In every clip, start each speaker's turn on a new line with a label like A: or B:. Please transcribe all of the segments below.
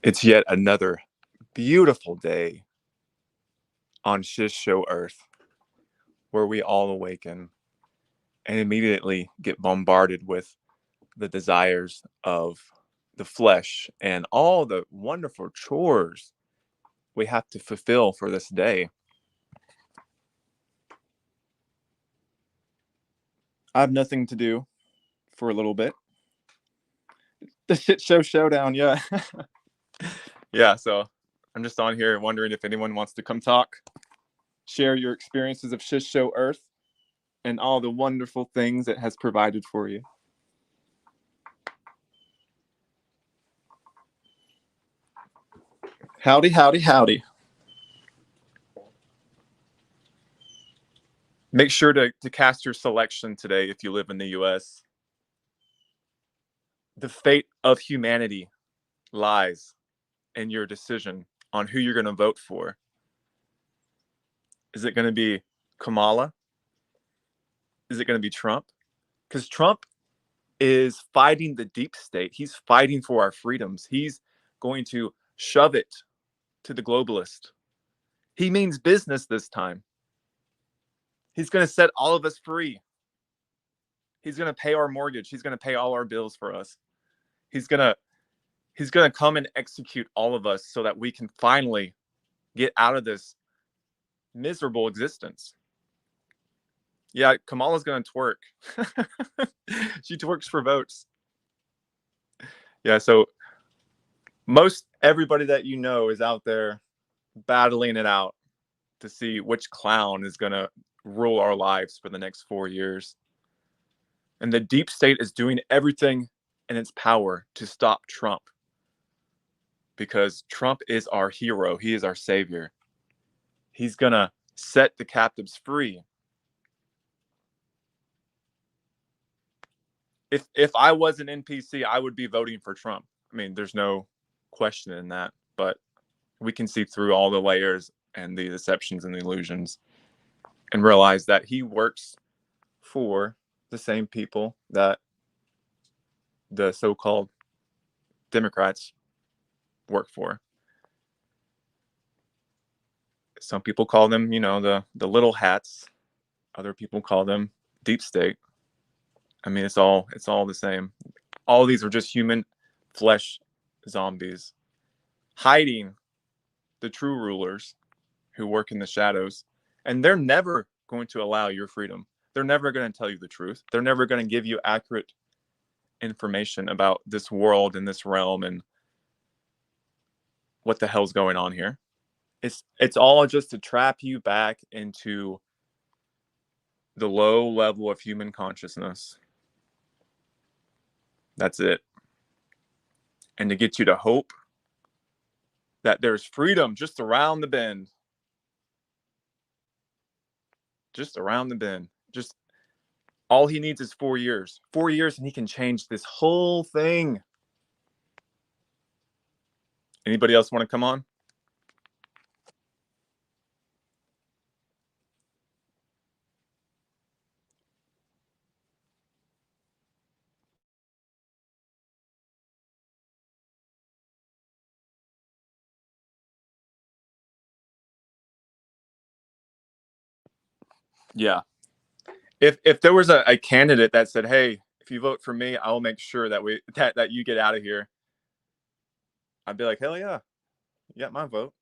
A: It's yet another beautiful day on Shizz Earth, where we all awaken and immediately get bombarded with the desires of the flesh and all the wonderful chores we have to fulfill for this day. I have nothing to do for a little bit. The shit show showdown, yeah. Yeah, so I'm just on here wondering if anyone wants to come talk, share your experiences of Shizz Earth and all the wonderful things it has provided for you. Howdy, howdy, howdy. Make sure to cast your selection today if you live in the US. The fate of humanity lies in your decision on who you're going to vote for. Is it going to be Kamala? Is it going to be Trump? Because Trump is fighting the deep state. He's fighting for our freedoms. He's going to shove it to the globalist. He means business this time. He's going to set all of us free. He's going to pay our mortgage. He's going to pay all our bills for us. He's going to come and execute all of us so that we can finally get out of this miserable existence. Yeah, Kamala's going to twerk. She twerks for votes. Yeah, so most everybody that you know is out there battling it out to see which clown is going to rule our lives for the next 4 years. And the deep state is doing everything in its power to stop Trump, because Trump is our hero. He is our savior. He's going to set the captives free. If I was an NPC, I would be voting for Trump. I mean, there's no question in that, but we can see through all the layers and the deceptions and the illusions and realize that he works for the same people that the so-called Democrats work for. Some people call them, the little hats. Other people call them deep state. I mean, it's all the same. All these are just human flesh zombies hiding the true rulers who work in the shadows, and they're never going to allow your freedom. They're never going to tell you the truth. They're never going to give you accurate information about this world and this realm and what the hell's going on here. It's all just to trap you back into the low level of human consciousness. That's it. And to get you to hope that there's freedom just around the bend. Just around the bend. Just all he needs is 4 years. 4 years and he can change this whole thing. Anybody else want to come on? Yeah. If there was a candidate that said, "Hey, if you vote for me, I'll make sure that you get out of here," I'd be like, "Hell yeah, you got my vote."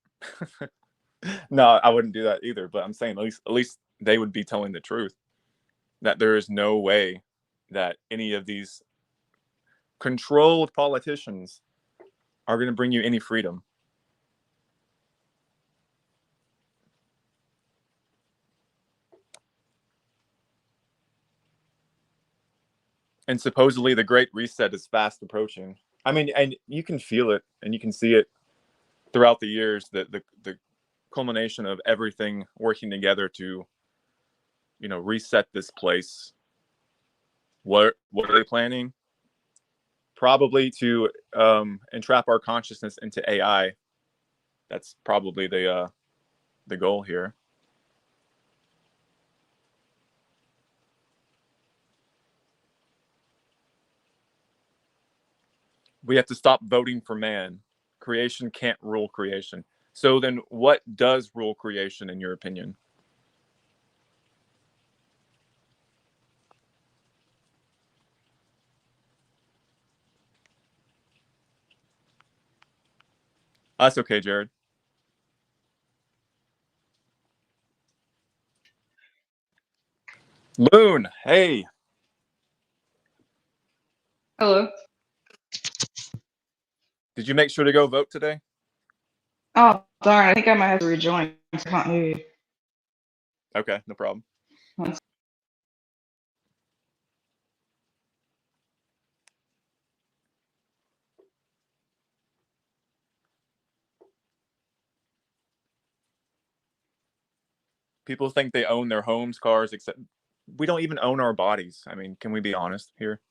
A: No, I wouldn't do that either. But I'm saying at least they would be telling the truth, that there is no way that any of these controlled politicians are going to bring you any freedom. And supposedly the Great Reset is fast approaching. I mean, and you can feel it and you can see it throughout the years, that the culmination of everything working together to, reset this place. What are they planning? Probably to entrap our consciousness into AI. That's probably the goal here. We have to stop voting for man creation can't rule creation. So then what does rule creation in your opinion? That's okay, Jared. Loon, hey.
B: Hello.
A: Did you make sure to go vote today?
B: Oh, darn. I think I might have to rejoin. I can't hear you.
A: Okay, no problem. People think they own their homes, cars, except we don't even own our bodies. I mean, can we be honest here?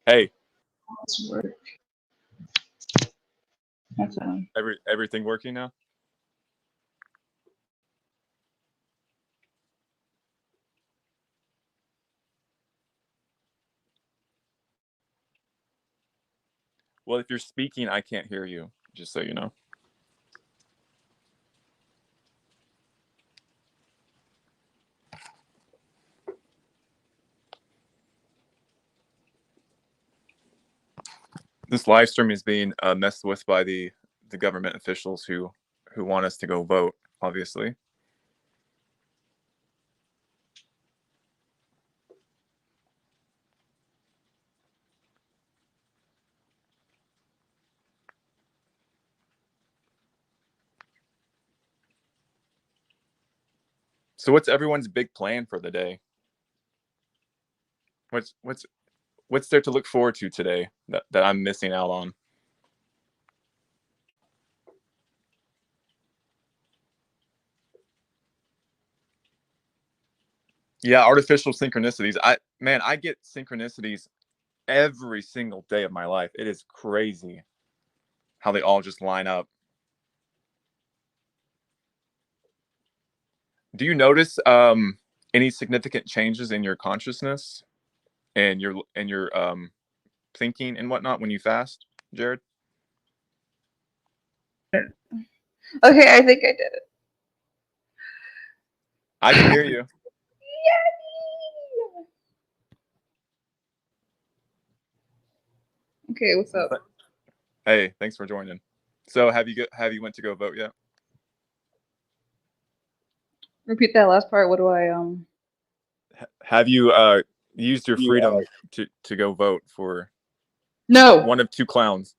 A: Hey,
B: That's work. That's
A: everything working now? Well, if you're speaking, I can't hear you, just so you know. This live stream is being messed with by the government officials who want us to go vote, obviously. So what's everyone's big plan for the day? What's there to look forward to today that I'm missing out on? Yeah, artificial synchronicities. I get synchronicities every single day of my life. It is crazy how they all just line up. Do you notice any significant changes in your consciousness and your thinking and whatnot when you fast, Jared?
B: okay, I think I did it.
A: I can hear you.
B: Okay, what's up?
A: Hey, thanks for joining. So have you went to go vote yet?
B: Repeat that last part. What do I
A: Have you used your freedom to go vote for
B: No.
A: one of two clowns?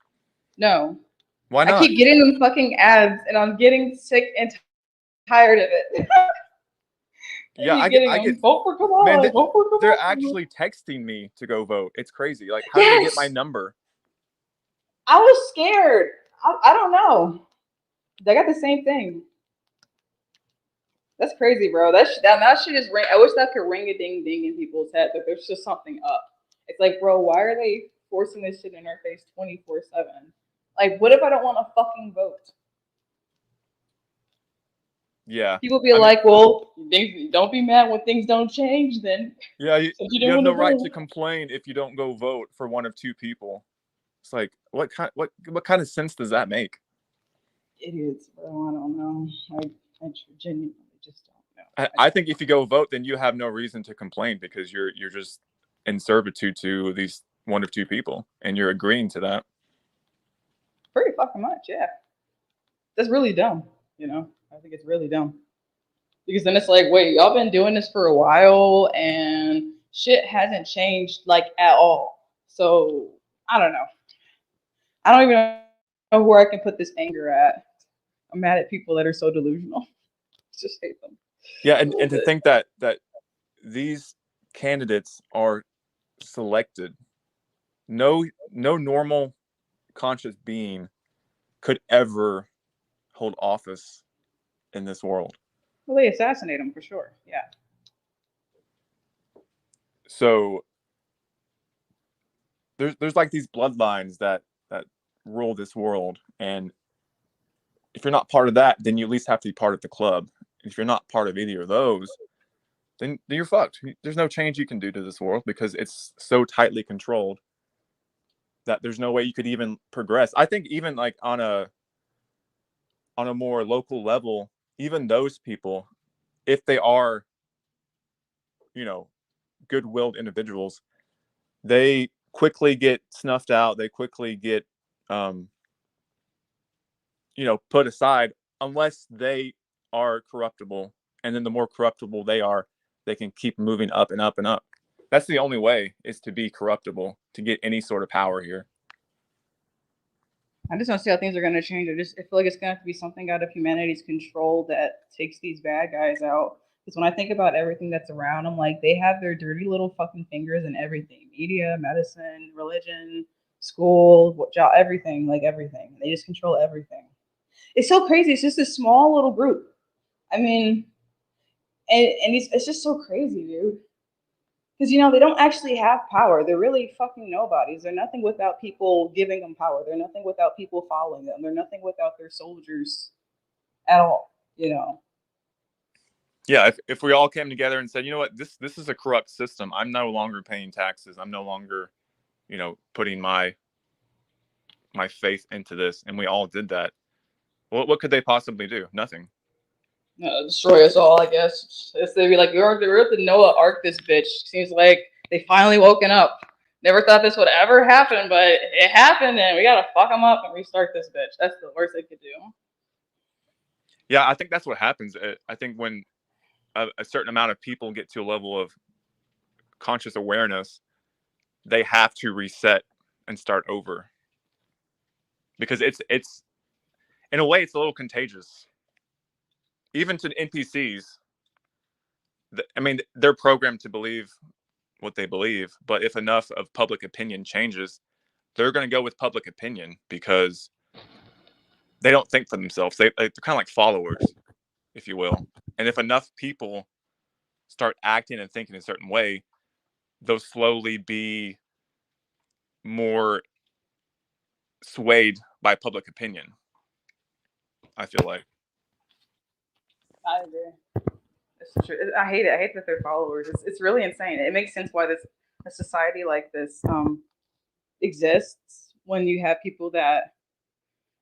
B: No.
A: Why not?
B: I keep getting them fucking ads, and I'm getting sick and tired of it.
A: Yeah, I get
B: vote for Kamala.
A: Man,
B: Vote for Kamala.
A: they're actually texting me to go vote. It's crazy. Like, how did they get my number?
B: I was scared. I don't know. They got the same thing. That's crazy, bro. That shit is ring. I wish that could ring a ding ding in people's head that there's just something up. It's like, bro, why are they forcing this shit in our face 24/7? Like, what if I don't want to fucking vote?
A: Yeah.
B: People be like, well, don't be mad when things don't change. Then
A: yeah, you have no right to complain if you don't go vote for one of two people. It's like, what kind of sense does that make?
B: Idiots, bro. I don't know. I genuinely just don't know.
A: I think if you go vote, then you have no reason to complain because you're just in servitude to these one of two people, and you're agreeing to that.
B: Pretty fucking much, yeah. That's really dumb. You know, I think it's really dumb because then it's like, wait, y'all been doing this for a while, and shit hasn't changed like at all. So I don't know. I don't even know where I can put this anger at. I'm mad at people that are so delusional. Just hate them.
A: Yeah, and to think that these candidates are selected. No normal conscious being could ever hold office in this world.
B: Well, they assassinate them for sure. Yeah.
A: So there's like these bloodlines that rule this world, and if you're not part of that, then you at least have to be part of the club. If you're not part of either of those, then you're fucked. There's no change you can do to this world because it's so tightly controlled that there's no way you could even progress. I think even like on a more local level, even those people, if they are, you know, good-willed individuals, they quickly get snuffed out. They quickly get, um, put aside unless they are corruptible. And then the more corruptible they are, they can keep moving up and up and up. That's the only way, is to be corruptible to get any sort of power here.
B: I just don't see how things are going to change. I feel like it's going to have to be something out of humanity's control that takes these bad guys out. Because when I think about everything that's around, I'm like, they have their dirty little fucking fingers in everything: media, medicine, religion, school, job, everything. Like everything. They just control everything. It's so crazy. It's just a small little group. I mean, and it's just so crazy, dude. Because they don't actually have power. They're really fucking nobodies. They're nothing without people giving them power. They're nothing without people following them. They're nothing without their soldiers at all.
A: Yeah, if we all came together and said, you know what, this is a corrupt system. I'm no longer paying taxes. I'm no longer, putting my faith into this, and we all did that. What could they possibly do? Nothing.
B: Destroy us all, I guess. They'd be like, we're at the Noah Ark, this bitch. Seems like they finally woken up. Never thought this would ever happen, but it happened, and we gotta fuck them up and restart this bitch. That's the worst they could do.
A: Yeah, I think that's what happens. I think when a certain amount of people get to a level of conscious awareness, they have to reset and start over. Because it's in a way, it's a little contagious. Even to NPCs, I mean, they're programmed to believe what they believe, but if enough of public opinion changes, they're going to go with public opinion because they don't think for themselves. They're kind of like followers, if you will. And if enough people start acting and thinking a certain way, they'll slowly be more swayed by public opinion, I feel like.
B: I agree. It's true. I hate it. I hate that they're followers. It's really insane. It makes sense why a society like this exists when you have people that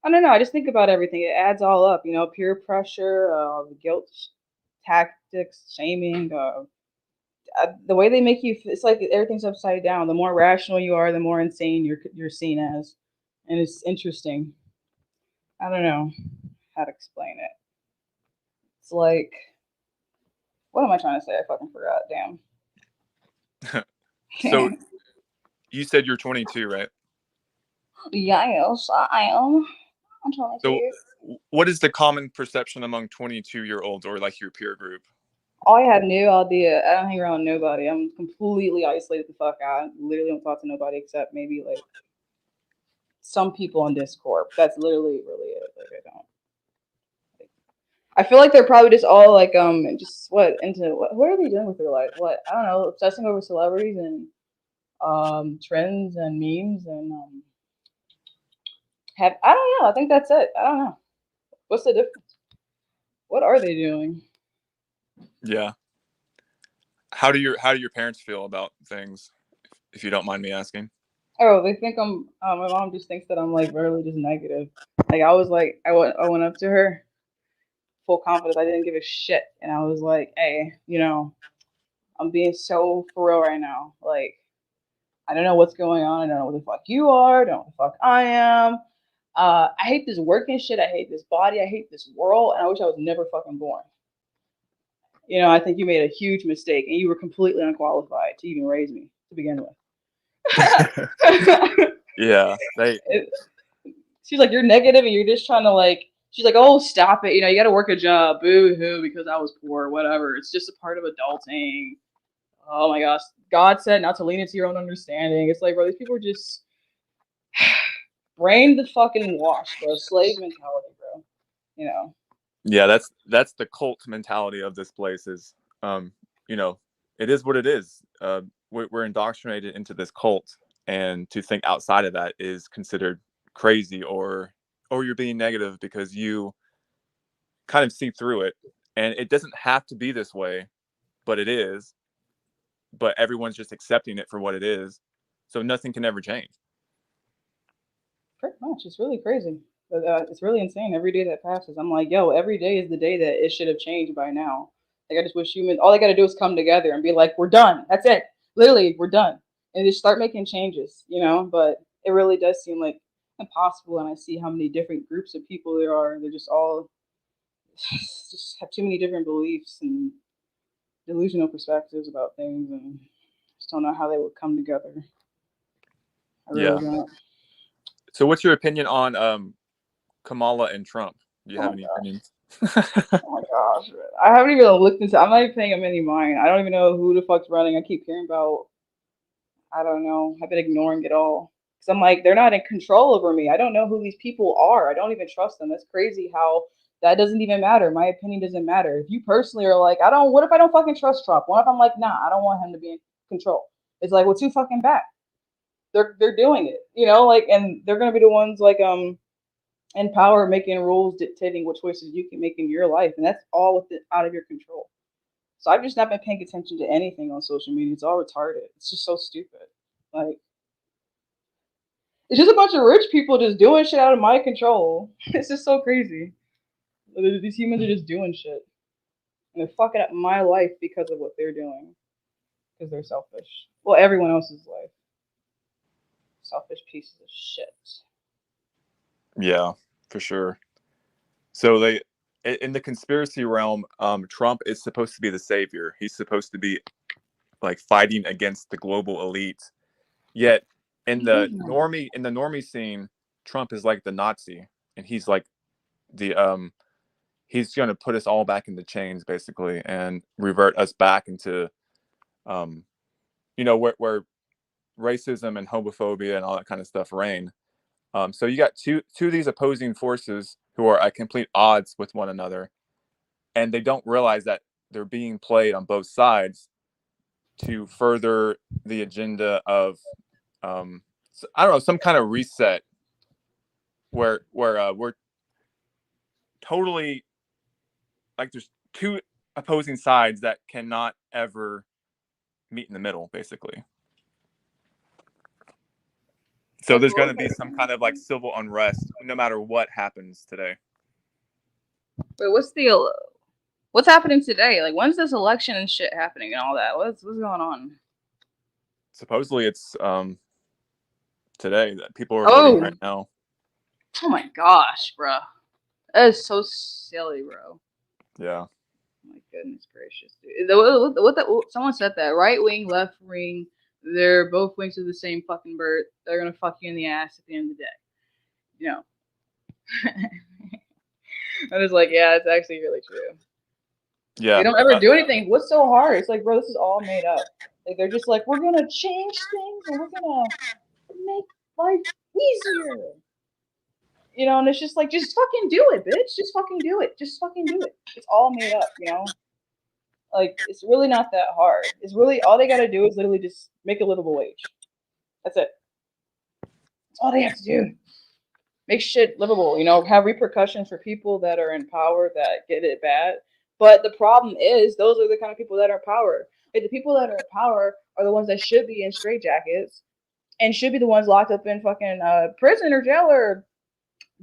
B: I don't know. I just think about everything. It adds all up. Peer pressure, guilt, tactics, shaming. The way they make you, it's like everything's upside down. The more rational you are, the more insane you're seen as, and it's interesting. I don't know how to explain it. It's like, what am I trying to say? I fucking forgot. Damn.
A: So you said you're 22, right?
B: Yes, I am. I'm
A: So
B: 22.
A: what is the common perception among 22-year-olds or like your peer group?
B: I have no idea. I don't hang around with nobody. I'm completely isolated the fuck out. I literally don't talk to nobody except maybe like some people on Discord. That's literally really it. Like I don't. I feel like they're probably just all like just what are they doing with their life? What I don't know, obsessing over celebrities and trends and memes and have I don't know. I think that's it. I don't know. What's the difference? What are they doing?
A: Yeah. How do your parents feel about things, if you don't mind me asking?
B: Oh, they think I'm. My mom just thinks that I'm like really just negative. Like I went up to her full confidence. I didn't give a shit, and I was like, "Hey, I'm being so for real right now. Like, I don't know what's going on. I don't know what the fuck you are. I don't know what the fuck I am. I hate this working shit. I hate this body. I hate this world, and I wish I was never fucking born. I think you made a huge mistake, and you were completely unqualified to even raise me to begin with."
A: Yeah.
B: She's like, "You're negative, and you're just trying to like." She's like, "Oh, stop it! You got to work a job. Boo hoo, because I was poor. Whatever. It's just a part of adulting." Oh my gosh, God said not to lean into your own understanding. It's like, bro, these people are just brain the fucking wash, bro. Slave mentality, bro. You know.
A: Yeah, that's the cult mentality of this place is, um, you know, it is what it is. We're indoctrinated into this cult, and to think outside of that is considered crazy, or you're being negative because you kind of see through it. And it doesn't have to be this way. but it is. But everyone's just accepting it for what it is. So nothing can ever change.
B: Pretty much. It's really crazy. But, it's really insane. Every day that passes, I'm like, yo, every day is the day that it should have changed by now. Like, I just wish humans, all they got to do is come together and be like, we're done. That's it. Literally, we're done. And just start making changes, you know? But it really does seem like impossible. And I see how many different groups of people there are. They're just all just have too many different beliefs and delusional perspectives about things. And just don't know how they would come together. I
A: Yeah.
B: really don't.
A: So what's your opinion on Kamala and Trump? Do you
B: Oh
A: have
B: my
A: any
B: god.
A: opinions?
B: Oh my gosh, man. I haven't even looked into. I'm not even paying him any mind. I don't even know who the fuck's running. I keep hearing about. I don't know. I've been ignoring it all because I'm like, they're not in control over me. I don't know who these people are. I don't even trust them. That's crazy how that doesn't even matter. My opinion doesn't matter. If you personally are like, I don't. What if I don't fucking trust Trump? What if I'm like, nah, I don't want him to be in control? It's like, well, too fucking bad. They're doing it, you know, like, and they're gonna be the ones like in power making rules dictating what choices you can make in your life, and that's all within out of your control. So I've just not been paying attention to anything on social media. It's all retarded. It's just so stupid. Like, it's just a bunch of rich people just doing shit out of my control. It's just so crazy. These humans are just doing shit, and they're fucking up my life because of what they're doing. Because they're selfish. Well, everyone else's life. Selfish pieces of shit.
A: Yeah, for sure. So they in the conspiracy realm, Trump is supposed to be the savior. He's supposed to be like fighting against the global elite. Yet
B: He is not.
A: in the normie scene, Trump is like the Nazi, and he's like the he's going to put us all back into chains basically and revert us back into um where racism and homophobia and all that kind of stuff reign. So you got two of these opposing forces who are at complete odds with one another, and they don't realize that they're being played on both sides to further the agenda of I don't know, some kind of reset where we're totally like there's two opposing sides that cannot ever meet in the middle, basically. So there's going to be some kind of like civil unrest no matter what happens today.
B: Wait, what's happening today? Like, when's this election and shit happening and all that? What's going on?
A: Supposedly it's today that people are voting right
B: Oh,
A: now.
B: oh my gosh, bro, that is so silly, bro.
A: Yeah.
B: My goodness gracious, dude. Someone said that right wing, left wing, they're both wings of the same fucking bird. They're gonna fuck you in the ass at the end of the day. You know. I was like, yeah, it's actually really true. They
A: Yeah.
B: don't ever do anything. What's so hard? It's like, bro, this is all made up. Like, they're just like, we're gonna change things and we're gonna make life easier. You know, and it's just like, just fucking do it, bitch. Just fucking do it. Just fucking do it. It's all made up, you know? Like, it's really not that hard. It's really all they gotta do is literally just make a livable wage. That's it. That's all they have to do. Make shit livable, you know, have repercussions for people that are in power that get it bad. But the problem is, those are the kind of people that are in power. Like, the people that are in power are the ones that should be in straitjackets and should be the ones locked up in fucking prison or jail or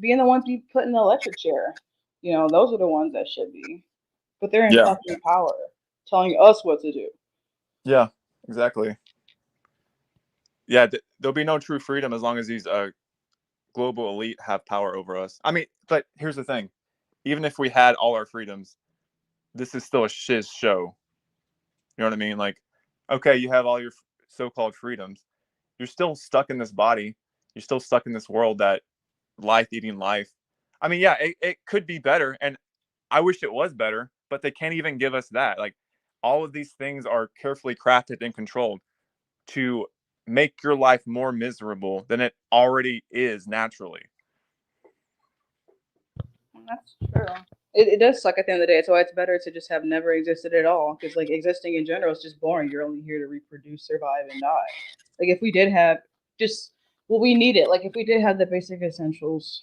B: being the ones be put in the electric chair. You know, those are the ones that should be. But they're in
A: Yeah.
B: fucking power, telling us what to do.
A: Yeah. Exactly. Yeah. There'll be no true freedom as long as these global elite have power over us. I mean, but here's the thing: even if we had all our freedoms, this is still a shiz show. You know what I mean? Like, okay, you have all your so-called freedoms. You're still stuck in this body. You're still stuck in this world that life eating life. I mean, yeah, it could be better. And I wish it was better, but they can't even give us that. Like, all of these things are carefully crafted and controlled to make your life more miserable than it already is naturally.
B: That's true. It does suck at the end of the day. That's why it's better to just have never existed at all. Because like existing in general is just boring. You're only here to reproduce, survive, and die. Like if we did have just what we needed, like if we did have the basic essentials,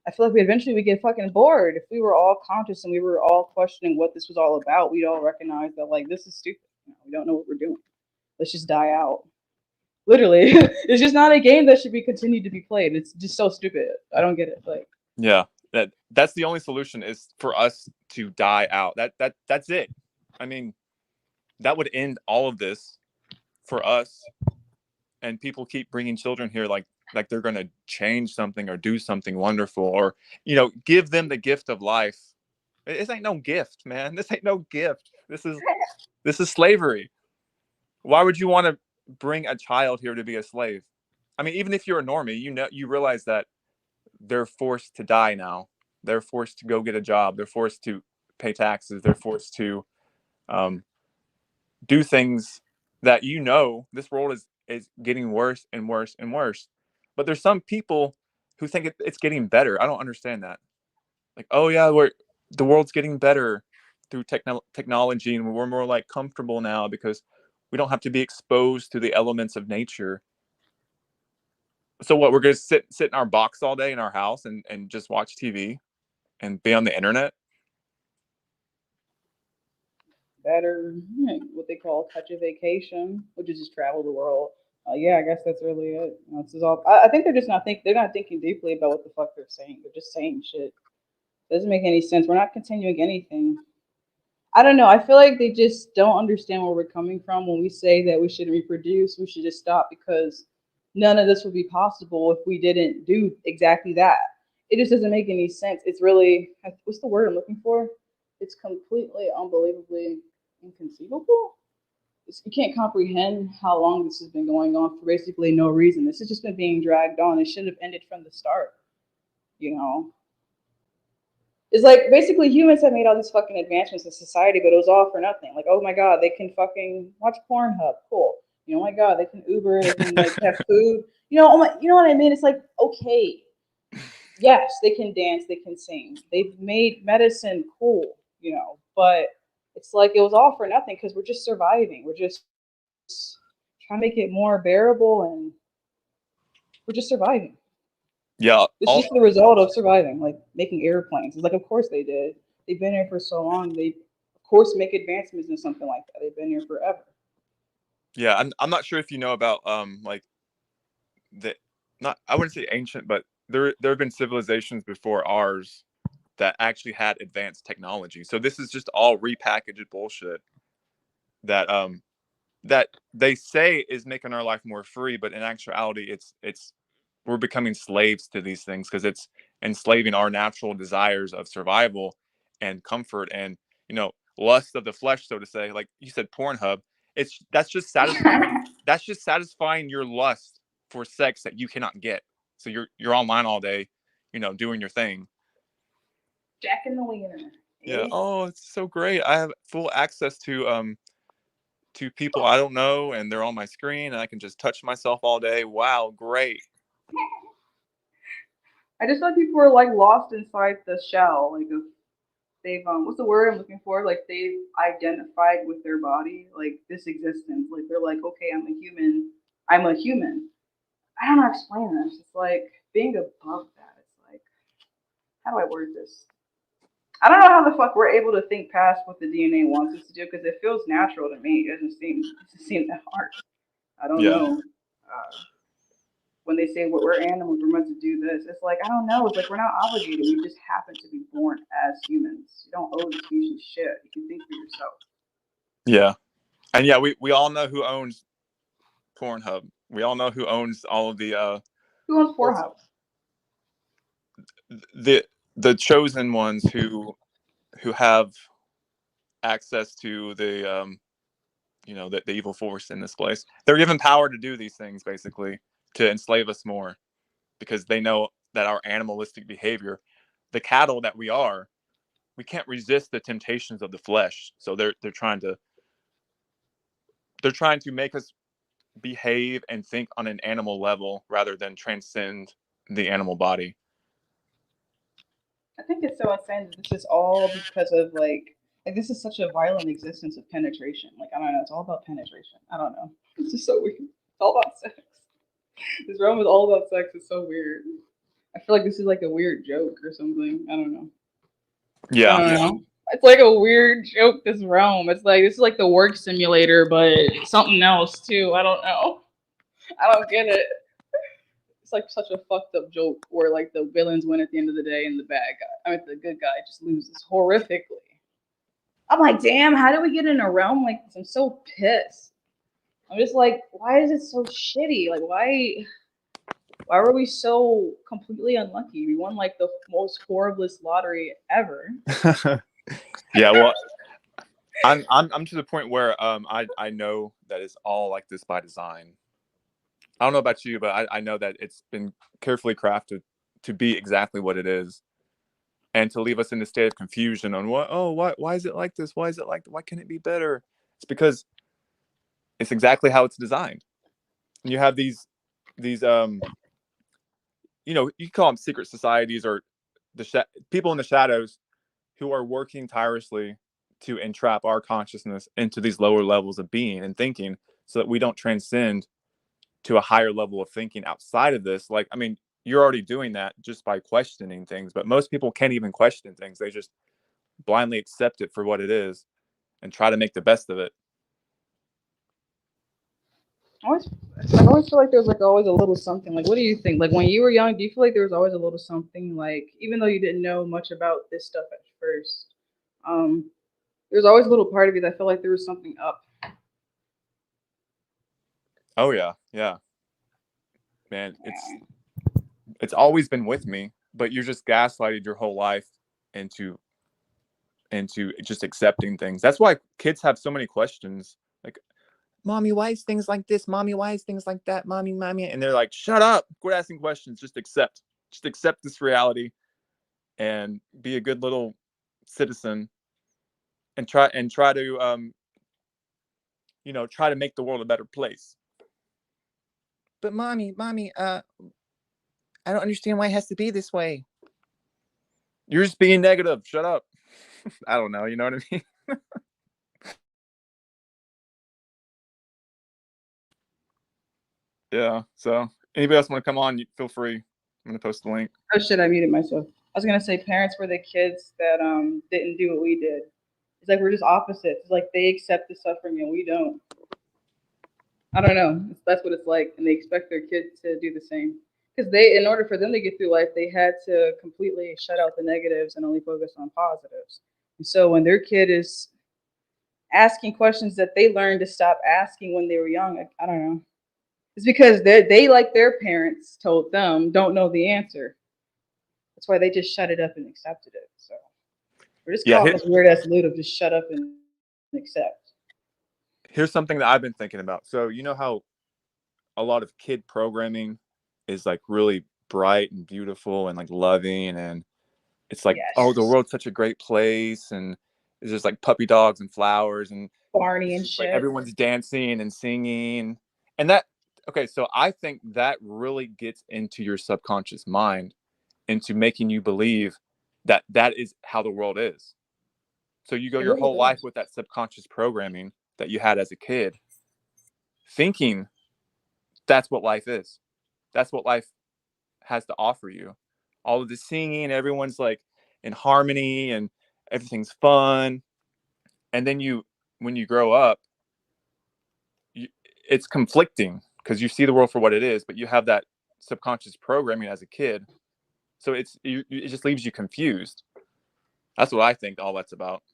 B: I feel like we eventually would get fucking bored. If we were all conscious and we were all questioning what this was all about, we'd all recognize that like this is stupid. We don't know what we're doing. Let's just die out. Literally, it's just not a game that should be continued to be played. It's just so stupid. I don't get it. Like,
A: Yeah, that's the only solution is for us to die out. That's it. I mean, that would end all of this for us. And people keep bringing children here like they're going to change something or do something wonderful or give them the gift of life. This ain't no gift, man. This ain't no gift. This is slavery. Why would you want to bring a child here to be a slave? I mean, even if you're a normie, you realize that they're forced to die now. They're forced to go get a job. They're forced to pay taxes. They're forced to um, do things that this world is getting worse and worse and worse. But there's some people who think it's getting better. I don't understand that. Like, oh yeah, the world's getting better through technology, and we're more like comfortable now because we don't have to be exposed to the elements of nature. So what? We're gonna sit in our box all day in our house and just watch TV and be on the internet?
B: better, what they call touch a vacation, which is just travel the world. Yeah, I guess that's really it. This is all. I think they're not thinking deeply about what the fuck they're saying. They're just saying shit. It doesn't make any sense. We're not continuing anything. I don't know. I feel like they just don't understand where we're coming from when we say that we shouldn't reproduce. We should just stop because none of this would be possible if we didn't do exactly that. It just doesn't make any sense. It's really, what's the word I'm looking for? It's completely unbelievably inconceivable. You can't comprehend how long this has been going on for basically no reason. This has just been being dragged on. It should have ended from the start. You know, it's like basically humans have made all these fucking advancements in society, but it was all for nothing. Like, oh my god, they can fucking watch Pornhub, cool. Oh my god, they can Uber, they can like have food. Oh my, you know what I mean? It's like okay, yes, they can dance, they can sing. They've made medicine cool, but it's like it was all for nothing because we're just surviving. We're just trying to make it more bearable, and we're just surviving.
A: Yeah.
B: It's just the result of surviving, like making airplanes. It's like, of course they did. They've been here for so long. They, of course, make advancements in something like that. They've been here forever.
A: Yeah, I'm not sure if you know about like the not I wouldn't say ancient, but there have been civilizations before ours that actually had advanced technology. So this is just all repackaged bullshit that that they say is making our life more free, but in actuality it's we're becoming slaves to these things because it's enslaving our natural desires of survival and comfort and lust of the flesh, so to say. Like you said, Pornhub. That's just satisfying your lust for sex that you cannot get. So you're online all day, doing your thing.
B: Jack in the wiener.
A: Yeah.
B: Eh?
A: Oh, it's so great. I have full access to people I don't know, and they're on my screen, and I can just touch myself all day. Wow, great.
B: I just thought people were like lost inside the shell. Like if they've what's the word I'm looking for? Like they've identified with their body, like this existence. Like they're like, okay, I'm a human. I'm a human. I don't know how to explain this. It's like being above that. It's like, how do I word this? I don't know how the fuck we're able to think past what the DNA wants us to do because it feels natural to me. It doesn't seem that hard. I don't
A: Yeah.
B: know. When they say we're animals, we're meant to do this. It's like I don't know. It's like we're not obligated. We just happen to be born as humans. You don't owe the species shit. You can think for yourself.
A: Yeah. And yeah, we all know who owns Pornhub. We all know who owns all of the
B: Who owns Pornhub?
A: the the chosen ones who have access to the evil force in this place. They're given power to do these things, basically, to enslave us more because they know that our animalistic behavior, the cattle that we are, we can't resist the temptations of the flesh. So they're trying to make us behave and think on an animal level rather than transcend the animal body.
B: I think it's so insane that this is all because of like this is such a violent existence of penetration. Like I don't know, it's all about penetration. I don't know. It's just so weird. It's all about sex. This realm is all about sex. It's so weird. I feel like this is like a weird joke or something. I don't know. I
A: Yeah.
B: don't know. It's like a weird joke. This realm. It's like this is like the work simulator, but something else too. I don't know. I don't get it. It's like such a fucked up joke where like the villains win at the end of the day and the bad guy, I mean the good guy just loses horrifically. I'm like, damn, how did we get in a realm like this? I'm so pissed. I'm just like, why is it so shitty? Like, why were we so completely unlucky? We won like the most horriblest lottery ever.
A: Yeah. Well, I'm to the point where I know that it's all like this by design. I don't know about you, but I know that it's been carefully crafted to be exactly what it is, and to leave us in a state of confusion on why is it like this? Why is it like why can't it be better? It's because it's exactly how it's designed. And you have these you call them secret societies or people in the shadows who are working tirelessly to entrap our consciousness into these lower levels of being and thinking so that we don't transcend to a higher level of thinking outside of this. Like, I mean, you're already doing that just by questioning things, but most people can't even question things. They just blindly accept it for what it is and try to make the best of it.
B: I always, I always feel like there's like always a little something. Like, what do you think? Like when you were young, do you feel like there was always a little something? Like even though you didn't know much about this stuff at first, um, there's always a little part of you that felt like there was something up.
A: Oh yeah, yeah, man.
B: Yeah.
A: It's always been with me, but you're just gaslighted your whole life into just accepting things. That's why kids have so many questions. Like, mommy, why is things like this? Mommy, why is things like that? Mommy, and they're like, shut up, quit asking questions. Just accept this reality and be a good little citizen and try to try to make the world a better place. But mommy, I don't understand why it has to be this way. You're just being negative. Shut up. I don't know. You know what I mean? Yeah. So anybody else want to come on? Feel free. I'm gonna post the link.
B: Oh shit! I muted myself. I was gonna say parents were the kids that didn't do what we did. It's like we're just opposites. It's like they accept the suffering and we don't. I don't know. That's what it's like, and they expect their kids to do the same. Because in order for them to get through life, they had to completely shut out the negatives and only focus on positives. And so when their kid is asking questions that they learned to stop asking when they were young, I don't know. It's because they like their parents told them don't know the answer. That's why they just shut it up and accepted it. So we're just
A: Yeah.
B: caught in this weird ass loop of just shut up and accept.
A: Here's something that I've been thinking about. So you know how a lot of kid programming is like really bright and beautiful and like loving, and it's like, oh, the
B: Yes.
A: world's such a great place, and there's just like puppy dogs and flowers, and
B: Barney
A: it's
B: and
A: just like
B: shit.
A: everyone's dancing and singing. And that, okay, so I think that really gets into your subconscious mind, into making you believe that that is how the world is. So you go
B: It
A: your
B: really
A: whole life
B: does.
A: with that subconscious programming that you had as a kid, thinking that's what life is. That's what life has to offer you. All of the singing, everyone's like in harmony and everything's fun. And then when you grow up, you, it's conflicting because you see the world for what it is, but you have that subconscious programming as a kid. So it just leaves you confused. That's what I think all that's about.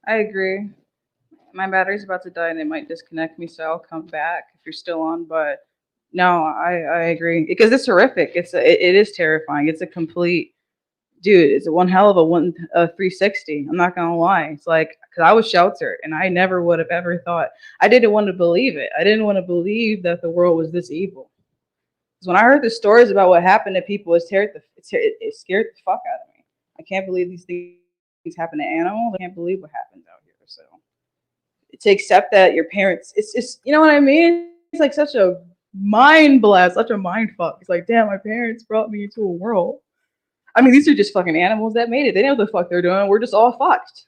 B: I agree. My battery's about to die and it might disconnect me, so I'll come back if you're still on. But no, I agree because it's horrific. It is terrifying. It's a complete dude. It's one hell of a 360. I'm not gonna lie. It's like because I was sheltered and I never would have ever thought. I didn't want to believe it. I didn't want to believe that the world was this evil. Because when I heard the stories about what happened to people, it scared the fuck out of me. I can't believe these things happen to animals. I can't believe what happens out here. So to accept that your parents, it's just, you know what I mean? It's like such a mind blast, such a mind fuck. It's like, damn, my parents brought me into a world. I mean, these are just fucking animals that made it. They know what the fuck they're doing. We're just all fucked.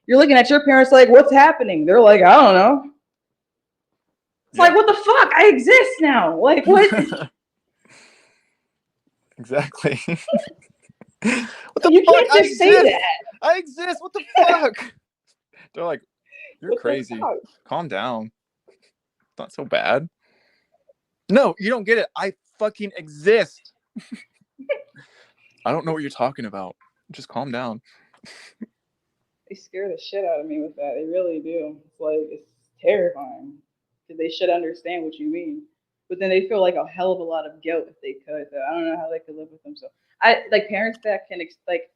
B: You're looking at your parents like, what's happening? They're like, I don't know. It's like,
A: Yeah.
B: what the fuck? I exist now. Like, what?
A: Exactly. What the
B: You
A: fuck?
B: can't
A: I
B: just say
A: exist.
B: that.
A: I exist. What the fuck? They're like, you're
B: What the
A: crazy.
B: fuck?
A: Calm down. It's not so bad. No, you don't get it. I fucking exist. I don't know what you're talking about. Just calm down.
B: They scare the shit out of me with that. They really do. It's like it's terrifying because they should understand what you mean, but then they feel like a hell of a lot of guilt if they could. So I don't know how they could live with them. So I like parents that can like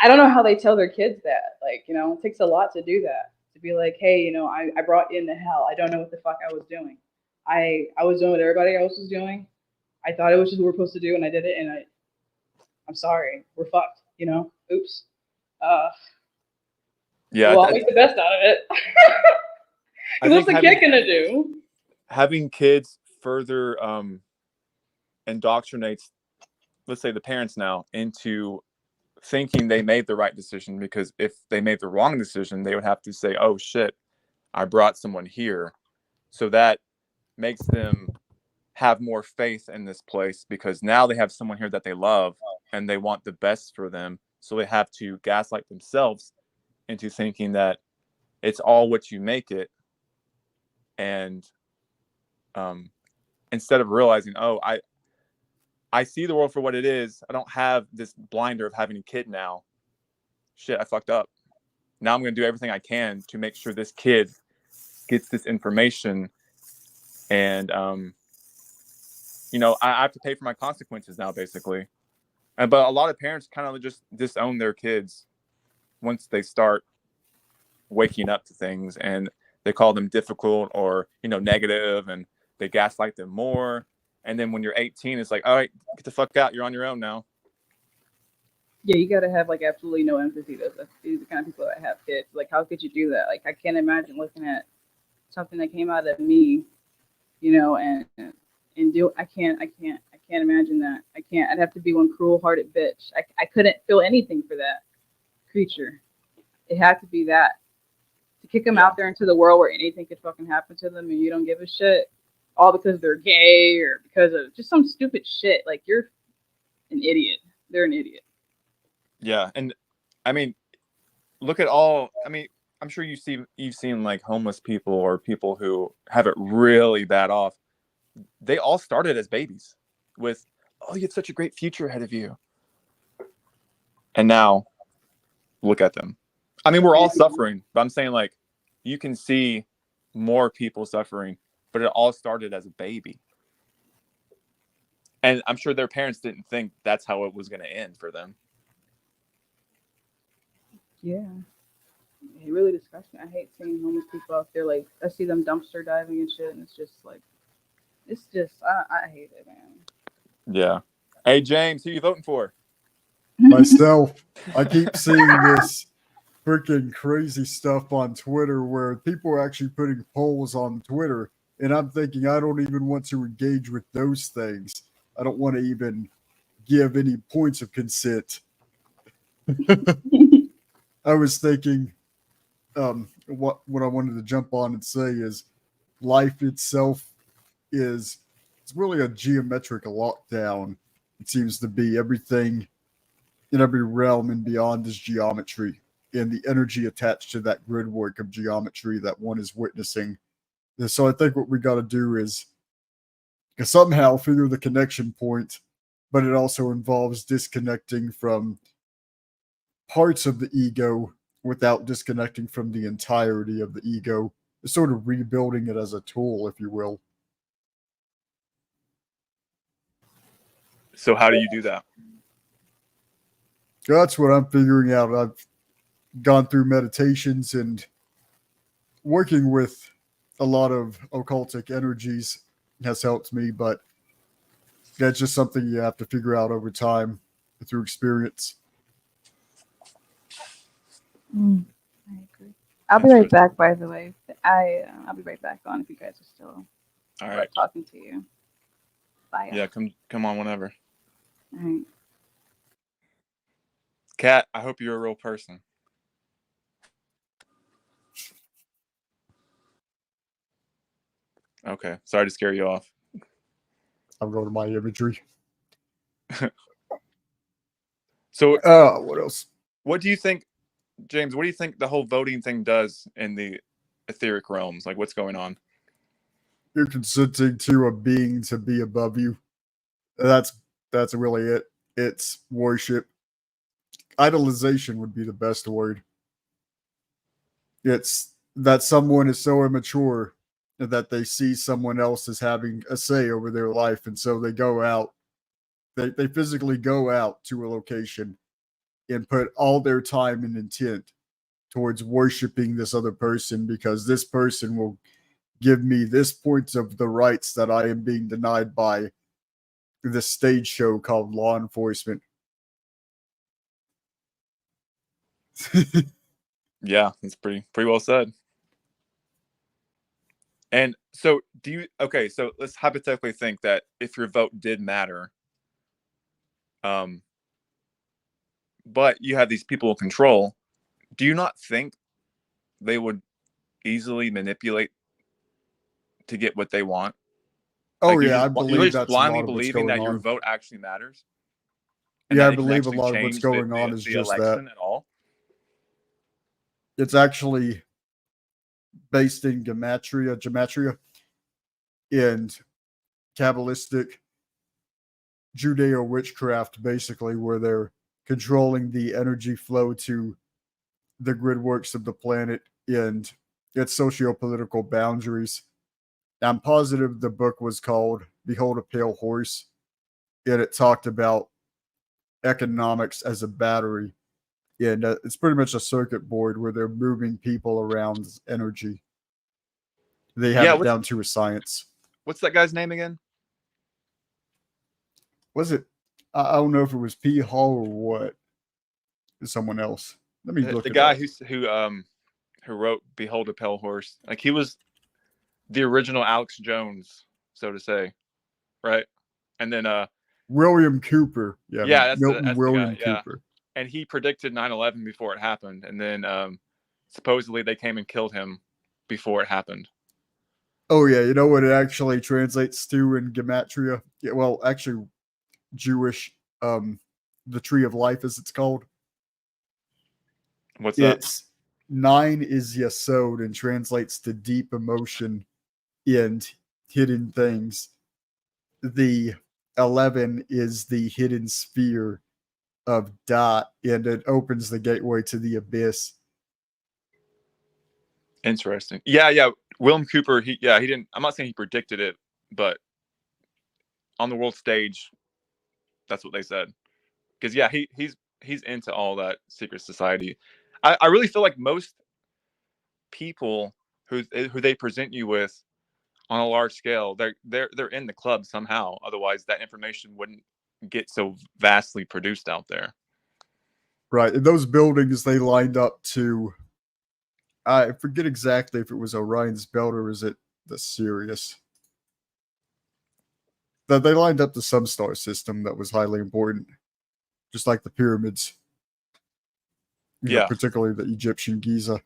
B: I don't know how they tell their kids that. Like it takes a lot to do that. To be like, hey, I brought you into hell. I don't know what the fuck I was doing. I was doing what everybody else was doing. I thought it was just what we're supposed to do, and I did it. And I'm sorry. We're fucked. Oops. Uh,
A: Yeah,
B: well, I'll make the best out of it.
A: I
B: What's
A: think
B: the kid gonna do?
A: having kids further indoctrinates, let's say the parents now, into thinking they made the right decision, because if they made the wrong decision, they would have to say, oh shit, I brought someone here. So that makes them have more faith in this place, because now they have someone here that they love and they want the best for them. So they have to gaslight themselves into thinking that it's all what you make it. And instead of realizing, oh, I see the world for what it is. I don't have this blinder of having a kid now. Shit, I fucked up. Now I'm going to do everything I can to make sure this kid gets this information. And, I have to pay for my consequences now, basically. But a lot of parents kind of just disown their kids once they start waking up to things, and they call them difficult or, negative, and they gaslight them more. And then when you're 18, it's like, all right, get the fuck out. You're on your own now.
B: Yeah, you gotta have like absolutely no empathy. These are the kind of people that have kids. Like, how could you do that? Like, I can't imagine looking at something that came out of me, and do. I can't imagine that. I can't. I'd have to be one cruel-hearted bitch. I couldn't feel anything for that creature. It had to be that to kick them out there into the world where anything could fucking happen to them and you don't give a shit, all because they're gay or because of just some stupid shit. Like, you're an idiot. They're an idiot.
A: Yeah. And I mean, look at all, I'm sure you've seen like homeless people or people who have it really bad off. They all started as babies with, oh, you had such a great future ahead of you. And now look at them. I mean, we're all suffering, but I'm saying, like, you can see more people suffering, but it all started as a baby. And I'm sure their parents didn't think that's how it was going to end for them.
B: Yeah. It really disgusts me. I hate seeing homeless people out there. Like, I see them dumpster diving and shit, and it's just like, I hate it, man.
A: Yeah. Hey, James, who you voting for?
C: Myself, I keep seeing this freaking crazy stuff on Twitter where people are actually putting polls on Twitter, and I'm thinking I don't even want to engage with those things. I don't want to even give any points of consent. I was thinking, what I wanted to jump on and say is, life itself is it's really a geometric lockdown. It seems to be everything in every realm and beyond is geometry and the energy attached to that grid work of geometry that one is witnessing. And so I think what we got to do is somehow figure the connection point, but it also involves disconnecting from parts of the ego without disconnecting from the entirety of the ego, sort of rebuilding it as a tool, if you will.
A: So how do you do that?
C: That's what I'm figuring out. I've gone through meditations and working with a lot of occultic energies has helped me, but that's just something you have to figure out over time through experience.
B: I agree. I'll be right back, by the way. I'll be right back on if you guys are still
A: All right.
B: talking to you. Bye.
A: Yeah, come on whenever.
B: All right.
A: Kat, I hope you're a real person. Okay. Sorry to scare you off.
C: I'm going to my imagery.
A: So,
C: What else?
A: what do you think, James? What do you think the whole voting thing does in the etheric realms? Like, what's going on?
C: You're consenting to a being to be above you. That's really it. It's worship. Idolization would be the best word. It's that someone is so immature that they see someone else as having a say over their life, and so they go out. They physically go out to a location and put all their time and intent towards worshiping this other person because this person will give me this point of the rights that I am being denied by this stage show called law enforcement.
A: Yeah, that's pretty well said. And so, do you? Okay, so let's hypothetically think that if your vote did matter, um, but you have these people in control, do you not think they would easily manipulate to get what they want?
C: Oh
A: Like
C: yeah, I
A: you're
C: believe
A: just
C: that's a
A: blindly
C: lot of what's
A: believing
C: going
A: that your
C: on.
A: vote actually matters, and
C: Yeah,
A: that
C: I
A: it can
C: believe a
A: actually
C: lot of what's
A: change the
C: going on is
A: the
C: just that.
A: election at all.
C: It's actually based in gematria, and Kabbalistic Judeo witchcraft, basically, where they're controlling the energy flow to the grid works of the planet and its socio-political boundaries. I'm positive the book was called Behold a Pale Horse, and it talked about economics as a battery. And it's pretty much a circuit board where they're moving people around energy. They have
A: Yeah,
C: it down to a science.
A: what's that guy's name again?
C: Was it? I don't know if it was P. Hall or what. Someone else. Let me look
A: The
C: it
A: guy
C: up.
A: who wrote Behold a Pale Horse. Like he was the original Alex Jones, so to say, right? And then
C: William Cooper. Yeah,
A: yeah,
C: Milton
A: that's the guy.
C: William
A: Yeah,
C: Cooper.
A: and he predicted 9/11 before it happened, and then supposedly they came and killed him before it happened.
C: Oh yeah, you know what it actually translates to in gematria? Yeah, well, actually, Jewish, the tree of life, as it's called.
A: What's that?
C: It's 9 is yesod and translates to deep emotion and hidden things. The 11 is the hidden sphere of dot, and it opens the gateway to the abyss.
A: Interesting. Yeah. William Cooper. He didn't. I'm not saying he predicted it, but on the world stage, that's what they said. Because yeah, he's into all that secret society. I really feel like most people who they present you with on a large scale, they're in the club somehow. Otherwise, that information wouldn't get so vastly produced out there.
C: Right. In those buildings, they lined up to, I forget exactly if it was Orion's Belt or is it the Sirius. That they lined up to some star system that was highly important, just like the pyramids.
A: Yeah.
C: Particularly the Egyptian Giza.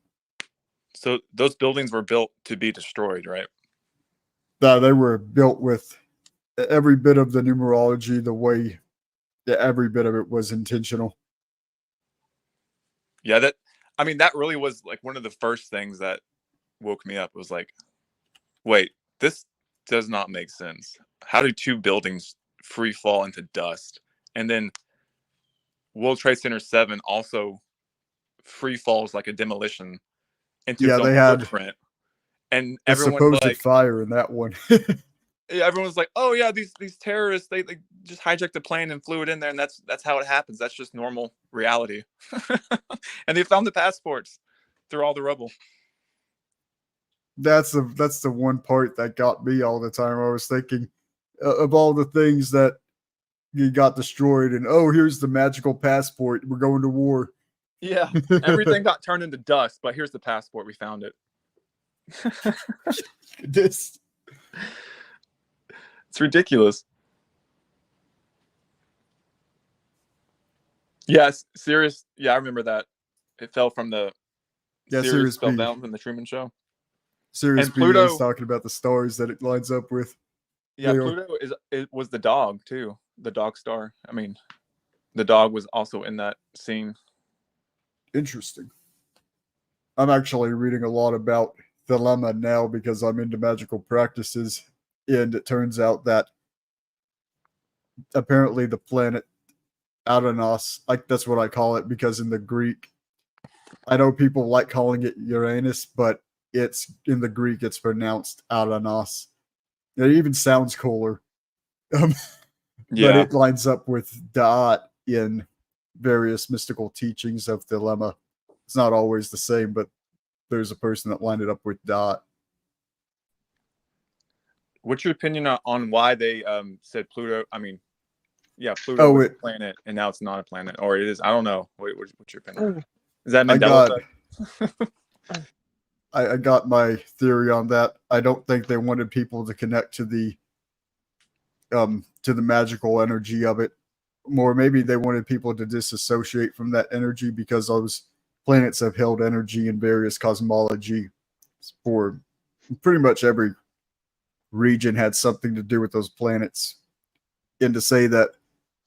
A: So those buildings were built to be destroyed, right?
C: They were built with every bit of the numerology, the way that every bit of it was intentional.
A: Yeah, that really was like one of the first things that woke me up. Was like, wait, this does not make sense. How do two buildings free fall into dust? And then World Trade Center 7 also free falls like a demolition into its
C: Yeah,
A: own
C: they had
A: footprint. And
C: the
A: everyone's
C: supposed
A: like,
C: fire in that one.
A: everyone's like, oh yeah, these terrorists, they just hijacked the plane and flew it in there, and that's how it happens. That's just normal reality. And they found the passports through all the rubble.
C: That's the one part that got me all the time. I was thinking of all the things that you got destroyed, and oh, here's the magical passport. We're going to war.
A: Yeah, everything got turned into dust, but here's the passport. We found it.
C: This
A: It's ridiculous. Yes, Sirius. Yeah, I remember that. It fell from the Sirius
C: Sirius
A: fell
C: B.
A: down from the Truman Show.
C: Sirius
A: And
C: B. He's
A: Pluto.
C: talking about the stars that it lines up with.
A: Yeah, Pluto it was the dog too. the dog star. I mean, the dog was also in that scene.
C: Interesting. I'm actually reading a lot about Thelema now because I'm into magical practices, and it turns out that apparently the planet Adanos, like that's what I call it because in the Greek, I know people like calling it Uranus, but it's in the Greek it's pronounced Adanos. It even sounds cooler. Um, but
A: Yeah.
C: it lines up with Da'at in various mystical teachings of Thelema. It's not always the same, but there's a person that lined it up with Da'at.
A: What's your opinion on why they said Pluto? I mean, yeah, Pluto
C: Oh,
A: was a planet, and now it's not a planet, or it is. I don't know. What's your opinion? Is that
C: I
A: Mandela
C: got
A: effect?
C: I got my theory on that. I don't think they wanted people to connect to the magical energy of it. More maybe they wanted people to disassociate from that energy because those planets have held energy in various cosmology for pretty much every region had something to do with those planets. And to say that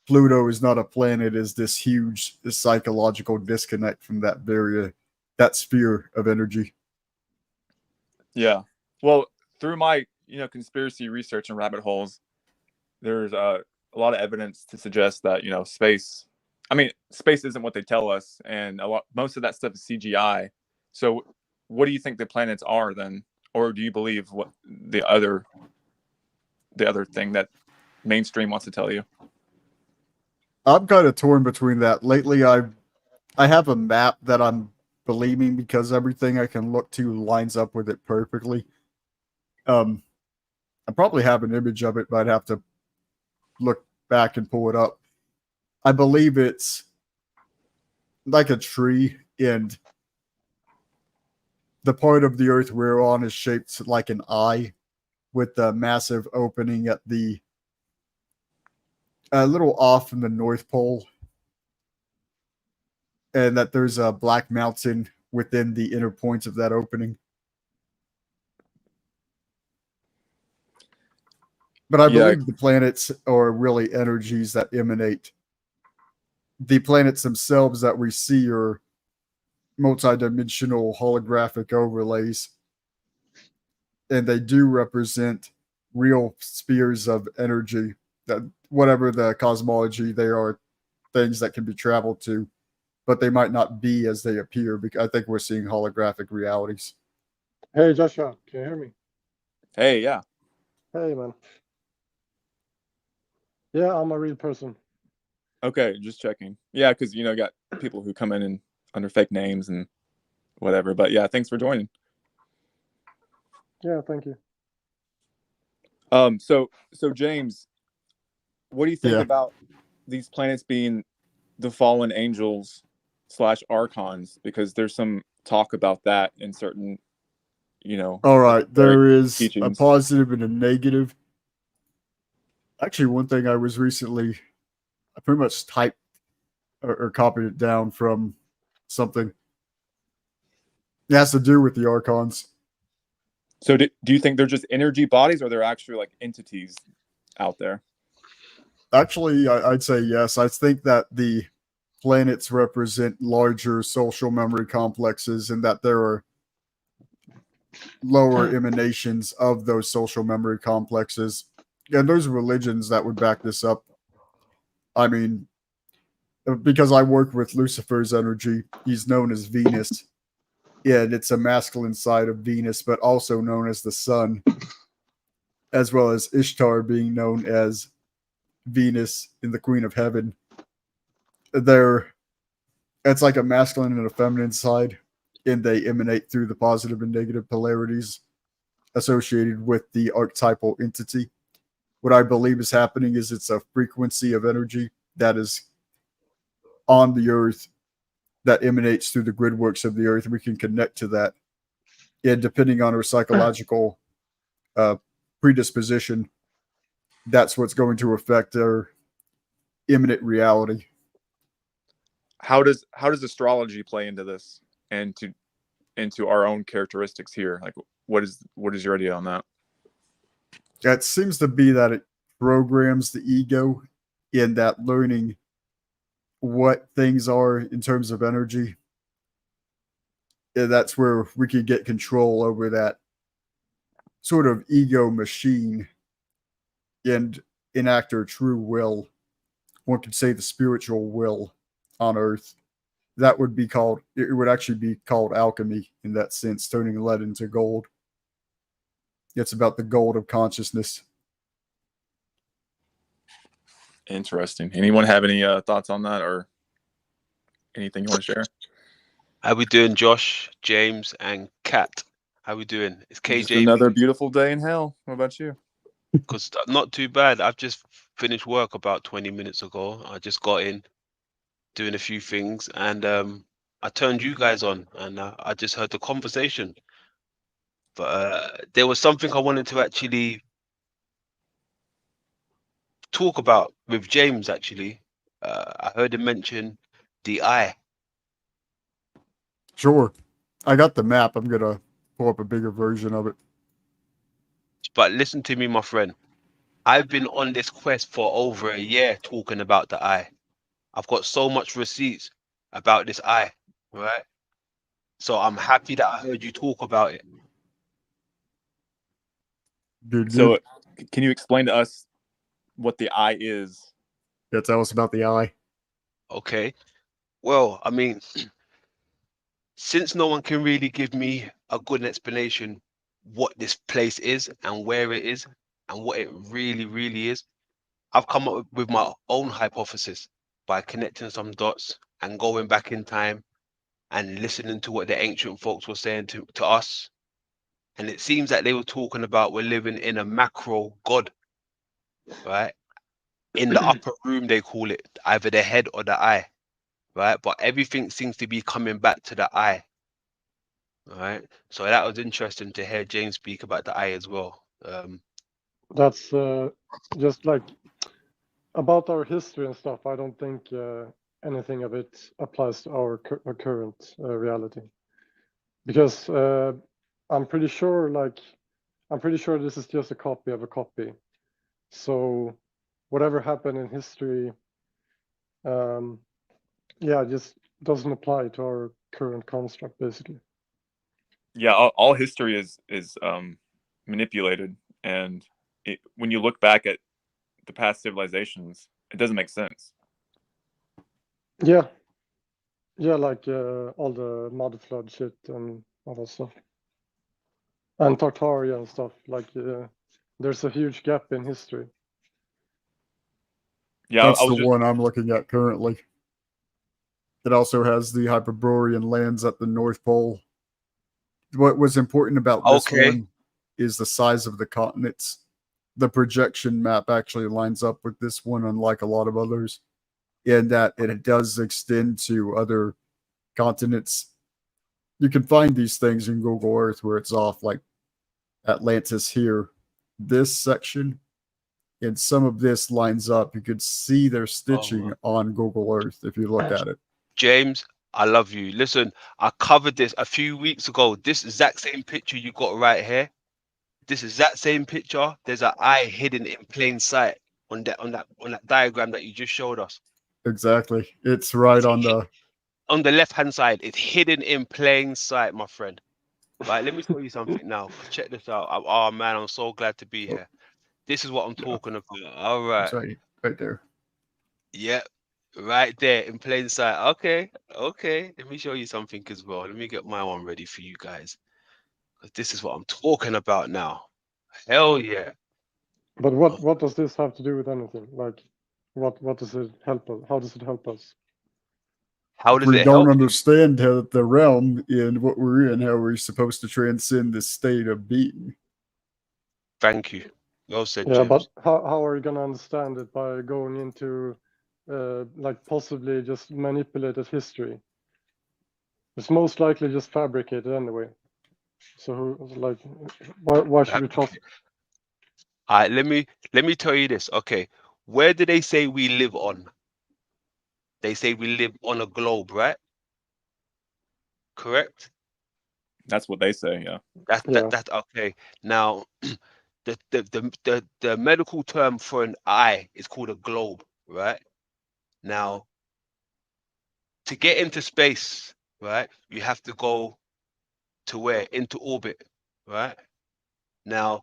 C: Pluto is not a planet is this huge psychological disconnect from that sphere of energy.
A: Yeah. Well, through my conspiracy research and rabbit holes, there's a lot of evidence to suggest that space. I mean, space isn't what they tell us, and most of that stuff is CGI. So, what do you think the planets are then, or do you believe what the other thing that mainstream wants to tell you?
C: I'm kind of torn between that. Lately, I have a map that I'm believing because everything I can look to lines up with it perfectly. I probably have an image of it, but I'd have to look back and pull it up. I believe it's like a tree, and the part of the Earth we're on is shaped like an eye, with a massive opening at the a little off from the North Pole, and that there's a black mountain within the inner points of that opening. But I
A: Yeah.
C: believe the planets are really energies that emanate. The planets themselves that we see are multidimensional holographic overlays, and they do represent real spheres of energy. That whatever the cosmology, they are things that can be traveled to, but they might not be as they appear. Because I think we're seeing holographic realities.
D: Hey, Joshua, can you hear me?
A: Hey, yeah.
D: Hey, man. Yeah, I'm a real person.
A: Okay, just checking. Yeah, because got people who come in and under fake names and whatever. But yeah, thanks for joining.
D: Yeah, thank you.
A: So James, what do you think
C: Yeah.
A: about these planets being the fallen angels / archons? Because there's some talk about that in certain,
C: All right, there is a
A: teachings.
C: positive and a negative. Actually, one thing I pretty much typed or copied it down from something. It has to do with the archons.
A: So do you think they're just energy bodies, or they're actually like entities out there?
C: Actually, I'd say yes. I think that the planets represent larger social memory complexes and that there are lower emanations of those social memory complexes. And there's religions that would back this up. I mean, because I work with Lucifer's energy, he's known as Venus. And it's a masculine side of Venus, but also known as the sun, as well as Ishtar being known as Venus in the Queen of Heaven. It's like a masculine and a feminine side, and they emanate through the positive and negative polarities associated with the archetypal entity. What I believe is happening is it's a frequency of energy that is on the earth that emanates through the grid works of the earth. We can connect to that. And depending on our psychological predisposition, that's what's going to affect our imminent reality.
A: How does astrology play into this and into our own characteristics here? Like, what is your idea on that?
C: It seems to be that it programs the ego in that learning what things are in terms of energy. And that's where we can get control over that sort of ego machine and enact our true will. One could say the spiritual will on earth. That would be called, it would actually be called alchemy in that sense, turning lead into gold. It's about the gold of consciousness.
A: Interesting. Anyone have any thoughts on that or anything you want to share?
E: How we doing, Josh, James, and Kat? How we doing? It's
A: Just
E: KJ.
A: another beautiful day in hell. What about you?
E: Because not too bad. I've just finished work about 20 minutes ago. I just got in, doing a few things, and I turned you guys on, and I just heard the conversation. But there was something I wanted to actually talk about with James. Actually, I heard him mention the eye.
C: Sure. I got the map. I'm going to pull up a bigger version of it.
E: But listen to me, my friend. I've been on this quest for over a year talking about the eye. I've got so much receipts about this eye, right? So I'm happy that I heard you talk about it.
C: Good,
A: So,
C: good.
A: can you explain to us what the eye is?
C: Yeah, tell us about the eye.
E: Okay. Well, I mean, since no one can really give me a good explanation what this place is and where it is and what it really, really is, I've come up with my own hypothesis by connecting some dots and going back in time and listening to what the ancient folks were saying to us. And it seems that they were talking about we're living in a macro God, right? In the upper room, they call it either the head or the eye, right? But everything seems to be coming back to the eye, right? So that was interesting to hear James speak about the eye as well.
D: That's just like about our history and stuff. I don't think anything of it applies to our current reality, because I'm pretty sure, this is just a copy of a copy. So whatever happened in history, yeah, just doesn't apply to our current construct, basically.
A: Yeah, all history is manipulated, and when you look back at the past civilizations, it doesn't make sense.
D: Yeah, like all the mud flood shit and all that stuff, and Tartaria and stuff. Like, there's a huge gap in history.
A: Yeah,
C: That's
A: I
C: the
A: was just,
C: one I'm looking at currently. It also has the Hyperborean lands at the North Pole. What was important about this one is the size of the continents. The projection map actually lines up with this one, unlike a lot of others, in that it does extend to other continents. You can find these things in Google Earth where it's off, like Atlantis here. This section and some of this lines up. You could see their stitching on Google Earth if you look at it.
E: James, I love you. Listen, I covered this a few weeks ago. This exact same picture you got right here. This exact same picture. There's an eye hidden in plain sight on that diagram that you just showed us.
C: Exactly. It's right on
E: the left-hand side. It's hidden in plain sight, my friend. Right, let me tell you something now. Check this out. Oh man, I'm so glad to be here. This is what I'm talking about. All right.
C: It's right there.
E: Yeah, right there in plain sight. Okay. Let me show you something as well. Let me get my one ready for you guys. This is what I'm talking about now. Hell yeah.
D: But what does this have to do with anything? Like, what does it help us? How does it help us?
E: How does
C: We
E: it
C: don't
E: help?
C: understand how the realm in what we're in, how we're supposed to transcend this state of being.
E: Thank you. Well said,
D: Yeah,
E: James.
D: but how are you gonna understand it by going into like possibly just manipulated history? It's most likely just fabricated anyway. So like, why should we trust?
E: All right, let me tell you this. Okay, where do they say we live on? They say we live on a globe, right? Correct?
A: that's what they say. Yeah.
E: That's okay. Now, the medical term for an eye is called a globe, right? Now, to get into space, right, you have to go to where? Into orbit, right? Now,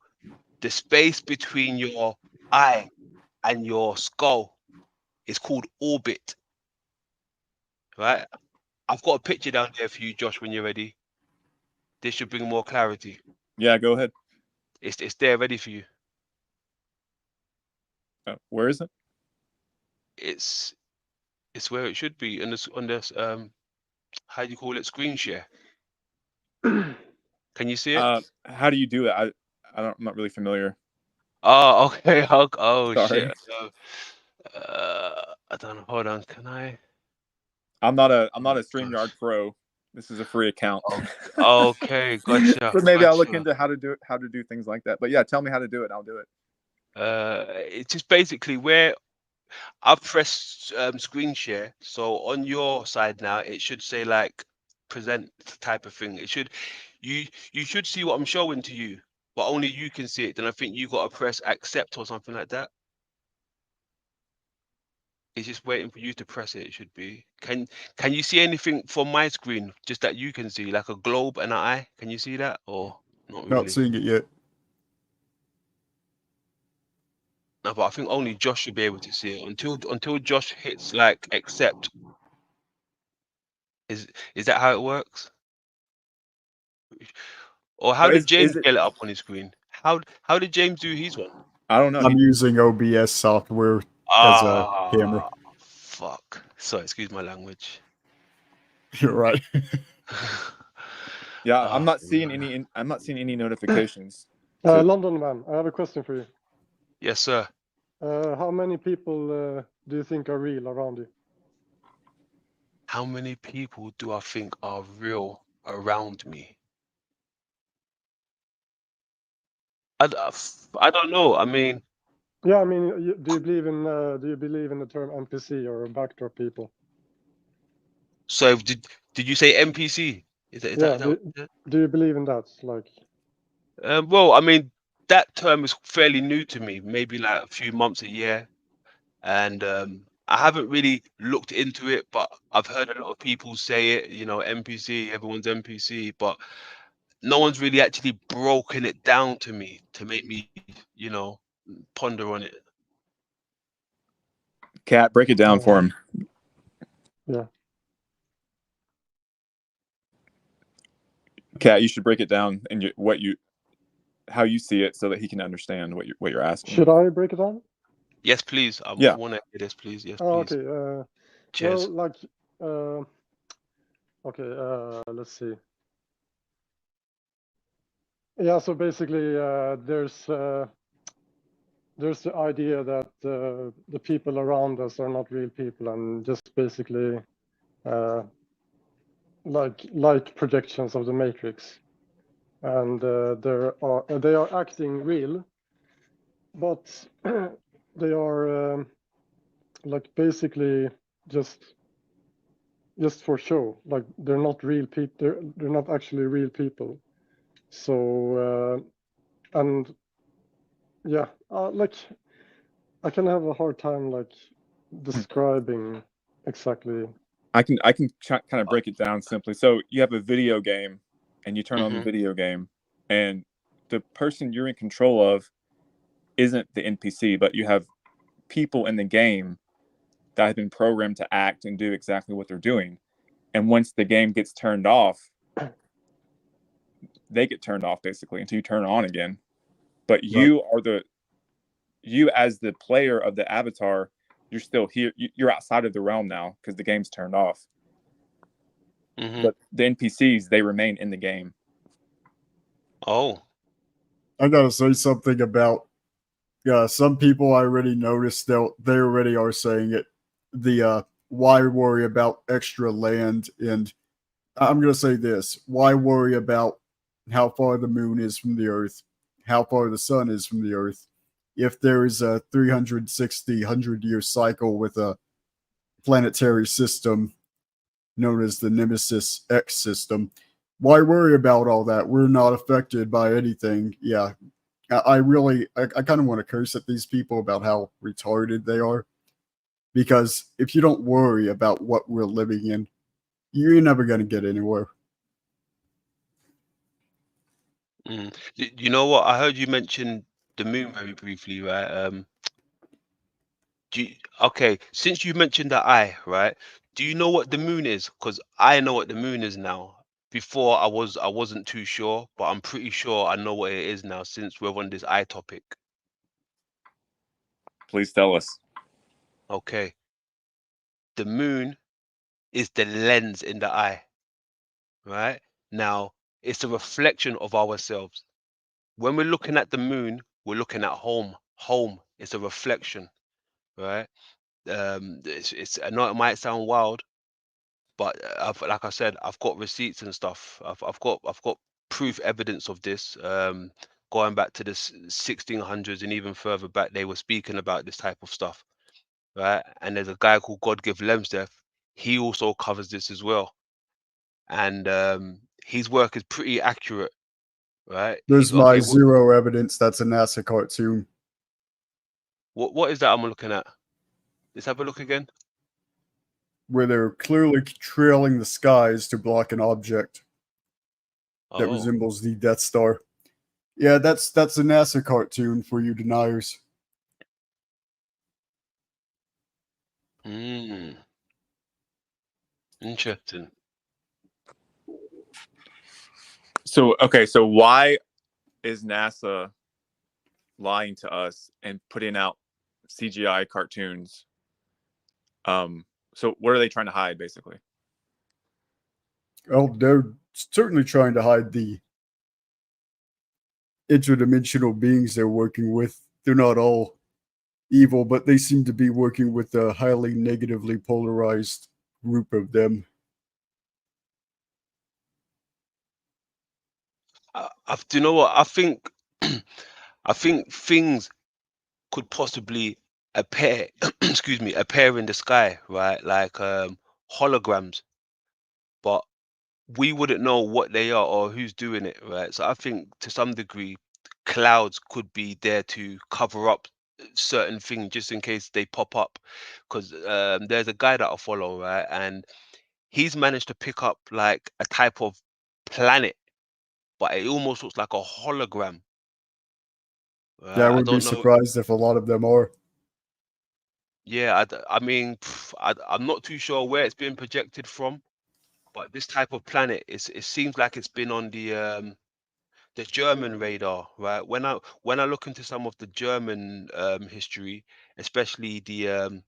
E: the space between your eye and your skull is called orbit, right? I've got a picture down there for you, Josh, when you're ready. This should bring more clarity.
A: Yeah, go ahead.
E: It's there ready for you.
A: Where is it?
E: It's where it should be on this how do you call it, screen share. Can you see it?
A: How do you do it? I'm not really familiar.
E: Oh, okay. Oh
A: Sorry.
E: shit. I don't know. Hold on. Can I?
A: I'm not a
E: Gosh.
A: StreamYard pro. This is a free account.
E: Okay, gotcha.
A: But maybe I'll look
E: Gotcha.
A: into how to do things like that. But yeah, tell me how to do it. I'll do it.
E: It's just basically where I've pressed screen share. So on your side now, it should say like present type of thing. It should you should see what I'm showing to you, but only you can see it. Then I think you got to press accept or something like that. It's just waiting for you to press it. It should be. Can you see anything from my screen? Just that you can see, like a globe and an eye. Can you see that or not
C: Not
E: really?
C: seeing it yet.
E: No, but I think only Josh should be able to see it until Josh hits like accept. Is that how it works? Or how
A: But
E: did
A: is
E: James
A: it?
E: get it up on his screen? How did James do his one?
A: I don't know.
C: I'm using OBS software as a camera.
E: Fuck. Sorry, excuse my language.
C: You're right.
A: Yeah,
E: Oh,
A: I'm not seeing
E: man.
A: any notifications.
D: London man, I have a question for you.
E: Yes, sir.
D: How many people do you think are real around you?
E: How many people do I think are real around me? I don't know. I mean,
D: Yeah, I mean, do you believe in the term NPC or backdoor people?
E: so did you say NPC? Is that what you said?
D: Do you believe in that? Like,
E: Well, I mean, that term is fairly new to me, maybe like a few months, a year, and I haven't really looked into it, but I've heard a lot of people say it. You know, NPC, everyone's NPC, but no one's really actually broken it down to me to make me, you know, ponder on it.
A: Cat, break it down for him.
D: yeah.
A: Cat, you should break it down and how you see it so that he can understand what you're asking.
D: Should I break it down?
E: Yes, please. I
A: Yeah.
E: want to hear this, please. Yes,
D: Oh,
E: please.
D: okay.
E: Cheers.
D: Well, like, okay. Let's see. Yeah. So basically, there's the idea that the people around us are not real people and just basically like projections of the Matrix, and they are acting real, but they are like basically just for show. Like they're not real people. They're not actually real people. So and yeah, like I can have a hard time like describing exactly.
A: I can kind of break it down simply. So you have a video game, and you turn on the video game, and the person you're in control of isn't the NPC, but you have people in the game that have been programmed to act and do exactly what they're doing. And once the game gets turned off, they get turned off basically until you turn it on again. But you as the player of the avatar, you're still here. You're outside of the realm now because the game's turned off. But the NPCs, they remain in the game.
E: Oh.
C: I gotta say something about some people. I already noticed they already are saying it. The why worry about extra land? And I'm gonna say this: why worry about how far the moon is from the Earth, how far the sun is from the Earth? If there is a 360 100-year cycle with a planetary system known as the Nemesis X system, why worry about all that? We're not affected by anything. Yeah, I kind of want to curse at these people about how retarded they are. Because if you don't worry about what we're living in, you're never going to get anywhere.
E: You know what? I heard you mention the moon very briefly, right? Okay, since you mentioned the eye, right? Do you know what the moon is? Because I know what the moon is now. Before I wasn't too sure, but I'm pretty sure I know what it is now since we're on this eye topic.
A: Please tell us.
E: Okay. The moon is the lens in the eye, right? Now, it's a reflection of ourselves. When we're looking at the moon, we're looking at home. Home is a reflection, right? I know it might sound wild, but like I said, I've got receipts and stuff. I've got proof evidence of this. Going back to the 1600s and even further back, they were speaking about this type of stuff, right? And there's a guy called God Give Lemsdeath. He also covers this as well, and his work is pretty accurate, right?
C: There's
E: He's
C: my
E: okay.
C: zero evidence that's a NASA cartoon.
E: What is that I'm looking at? Let's have a look again.
C: Where they're clearly trailing the skies to block an object that
E: Oh.
C: resembles the Death Star. Yeah, that's a NASA cartoon for you deniers.
E: Interesting.
A: So, okay, so why is NASA lying to us and putting out CGI cartoons? So what are they trying to hide, basically?
C: Oh, they're certainly trying to hide the interdimensional beings they're working with. They're not all evil, but they seem to be working with a highly negatively polarized group of them.
E: Do you know what? I think I think things could possibly appear excuse me, appear in the sky, right? Like holograms, but we wouldn't know what they are or who's doing it, right? So I think to some degree clouds could be there to cover up certain things just in case they pop up. Because there's a guy that I follow, right? And he's managed to pick up like a type of planet, but it almost looks like a hologram.
C: Yeah, I
E: I
C: would be
E: don't know.
C: surprised if a lot of them are.
E: Yeah, I mean, I'm not too sure where it's been projected from, but this type of planet it seems like it's been on the German radar, right? When I look into some of the German history, especially the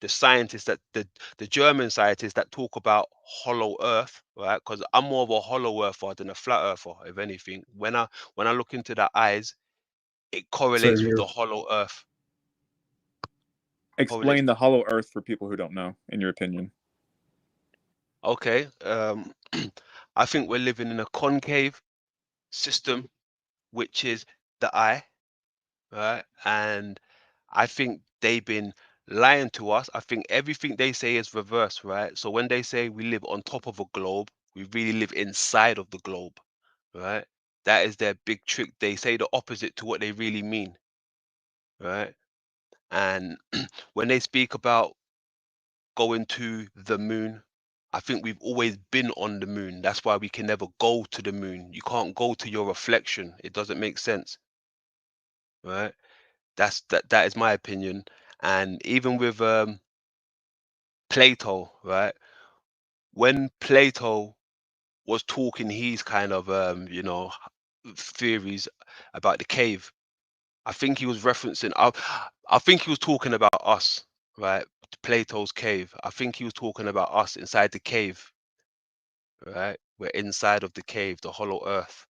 E: scientists the German scientists that talk about hollow Earth, right? Because I'm more of a hollow earther than a flat earther, if anything. When I look into the eyes, it
C: Same
E: correlates with
C: here.
E: the hollow Earth.
A: Explain the hollow Earth for people who don't know, in your opinion.
E: Okay, I think we're living in a concave system, which is the eye, right? And I think they've been lying to us. I think everything they say is reverse, right? So when they say we live on top of a globe, we really live inside of the globe, right? That is their big trick. They say the opposite to what they really mean, right? And when they speak about going to the moon, I think we've always been on the moon. That's why we can never go to the moon. You can't go to your reflection. It doesn't make sense, right? That is my opinion. And even with Plato, right? When Plato was talking his kind of theories about the cave, I think he was referencing I think he was talking about us, right? Plato's cave. I think he was talking about us inside the cave, right? We're inside of the cave, the hollow earth.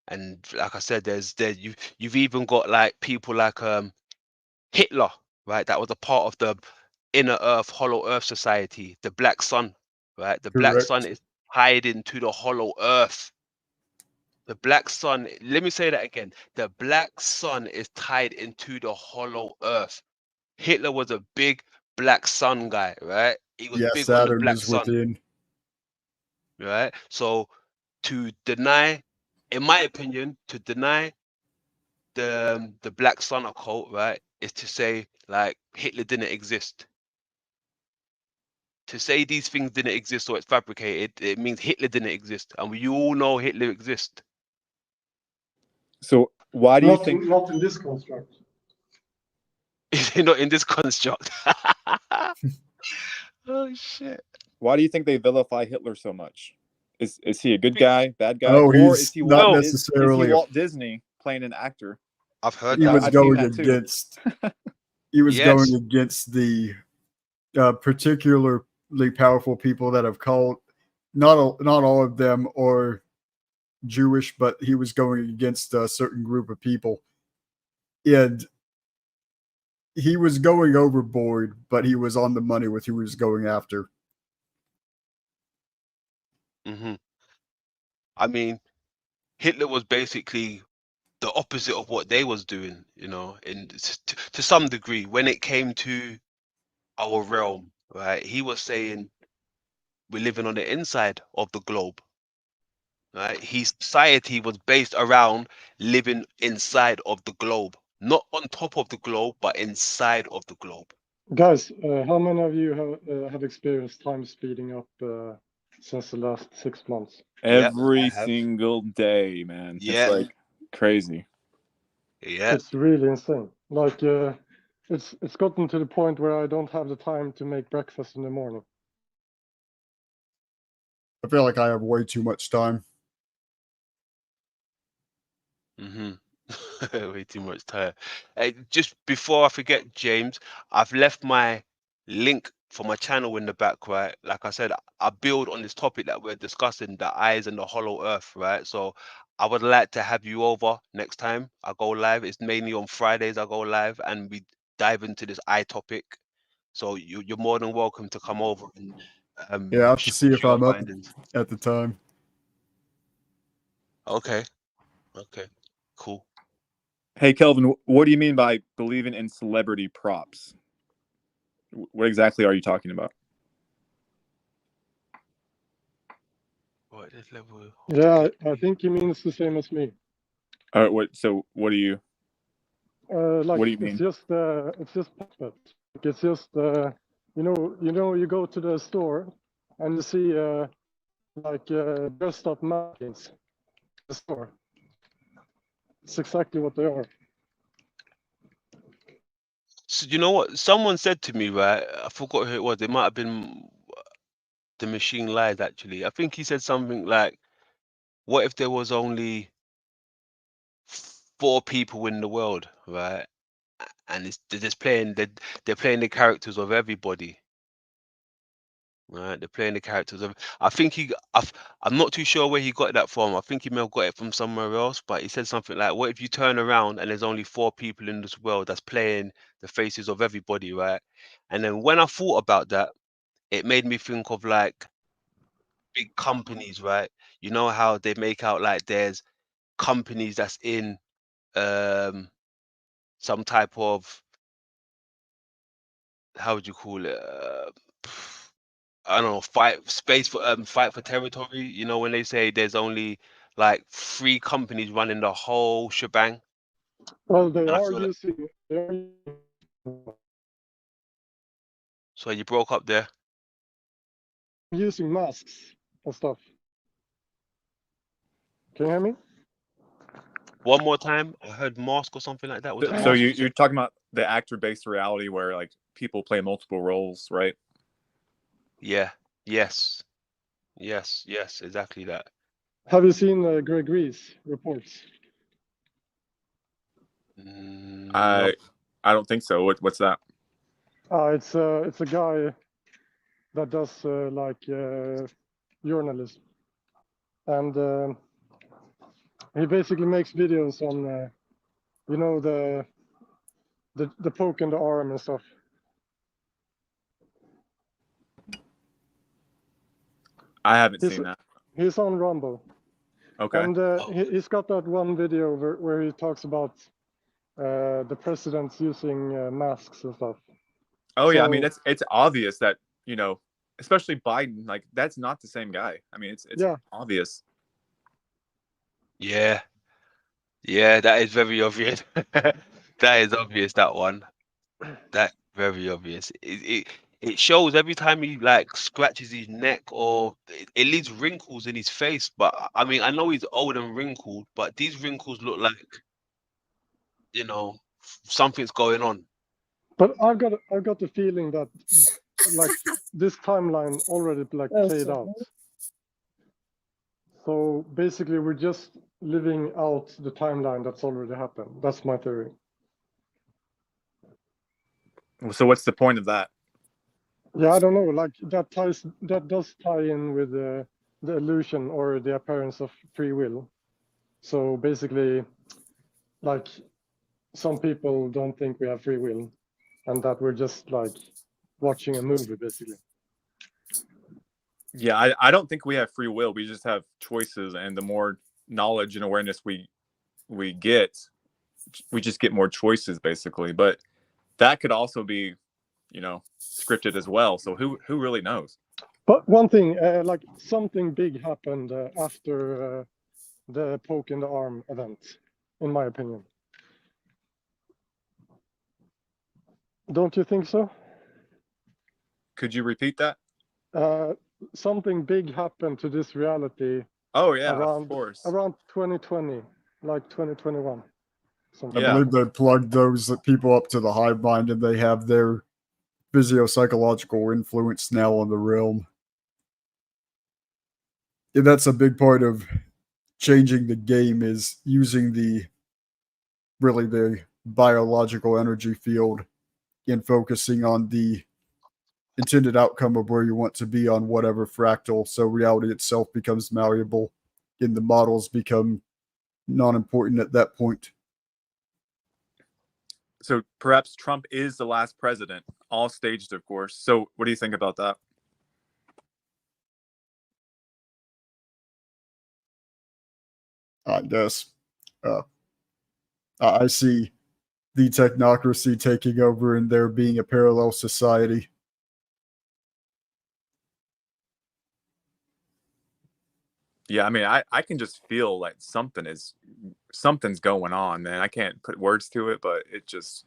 E: And like I said, you've even got like people like Hitler, right? That was a part of the inner earth, hollow earth society, the black sun, right? The black sun
C: Correct.
E: is tied into the hollow earth. The black sun, let me say that again. The black sun is tied into the hollow earth. Hitler was a big black sun guy, right? He was
C: Yeah,
E: big on the
C: Saturn
E: black
C: is
E: sun,
C: within.
E: right? So to deny, in my opinion, to deny the Black Sun occult, right, is to say like Hitler didn't exist. To say these things didn't exist or it's fabricated, it means Hitler didn't exist, and we all know Hitler exists.
A: So why do you
D: Not
A: think?
D: not in this construct.
E: Is he not in this construct? Oh shit!
A: Why do you think they vilify Hitler so much? Is he a good guy, bad guy,
C: Oh,
A: or is
C: he's
A: he
C: not
E: Well,
A: is he
C: necessarily.
A: Walt Disney playing an actor?
E: I've heard
C: He
E: that.
C: was
A: I've seen
C: going
A: that too.
C: against. He was
E: Yes.
C: going against the particularly powerful people that have called. Not all of them are Jewish, but he was going against a certain group of people, and he was going overboard. But he was on the money with who he was going after.
E: Hmm. I mean, Hitler was basically the opposite of what they was doing, you know, to some degree when it came to our realm, right? He was saying we're living on the inside of the globe, right? His society was based around living inside of the globe, not on top of the globe, but inside of the globe.
D: Guys, how many of you have experienced time speeding up since the last 6 months?
E: Yep, I
A: Every
E: have.
A: single day, man. It's
E: Yeah,
A: like crazy.
E: yeah.
D: It's really insane. Like it's gotten to the point where I don't have the time to make breakfast in the morning.
C: I feel like I have way too much time.
E: Mm-hmm. Way too much time. Hey, just before I forget, James, I've left my link for my channel in the back, right? Like I said, I build on this topic that we're discussing, the eyes and the hollow earth, right? So I would like to have you over next time I go live. It's mainly on Fridays I go live and we dive into this eye topic. So you're more than welcome to come over and
C: Yeah, I have to
E: show
C: see
E: us
C: if
E: your
C: I'm up
E: findings.
C: at the time.
E: Okay, okay, cool.
A: Hey, Kelvin, what do you mean by believing in celebrity props? What exactly are you talking about?
E: What this level?
D: Yeah, I think he means the same as me.
A: What? So, what do you
D: Like
A: mean?
D: it's just puppet. Like, it's just you go to the store and you see like dressed up mannequins in the store. It's exactly what they are.
E: So you know what? Someone said to me, right? I forgot who it was. It might have been the Machine Lies, actually. I think he said something like, "What if there was only 4 people in the world, right? And they're just playing they're playing the characters of everybody, right? They're playing the characters of. I think I'm not too sure where he got that from. I think he may have got it from somewhere else, but he said something like, "What if you turn around and there's only 4 people in this world that's playing the faces of everybody, right?" And then when I thought about that, it made me think of like big companies, right? You know how they make out like there's companies that's in some type of, how would you call it? I don't know, fight for territory. You know, when they say there's only like 3 companies running the whole shebang,
D: Well, they
E: and I
D: are
E: feel like,
D: using
E: so you broke up there.
D: using masks and stuff. Can you hear me?
E: One more time, I heard mask or something like that. Was it
A: So
E: mask?
A: you're talking about the actor-based reality where like people play multiple roles, right?
E: Yeah. Yes. Yes. Yes. Exactly that.
D: Have you seen Greg Reese reports?
E: No.
A: I don't think so. What's that?
D: It's a guy that does like journalism, and he basically makes videos on you know the poke in the arm and stuff.
A: I haven't
D: He's
A: seen that.
D: he's on Rumble,
A: Okay.
D: and he's got that one video where he talks about the presidents using masks and stuff.
A: Oh yeah, I mean
D: So
A: it's obvious that, you know, especially Biden, like that's not the same guy. I mean it's
D: yeah,
A: obvious.
E: Yeah. Yeah, that is very obvious. That is obvious. That one. That very obvious. It shows every time he like scratches his neck or it leaves wrinkles in his face. But I mean, I know he's old and wrinkled, but these wrinkles look like, you know, something's going on.
D: But I've got the feeling that like this timeline already like played out. So basically, we're just living out the timeline that's already happened. That's my theory.
A: So what's the point of that?
D: Yeah, I don't know. Like that does tie in with the illusion or the appearance of free will. So basically, like some people don't think we have free will, and that we're just like watching a movie, basically.
A: Yeah, I don't think we have free will. We just have choices, and the more knowledge and awareness we get, we just get more choices, basically. But that could also be, scripted as well. So who really knows?
D: But one thing, like something big happened after the poke in the arm event, in my opinion. Don't you think so?
A: Could you repeat that?
D: Something big happened to this reality
A: Oh yeah, of
D: around
A: course.
D: 2020, like 2021. Something
C: I
A: Yeah.
C: believe they plugged those people up to the hive mind, and they have their physio-psychological influence now on the realm. And that's a big part of changing the game, is using the biological energy field and focusing on the intended outcome of where you want to be on whatever fractal. So reality itself becomes malleable, and the models become non-important at that point.
A: So perhaps Trump is the last president, all staged, of course. So what do you think about that?
C: I guess. I see the technocracy taking over and there being a parallel society.
A: Yeah, I mean, I can just feel like something's going on, man. I can't put words to it, but it just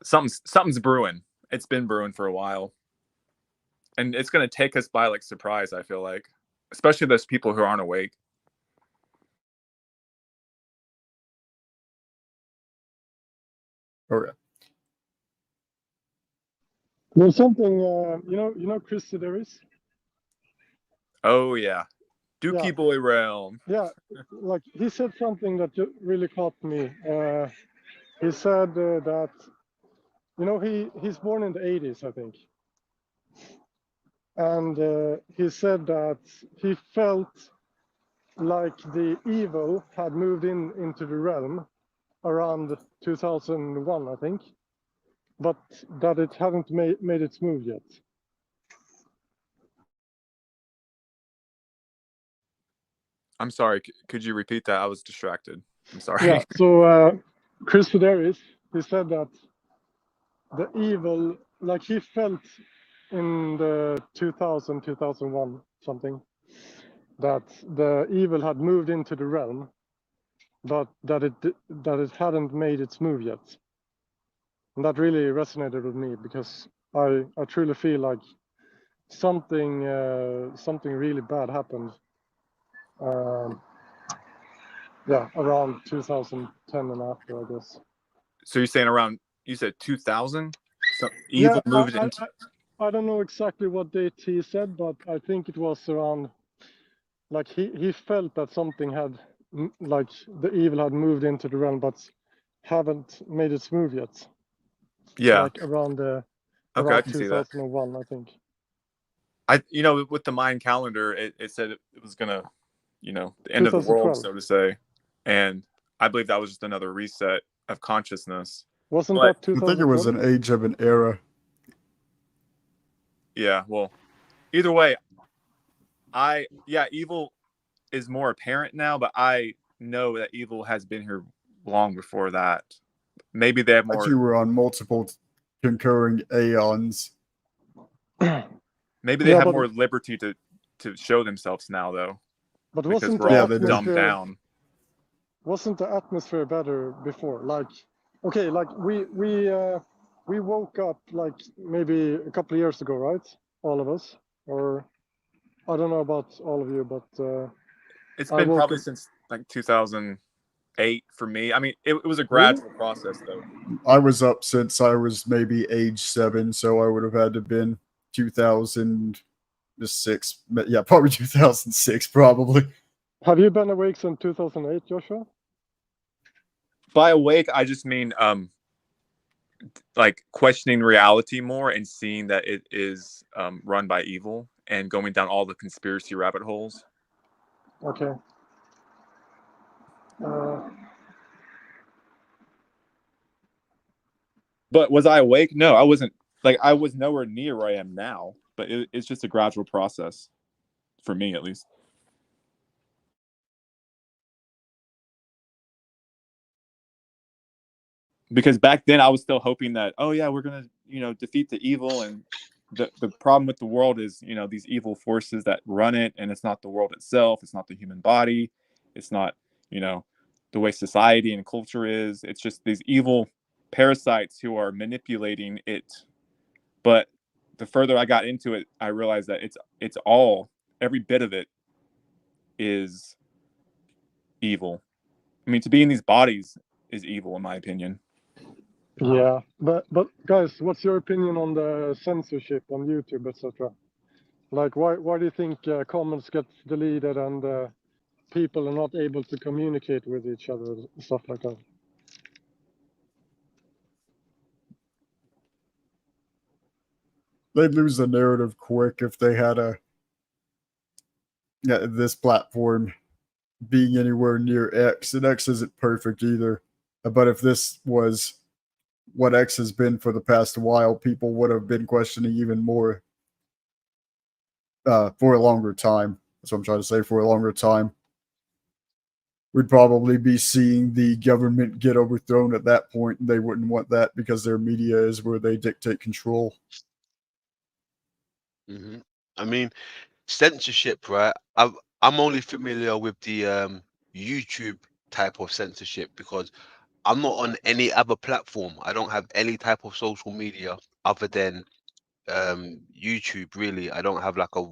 A: something's brewing. It's been brewing for a while, and it's gonna take us by like surprise. I feel like, especially those people who aren't awake.
C: Oh yeah.
D: There's something, you know, Chris Sideris?
A: Oh yeah, Dookie
D: Yeah.
A: Boy realm.
D: Yeah, like he said something that really caught me. He said that, you know, he's born in the 80s, I think. And he said that he felt like the evil had moved into the realm around 2001, I think, but that it hadn't made its move yet.
A: I'm sorry. Could you repeat that? I was distracted. I'm sorry.
D: Yeah. So Chris Fideris, he said that the evil, like he felt in the 2001 something, that the evil had moved into the realm, but that it hadn't made its move yet. And that really resonated with me, because I truly feel like something really bad happened. Yeah, around 2010 and after, I guess.
A: So you're saying you said 2000? So
D: Yeah,
A: evil moved into.
D: I don't know exactly what date he said, but I think it was around, like he felt that something had, like the evil had moved into the realm, but haven't made its move yet.
A: Yeah.
D: Like around
A: Okay, I
D: around
A: can see that.
D: 2001, I think.
A: With the Mayan calendar, it said it was gonna, the end of the world,
D: 2012.
A: so to say, and I believe that was just another reset of consciousness.
D: Wasn't
A: But
D: that
C: I think it was
D: 2012?
C: an age of an era.
A: yeah, well, either way, evil is more apparent now, but I know that evil has been here long before that. Maybe they have more.
C: Actually, we're on multiple concurring aeons.
A: Maybe they
D: Yeah,
A: have
D: but
A: more liberty to show themselves now, though, because
D: wasn't
A: we're
D: the
A: all
C: they do.
A: dumbed
D: atmosphere?
A: down.
D: wasn't the atmosphere better before? Like, okay, like we woke up like maybe a couple of years ago, right? All of us, or I don't know about all of you, but
A: It's
D: I
A: been
D: woke
A: probably
D: up.
A: since like 2008 for me. I mean, it was a
D: Really?
A: gradual process though.
C: I was up since I was maybe age 7, so I would have had to been 2006. Yeah, probably 2006, probably.
D: Have you been awake since 2008, Joshua?
A: By awake, I just mean like questioning reality more and seeing that it is run by evil and going down all the conspiracy rabbit holes.
D: Okay. Uh,
A: But was I awake? No, I wasn't. Like I was nowhere near where I am now. But it's just a gradual process for me, at least. Because back then I was still hoping that, oh yeah, we're gonna, defeat the evil, and the problem with the world is, these evil forces that run it, and it's not the world itself, it's not the human body, it's not, you know, the way society and culture is. It's just these evil parasites who are manipulating it. But the further I got into it, I realized that it's all, every bit of it is evil. I mean, to be in these bodies is evil, in my opinion.
D: yeah, but guys, what's your opinion on the censorship on YouTube, etc.? Like, why do you think comments get deleted and people are not able to communicate with each other, stuff like that?
C: They'd lose the narrative quick if they had this platform being anywhere near X, and X isn't perfect either. But if this was what X has been for the past while, people would have been questioning even more for a longer time. That's what I'm trying to say, for a longer time. We'd probably be seeing the government get overthrown at that point, and they wouldn't want that because their media is where they dictate control.
E: Hmm. I mean, censorship, right? I'm only familiar with the YouTube type of censorship because I'm not on any other platform. I don't have any type of social media other than YouTube. Really, I don't have like a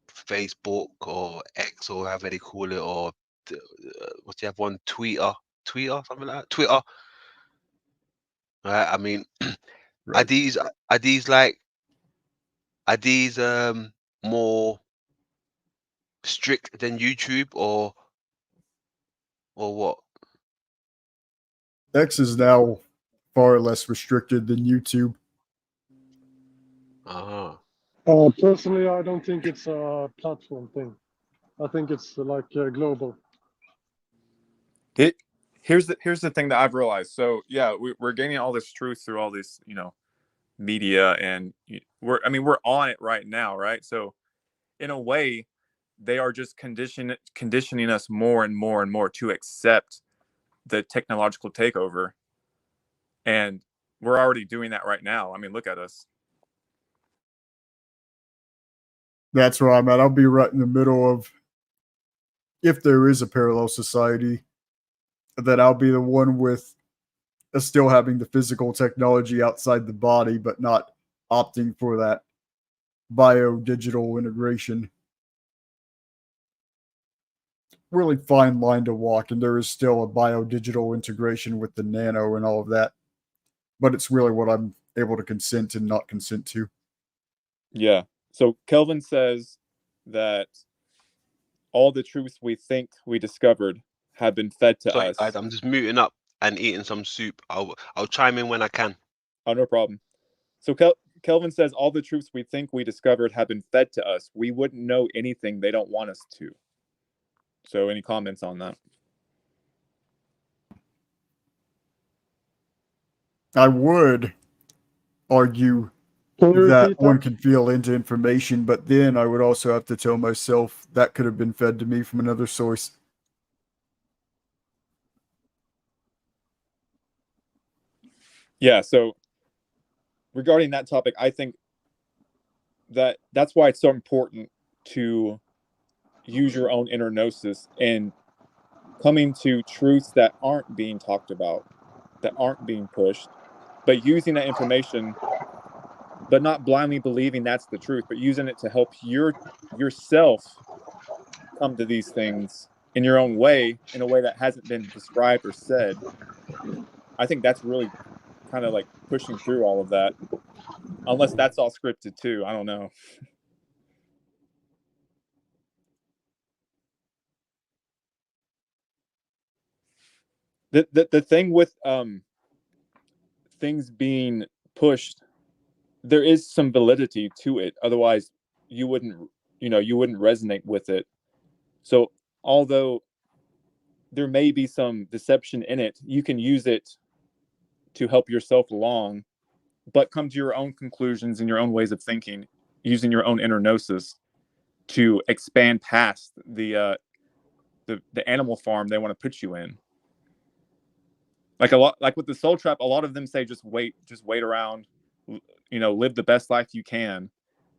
E: Facebook or X or however they call it, or what's the other one? Twitter, something like that. Twitter. Right? I mean, are
C: Right.
E: these like are these more strict than YouTube or what?
C: X is now far less restricted than YouTube.
E: Ah,
D: Personally, I don't think it's a platform thing. I think it's like global.
A: Here's the thing that I've realized. So yeah, we're gaining all this truth through all this, media, and we're on it right now, right? So in a way, they are just conditioning us more and more and more to accept the technological takeover, and we're already doing that right now. I mean, look at us.
C: That's where I'm at. I'll be right in the middle of, if there is a parallel society, that I'll be the one with still having the physical technology outside the body, but not opting for that bio digital integration. Really fine line to walk, and there is still a bio digital integration with the nano and all of that. But it's really what I'm able to consent and not consent to.
A: Yeah. So Kelvin says that all the truths we think we discovered have been fed to
E: sorry guys,
A: us.
E: I'm just muting up and eating some soup. I'll chime in when I can.
A: Oh, no problem. So Kelvin says all the truths we think we discovered have been fed to us. We wouldn't know anything they don't want us to. So any comments on that?
C: I would argue
D: Can you
C: that
D: repeat
C: one
D: that?
C: can feel into information, but then I would also have to tell myself that could have been fed to me from another source.
A: Yeah. So regarding that topic, I think that's why it's so important to use your own inner gnosis and coming to truths that aren't being talked about, that aren't being pushed, but using that information, but not blindly believing that's the truth, but using it to help yourself come to these things in your own way, in a way that hasn't been described or said. I think that's really kind of like pushing through all of that, unless that's all scripted too. I don't know. The thing with things being pushed, there is some validity to it. Otherwise, you wouldn't you wouldn't resonate with it. So although there may be some deception in it, you can use it to help yourself along, but come to your own conclusions and your own ways of thinking, using your own inner gnosis to expand past the animal farm they want to put you in. Like a lot, like with the soul trap, a lot of them say just wait around, live the best life you can,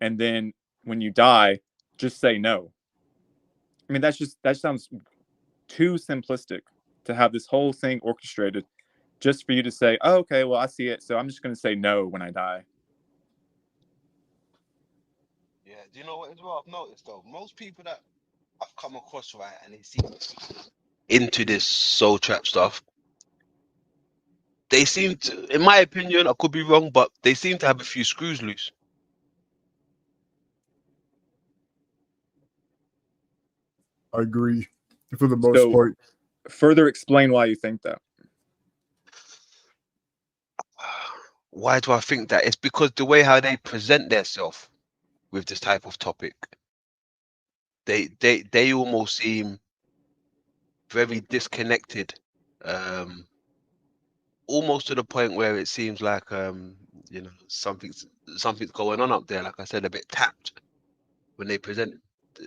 A: and then when you die, just say no. I mean, that sounds too simplistic to have this whole thing orchestrated just for you to say, oh, okay, well, I see it, so I'm just going to say no when I die.
E: Yeah, do you know what as well I've noticed though? Most people that I've come across, right, and they seem into this soul trap stuff, they seem to, in my opinion, I could be wrong, but they seem to have a few screws loose.
C: I agree for the most
A: So
C: part.
A: further explain why you think that.
E: Why do I think that? It's because the way how they present themselves with this type of topic, they almost seem very disconnected, almost to the point where it seems like something's going on up there. Like I said, a bit tapped when they present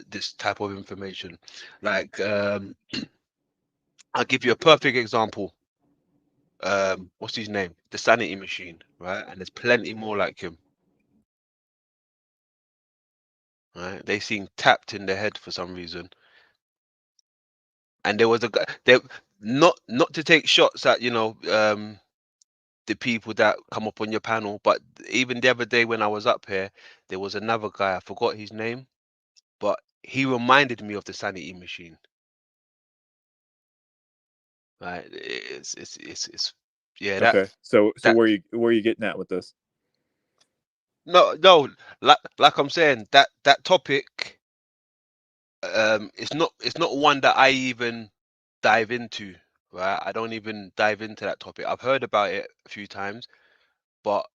E: this type of information. Like I'll give you a perfect example. What's his name? The Sanity Machine, right? And there's plenty more like him. Right? They seem tapped in the head for some reason. And there was a guy there, not to take shots at the people that come up on your panel, but even the other day when I was up here, there was another guy, I forgot his name, but he reminded me of the Sanity Machine. Right? It's yeah,
A: Okay, so
E: that
A: where you getting at with this?
E: no, like I'm saying, that topic, it's not one that I even dive into, right? I don't even dive into that topic. I've heard about it a few times, but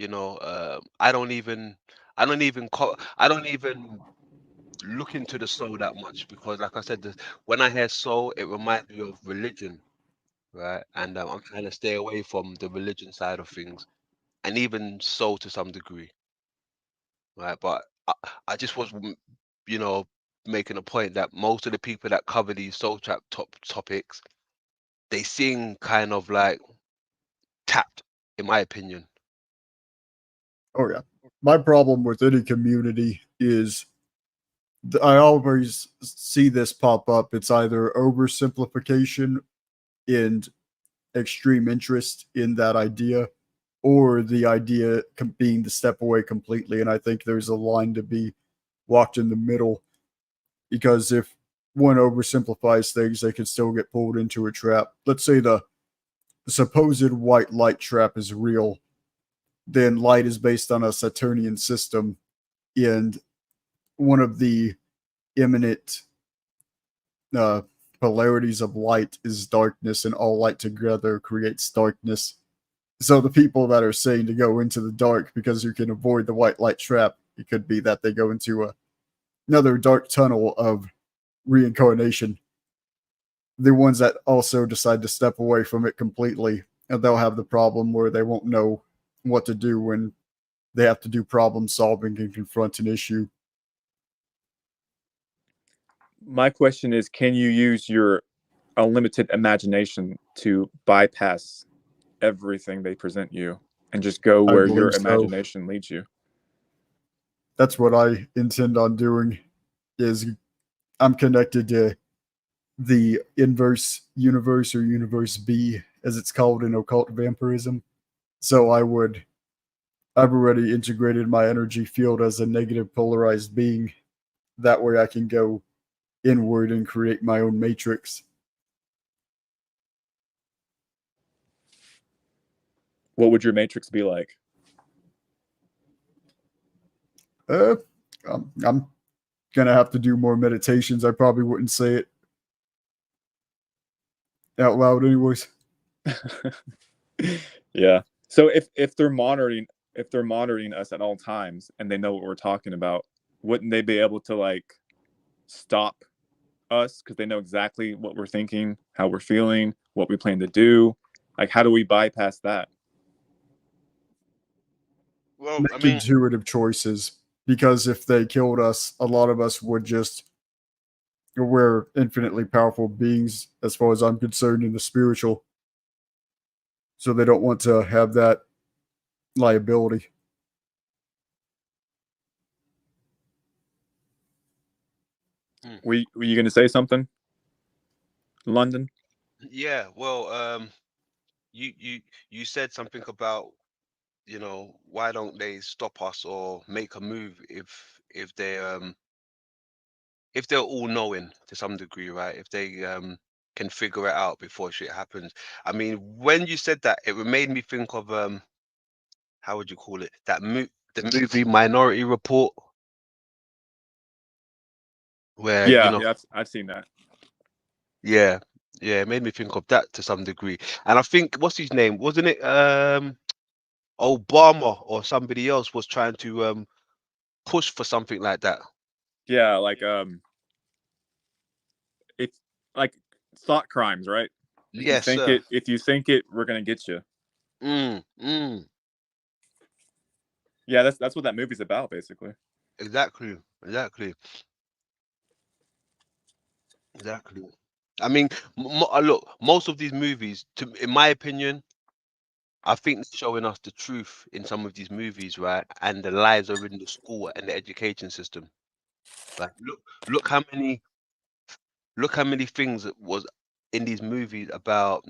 E: I don't even I don't even look into the soul that much, because like I said, when I hear soul, it reminds me of religion, right? And I'm trying to stay away from the religion side of things, and even soul to some degree, right? But I just was making a point that most of the people that cover these soul trap topics, they seem kind of like tapped, in my opinion.
C: Oh yeah. My problem with any community is I always see this pop up. It's either oversimplification and extreme interest in that idea, or the idea being to step away completely. And I think there's a line to be walked in the middle, because if one oversimplifies things, they can still get pulled into a trap. Let's say the supposed white light trap is real, then light is based on a Saturnian system, and one of the imminent uh, polarities of light is darkness, and all light together creates darkness. So the people that are saying to go into the dark because you can avoid the white light trap, it could be that they go into another dark tunnel of reincarnation. The ones that also decide to step away from it completely, and they'll have the problem where they won't know what to do when they have to do problem solving and confront an issue.
A: My question is, can you use your unlimited imagination to bypass everything they present you and just go
C: I
A: where your
C: believe so.
A: imagination leads you?
C: That's what I intend on doing. Is I'm connected to the inverse universe, or universe B, as it's called in occult vampirism. So I've already integrated my energy field as a negative polarized being. That way I can go inward and create my own matrix.
A: What would your matrix be like?
C: I'm gonna have to do more meditations. I probably wouldn't say it out loud, anyways.
A: Yeah. So if they're monitoring us at all times and they know what we're talking about, wouldn't they be able to like stop us because they know exactly what we're thinking, how we're feeling, what we plan to do? Like, how do we bypass that?
E: Well, I
C: Make
E: mean,
C: intuitive choices, because if they killed us, a lot of us would just. We're infinitely powerful beings, as far as I'm concerned, in the spiritual. So they don't want to have that liability.
A: Were you going to say something, London?
E: yeah. Well, you said something about, why don't they stop us or make a move if they're all knowing to some degree, right? If they can figure it out before shit happens. I mean, when you said that, it made me think of how would you call it? The movie Minority Report, where
A: Yeah, I've seen that.
E: yeah, yeah, it made me think of that to some degree. And I think, what's his name? Wasn't it Obama or somebody else was trying to push for something like that?
A: Yeah, like it's like thought crimes, right?
E: Yes, sir.
A: If you think it, we're gonna get you.
E: Mm, mm,
A: Yeah, that's what that movie's about, basically.
E: exactly, exactly, exactly. I mean, look, most of these movies, in my opinion, I think they're showing us the truth in some of these movies, right? And the lies are in the school and the education system. Like, look how many, look how many things that was in these movies about,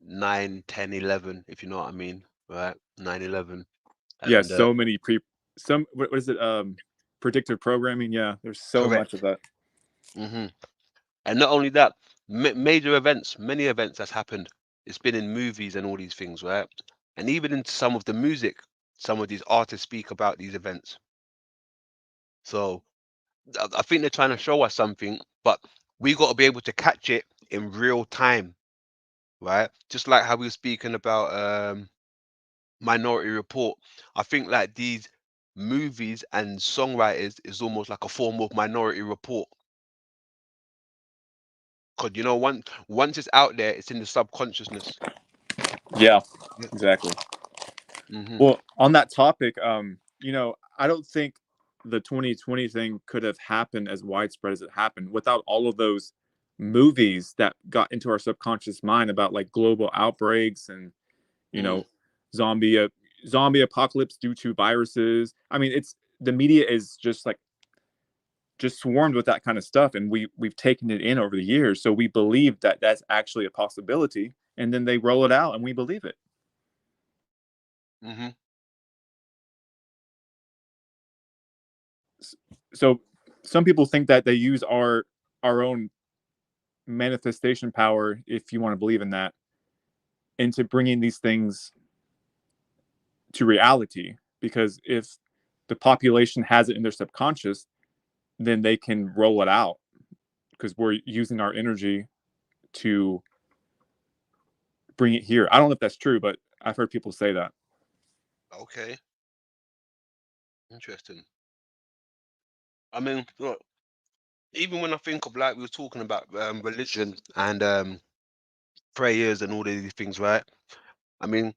E: 9, 10, 11, if you know what I mean, right? 9/11,
A: Yeah,
E: and
A: so many what is it? Predictive programming. Yeah, there's so
E: correct.
A: much of that.
E: Hmm. And not only that, major events, many events that's happened. It's been in movies and all these things, right? And even in some of the music, some of these artists speak about these events. So I think they're trying to show us something, but we got to be able to catch it in real time, right? Just like how we were speaking about Minority Report. I think like these movies and songwriters is almost like a form of Minority Report. Because once it's out there, it's in the subconsciousness.
A: Yeah,
E: Yeah.
A: exactly.
E: Hmm.
A: Well, on that topic, I don't think the 2020 thing could have happened as widespread as it happened without all of those movies that got into our subconscious mind about like global outbreaks and you
E: Mm.
A: know zombie uh, zombie apocalypse due to viruses. I mean, it's the media is just swarmed with that kind of stuff, and we've taken it in over the years, so we believe that that's actually a possibility, and then they roll it out and we believe it.
E: Hmm.
A: So some people think that they use our own manifestation power, if you want to believe in that, into bringing these things to reality, because if the population has it in their subconscious, then they can roll it out because we're using our energy to bring it here. I don't know if that's true, but I've heard people say that.
E: Okay, interesting. I mean, look, even when I think of, like we were talking about religion and prayers and all of these things, right? I mean,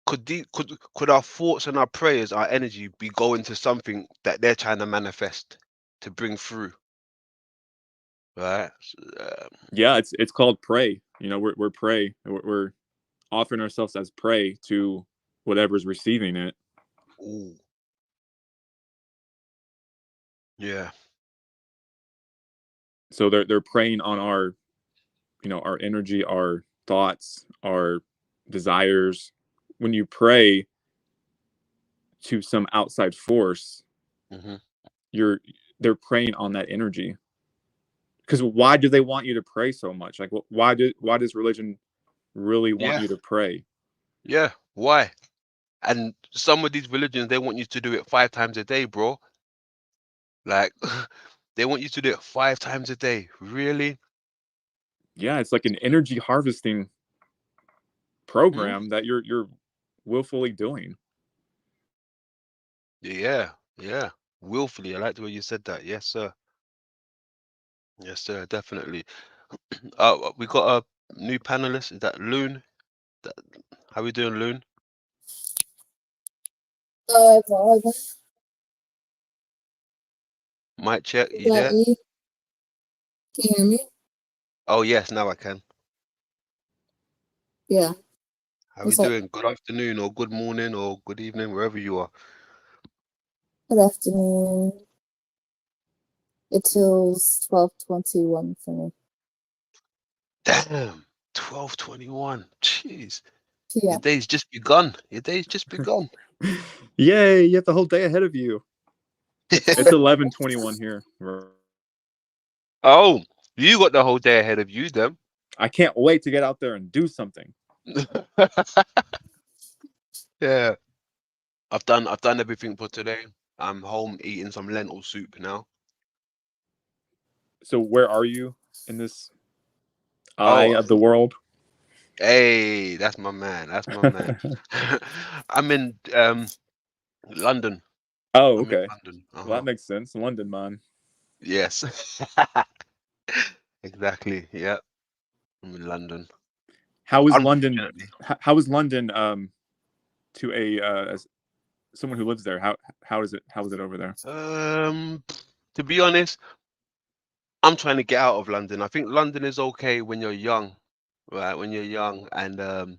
E: could our thoughts and our prayers, our energy, be going to something that they're trying to manifest to bring through, right?
A: Yeah, it's called prey. We're prey. We're offering ourselves as prey to whatever's receiving it.
E: Ooh, yeah.
A: So they're preying on our, our energy, our thoughts, our desires. When you pray to some outside force,
E: Hmm.
A: they're preying on that energy. Because why do they want you to pray so much? Like, why does religion really want
E: Yeah,
A: you to pray?
E: yeah. Why? And some of these religions, they want you to do it 5 times a day, bro. Like, they want you to do it 5 times a day. Really?
A: Yeah, it's like an energy harvesting
E: Hmm?
A: program that you're willfully doing.
E: Yeah, yeah. Willfully. I like the way you said that. Yes, sir. Yes, sir. Definitely. We got a new panelist. Is that Loon? That, how we doing, Loon?
F: Well,
E: Mic check.
F: is
E: You
F: that
E: there?
F: you? Can you hear me?
E: Oh, yes. Now I can.
F: Yeah.
E: How we
F: What's up?
E: doing? Good afternoon, or good morning, or good evening, wherever you are.
F: Good afternoon. It feels 12:21 for me.
E: Damn. 12:21. Jeez.
F: Yeah.
E: Your day's just begun. Your day's just begun.
A: Yay! You have the whole day ahead of you. It's 11:21 here.
E: Oh, you got the whole day ahead of you, then.
A: I can't wait to get out there and do something.
E: Yeah. I've done everything for today. I'm home eating some lentil soup now.
A: So where are you in this eye
E: Oh,
A: of the world?
E: hey, that's my man. That's my man. I'm in London.
A: Oh,
E: I'm in
A: okay.
E: London.
A: Well,
E: Uh-huh.
A: that makes sense. London, man.
E: Yes. Exactly. Yeah. I'm in London.
A: How is London?
E: Unfortunately.
A: How is London? To a as someone who lives there. How is it? How is it over there?
E: To be honest, I'm trying to get out of London. I think London is okay when you're young, right? When you're young and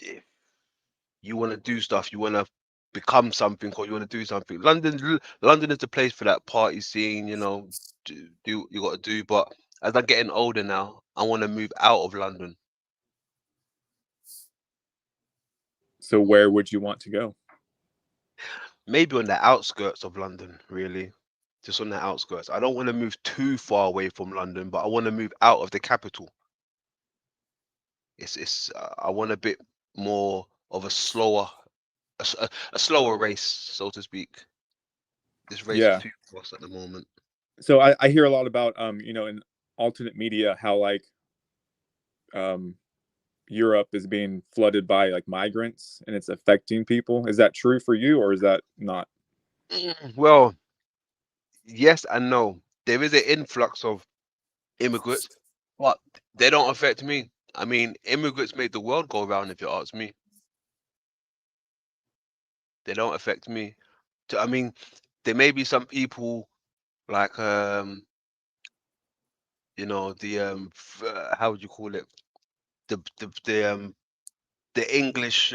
E: if you want to do stuff, you want to become something, or you want to do something. London is the place for that party scene, do what you got to do. But as I'm getting older now, I want to move out of London.
A: So where would you want to go?
E: Maybe on the outskirts of London, really. Just on the outskirts. I don't want to move too far away from London, but I want to move out of the capital. I want a bit more of a slower race, so to speak. This race is
A: Yeah.
E: too fast at the moment.
A: So I hear a lot about in alternate media how like um Europe is being flooded by like migrants and it's affecting people. Is that true for you or is that not?
E: Well, yes and no. There is an influx of immigrants, but they don't affect me. I mean, immigrants make the world go round, if you ask me. They don't affect me. I mean, there may be some people like how would you call it? The English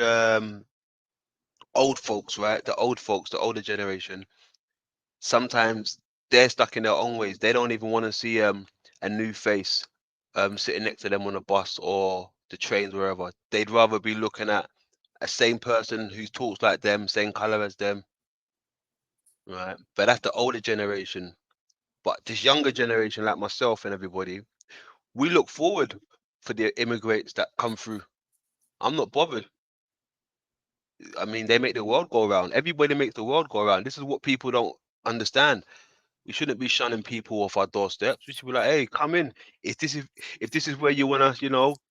E: old folks, right? The old folks, the older generation. Sometimes they're stuck in their own ways. They don't even want to see a new face sitting next to them on a bus or the trains, wherever. They'd rather be looking at a same person who talks like them, same color as them, right? But that's the older generation. But this younger generation, like myself and everybody, we look forward for the immigrants that come through. I'm not bothered. I mean, they make the world go around. Everybody makes the world go around. This is what people don't understand. We shouldn't be shunning people off our doorsteps. We should be like, hey, come in. If this is where you wanna,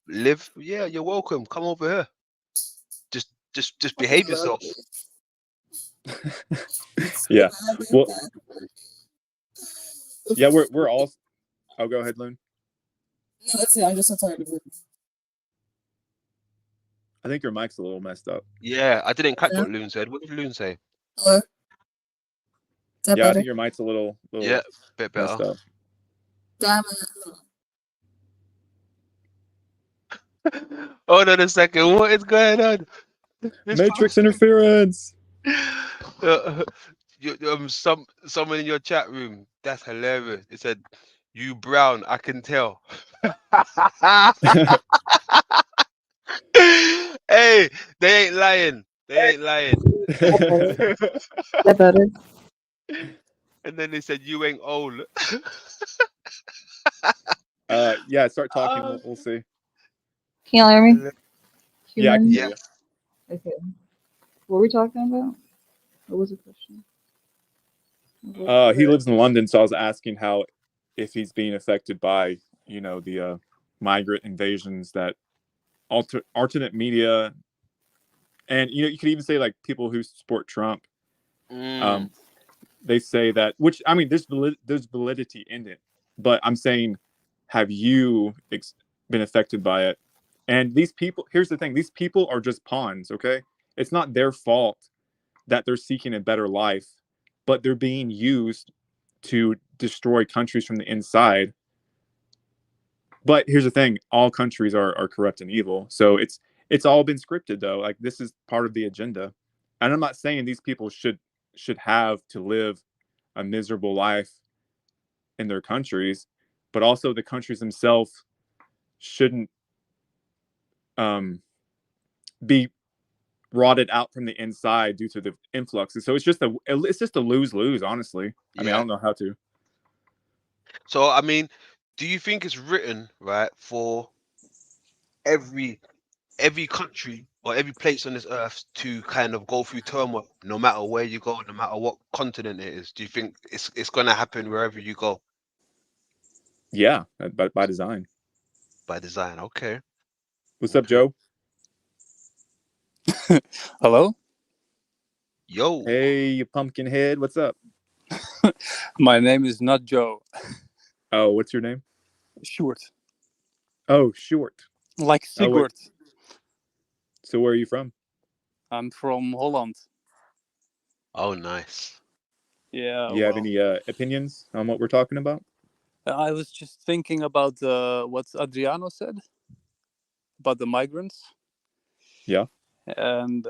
E: live, yeah, you're welcome. Come over here. Just behave yourself.
A: Yeah.
F: I like
A: Well,
F: that.
A: yeah, we're all. Oh, go ahead, Loon.
F: No, that's it. I'm just so tired of it.
A: I think your mic's a little messed up.
E: Yeah, I didn't catch
F: Yeah.
E: what Loon said. What did Loon say?
F: Hello? Is that
A: Yeah, I
F: better?
A: think your mic's a little
E: Yeah, bit
A: messed
E: better.
A: up.
F: Damn
E: Hold on a second. What is going on? This
A: Matrix
E: person.
A: interference.
E: Someone in your chat room. That's hilarious. It said You brown, I can tell. Hey, they ain't lying. They ain't lying.
F: That better.
E: And then they said you ain't old.
A: Yeah, start talking.
B: Uh,
A: We'll see.
F: Can y'all hear me?
A: Yeah, I can
F: Human?
A: hear
E: Yeah.
A: you.
F: Okay. What were we talking about? What was the question?
A: He lives in London, so I was asking how, if he's being affected by, the migrant invasions that alternate media, and you could even say like people who support Trump.
E: Mm,
A: Um, they say that, which I mean, there's validity in it, but I'm saying, have you been affected by it? And these people, here's the thing: these people are just pawns. Okay, it's not their fault that they're seeking a better life, but they're being used to destroy countries from the inside. But here's the thing: all countries are corrupt and evil. So it's all been scripted, though. Like, this is part of the agenda. And I'm not saying these people should have to live a miserable life in their countries, but also the countries themselves shouldn't um, be rotted out from the inside due to the influxes. So it's just a lose lose. Honestly, I mean, I
E: yeah.
A: don't know how to.
E: So I mean, do you think it's written right for every every country or every place on this earth to kind of go through turmoil, no matter where you go, no matter what continent it is? Do you think it's gonna happen wherever you go
A: Yeah, by design.
E: by design? Okay.
A: What's up,
E: Okay.
A: Joe?
G: Hello,
E: Yo.
A: Hey, you pumpkin head. What's up?
G: my name is not Joe.
A: Oh, what's your name?
G: Short,
A: Oh, Short.
G: like
A: Oh, wait.
G: Sigurd.
A: So where are you from?
G: I'm from Holland.
E: Oh, nice.
G: Yeah,
A: Do you have
G: well,
A: any opinions on what we're talking about?
G: I was just thinking about what Adriano said about the migrants,
A: Yeah.
G: and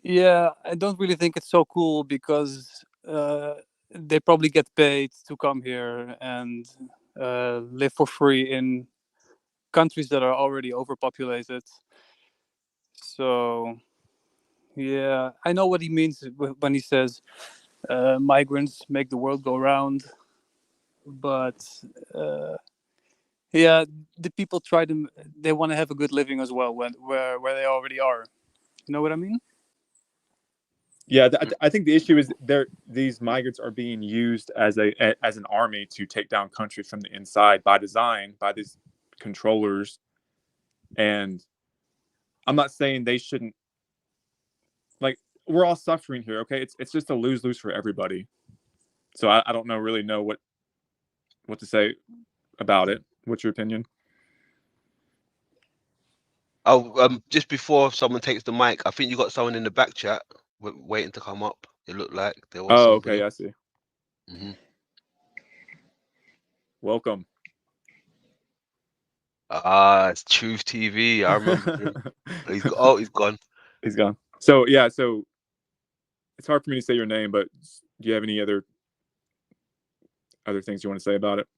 G: yeah, I don't really think it's so cool because they probably get paid to come here and live for free in countries that are already overpopulated. So yeah, I know what he means when he says migrants make the world go round, but yeah, the people they want to have a good living as well where they already are. You know what I mean?
A: Yeah, I think the issue is these migrants are being used as an army to take down countries from the inside by design by these controllers. And I'm not saying they shouldn't, like, we're all suffering here. Okay, it's just a lose lose for everybody. So I don't really know what to say about it. What's your opinion?
E: Oh, just before someone takes the mic, I think you got someone in the back chat waiting to come up. It looked like there was
A: Oh,
E: somebody.
A: okay, I see.
E: Hmm.
A: Welcome.
E: Ah, it's Truth TV. I remember him. He's gone.
A: He's gone. So yeah, so it's hard for me to say your name, but do you have any other things you want to say about it?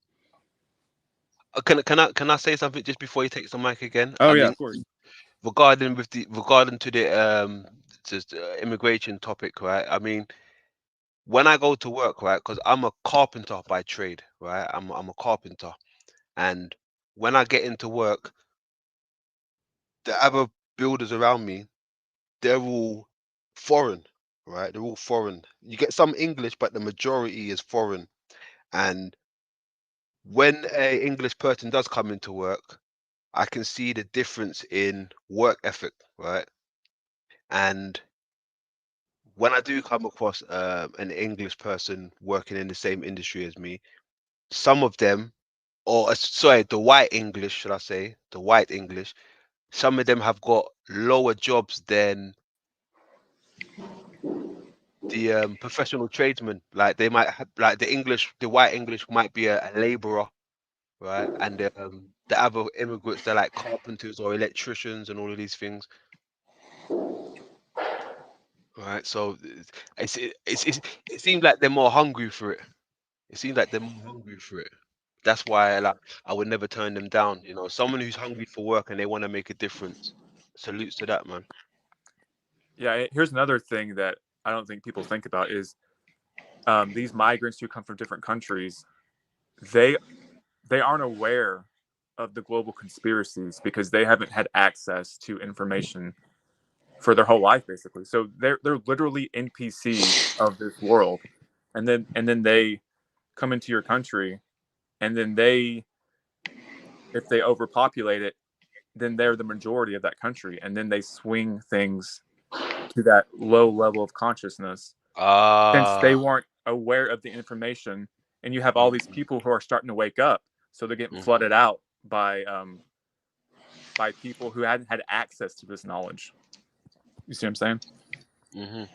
E: Can I say something just before he takes the mic again?
A: Oh
E: I
A: yeah,
E: mean,
A: of course.
E: regarding to the just immigration topic, right? I mean, when I go to work, right, because I'm a carpenter by trade, right? I'm a carpenter, and when I get into work, the other builders around me, they're all foreign, right? They're all foreign. You get some English, but the majority is foreign. And when a English person does come into work, I can see the difference in work ethic, right? And when I do come across an English person working in the same industry as me, some of them, or sorry, the white English, should I say, the white English, some of them have got lower jobs than the professional tradesmen. Like they might have, like the white English might be a laborer, right? And the other immigrants, they're like carpenters or electricians and all of these things, right? So it seems like they're more hungry for it. It seems like they're more hungry for it. That's why I would never turn them down. You know, someone who's hungry for work and they want to make a difference. Salutes to that, man.
A: Yeah, here's another thing that I don't think people think about is these migrants who come from different countries, they aren't aware of the global conspiracies because they haven't had access to information for their whole life, basically. So they're literally NPCs of this world, and then they come into your country, and then if they overpopulate it, then they're the majority of that country, and then they swing things to that low level of consciousness since they weren't aware of the information. And you have all these people who are starting to wake up, so they're getting flooded out by people who hadn't had access to this knowledge. You see what I'm saying?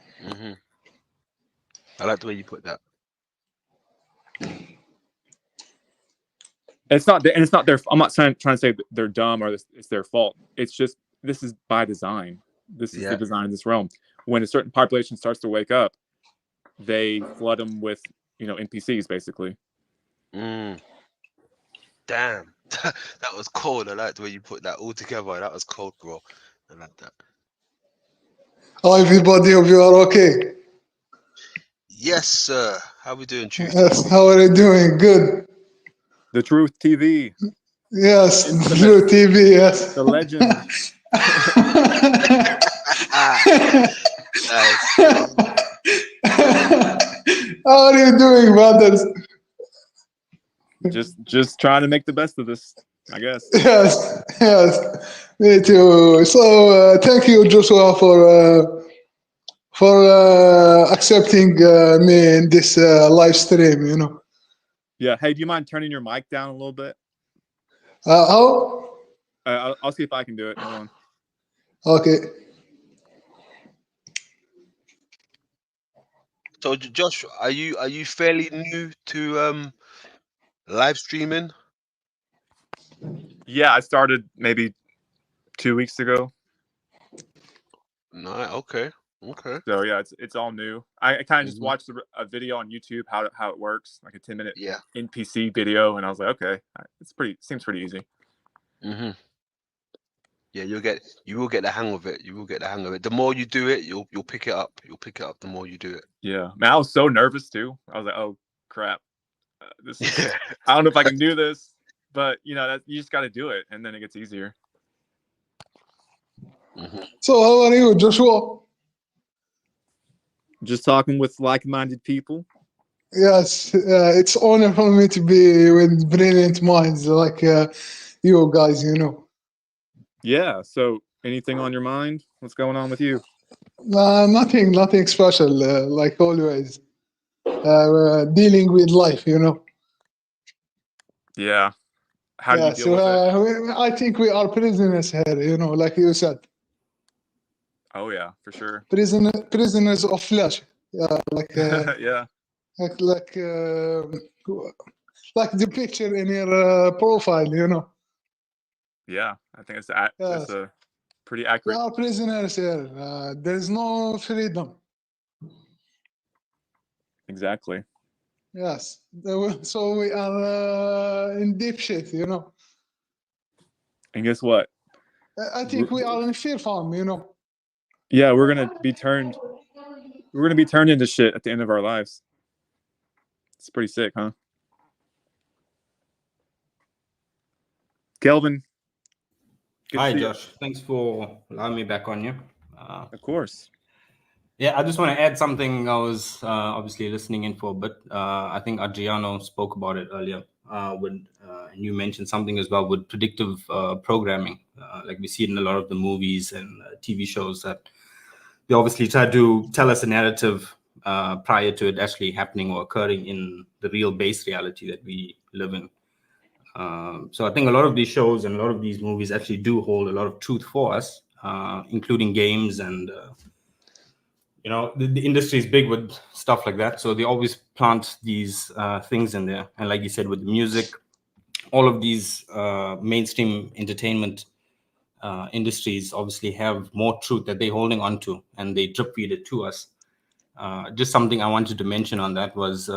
E: I like the way you put that.
A: It's not their. I'm not trying to say they're dumb or it's their fault. It's just this is by design. This is the design of this realm. When a certain population starts to wake up, they flood them with NPCs, basically.
E: Damn, that was cold. I like the way you put that all together. That was cold, bro. I like that.
H: Hi everybody, hope you are okay.
E: Yes, sir. How we doing, Truth?
H: Yes, how are you doing? Good.
A: The Truth TV.
H: Yes, True TV. Yes.
A: The legend.
H: How are you doing, brothers?
A: Just trying to make the best of this, I guess.
H: Yes, me too. So thank you, Joshua, for accepting me in this live stream.
A: Yeah. Hey, do you mind turning your mic down a little bit?
H: How?
A: I'll see if I can do it. Hold on.
H: Okay.
E: So, Josh, are you fairly new to live streaming?
A: Yeah, I started maybe 2 weeks ago.
E: No, okay.
A: So yeah, it's all new. I kind of just watched a video on YouTube how it works, like a 10-minute NPC video, and I was like, okay, seems pretty easy.
E: Yeah, you will get the hang of it. You will get the hang of it. The more you do it, you'll pick it up. You'll pick it up the more you do it.
A: Yeah, man, I was so nervous too. I was like, oh crap, I don't know if I can do this, but you just got to do it, and then it gets easier.
H: So how are you, Joshua?
A: Just talking with like-minded people.
H: Yes, it's honor for me to be with brilliant minds like you guys.
A: Yeah. So, anything on your mind? What's going on with you?
H: Nothing special. Like always, dealing with life.
A: Yeah. How do you deal with it?
H: I think we are prisoners here. Like you said.
A: Oh yeah, for sure.
H: Prisoners of flesh. Yeah, like
A: yeah.
H: Like the picture in your profile.
A: Yeah, I think that's a pretty accurate.
H: We are prisoners here. There is no freedom.
A: Exactly.
H: Yes. So we are in deep shit.
A: And guess what?
H: I think we are in fear farm.
A: Yeah, we're gonna be turned into shit at the end of our lives. It's pretty sick, huh? Kelvin.
I: Hi, Josh. Thanks for allowing me back on you.
A: Of course.
I: Yeah, I just want to add something I was obviously listening in for, but I think Adriano spoke about it earlier. And you mentioned something as well with predictive programming. Like we see it in a lot of the movies and TV shows that they obviously try to tell us a narrative prior to it actually happening or occurring in the real base reality that we live in. So I think a lot of these shows and a lot of these movies actually do hold a lot of truth for us, including games and, the industry is big with stuff like that. So they always plant these things in there. And like you said, with the music, all of these mainstream entertainment industries obviously have more truth that they're holding on to and they drip feed it to us. Just something I wanted to mention on that was,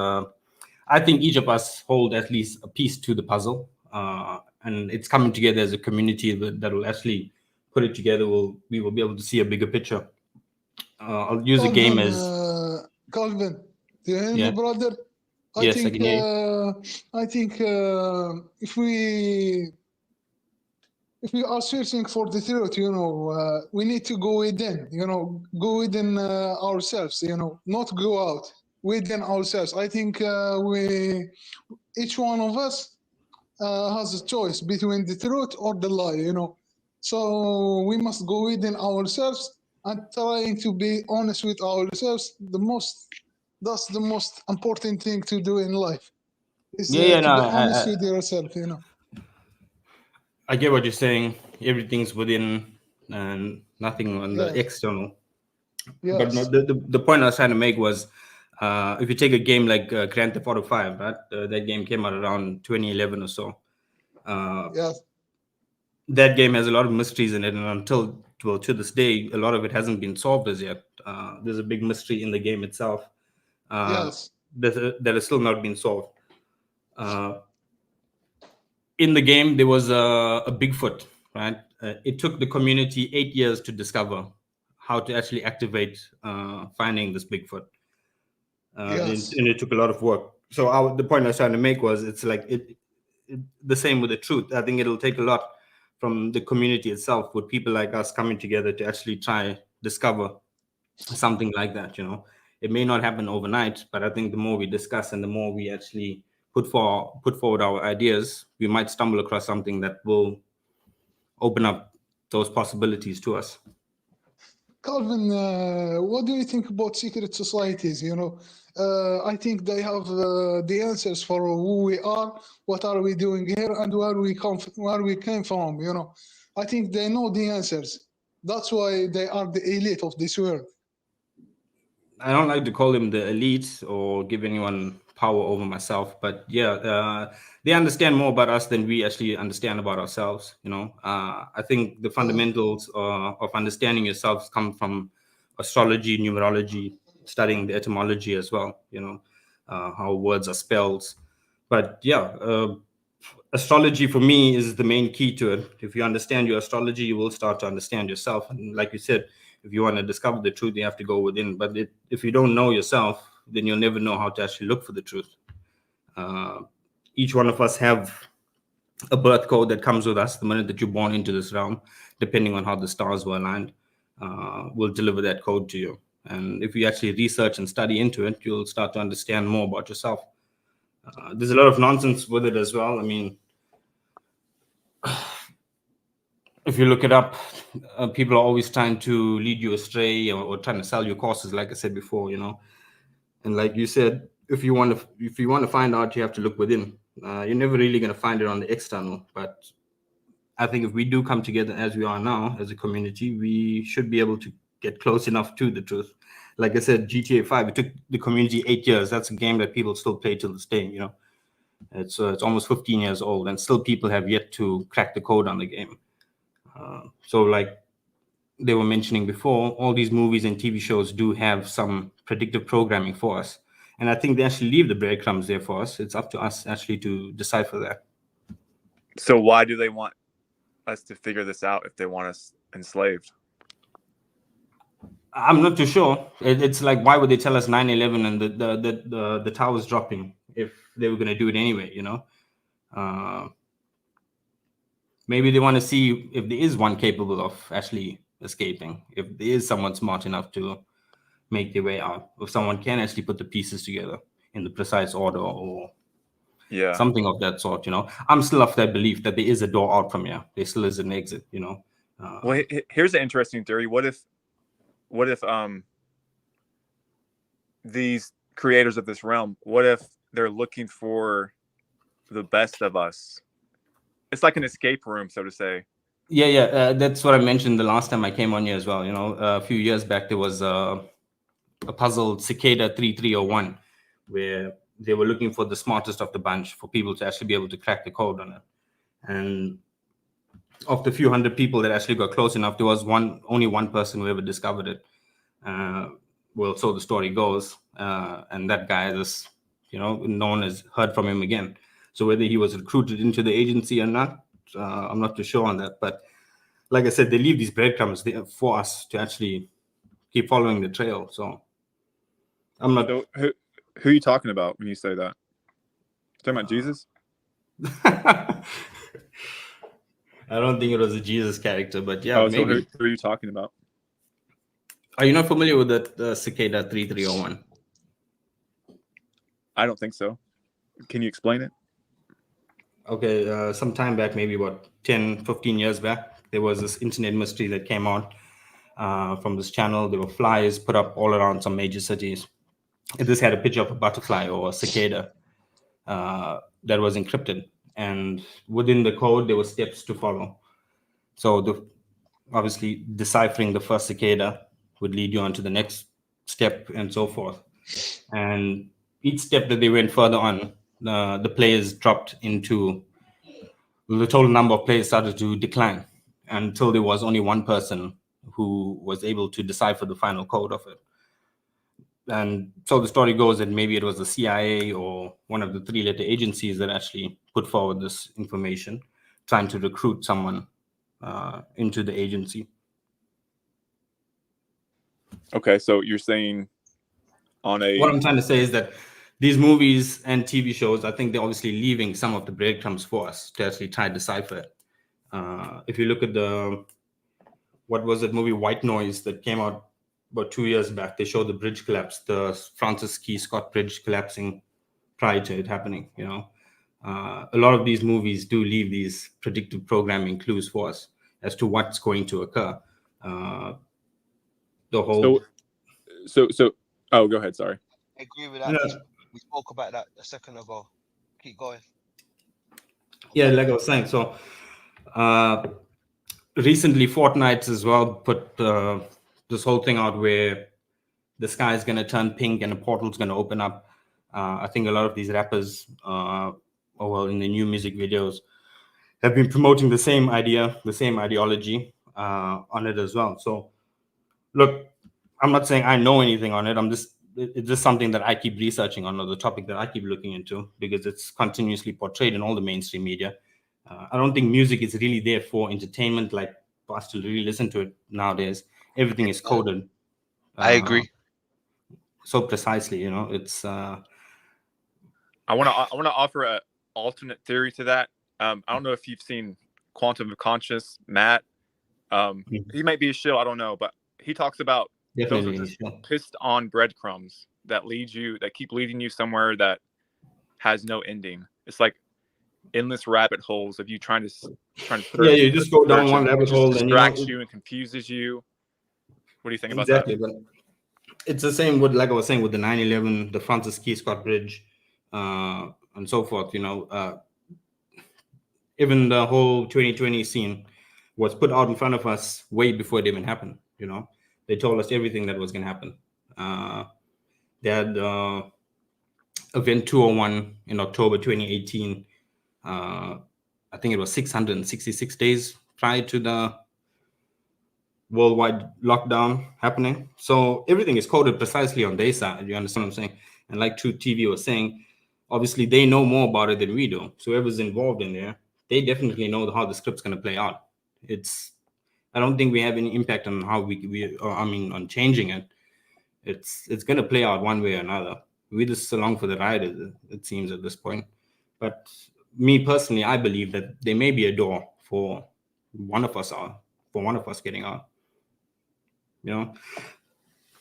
I: I think each of us hold at least a piece to the puzzle, and it's coming together as a community that will actually put it together. We will be able to see a bigger picture. I'll use a game as
H: Calvin, do you hear
I: Yeah.
H: me, brother?
I: Yes, I can hear you.
H: I think if we are searching for the truth, we need to go within, go within ourselves, not go out, within ourselves. I think each one of us has a choice between the truth or the lie, So we must go within ourselves and trying to be honest with ourselves. That's the most important thing to do in life. Is
I: Yeah,
H: to
I: no,
H: be honest with yourself,
I: I get what you're saying. Everything's within and nothing on the
H: Yes.
I: external.
H: Yes.
I: But no, the point I was trying to make was, if you take a game like Grand Theft Auto 5, right? That game came out around 2011 or so.
H: Yes.
I: That game has a lot of mysteries in it, and to this day, a lot of it hasn't been solved as yet. There's a big mystery in the game itself
H: Yes.
I: that has still not been solved. In the game, there was a Bigfoot, right? It took the community 8 years to discover how to actually activate finding this Bigfoot.
H: Yes.
I: And it took a lot of work. So the point I was trying to make was, it's like the same with the truth. I think it'll take a lot from the community itself, with people like us coming together to actually try discover something like that. It may not happen overnight, but I think the more we discuss and the more we actually put forward our ideas, we might stumble across something that will open up those possibilities to us.
H: Calvin, what do you think about secret societies? I think they have the answers for who we are, what are we doing here, and where we came from. I think they know the answers. That's why they are the elite of this world.
I: I don't like to call them the elite or give anyone power over myself, but yeah, they understand more about us than we actually understand about ourselves. I think the fundamentals of understanding yourselves come from astrology, numerology, studying the etymology as well. How words are spelled. But yeah, astrology for me is the main key to it. If you understand your astrology, you will start to understand yourself. And like you said, if you want to discover the truth, you have to go within. But if you don't know yourself, then you'll never know how to actually look for the truth. Each one of us have a birth code that comes with us the minute that you're born into this realm, depending on how the stars were aligned, will deliver that code to you. And if you actually research and study into it, you'll start to understand more about yourself. There's a lot of nonsense with it as well. I mean, if you look it up, people are always trying to lead you astray or trying to sell you courses, like I said before, And like you said, if you want to find out, you have to look within. You're never really going to find it on the external. But I think if we do come together as we are now, as a community, we should be able to get close enough to the truth. Like I said, GTA 5, it took the community 8 years. That's a game that people still play till this day, It's almost 15 years old, and still people have yet to crack the code on the game. So like they were mentioning before, all these movies and TV shows do have some predictive programming for us. And I think they actually leave the breadcrumbs there for us. It's up to us actually to decipher that.
A: So why do they want us to figure this out if they want us enslaved?
I: I'm not too sure. It's like, why would they tell us 9/11 and the towers dropping if they were going to do it anyway, Maybe they want to see if there is one capable of actually escaping, if there is someone smart enough to make their way out, if someone can actually put the pieces together in the precise order or something of that sort. I'm still of that belief that there is a door out from here. There still is an exit.
A: Well, here's an interesting theory. What if these creators of this realm, what if they're looking for the best of us? It's like an escape room, so to say.
I: Yeah. That's what I mentioned the last time I came on here as well. A few years back, there was a puzzle, Cicada 3301, where they were looking for the smartest of the bunch for people to actually be able to crack the code on it. And of the few hundred people that actually got close enough, there was only one person who ever discovered it. Well, so the story goes. And that guy, this no one has heard from him again. So whether he was recruited into the agency or not, I'm not too sure on that. But like I said, they leave these breadcrumbs there for us to actually keep following the trail. So I'm not.
A: So who are you talking about when you say that? Talking about Jesus?
I: I don't think it was a Jesus character, but yeah,
A: Oh, so
I: maybe.
A: who are you talking about?
I: Are you not familiar with that Cicada 3301?
A: I don't think so. Can you explain it?
I: Okay, some time back, maybe about 10, 15 years back, there was this internet mystery that came out from this channel. There were flyers put up all around some major cities. And this had a picture of a butterfly or a cicada that was encrypted. And within the code, there were steps to follow. So obviously, deciphering the first cicada would lead you on to the next step and so forth. And each step that they went further on, the players dropped into the total number of players started to decline until there was only one person who was able to decipher the final code of it. And so the story goes that maybe it was the CIA or one of the three-letter agencies that actually put forward this information, trying to recruit someone into the agency.
A: Okay, so you're saying on a...
I: What I'm trying to say is that these movies and TV shows, I think they're obviously leaving some of the breadcrumbs for us to actually try to decipher it. If you look at what was that movie, White Noise, that came out about 2 years back, they showed the bridge collapse, the Francis Key Scott Bridge collapsing prior to it happening. A lot of these movies do leave these predictive programming clues for us as to what's going to occur. The whole...
A: So, oh, go ahead, sorry.
E: I agree with that.
I: No.
E: We spoke about that a second ago. Keep going.
I: Yeah, like I was saying, so recently Fortnite as well put this whole thing out where the sky is going to turn pink and a portal is going to open up. I think a lot of these rappers, in the new music videos, have been promoting the same idea, the same ideology on it as well. So, look, I'm not saying I know anything on it. It's just something that I keep researching on, or the topic that I keep looking into, because it's continuously portrayed in all the mainstream media. I don't think music is really there for entertainment, like for us to really listen to it nowadays. Everything is coded.
E: I agree.
I: So precisely, it's.
A: I want to offer an alternate theory to that. I don't know if you've seen Quantum of Conscious, Matt. He might be a shill, I don't know, but he talks about
I: Definitely
A: those are just pissed on breadcrumbs that keep leading you somewhere that has no ending. It's like endless rabbit holes of you trying to
I: yeah, you just go down one rabbit hole
A: and distracts you and confuses you. What do you think about that?
I: Exactly, but it's the same with, like I was saying, with the 9/11, the Francis Key Scott Bridge, and so forth. Even the whole 2020 scene was put out in front of us way before it even happened. They told us everything that was going to happen. They had Event 201 in October 2018. I think it was 666 days prior to the worldwide lockdown happening. So everything is coded precisely on their side. You understand what I'm saying? And like True TV was saying, obviously they know more about it than we do. So whoever's involved in there, they definitely know how the script's going to play out. I don't think we have any impact on how on changing it. It's going to play out one way or another. We're just along for the ride, it seems, at this point. But me personally, I believe that there may be a door for one of us getting out.
A: I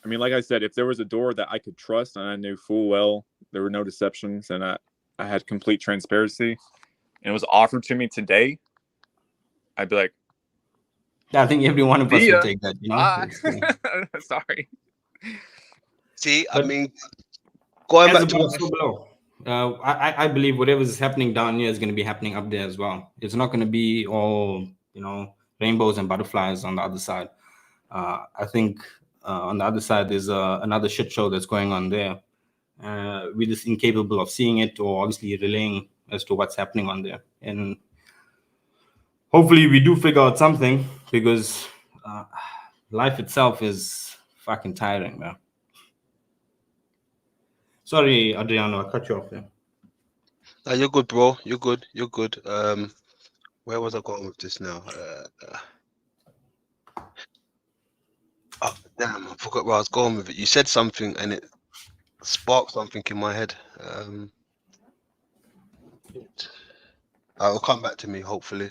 A: mean, like I said, if there was a door that I could trust and I knew full well there were no deceptions and I had complete transparency and it was offered to me today, I'd be like,
I: I think every one of us would take that.
A: Sorry.
E: See, I mean, going back to
I: below. I believe whatever is happening down here is going to be happening up there as well. It's not going to be all rainbows and butterflies on the other side. I think on the other side there's another shit show that's going on there. We're just incapable of seeing it or obviously relaying as to what's happening on there. And hopefully we do figure out something, because life itself is fucking tiring, man. Sorry, Adriano, I cut you off there.
E: No, you're good, bro. You're good. You're good. Where was I going with this now? Oh, damn, I forgot where I was going with it. You said something and it sparked something in my head. It'll come back to me, hopefully.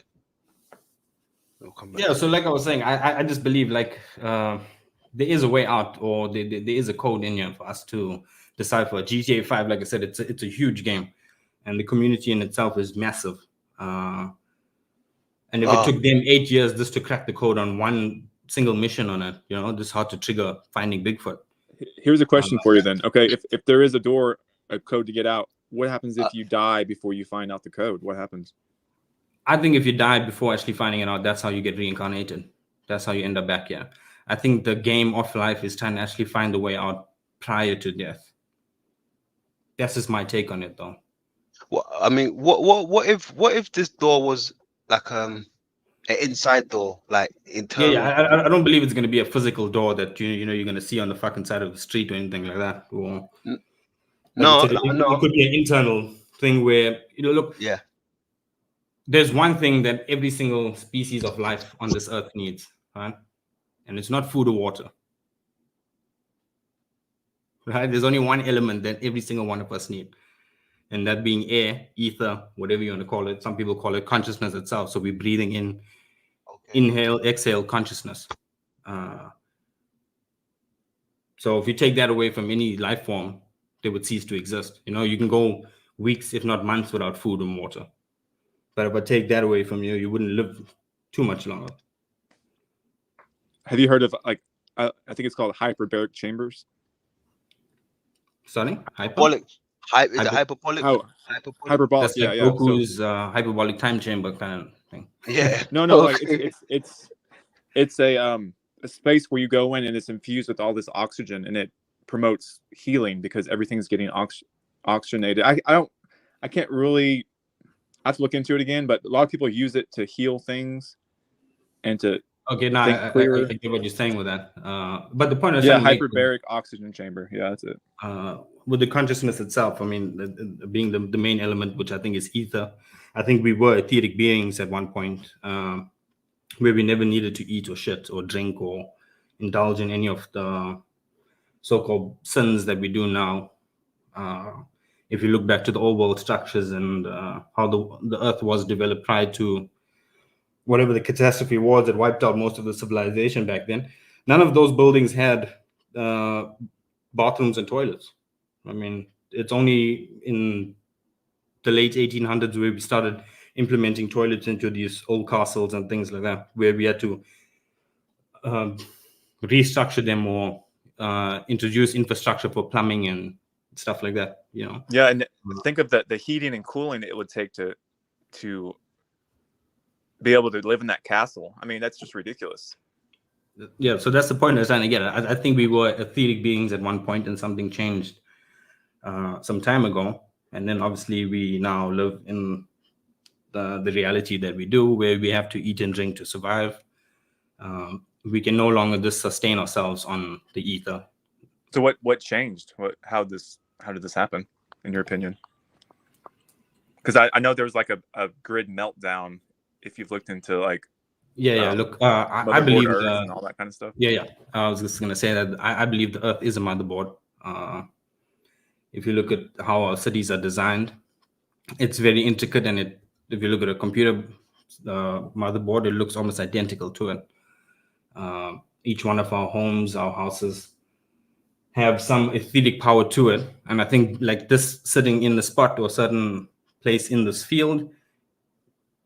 E: It'll come back
I: Yeah,
E: to
I: so
E: me.
I: like I was saying, I just believe like there is a way out, or there is a code in here for us to decipher. GTA 5, like I said, it's a huge game, and the community in itself is massive. And if it took them 8 years just to crack the code on one single mission on it, you know, this is how to trigger finding Bigfoot.
A: Here's a question for you then. Okay, if there is a code to get out, what happens if you die before you find out the code? What happens?
I: I think if you die before actually finding it out, that's how you get reincarnated. That's how you end up back here. I think the game of life is trying to actually find a way out prior to death. That's just my take on it, though.
E: Well, I mean, what if this door was like an inside door, like internal?
I: Yeah, I don't believe it's going to be a physical door that you know you're going to see on the fucking side of the street or anything like that. Or,
E: No,
I: it could be an internal thing where, you know, look.
E: Yeah.
I: There's one thing that every single species of life on this earth needs, right? And it's not food or water. Right? There's only one element that every single one of us need. And that being air, ether, whatever you want to call it. Some people call it consciousness itself. So we're breathing in, inhale, exhale, consciousness. So if you take that away from any life form, they would cease to exist. You know, you can go weeks, if not months, without food and water. But if I take that away from you, you wouldn't live too much longer.
A: Have you heard of, like, I think it's called hyperbaric chambers?
I: Sorry?
E: Hyperbolic. Is it hyperbolic?
A: Oh, hyperbolic.
I: That's like Goku's hyperbolic time chamber kind of thing.
E: Yeah.
A: No, like it's a space where you go in and it's infused with all this oxygen, and it promotes healing because everything's getting oxygenated. I can't really. I have to look into it again, but a lot of people use it to heal things and to
I: Okay, now I get what you're saying with that. But the point is,
A: hyperbaric oxygen chamber. Yeah, that's it.
I: With the consciousness itself, I mean, being the main element, which I think is ether. I think we were etheric beings at one point, where we never needed to eat or shit or drink or indulge in any of the so-called sins that we do now. If you look back to the old world structures and how the earth was developed prior to whatever the catastrophe was that wiped out most of the civilization back then, none of those buildings had bathrooms and toilets. I mean, it's only in the late 1800s where we started implementing toilets into these old castles and things like that, where we had to restructure them or introduce infrastructure for plumbing and stuff like that, you know.
A: Yeah, and think of the heating and cooling it would take to be able to live in that castle. I mean, that's just ridiculous.
I: Yeah, so that's the point I was trying to get at. I think we were etheric beings at one point, and something changed some time ago, and then obviously we now live in the reality that we do, where we have to eat and drink to survive. We can no longer just sustain ourselves on the ether.
A: So what changed? How did this happen, in your opinion? Because I know there was like a grid meltdown. If you've looked into like
I: look, I believe
A: and all that kind of stuff.
I: I was just gonna say that I believe the Earth is a motherboard. If you look at how our cities are designed, it's very intricate, and if you look at a computer motherboard, it looks almost identical to it. Each one of our homes, our houses, have some etheric power to it, and I think like this sitting in the spot or a certain place in this field,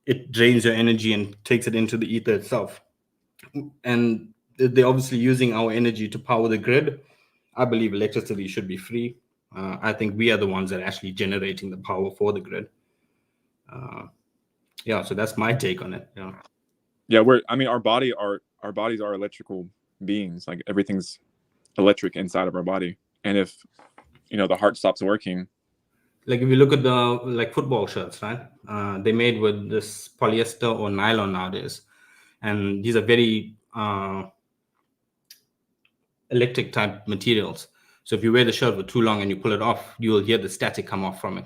I: it drains your energy and takes it into the ether itself. And they're obviously using our energy to power the grid. I believe electricity should be free. I think we are the ones that are actually generating the power for the grid. So that's my take on it.
A: Our bodies are electrical beings. Like everything's electric inside of our body, and if the heart stops working.
I: Like if you look at the football shirts, right? They made with this polyester or nylon nowadays, and these are very electric type materials. So if you wear the shirt for too long and you pull it off, you will hear the static come off from it.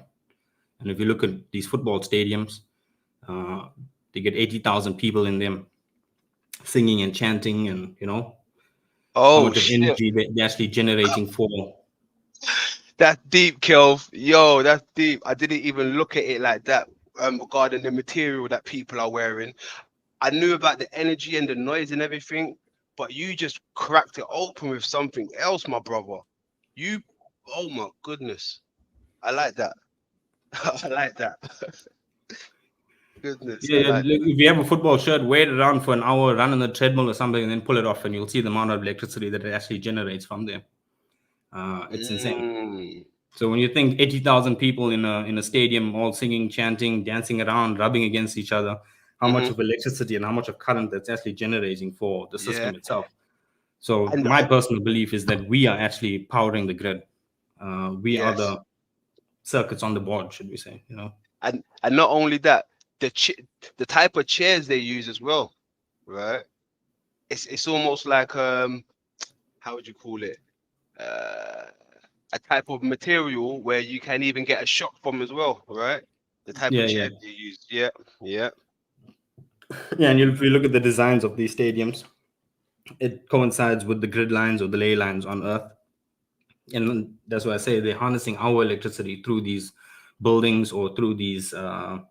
I: And if you look at these football stadiums, they get 80,000 people in them singing and chanting, and how
E: Oh
I: much of
E: shit.
I: energy they're actually generating for.
E: That's deep, Kelv. Yo, that's deep. I didn't even look at it like that. Regarding the material that people are wearing, I knew about the energy and the noise and everything, but you just cracked it open with something else, my brother. Oh my goodness, I like that. I like that. Goodness, I
I: Yeah,
E: like
I: look, if you have a football shirt, wear it around for an hour, run on the treadmill or something, and then pull it off, and you'll see the amount of electricity that it actually generates from there. It's insane. So when you think 80,000 people in a stadium, all singing, chanting, dancing around, rubbing against each other, how much of electricity and how much of current that's actually generating for the system itself. So
E: And
I: my personal belief is that we are actually powering the grid. We are
E: yes.
I: the circuits on the board, should we say?
E: And not only that, the type of chairs they use as well, right? It's almost like how would you call it? A type of material where you can even get a shock from as well, right? The type of chairs they use. Yeah.
I: Yeah, and if you look at the designs of these stadiums, it coincides with the grid lines or the ley lines on Earth. And that's why I say they're harnessing our electricity through these buildings or through these ley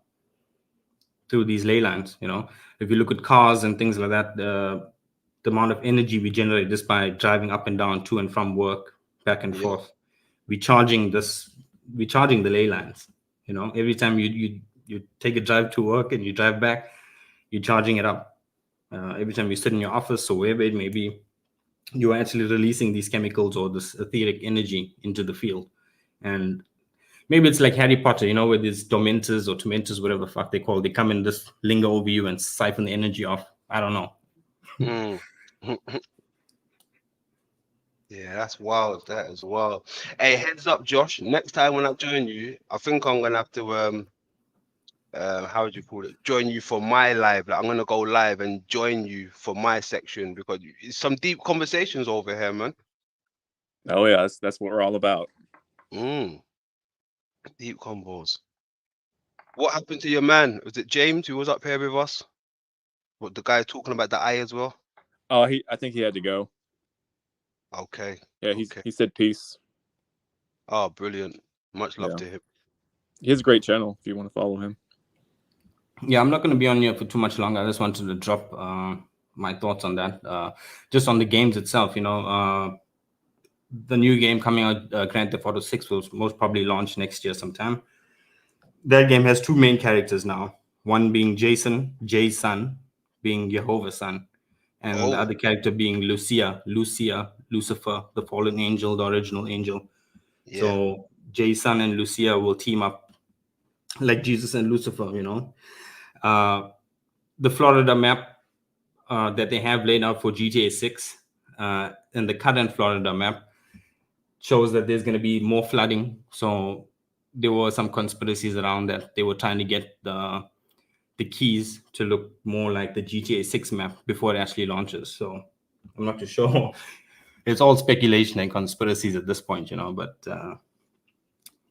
I: lines. If you look at cars and things like that, the amount of energy we generate just by driving up and down to and from work, back and forth, we're charging the ley lines. Every time you take a drive to work and you drive back, you're charging it up. Every time you sit in your office or wherever it may be, you are actually releasing these chemicals or this etheric energy into the field. And maybe it's like Harry Potter, where these Dementors or Tormentors, whatever the fuck they call, they come and just linger over you and siphon the energy off. I don't know.
E: Yeah, that's wild. That is wild. Hey, heads up, Josh. Next time when I join you, I think I'm gonna have to how would you call it? Join you for my live. Like I'm gonna go live and join you for my section because it's some deep conversations over here, man.
A: Oh yeah, that's what we're all about.
E: Deep combos. What happened to your man? Was it James who was up here with us? What, the guy talking about the eye as well?
A: Oh, I think he had to go.
E: Okay.
A: Yeah, he said peace.
E: Oh, brilliant. Much love to him.
A: He has a great channel if you want to follow him.
I: Yeah, I'm not going to be on here for too much longer. I just wanted to drop my thoughts on that. Just on the games itself, the new game coming out, Grand Theft Auto 6, will most probably launch next year sometime. That game has two main characters now. One being Jason, Jay's son, being Jehovah's son, and the other character being Lucifer, the fallen angel, the original angel. Yeah. So Jay's son and Lucia will team up like Jesus and Lucifer, the Florida map that they have laid out for GTA 6 and the current Florida map shows that there's going to be more flooding. So there were some conspiracies around that. They were trying to get the keys to look more like the GTA 6 map before it actually launches. So I'm not too sure. It's all speculation and conspiracies at this point, but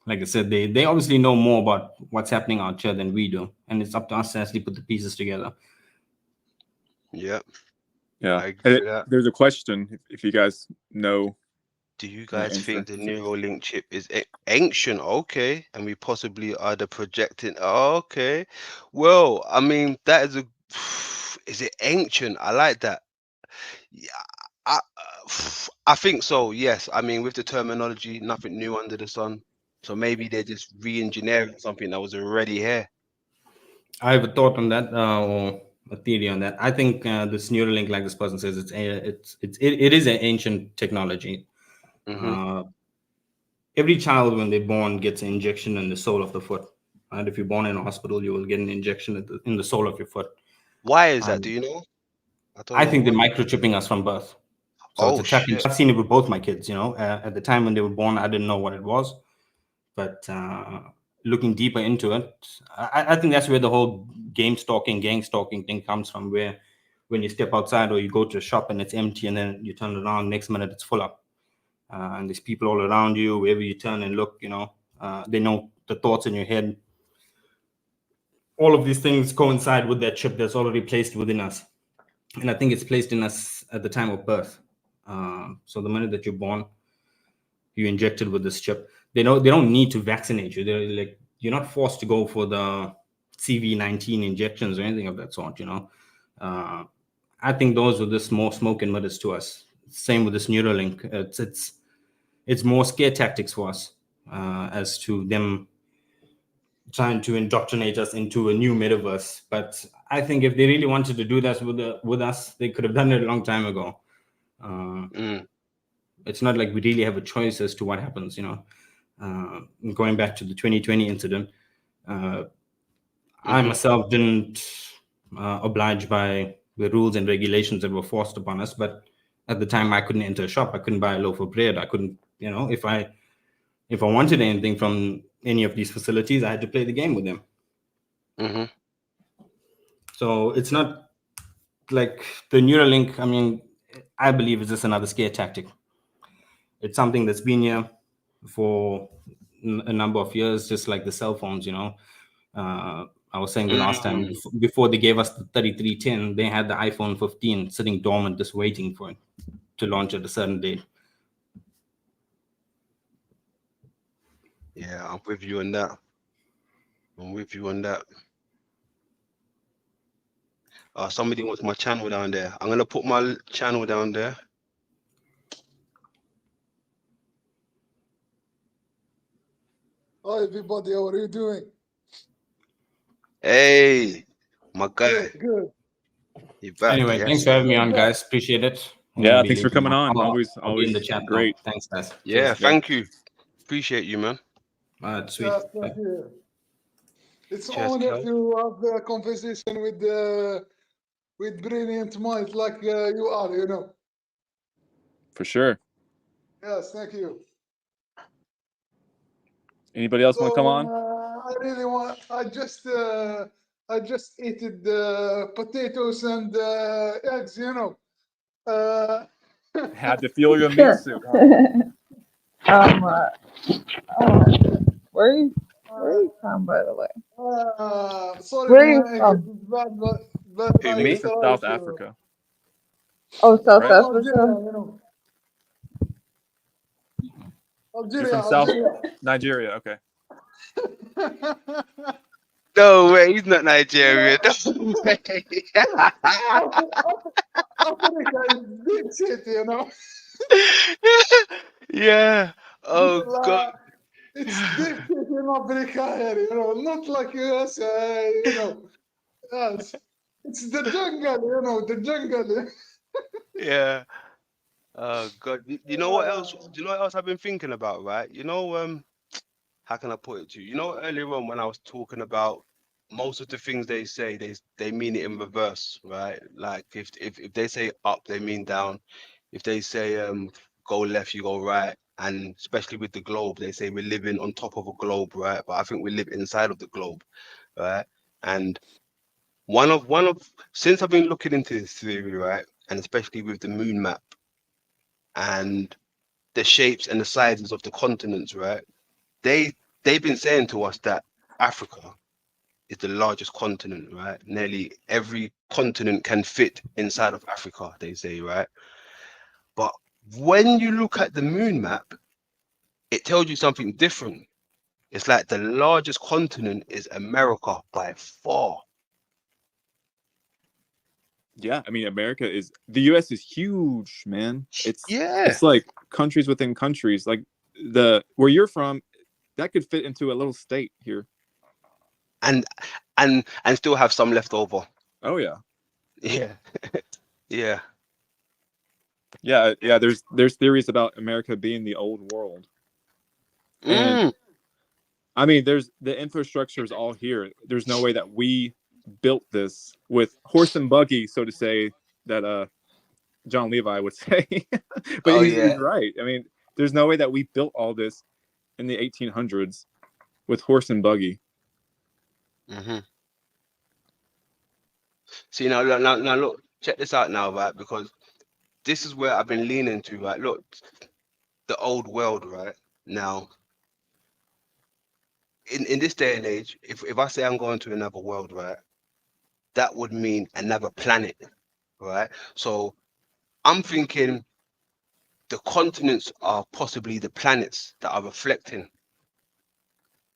I: like I said, they obviously know more about what's happening out here than we do. And it's up to us to actually put the pieces together.
E: Yeah.
A: Yeah. There's a question if you guys know.
E: Do you guys think the Neuralink chip is ancient? Okay. And we possibly are the projecting. Okay. Well, I mean, that is is it ancient? I like that. Yeah. I think so. Yes. I mean, with the terminology, nothing new under the sun. So maybe they're just re-engineering something that was already here. I
I: have a thought on that, or a theory on that. I think this Neuralink, like this person says, it is an ancient technology. Every child, when they're born, gets an injection in the sole of the foot. And if you're born in a hospital, you will get an injection in the sole of your foot.
E: Why is that? Do you know?
I: I think they're microchipping us from birth. So it's a I've seen it with both my kids. At the time when they were born, I didn't know what it was, but looking deeper into it, I think that's where the whole gang stalking thing comes from. Where when you step outside or you go to a shop and it's empty, and then you turn around, next minute it's full up. and there's people all around you. Wherever you turn and look, they know the thoughts in your head. All of these things coincide with that chip that's already placed within us, and I think it's placed in us at the time of birth. So the minute that you're born, you're injected with this chip. They don't need to vaccinate you. They're like, you're not forced to go for the CV-19 injections or anything of that sort. I think those were just more smoke and mirrors to us. Same with this Neuralink. It's more scare tactics for us, as to them trying to indoctrinate us into a new metaverse. But I think if they really wanted to do that with us, they could have done it a long time ago. It's not like we really have a choice as to what happens. Going back to the 2020 incident, I myself didn't oblige by the rules and regulations that were forced upon us. But at the time, I couldn't enter a shop. I couldn't buy a loaf of bread. I couldn't, if I wanted anything from any of these facilities, I had to play the game with them. So it's not like the Neuralink. I mean, I believe it's just another scare tactic. It's something that's been here for a number of years, just like the cell phones. I was saying the last time, before they gave us the 3310, they had the iPhone 15 sitting dormant, just waiting for it to launch at a certain date.
E: Yeah, I'm with you on that. Somebody wants my channel down there. I'm gonna put my channel down there.
H: Hi everybody, how are you doing?
E: Hey, my guy.
H: Good.
E: You're back.
I: Anyway,
E: Yes.
I: thanks for having me on, guys. Appreciate it.
A: Yeah, thanks for coming on.
I: I'll
A: Always
I: be in the chat.
A: great.
I: Now. Thanks, guys.
E: Yeah,
I: Cheers.
E: thank you. Appreciate you, man.
I: Sweet.
H: Yes, thank you. It's an
E: Cheers,
H: honor
E: Kel.
H: to have a conversation with brilliant minds like you are.
A: For sure.
H: Yes, thank you.
A: Anybody else want to come on?
H: I really want. I just ate the potatoes and eggs.
A: Had to feel your meat suit, huh?
F: Where are you from, by the way?
H: Sorry,
F: Where are you
H: my
F: from?
H: English is bad, but
E: Who,
H: I
E: me?
A: He's from
H: try
A: South
H: to.
A: Africa.
F: Oh, South
A: Right?
F: Africa.
A: You're
H: Algeria.
A: from South Nigeria. Okay.
E: No way, he's not Nigerian. No way.
H: Africa is big shit.
E: Yeah. Oh God.
H: It's big shit in Africa here, not like USA, Yes. It's the jungle, the jungle.
E: Yeah. Oh God. You know what else? Do you know what else I've been thinking about? Right. How can I put it to you? Earlier on when I was talking about most of the things they say, they mean it in reverse, right? Like if they say up, they mean down. If they say go left, you go right. And especially with the globe, they say we're living on top of a globe, right? But I think we live inside of the globe, right? And since I've been looking into this theory, right, and especially with the moon map and the shapes and the sizes of the continents, right? They've been saying to us that Africa is the largest continent, right? Nearly every continent can fit inside of Africa, they say, right? But when you look at the moon map, it tells you something different. It's like the largest continent is America by far.
A: Yeah, I mean, the U.S. is huge, man.
E: Yeah.
A: It's like countries within countries. Like where you're from, that could fit into a little state here.
E: And still have some left over.
A: Oh yeah.
E: Yeah. Yeah.
A: Yeah. There's theories about America being the old world. And I mean, the infrastructure is all here. There's no way that we built this with horse and buggy, so to say, that John Levi would say. But he's right. I mean, there's no way that we built all this in the 1800s with horse and buggy.
E: See, now look, check this out now, right? Because this is where I've been leaning to, right? Look, the old world, right? Now, in this day and age, if I say I'm going to another world, right, that would mean another planet, right? So I'm thinking the continents are possibly the planets that are reflecting,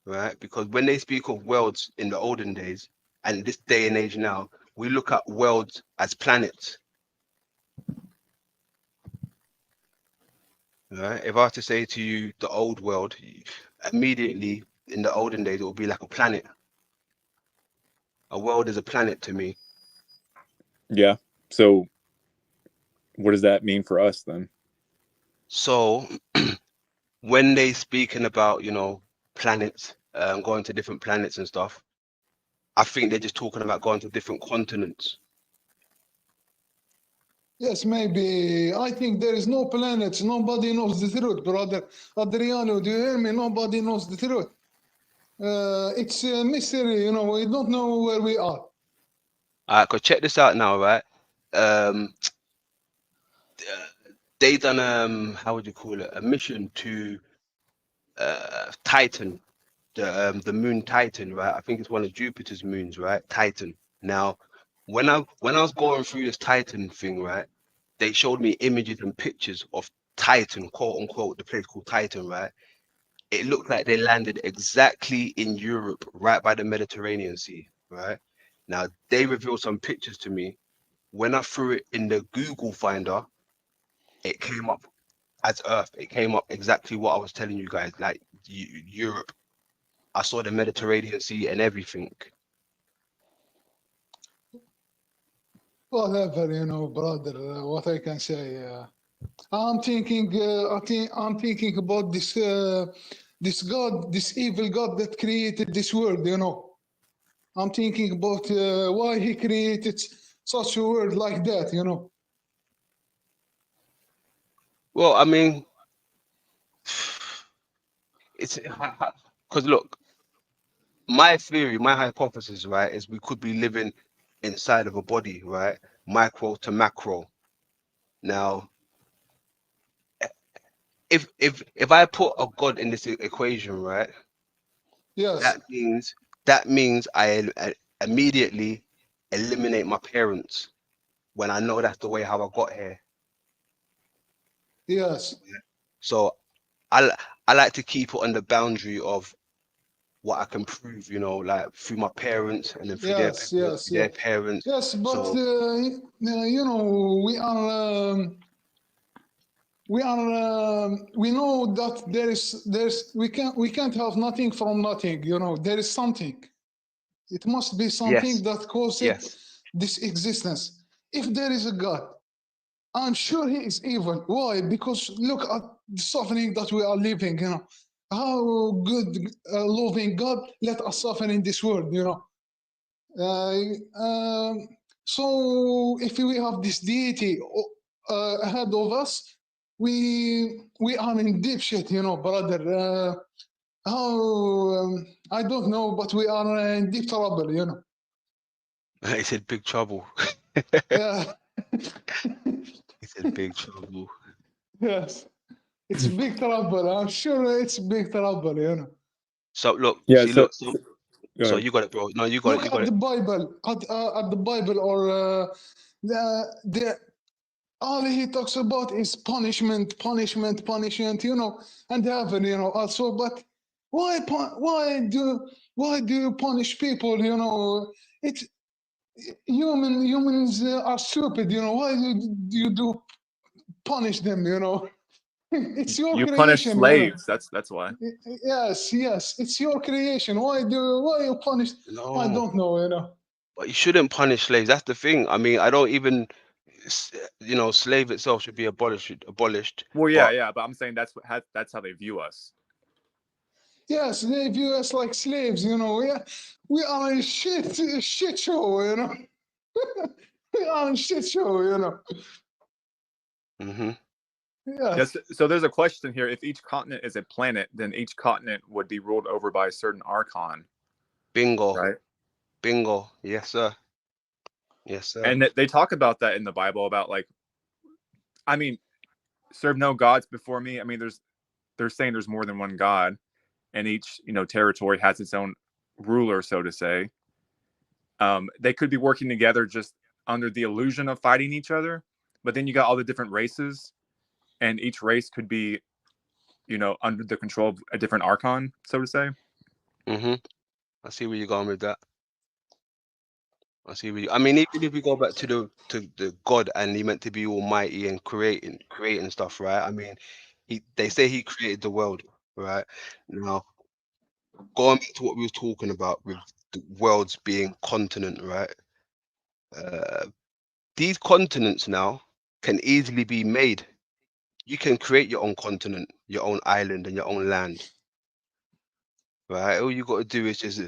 E: right? Because when they speak of worlds in the olden days and this day and age now, we look at worlds as planets, right? If I was to say to you the old world, immediately in the olden days, it would be like a planet. A world is a planet to me.
A: Yeah. So what does that mean for us then?
E: So when they speaking about, you know, planets, going to different planets and stuff, I think they're just talking about going to different continents.
H: Yes, maybe. I think there is no planets. Nobody knows the truth, brother. Adriano, do you hear me? Nobody knows the truth. It's a mystery, you know. We don't know where we are.
E: Cause check this out now, right? Um, they done how would you call it? A mission to Titan, the moon Titan, right? I think it's one of Jupiter's moons, right? Titan. Now, when I was going through this Titan thing, right? They showed me images and pictures of Titan, quote unquote, the place called Titan, right? It looked like they landed exactly in Europe, right by the Mediterranean Sea, right? Now they revealed some pictures to me. When I threw it in the Google Finder, it came up as Earth. It came up exactly what I was telling you guys, like Europe. I saw the Mediterranean Sea and everything.
H: Whatever, you know, brother. What I can say. I'm thinking. I'm thinking about this God, this evil God that created this world. You know. I'm thinking about why he created such a world like that. You know.
E: Well, I mean, it's because look, my theory, my hypothesis, right, is we could be living inside of a body, right, micro to macro. Now, if I put a God in this equation, right,
H: Yes.
E: that means I immediately eliminate my parents when I know that's the way how I got here.
H: Yes.
E: So I I like to keep it on the boundary of what I can prove, you know, like through my parents and then through their
H: Yes. Yes.
E: through their
H: Yes.
E: parents.
H: Yes. But
E: So
H: you know, we know that there's we can't have nothing from nothing. You know, there is something. It must be something
E: yes,
H: that caused
E: yes.
H: this existence. If there is a God, I'm sure he is evil. Why? Because look at the suffering that we are living. You know, how good loving God let us suffer in this world. You know, so if we have this deity ahead of us, we are in deep shit. You know, brother. How I don't know, but we are in deep trouble. You know.
E: He said big trouble.
H: Yeah.
E: He said big trouble.
H: Yes. It's big trouble. I'm sure it's big trouble, you know.
E: So look,
A: Yeah.
E: see, look. So,
A: Go
E: so
A: ahead.
E: you got it, bro. No, you got it.
H: Look
E: You got
H: at
E: it.
H: the Bible, at the Bible, or the all he talks about is punishment, punishment, punishment, you know, and heaven, you know, also. But why do you punish people? You know, it's humans are stupid. You know, why do you do punish them? You know, it's your
A: You punish
H: creation. You know.
A: slaves. That's why.
H: Yes, yes, it's your creation. Why you punish? I
E: No,
H: don't know, you know.
E: but you shouldn't punish slaves. That's the thing. I mean, I don't even, you know, slave itself should be abolished. Abolished.
A: Well, yeah,
E: But
A: yeah, but I'm saying that's how they view us.
H: Yes, they view us like slaves, you know. We are a shit show, you know. We are a shit show, you know.
E: hmm
A: Yes.
H: Yes,
A: So there's a question here. If each continent is a planet, then each continent would be ruled over by a certain archon,
E: bingo,
A: right?
E: bingo. Yes, sir. Yes, sir.
A: And they talk about that in the Bible about like, I mean, serve no gods before me. I mean, they're saying there's more than one god, and each territory has its own ruler, so to say. They could be working together just under the illusion of fighting each other, but then you got all the different races, and each race could be under the control of a different archon, so to say.
E: I see where you're going with that. I mean, even if we go back to the God, and he meant to be almighty and creating stuff, right? I mean, they say he created the world, right? Now, going back to what we was talking about with the worlds being continent, right? These continents now can easily be made. You can create your own continent, your own island, and your own land, right? All you got to do is just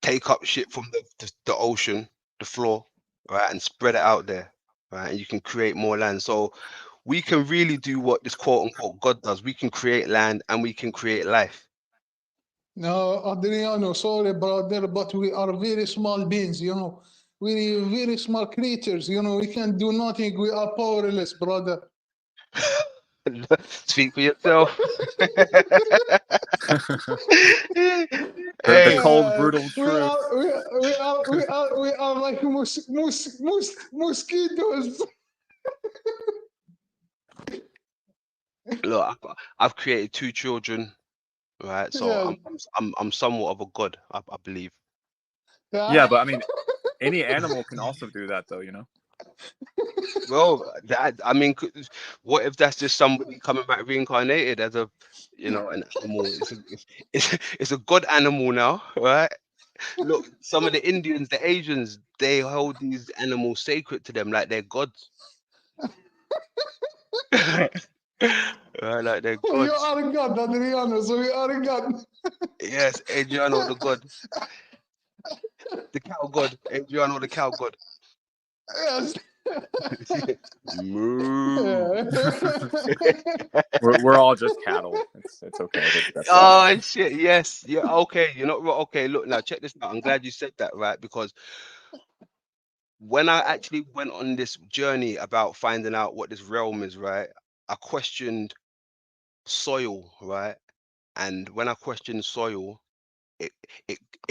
E: take up shit from the ocean, the floor, right, and spread it out there, right? And you can create more land. So we can really do what this quote unquote God does. We can create land and we can create life.
H: No, Adriano, sorry, brother, but we are very small beings, We very small creatures, we can do nothing. We are powerless, brother.
E: Speak for yourself.
A: The cold, brutal truth.
H: We are like mosquitoes.
E: Look, I've created 2 children, right? So I'm somewhat of a god, I believe.
A: Yeah, but I mean, any animal can also do that, though.
E: Well, I mean, what if that's just somebody coming back reincarnated as an animal? It's a god animal now, right? Look, some of the Indians, the Asians, they hold these animals sacred to them like they're gods. Right, like they're gods.
H: You are a god, Adriano, so we are a god.
E: Yes, Adriano the god. The cow god. Adriano the cow god.
H: Yes.
E: Moo.
A: We're all just cattle. It's okay.
E: Oh shit! Yes, yeah. Okay, you're not wrong. Okay, look now. Check this out. I'm glad you said that, right? Because when I actually went on this journey about finding out what this realm is, right, I questioned soil, right? And when I questioned soil, it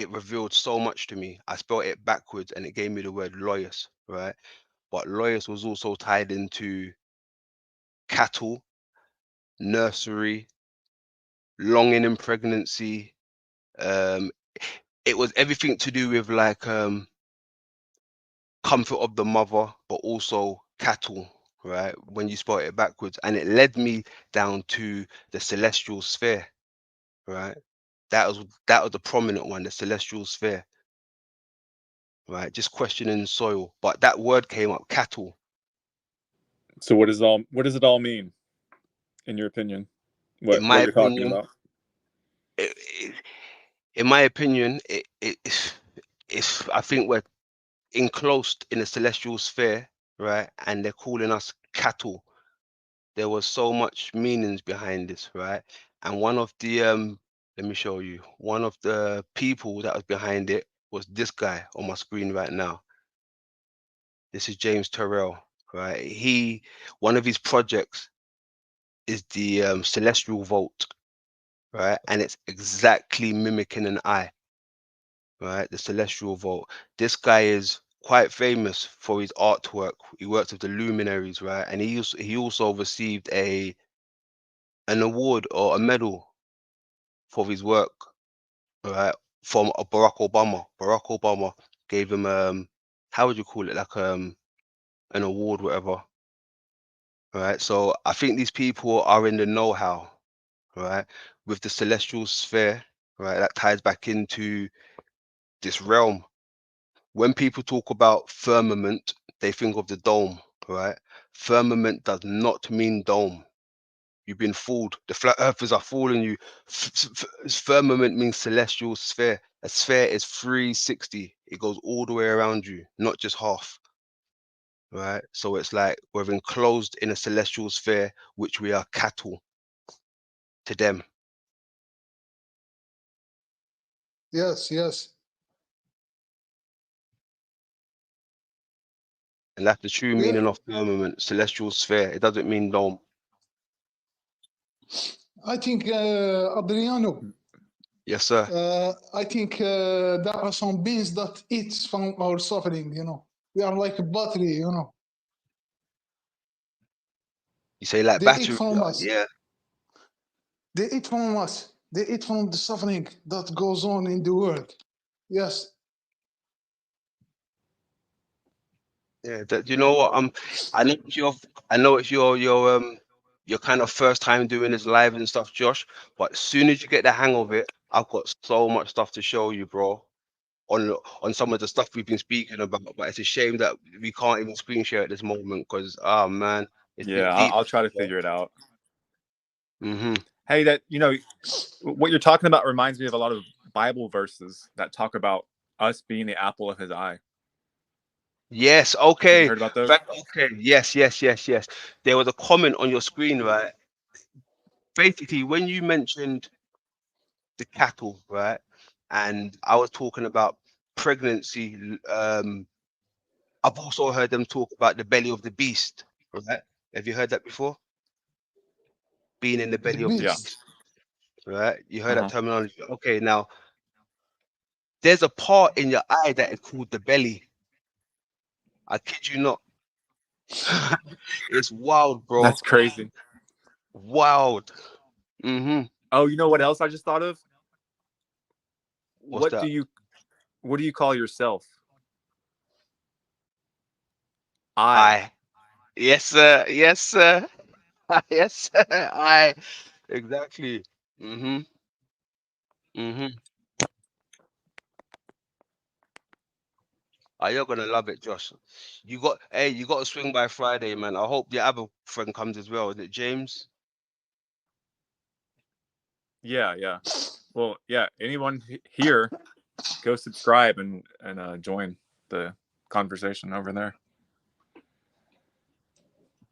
E: revealed so much to me. I spelled it backwards, and it gave me the word loyus, right? But loyus was also tied into cattle, nursery, longing in pregnancy. It was everything to do with like comfort of the mother, but also cattle, right? When you spell it backwards, and it led me down to the celestial sphere, right? That was the prominent one, the celestial sphere, right? Just questioning soil, but that word came up, cattle.
A: So what does it all mean, in your opinion? What you're talking about?
E: In my opinion, it's I think we're enclosed in a celestial sphere, right? And they're calling us cattle. There was so much meanings behind this, right? And one of the let me show you. One of the people that was behind it was this guy on my screen right now. This is James Terrell, right? One of his projects is the Celestial Vault, right? And it's exactly mimicking an eye, right? The Celestial Vault. This guy is quite famous for his artwork. He works with the luminaries, right? And he also received an award or a medal for his work, right? From Barack Obama. Barack Obama gave him how would you call it, like an award, whatever. Right. So I think these people are in the know-how, right? With the celestial sphere, right? That ties back into this realm. When people talk about firmament, they think of the dome, right? Firmament does not mean dome. You've been fooled. The flat earthers are fooling you. Firmament means celestial sphere. A sphere is 360. It goes all the way around you, not just half. Right? So it's like we're enclosed in a celestial sphere, which we are cattle to them.
H: Yes, yes.
E: And that's the true meaning of firmament, celestial sphere. It doesn't mean dome.
H: I think Adriano.
E: Yes, sir.
H: I think there are some beings that eat from our suffering. We are like a battery.
E: You say like
H: They eat
E: battery?
H: from us.
E: Yeah.
H: They eat from us. They eat from the suffering that goes on in the world. Yes.
E: Yeah. You know what? I know it's your kind of first time doing this live and stuff, Josh. But as soon as you get the hang of it, I've got so much stuff to show you, bro. On some of the stuff we've been speaking about, but it's a shame that we can't even screen share at this moment because man, it's a
A: Yeah,
E: bit deep.
A: I'll try to figure it out.
E: Mm-hmm.
A: Hey, what you're talking about reminds me of a lot of Bible verses that talk about us being the apple of his eye.
E: Yes,
A: Have
E: okay.
A: you heard about those?
E: Okay, yes. There was a comment on your screen, right? Basically, when you mentioned the cattle, right? And I was talking about pregnancy. I've also heard them talk about the belly of the beast, right? Have you heard that before? Being in the belly of the
A: Yeah.
E: beast, right? You heard
A: Uh-huh.
E: that terminology. Okay, now there's a part in your eye that is called the belly. I kid you not. It's wild, bro.
A: That's crazy.
E: Wild. Mm-hmm.
A: Oh, you know what else I just thought of?
E: What's that?
A: What do you call yourself? I.
E: Yes, sir. Yes, sir. Yes, sir. Exactly. Mm-hmm. Mm-hmm. Oh, you're gonna love it, Josh. You got to swing by Friday, man. I hope your other friend comes as well. Is it James?
A: Yeah. Well, yeah, anyone here, go subscribe and join the conversation over there.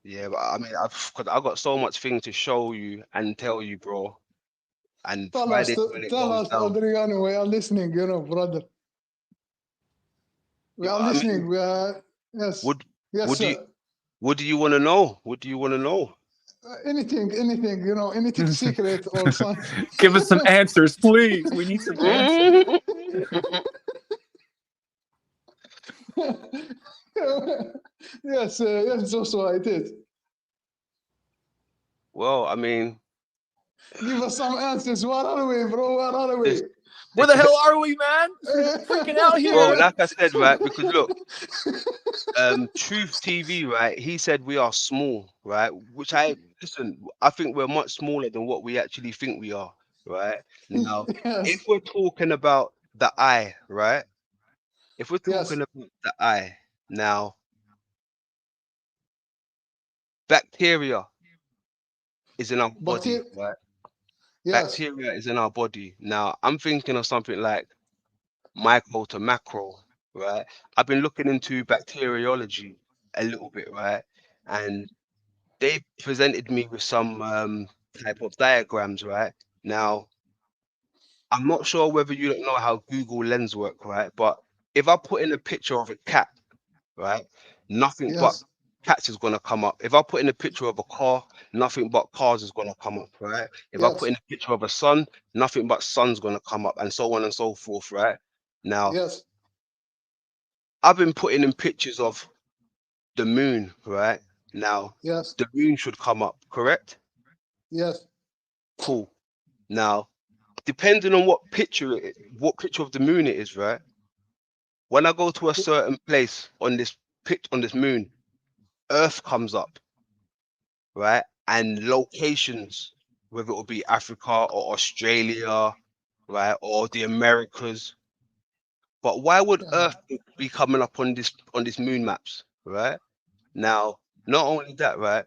E: Yeah, but I mean, I've got so much thing to show you and tell you, bro. And
H: Tell us,
E: Friday when it
H: tell
E: goes
H: us,
E: down.
H: Adriano. We are listening, brother. We are
E: I
H: listening.
E: mean,
H: We are. Yes.
E: would
H: Yes,
E: do you
H: sir.
E: what do you want to know? What do you want to know?
H: Anything, anything secret or something.
A: Give us some answers, please. We need some answers.
H: Yes, yes, also I did.
E: Well, I mean,
H: Give us some answers. Where are we, bro? Where are we?
A: Where the hell are we, man? Freaking out
E: bro,
A: here.
E: like I said, right? Because look, Truth TV, right? He said we are small, right? Which I think we're much smaller than what we actually think we are, right? Now,
H: Yes,
E: if we're talking about the eye, right? If we're
H: yes,
E: talking about the eye, now, bacteria is in our
H: but
E: body, right?
H: yes,
E: Bacteria is in our body. Now, I'm thinking of something like micro to macro, right? I've been looking into bacteriology a little bit, right? And they presented me with some type of diagrams, right? Now, I'm not sure whether you don't know how Google Lens work, right? But if I put in a picture of a cat, right, nothing but
H: yes,
E: cats is gonna come up. If I put in a picture of a car, nothing but cars is gonna come up, right? If I put
H: yes,
E: in a picture of a sun, nothing but sun's gonna come up, and so on and so forth, right? Now,
H: yes,
E: I've been putting in pictures of the moon, right? Now,
H: yes,
E: the moon should come up, correct?
H: yes,
E: Cool. Now, depending on what picture what picture of the moon it is, right? When I go to a certain place on this on this moon, Earth comes up, right? And locations, whether it will be Africa or Australia, right, or the Americas. But why would Earth be coming up on this moon maps, right? Now, not only that, right?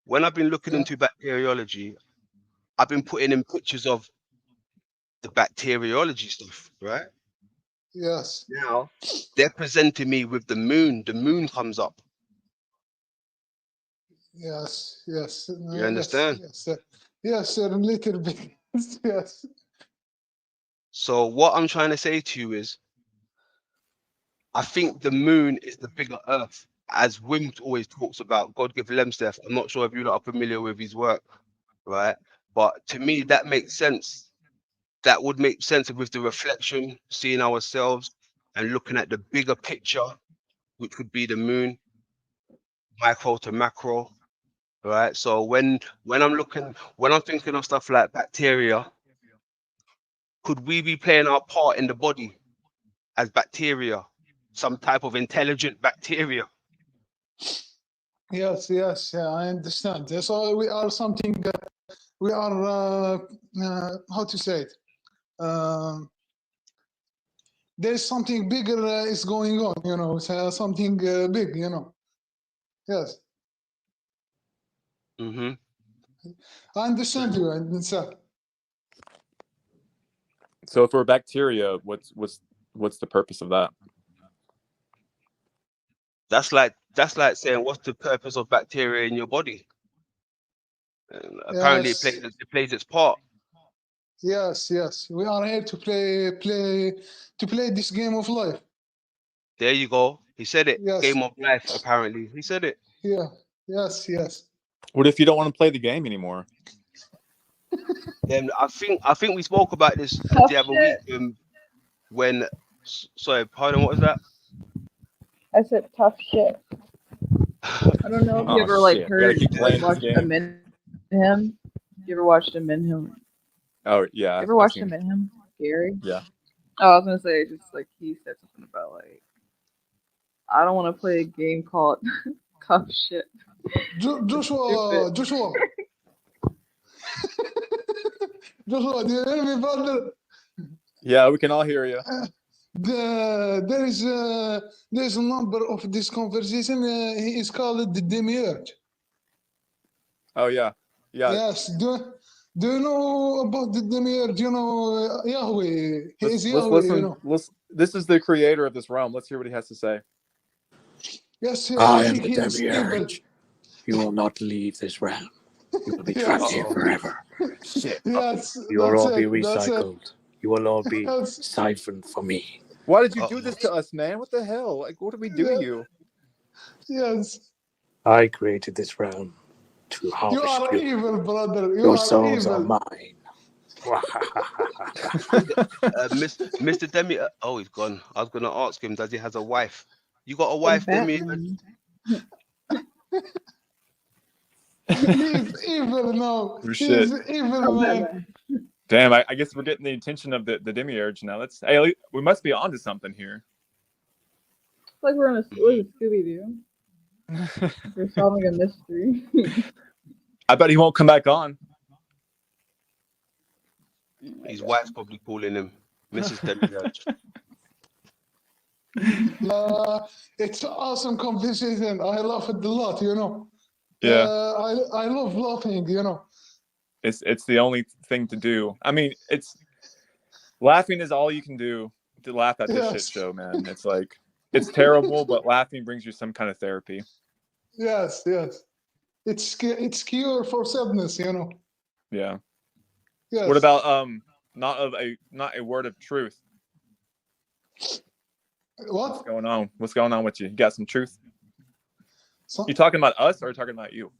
E: When I've been looking
H: yeah,
E: into bacteriology, I've been putting in pictures of the bacteriology stuff, right?
H: yes,
E: Now they're presenting me with the moon. The moon comes up.
H: yes, yes,
E: You
H: yes,
E: understand?
H: yes, yes, sir, a little bit. Yes,
E: So what I'm trying to say to you is, I think the moon is the bigger Earth, as Wim always talks about. God give Lemseth. I'm not sure if you lot are familiar with his work, right? But to me, that makes sense. That would make sense with the reflection, seeing ourselves and looking at the bigger picture, which would be the moon, micro to macro, right? So when I'm thinking of stuff like bacteria, could we be playing our part in the body as bacteria, some type of intelligent bacteria?
H: Yes, yes, yeah, I understand. So we are something. We are how to say it. There's something bigger is going on. You know, something big. You know. Yes,
E: Mm-hmm.
H: I understand you. I understand.
A: So if we're bacteria, what's the purpose of that?
E: That's like saying, what's the purpose of bacteria in your body? And apparently,
H: Yes,
E: it plays its part.
H: yes, yes. We are here to play this game of life.
E: There you go. He said it.
H: Yes.
E: Game of life. Apparently, he said it.
H: Yeah. Yes. Yes.
A: What if you don't want to play the game anymore?
E: Then I think we spoke about this
F: Tough
E: the other
F: shit.
E: week. When sorry, pardon, what was that?
F: I said tough shit. I don't know if you
A: Oh,
F: ever like
A: shit. We gotta
F: heard
A: keep playing this
F: watched
A: game.
F: a Minham. You ever watched a Minham?
A: Oh yeah.
F: You ever watched a Minham? Gary?
A: Yeah.
F: Oh, I was gonna say just like he said something about like I don't want to play a game called tough shit.
H: Joshua,
F: Stupid.
H: Joshua, Joshua, do you hear me, brother?
A: Yeah, we can all hear you.
H: There's a number of this conversation. He is called the demiurge.
A: Oh yeah. Yeah.
H: Yes. Do you know about the demiurge? You know Yahweh. He is
A: Let's
H: Yahweh.
A: listen.
H: You know.
A: This is the creator of this realm. Let's hear what he has to say.
H: Yes.
J: I am the
H: He is evil.
J: demiurge. You will not leave this realm. You will be trapped
H: Yes.
J: here forever.
A: Shit.
H: Yes.
J: You will
H: That's
J: all be
H: it. That's it.
J: recycled. You will all be
H: Yes.
J: siphoned for me.
A: Why did you do this to us, man? What the hell? Like, what did we do to you?
H: Yes.
J: I created this realm to
H: You
J: harvest
H: are
J: you.
H: evil, brother. You
J: Your
H: are
J: souls are
H: evil.
J: mine.
E: Mr. Demi. Oh, he's gone. I was gonna ask him, does he has a wife? You got a
F: Like
E: wife, Demi?
F: Batman.
H: He's evil now.
A: Oh, shit.
H: He's evil,
F: Oh,
H: man.
F: Batman.
A: Damn, I guess we're getting the attention of the demiurge now. Hey, we must be onto something here.
F: It's like we're in a Scooby Doo. We're solving a mystery.
A: I bet he won't come back on.
E: His wife's probably calling him Mrs. Demiurge.
H: It's an awesome conversation. I love it a lot, you know.
A: Yeah.
H: I love laughing, you know.
A: It's the only thing to do. I mean, laughing is all you can do to laugh at this shit show, man. It's like it's terrible, but laughing brings you some kind of therapy.
H: Yes. It's cure for sadness, you know.
A: Yeah.
H: Yes.
A: What about not a word of truth?
H: What?
A: What's going on with you? You got some truth? You talking about us or talking about you?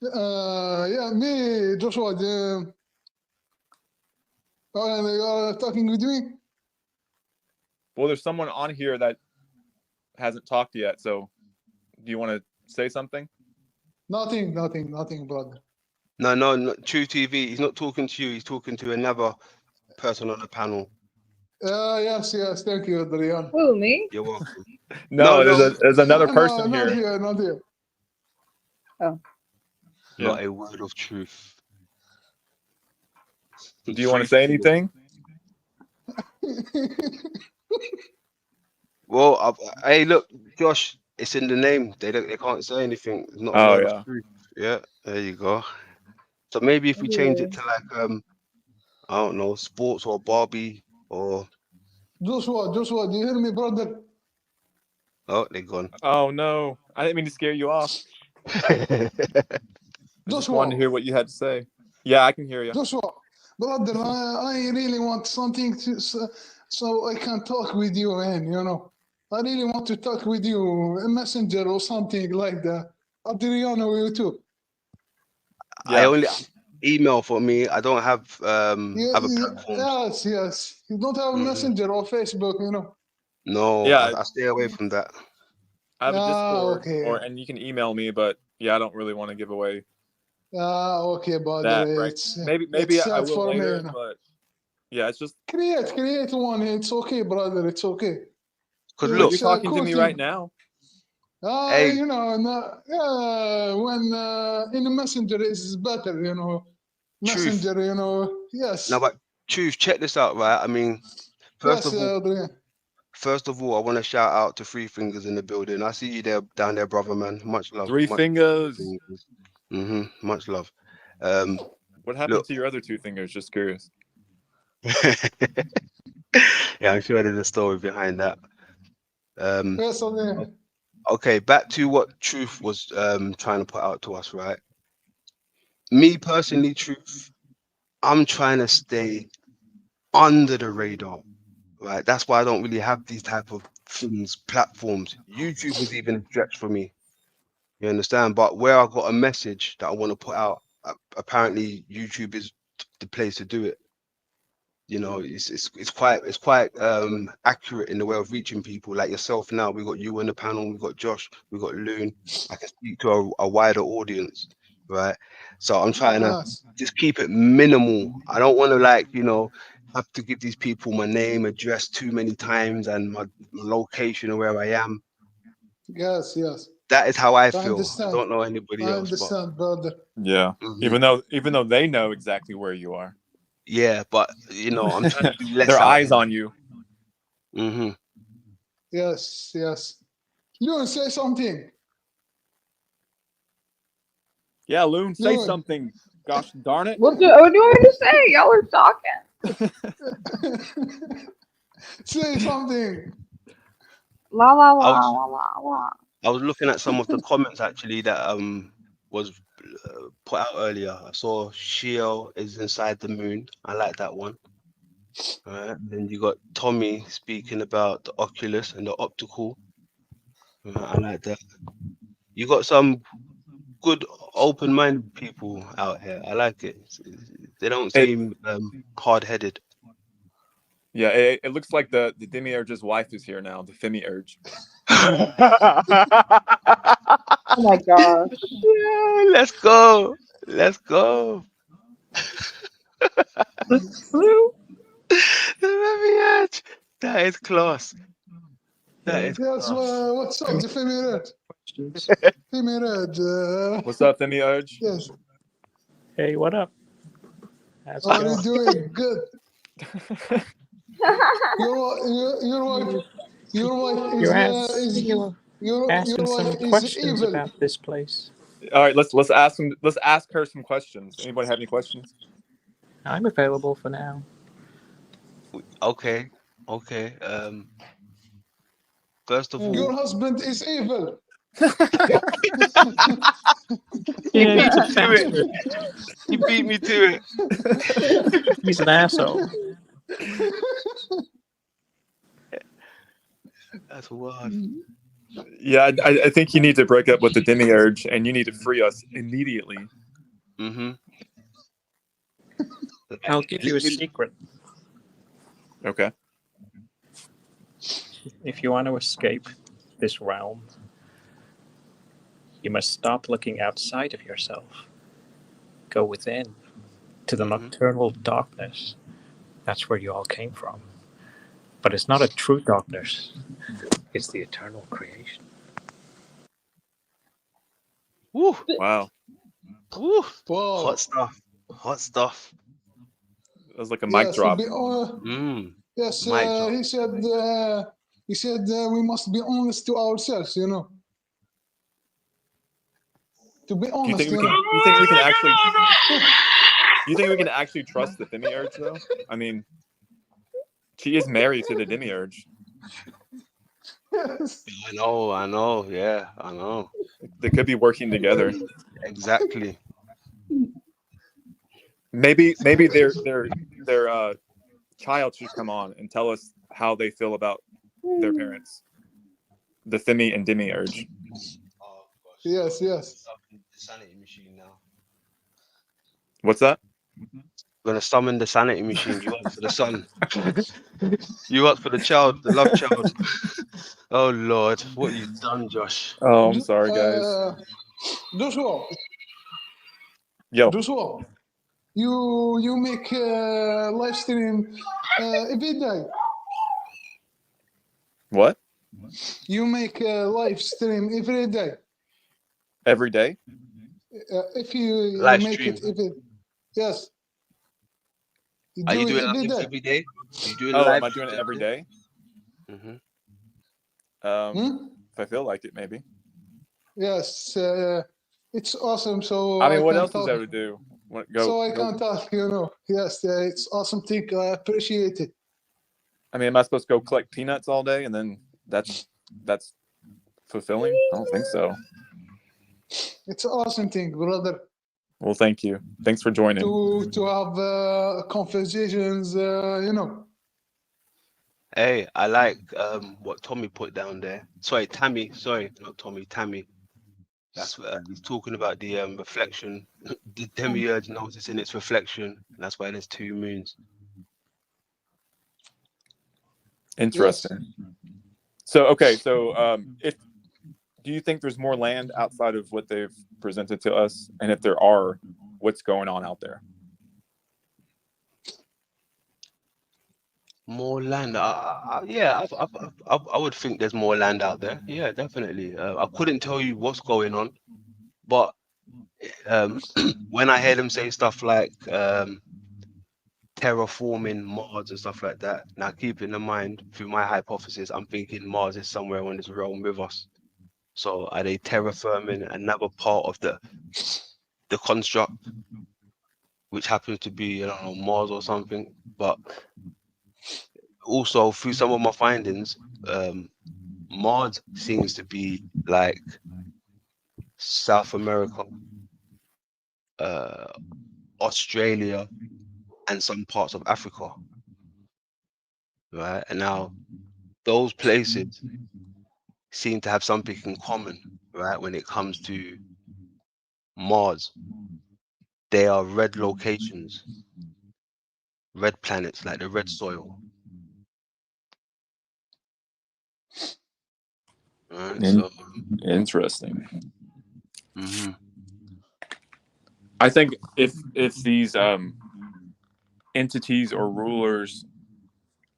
H: Yeah, me, Joshua. You are talking with me?
A: Well, there's someone on here that hasn't talked yet. So, do you want to say something?
H: Nothing, brother.
E: No, True TV. He's not talking to you. He's talking to another person on the panel.
H: Yes. Thank you, Adrian.
F: Who, me?
E: You're welcome.
A: No, there's another person
H: Not
A: here.
H: here, not here.
F: Oh.
E: Not a word of truth.
A: Do you want to say anything?
E: Well, hey, look, Josh, it's in the name. They can't say anything. It's not a word of truth. Yeah, there you go. So maybe if we change it to like I don't know, sports or Barbie or
H: Joshua, do you hear me, brother?
E: Oh, they're gone.
A: Oh no, I didn't mean to scare you off. I just wanted to hear what you had to say. Yeah, I can hear you.
H: Joshua, brother, I really want something to so I can talk with you, man. You know, I really want to talk with you, a messenger or something like that. Adriano, you too.
E: Yeah. email for me. I don't have
H: Yeah,
E: other platforms.
H: yes. You don't have
E: Mhm.
H: Messenger or Facebook,
E: No,
A: Yeah,
E: I stay away from that.
A: I have a Discord,
H: Okay.
A: and you can email me, but yeah, I don't really want to give away
H: Okay, brother.
A: that right. Maybe
H: It's
A: I
H: sad
A: will
H: for me,
A: later, but yeah, it's just
H: Create one. It's okay, brother. It's okay.
E: Because
A: like
E: look,
A: you're
H: It's a
A: talking to
H: cool
A: me
H: thing.
A: right now.
E: hey,
H: When in the messenger is better,
E: truth.
H: Messenger, yes.
E: Now, but truth, check this out, right? I mean, first
H: Yes,
E: of all,
H: Adrian.
E: I want to shout out to Three Fingers in the building. I see you there down there, brother man. Much love.
A: Three
E: Much
A: fingers.
E: much love.
A: What happened
E: Look.
A: to your other two fingers? Just curious.
E: Yeah, I'm sure there's a story behind that.
H: Yes, Adrian.
E: Okay, back to what Truth was trying to put out to us, right? Me personally, Truth, I'm trying to stay under the radar, right? That's why I don't really have these type of things, platforms. YouTube was even a stretch for me. You understand? But where I got a message that I want to put out, apparently YouTube is the place to do it. It's quite accurate in the way of reaching people like yourself. Now we got you on the panel, we got Josh, we got Loon. I can speak to a wider audience, right? So I'm trying to
H: Yes.
E: just keep it minimal. I don't want to have to give these people my name, address too many times and my location or where I am.
H: Yes.
E: That is how I
H: I
E: feel. I
H: understand.
E: don't know anybody
H: I
E: else, but
H: understand, brother.
A: Yeah. Even though they know exactly where you are.
E: yeah, but I'm trying to do less
A: Their
E: out
A: eyes
E: here.
A: on you.
H: Yes. Leon, say something.
A: Yeah, Loon, say
H: Loon.
A: something. Gosh darn it.
F: What do you want me to say? Y'all are talking.
H: Say something.
F: La la la la la la.
E: I was looking at some of the comments actually that was put out earlier. I saw Shiel is inside the moon. I like that one. All right. Then you got Tommy speaking about the Oculus and the optical. I like that. You got some good open-minded people out here. I like it. They don't seem hard-headed.
A: Yeah, it looks like the Demiurge's wife is here now, the Femi-urge.
F: Oh my gosh.
E: Yeah, let's go. Let's go. Femi-urge. That is class. That is
H: Yes,
E: class.
H: what's up, the Femi-urge? Femi-urge.
A: What's up, Femi-urge?
H: Yes.
J: Hey, what up?
H: How are you doing? Good. Your wife is
J: asking some questions
H: evil.
J: about this place.
A: All right, let's ask her some questions. Anybody have any questions?
J: I'm available for now.
E: Okay. First of all,
H: Your husband is evil.
E: He beat me to it. He beat me to it.
J: He's an asshole.
E: That's wild.
A: Yeah, I think you need to break up with the Demiurge, and you need to free us immediately.
J: I'll give you a secret.
A: Okay.
J: If you want to escape this realm, you must stop looking outside of yourself. Go within, to the nocturnal darkness. That's where you all came from. But it's not a true darkness. It's the eternal creation.
E: Woo.
A: Wow.
E: Woo.
H: Wow.
E: Hot stuff.
A: That was like a mic drop.
H: Yes,
E: Mic drop.
H: he said we must be honest to ourselves, To be honest,
A: You think we can actually trust the Demiurge though? I mean, she is married to the Demiurge.
H: Yes.
E: I know. Yeah, I know.
A: They could be working together.
E: Exactly.
A: Maybe their child should come on and tell us how they feel about their parents, the Femi and Demiurge.
H: Yes.
E: The sanity machine now.
A: What's that?
E: Gonna summon the sanity machine. You asked for the son. You asked for the child, the love child. Oh Lord, what you done, Josh?
A: Oh, I'm sorry, guys.
H: Joshua,
A: Yo,
H: Joshua, you make live stream every day.
A: what?
H: You make live stream every day.
A: Every day?
H: If you
E: Live
H: make
E: stream.
H: it every, yes. You
E: Are
H: do
E: you
H: it
E: doing
H: every
E: lives
H: day.
E: every day? Are you doing
A: Oh,
E: live
A: am I doing it every day?
E: Mm-hmm.
A: If I feel like it, maybe.
H: Yes, it's awesome. So
A: I mean, what
H: can
A: else is
H: talk.
A: there to do?
H: So I can talk. Yes, it's awesome thing. I appreciate it.
A: I mean, am I supposed to go collect peanuts all day and then that's fulfilling? I don't think so.
H: It's an awesome thing, brother.
A: Well, thank you. Thanks for joining.
H: To have conversations.
E: Hey, I like what Tommy put down there. Sorry, Tammy. Sorry, not Tommy. Tammy. That's what he's talking about. The reflection. The demiurge noticing its reflection. That's why there's two moons.
A: Interesting. Yes. So okay, so if do you think there's more land outside of what they've presented to us, and if there are, what's going on out there?
E: More land? Yeah, I would think there's more land out there. Yeah, definitely. I couldn't tell you what's going on, but when I hear them say stuff like terraforming Mars and stuff like that, now keeping in mind, through my hypothesis, I'm thinking Mars is somewhere on this realm with us. So are they terraforming another part of the construct, which happens to be, I don't know, Mars or something? But also through some of my findings, Mars seems to be like South America, Australia, and some parts of Africa, right? And now those places seem to have something in common, right? When it comes to Mars, they are red locations, red planets, like the red soil. Right, so
A: interesting.
E: Mm-hmm.
A: I think if these entities or rulers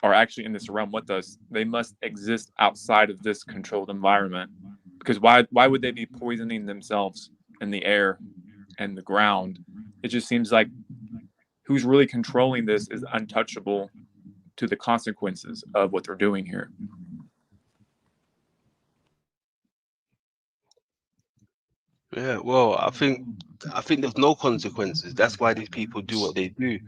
A: are actually in this realm with us, they must exist outside of this controlled environment. Because why would they be poisoning themselves in the air and the ground? It just seems like who's really controlling this is untouchable to the consequences of what they're doing here.
E: Yeah, well, I think there's no consequences. That's why these people do what they do.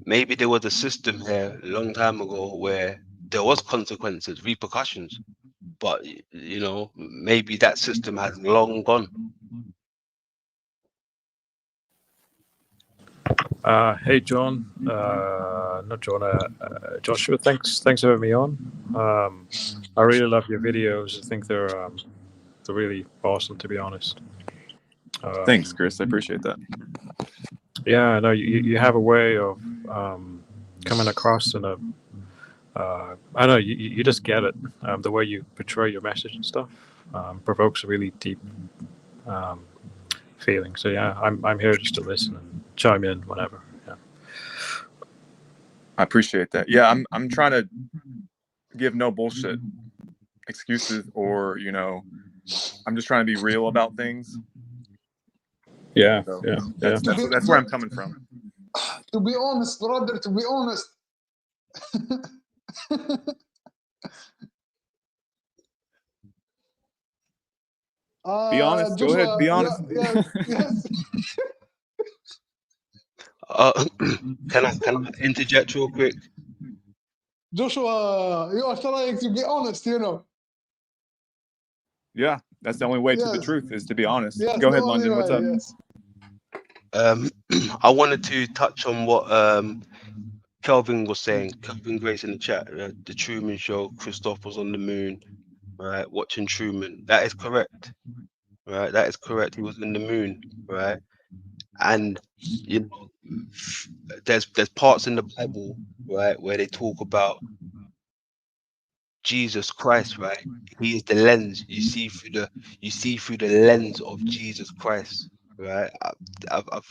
E: Maybe there was a system here a long time ago where there was consequences, repercussions, but maybe that system has long gone.
J: Hey John, not John, Joshua. Thanks for having me on. I really love your videos. I think they're really awesome, to be honest.
A: Thanks, Chris. I appreciate that.
J: Yeah, no, you have a way of coming across in a I don't know, you just get it. The way you portray your message and stuff provokes a really deep feeling. So yeah, I'm here just to listen and chime in whenever. Yeah.
A: I appreciate that. Yeah, I'm trying to give no bullshit excuses, or I'm just trying to be real about things.
J: Yeah,
A: so
J: yeah,
A: that's where I'm coming from.
H: To be honest, brother, to be honest.
A: Be honest. Joshua, go ahead. Be honest.
H: Yes.
E: Can I interject real quick?
H: Joshua, you are trying to be honest,
A: Yeah, that's the only way to the truth, is to be honest. Go ahead, London. What's up?
H: Yes.
E: I wanted to touch on what Kelvin was saying. Kelvin Grace in the chat. The Truman Show. Christoph was on the moon, right? Watching Truman. That is correct, right? That is correct. He was in the moon, right? And there's parts in the Bible, right, where they talk about Jesus Christ, right? He is the lens. You see through the lens of Jesus Christ, right? I've got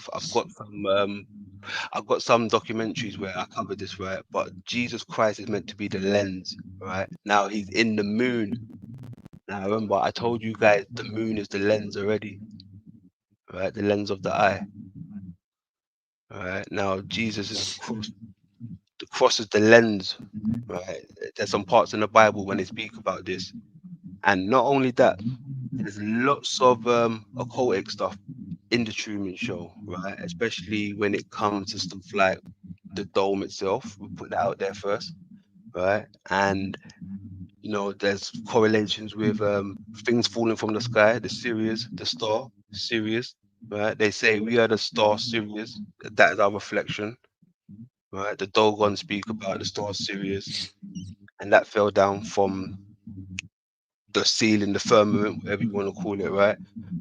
E: some documentaries where I covered this, right? But Jesus Christ is meant to be the lens, right? Now he's in the moon. Now remember, I told you guys the moon is the lens already, right? The lens of the eye. All right. Now Jesus is the cross. The cross is the lens, right? There's some parts in the Bible when they speak about this, and not only that, there's lots of occultic stuff in the Truman Show, right? Especially when it comes to stuff like the dome itself. We'll put that out there first, right? And you know, there's correlations with things falling from the sky, the Sirius, the star, Sirius, right? They say we are the star Sirius. That is our reflection, right? The Dogon speak about the star Sirius, and that fell down from the ceiling, the firmament, whatever you want to call it, right?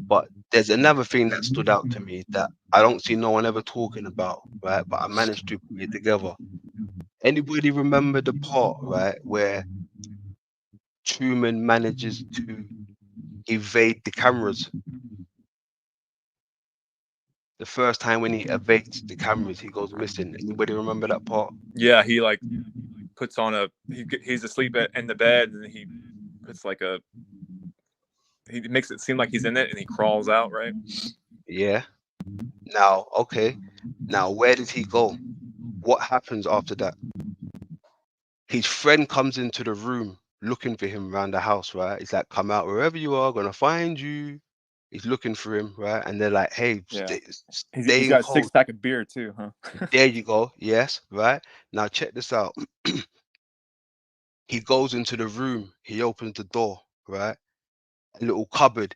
E: But there's another thing that stood out to me that I don't see no one ever talking about, right? But I managed to put it together. Anybody remember the part, right, where Truman manages to evade the cameras? The first time when he evades the cameras, he goes missing. Anybody remember that part?
A: Yeah, he like puts on he's asleep in the bed, and he puts like he makes it seem like he's in it, and he crawls out, right?
E: Yeah. Now, okay. Now, where did he go? What happens after that? His friend comes into the room looking for him around the house, right? He's like, come out wherever you are, gonna find you. He's looking for him, right? And they're like, hey,
A: Yeah.
E: stay
A: He's
E: in
A: got a
E: code.
A: 6-pack of beer too, huh?
E: There you go. Yes, right. Now check this out. He goes into the room. He opens the door, right? A little cupboard.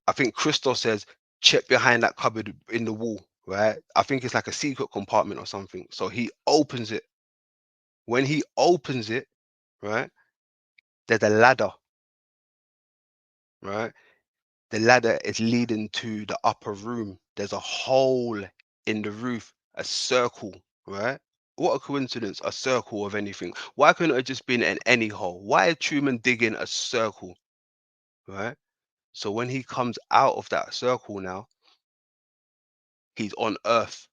E: I think Christos says, check behind that cupboard in the wall, right? I think it's like a secret compartment or something. So he opens it. When he opens it, right, there's a ladder, right? The ladder is leading to the upper room. There's a hole in the roof, a circle, right? What a coincidence, a circle of anything. Why couldn't it have just been in any hole? Why is Truman digging a circle, right? So when he comes out of that circle now, he's on Earth,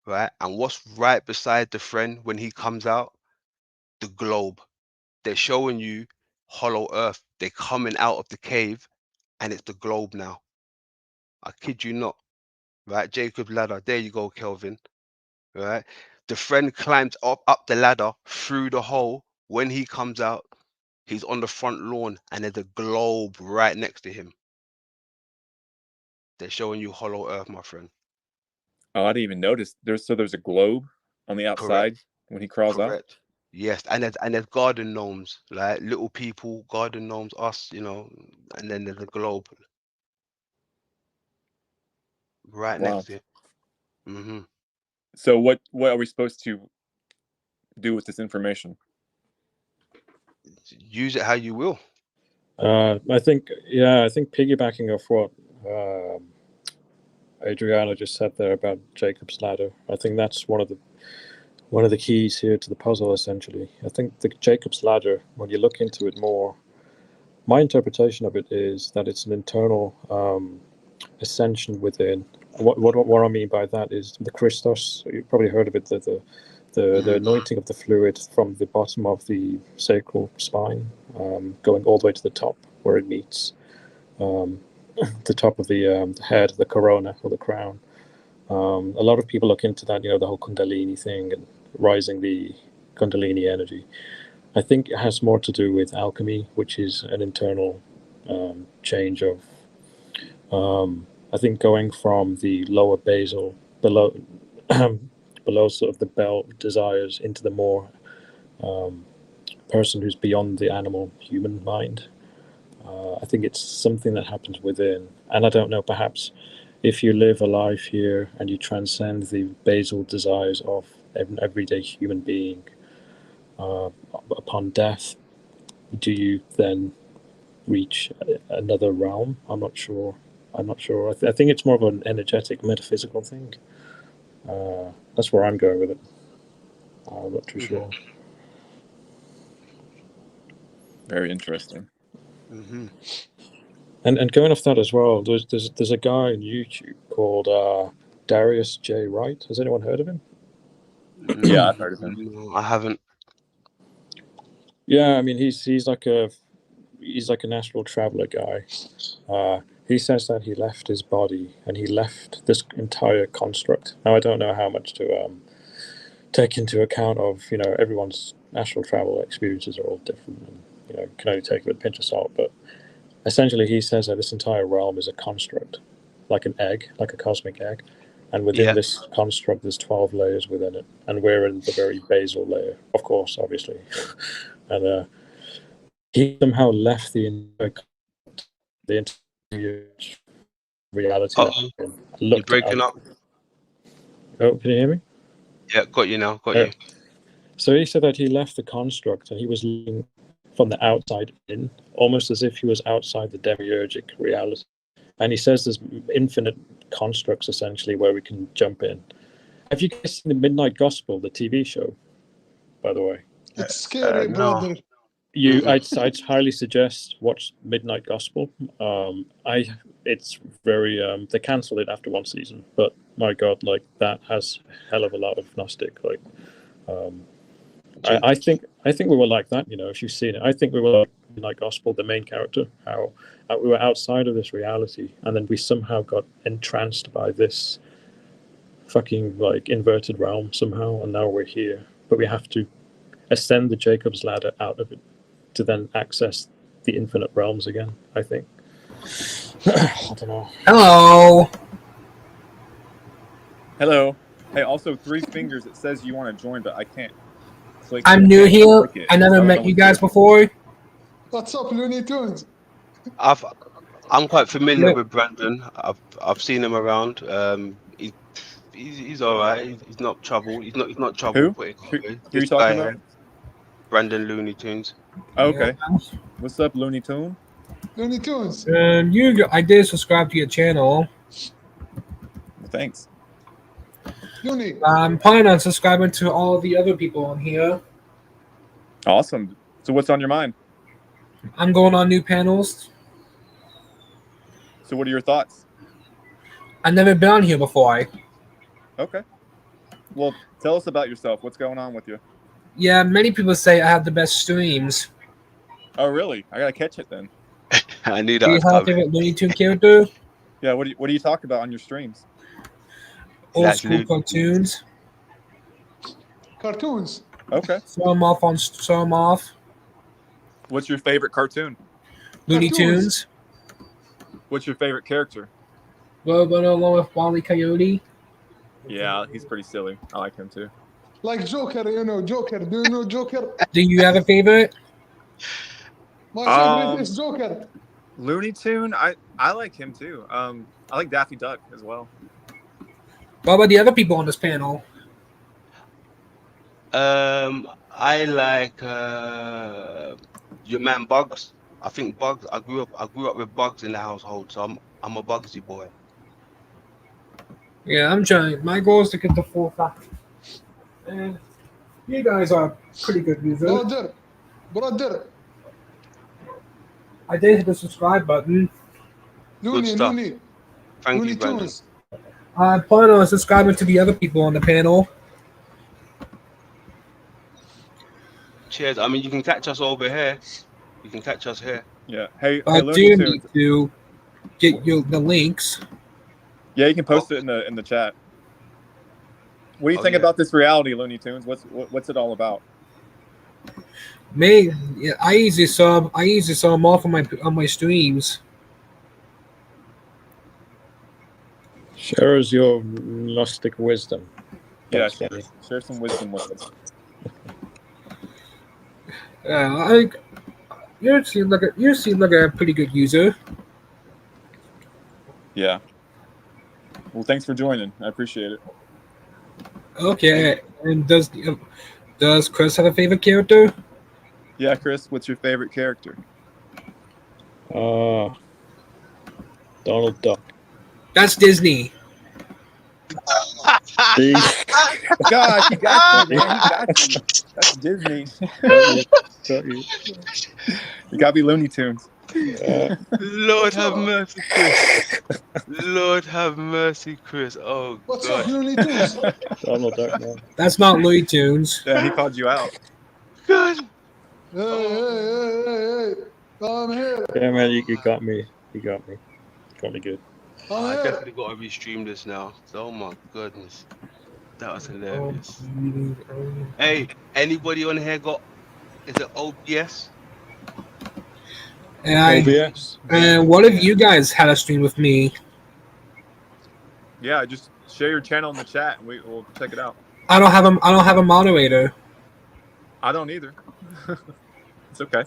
E: right? And what's right beside the friend when he comes out? The globe. They're showing you hollow Earth. They're coming out of the cave, and it's the globe now. I kid you not, right? Jacob's ladder. There you go, Kelvin. Right? The friend climbs up the ladder through the hole. When he comes out, he's on the front lawn, and there's a globe right next to him. They're showing you hollow Earth, my friend.
A: Oh, I didn't even notice. There's a globe on the outside
E: Correct.
A: when he crawls out.
E: Correct. Yes, and there's garden gnomes, like little people, garden gnomes, us, you know, and then there's a globe right
A: Wow.
E: next to it. Mm-hmm.
A: So what are we supposed to do with this information?
E: Use it how you will.
K: I think piggybacking off what Adriano just said there about Jacob's ladder, I think that's one of the keys here to the puzzle. Essentially, I think the Jacob's ladder, when you look into it more, my interpretation of it is that it's an internal ascension within. What I mean by that is the Christos. You've probably heard of it. The anointing of the fluid from the bottom of the sacral spine, going all the way to the top where it meets the top of the head, the corona or the crown. A lot of people look into that, the whole Kundalini thing and rising the Kundalini energy. I think it has more to do with alchemy, which is an internal change of, I think, going from the lower basal, below sort of the bell desires into the more person who's beyond the animal human mind. I think it's something that happens within. And I don't know, perhaps if you live a life here and you transcend the basal desires of an everyday human being, upon death, do you then reach another realm? I'm not sure. I think it's more of an energetic, metaphysical thing. That's where I'm going with it. I'm not too sure.
A: Very interesting.
E: Mm-hmm.
K: And going off that as well, there's a guy on YouTube called Darius J. Wright. Has anyone heard of him?
A: Yeah, I've heard of him.
E: No, I haven't.
K: Yeah, I mean he's like a astral traveler guy. He says that he left his body and he left this entire construct. Now I don't know how much to take into account of everyone's astral travel experiences are all different, and can only take it with a pinch of salt. But essentially, he says that this entire realm is a construct, like an egg, like a cosmic egg, and within this construct, there's 12 layers within it, and we're in the very basal layer, of course, obviously, and he somehow left the entire reality.
E: You're breaking up.
K: Oh, can you hear me?
E: Yeah, got you now. Got you.
K: So he said that he left the construct and he was looking from the outside in, almost as if he was outside the demiurgic reality. And he says there's infinite constructs essentially where we can jump in. Have you guys seen the Midnight Gospel, the TV show, by the way?
H: It's scary, brother.
K: I'd highly suggest watch Midnight Gospel. It's very they cancelled it after one season, but my God, like that has a hell of a lot of Gnostic. Like, I think we were like that. If you've seen it, I think we were like Midnight Gospel, the main character. How we were outside of this reality, and then we somehow got entranced by this fucking like inverted realm somehow, and now we're here. But we have to ascend the Jacob's ladder out of it to then access the infinite realms again, I think. I don't know.
A: Hello. Hey, also 3 fingers. It says you want to join, but I can't click.
L: I'm new here. I never met you guys before.
H: What's up, Looney Tunes?
E: I'm quite familiar with Brandon. I've seen him around. He's all right. He's not trouble. He's not trouble.
A: Who are you talking about?
E: Brandon Looney Tunes.
A: Okay. What's up, Looney Tune?
H: Looney Tunes.
L: I did subscribe to your channel.
A: Thanks.
H: Looney.
L: I'm planning on subscribing to all the other people on here.
A: Awesome. So what's on your mind?
L: I'm going on new panels.
A: So what are your thoughts?
L: I've never been on here before.
A: Okay. Well, tell us about yourself. What's going on with you?
L: Yeah, many people say I have the best streams.
A: Oh, really? I gotta catch it then.
E: I knew that.
L: Do you have a favorite Looney Tune character?
A: Yeah. What do you talk about on your streams?
L: Old school cartoons.
H: Cartoons.
A: Okay.
L: Throw them off.
A: What's your favorite cartoon?
L: Looney Tunes.
A: What's your favorite character?
L: Along with Wile E. Coyote.
A: Yeah, he's pretty silly. I like him too.
H: Like Joker, Joker. Do you know Joker?
L: Do you have a favorite?
H: My favorite is Joker.
A: Looney Tune, I like him too. I like Daffy Duck as well.
L: What about the other people on this panel?
E: I like your man Bugs. I think Bugs. I grew up with Bugs in the household, so I'm a Bugsy boy.
L: Yeah, I'm trying. My goal is to get to 4,000. And you guys are pretty good users.
H: Brother.
L: I did hit the subscribe button.
H: Looney.
E: Thank you, Brandon.
L: I plan on subscribing to the other people on the panel.
E: Cheers. I mean, you can catch us over here. You can catch us here.
A: Yeah. Hey,
L: I
A: Looney
L: do
A: Tunes.
L: need to get you the links.
A: Yeah, you can post it in the chat. What do you think about this reality, Looney Tunes? What's it all about?
L: I usually sub them off on my streams.
K: Share us your Gnostic wisdom.
A: Yeah, share some wisdom with us.
L: You seem like a pretty good user.
A: Yeah. Well, thanks for joining. I appreciate it.
L: Okay. And does Chris have a favorite character?
A: Yeah, Chris, what's your favorite character?
K: Donald Duck.
L: That's Disney.
A: See? Gosh, he got you, man. He got you. That's Disney.
K: Got you.
A: You gotta be Looney Tunes.
E: Lord have mercy, Chris. Lord have mercy, Chris. Oh
H: What's up,
E: God.
H: Looney Tunes?
K: Donald Duck, man.
M: That's not Looney Tunes.
A: Yeah, he called you out.
E: God.
H: Hey, I'm here.
K: Yeah, man, you got me. You got me. Got me good.
H: I'm
E: I
H: here.
E: definitely got to restream this now. Oh my goodness. That was hilarious. Hey, anybody on here got, is it OBS?
K: OBS.
M: And what if you guys had a stream with me?
A: Yeah, just share your channel in the chat and we'll check it out.
M: I don't have a moderator.
A: I don't either. It's okay.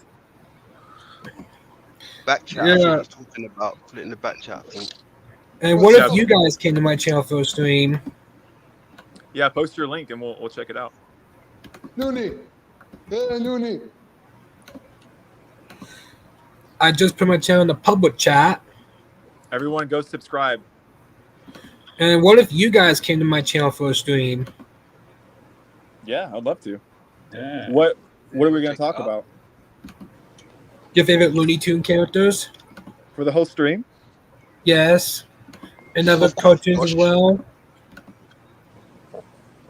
E: Back chat, I think he's talking about. Put it in the back chat, I think.
M: And what if you guys came to my channel for a stream?
A: Yeah, post your link and we'll check it out.
H: Looney. Hey, Looney.
M: I just put my channel in the public chat.
A: Everyone go subscribe.
M: And what if you guys came to my channel for a stream?
A: Yeah, I'd love to.
K: Yeah.
A: What are we gonna talk about?
M: Your favorite Looney Tune characters?
A: For the whole stream?
M: Yes. And other cartoons as well.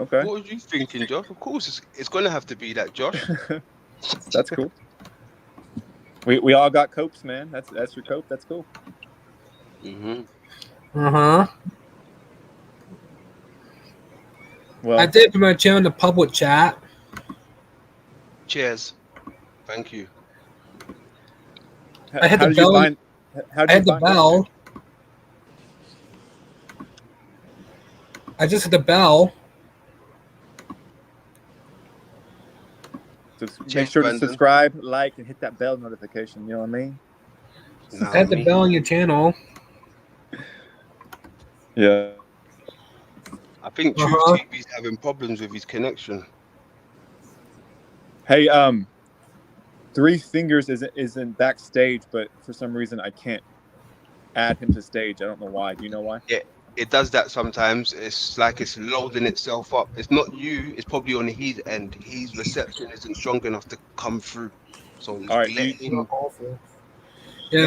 A: Okay.
E: What were you thinking, Josh? Of course, it's going to have to be that, Josh.
A: That's cool. We all got copes, man. That's your cope. That's cool.
M: Uh-huh.
A: Well,
M: I did put my channel in the public chat.
E: Cheers. Thank you.
M: I had the bell. I had the bell. I just hit the bell.
A: So make sure to subscribe, like, and hit that bell notification. You know what I mean?
M: Hit the bell on your channel.
A: Yeah.
E: I think True TV's having problems with his connection.
A: Hey, Three Fingers isn't backstage, but for some reason I can't add him to stage. I don't know why. Do you know why?
E: Yeah, it does that sometimes. It's like it's loading itself up. It's not you. It's probably on his end. His reception isn't strong enough to come through. So
A: all right,
M: yeah.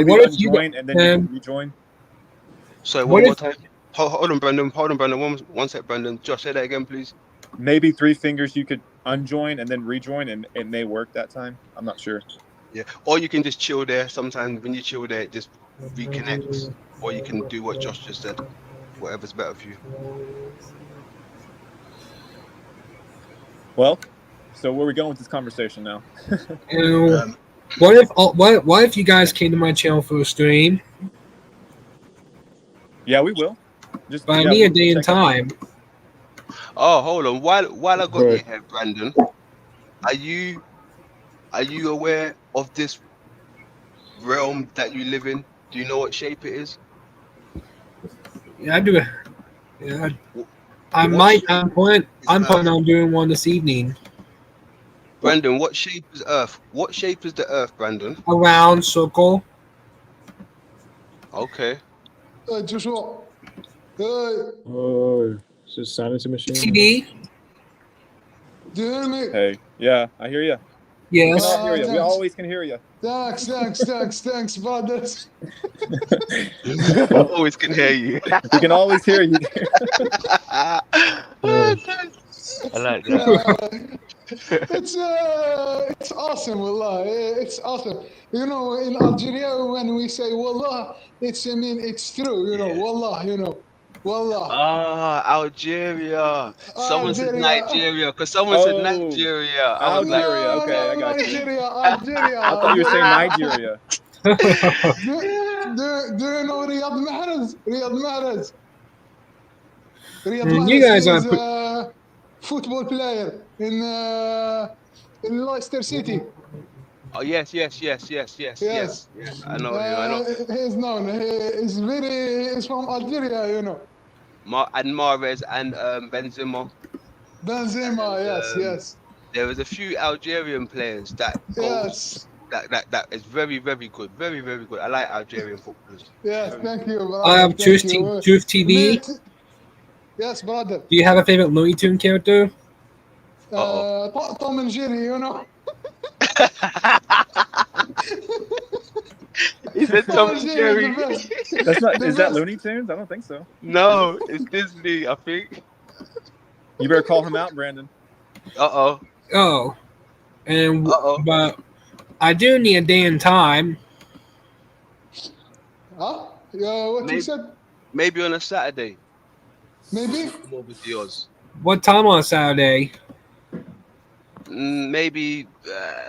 M: What if you
A: join and then you can rejoin?
E: So one more time. Hold on, Brandon. One sec, Brandon. Josh, say that again, please.
A: Maybe Three Fingers you could unjoin and then rejoin, and it may work that time. I'm not sure.
E: Yeah, or you can just chill there. Sometimes when you chill there, it just reconnects. Or you can do what Josh just said. Whatever's better for you.
A: Well, so where are we going with this conversation now?
M: What if you guys came to my channel for a stream?
A: Yeah, we will. Just
M: I need a day and time.
E: Oh, hold on. While I got you here, Brandon, are you aware of this realm that you live in? Do you know what shape it is?
M: Yeah, I do. Yeah, I'm planning on doing one this evening.
E: Brandon, what shape is Earth? What shape is the Earth, Brandon?
M: A round circle.
E: Okay.
H: Joshua.
K: Oh, it's a sanity machine.
M: TV.
H: Do you hear me?
A: Hey, yeah, I hear you.
M: Yes.
A: I hear you. We always can hear you.
H: Thanks, brothers.
E: Always can hear you.
A: We can always hear you.
E: I like that.
H: It's awesome, wallah. It's awesome. You know, in Algeria, when we say wallah, it's true. You know, wallah. You know, wallah.
E: Ah, Algeria. Someone said Nigeria because someone said Nigeria. I was
A: Algeria.
E: like,
A: Okay, I got you.
H: Algeria.
A: I thought you were saying Nigeria.
H: Do you know Riyad Mahrez?
M: You guys
H: is
M: are
H: a football player in Leicester City.
E: oh yes. I know.
H: He's known. He's from Algeria, you know.
E: And Mahrez and Benzema.
H: Yes.
E: There was a few Algerian players that that is very, very good. Very, very good. I like Algerian footballers.
H: Yes, thank you.
M: I have Truth TV.
H: Yes, brother.
M: Do you have a favorite Looney Tune character?
H: Tom and Jerry, you know.
E: He said
H: Tom
E: Tom
H: and
E: and
H: Jerry is
E: Jerry.
H: the best.
A: That's not.
H: The
A: Is that
H: best.
A: Looney Tunes? I don't think so.
E: No, it's Disney, I think.
A: You better call him out, Brandon.
E: Uh-oh.
M: Oh, and
E: Uh-oh.
M: but I do need a day and time.
H: Huh? What
E: Maybe,
H: you said?
E: maybe on a Saturday.
H: Maybe?
E: What was yours?
M: What time on Saturday?
E: Maybe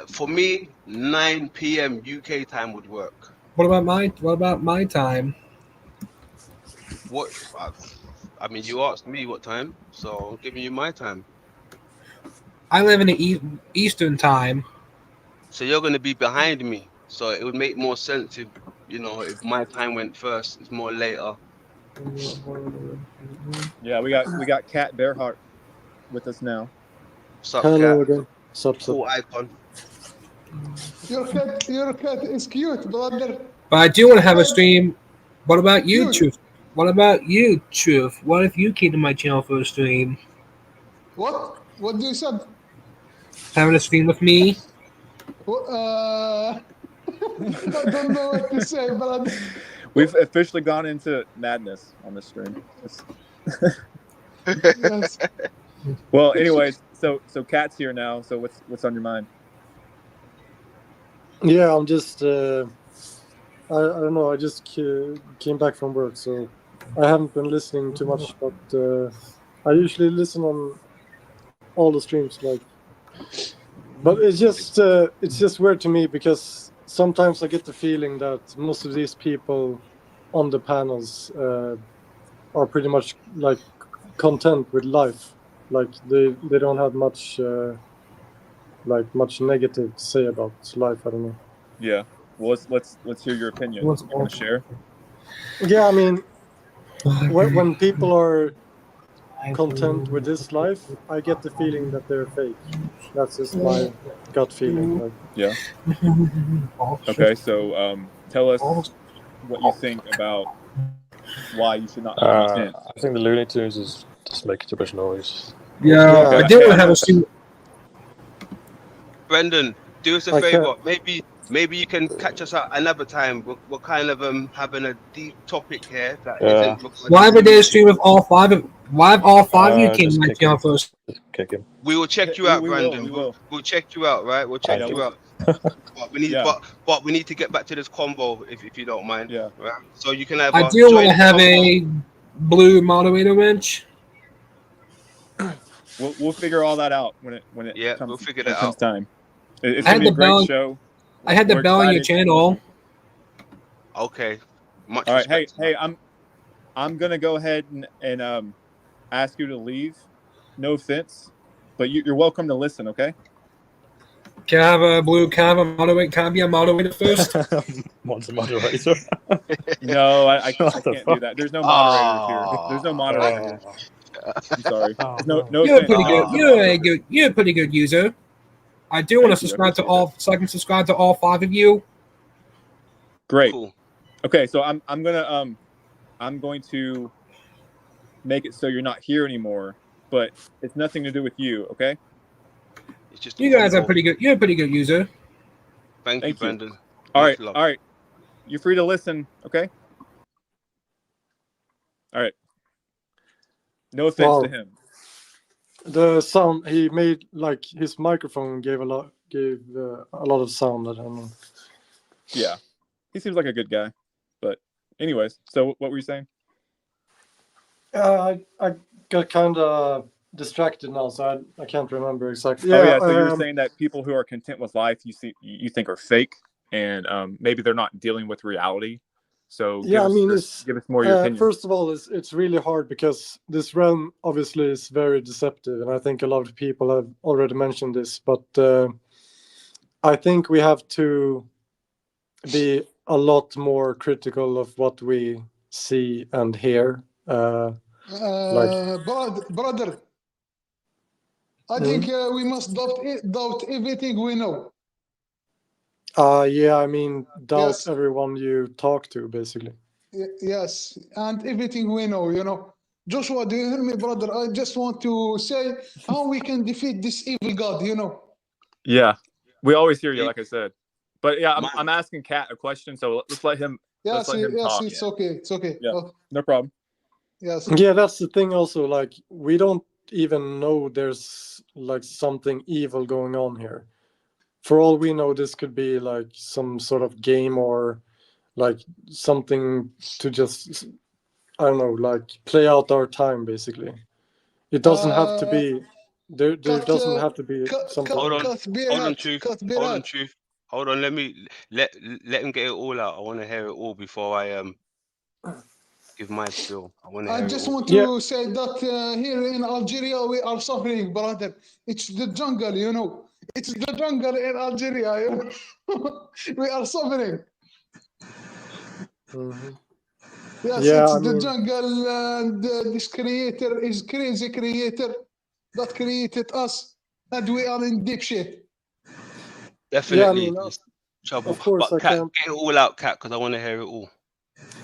E: for me, 9 p.m. UK time would work.
M: What about my time?
E: What? I mean, you asked me what time, so I'm giving you my time.
M: I live in the Eastern time.
E: So you're going to be behind me. So it would make more sense if, you know, if my time went first, it's more later.
A: Yeah, we got Cat Bearheart with us now.
E: Sup,
D: Hello
E: Cat?
D: again. Sup.
E: Cool icon.
H: Your cat is cute, brother.
M: But I do want to have a stream. What about you,
H: Dude.
M: Truth? What about you, Truth? What if you came to my channel for a stream?
H: What? What do you said?
M: Having a stream with me?
H: I don't know what to say, brother.
A: We've officially gone into madness on this stream.
H: Yes.
A: Well, anyways, so Cat's here now. So what's on your mind?
D: Yeah, I'm just. I don't know. I just came back from work, so I haven't been listening too much. But I usually listen on all the streams, like. But it's just weird to me because sometimes I get the feeling that most of these people on the panels are pretty much like content with life. Like they don't have much much negative to say about life. I don't know.
A: Yeah. Well, let's hear your opinion. You want to share?
D: Yeah, I mean, when people are content with this life, I get the feeling that they're fake. That's just my gut feeling. Like.
A: Yeah. Okay, so tell us what you think about why you should not be content.
K: I think the Looney Tunes is just making too much noise.
M: Yeah, I do want to have a stream.
E: Brendan, do us a favor. Maybe you can catch us at another time. We're kind of having a deep topic here that isn't.
M: Why would they stream with all five of? Why have all five of you came to my channel first?
K: Kick him.
E: We will check you out,
A: we
E: Brandon.
A: will.
E: We'll check you out, right? We'll check you out. But we need, but we need to get back to this combo if you don't mind.
A: Yeah.
E: Right? So you can have.
M: I do want to have a blue moderator wrench.
A: We'll figure all that out when it comes.
E: We'll figure that out.
A: Time. It's gonna be a great show.
M: I had the bell on your channel.
E: Okay. Much
A: all right.
E: respect.
A: Hey, I'm gonna go ahead and ask you to leave. No offense, but you're welcome to listen. Okay.
M: Can I have a blue? Can I be a moderator first?
K: Wants a moderator?
A: No, I can't do that. There's no moderator here. There's no moderator here. I'm sorry. No
M: You're
A: offense.
M: pretty good. You're a pretty good user. I do want to subscribe to all, so I can subscribe to all five of you.
A: Great.
E: Cool.
A: Okay, so I'm going to make it so you're not here anymore, but it's nothing to do with you. Okay.
E: It's just
M: you guys are pretty good. You're a pretty good user.
E: Thank you, Brendan.
A: All right. You're free to listen. Okay. All right. No offense to him.
D: The sound he made, like his microphone gave a lot of sound. I don't know.
A: Yeah, he seems like a good guy. But anyways, so what were you saying?
D: I got kind of distracted now, so I can't remember exactly.
A: Yeah, so you were saying that people who are content with life, you think are fake, and maybe they're not dealing with reality. So
D: give us
A: more your opinion.
D: First of all, it's really hard because this realm obviously is very deceptive, and I think a lot of people have already mentioned this. But I think we have to be a lot more critical of what we see and hear.
H: Brother, I think we must doubt everything we know.
D: Yeah, I mean, doubt everyone you talk to, basically.
H: Yes, and everything we know, Joshua, do you hear me, brother? I just want to say how we can defeat this evil god, you know.
A: Yeah, we always hear you, like I said. But yeah,
E: My-
A: I'm asking Kat a question, so let's let him. Let's let him talk.
H: It's okay. It's okay.
A: Yeah,
H: Okay.
A: no problem.
H: Yes.
D: Yeah, that's the thing also, like we don't even know there's like something evil going on here. For all we know, this could be like some sort of game or like something to just, I don't know, like play out our time basically. It doesn't have to be there doesn't have to be something.
E: Hold on, hold on, truth.
H: Cut
E: Hold on,
H: Berat.
E: truth. Hold on. Let him get it all out. I want to hear it all before I give my spiel. I want to hear
H: I
E: it
H: just
E: all.
H: want to say that here in Algeria we are suffering, brother. It's the jungle, you know. It's the jungle in Algeria. You know? We are suffering. Yes,
D: Yeah,
H: it's
D: I
H: the
D: mean,
H: jungle, and this creator is crazy creator that created us, and we are in deep shit.
E: Definitely,
D: yeah, I mean,
E: there's trouble.
D: of course
E: But
D: I
E: Cat,
D: can't.
E: get it all out, Cat, because I want to hear it all.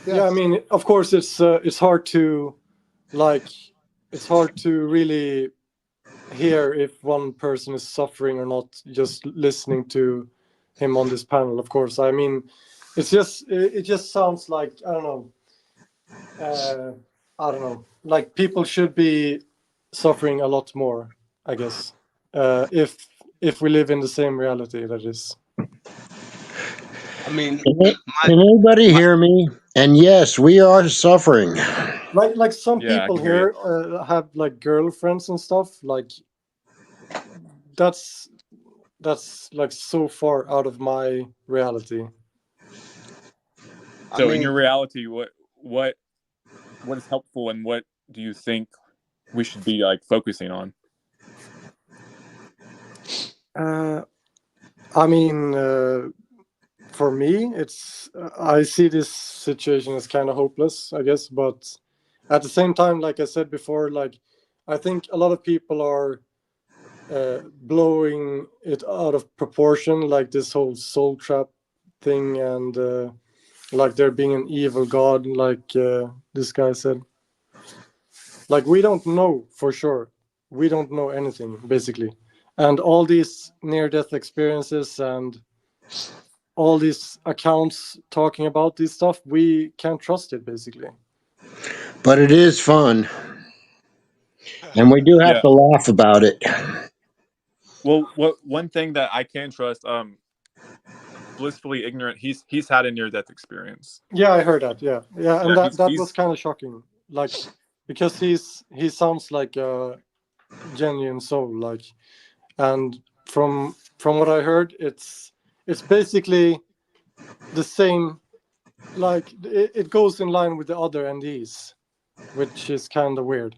D: Yeah, I mean, of course it's hard to like it's hard to really hear if one person is suffering or not just listening to him on this panel. Of course, I mean, it just sounds like I don't know, like people should be suffering a lot more, I guess, if we live in the same reality, that is.
E: I mean,
N: Can anybody hear me? And yes, we are suffering.
D: Like some
A: Yeah, I
D: people
A: can hear you.
D: here have like girlfriends and stuff. Like that's like so far out of my reality.
E: I
A: So, in
E: mean,
A: your reality, what is helpful, and what do you think we should be like focusing on?
D: I mean, for me, it's I see this situation as kind of hopeless, I guess. But at the same time, like I said before, like I think a lot of people are blowing it out of proportion, like this whole soul trap thing, and like there being an evil god, like this guy said. Like we don't know for sure. We don't know anything basically, and all these near-death experiences and all these accounts talking about this stuff, we can't trust it basically.
N: But it is fun. And we do have
A: Yeah.
N: to laugh about it.
A: Well, one thing that I can trust, blissfully ignorant. He's had a near-death experience.
D: Yeah, I heard that. Yeah, and
A: Yeah,
D: that was
A: he's
D: kind of shocking. Like because he sounds like a genuine soul, like, and from what I heard, it's basically the same. Like it goes in line with the other NDs, which is kind of weird.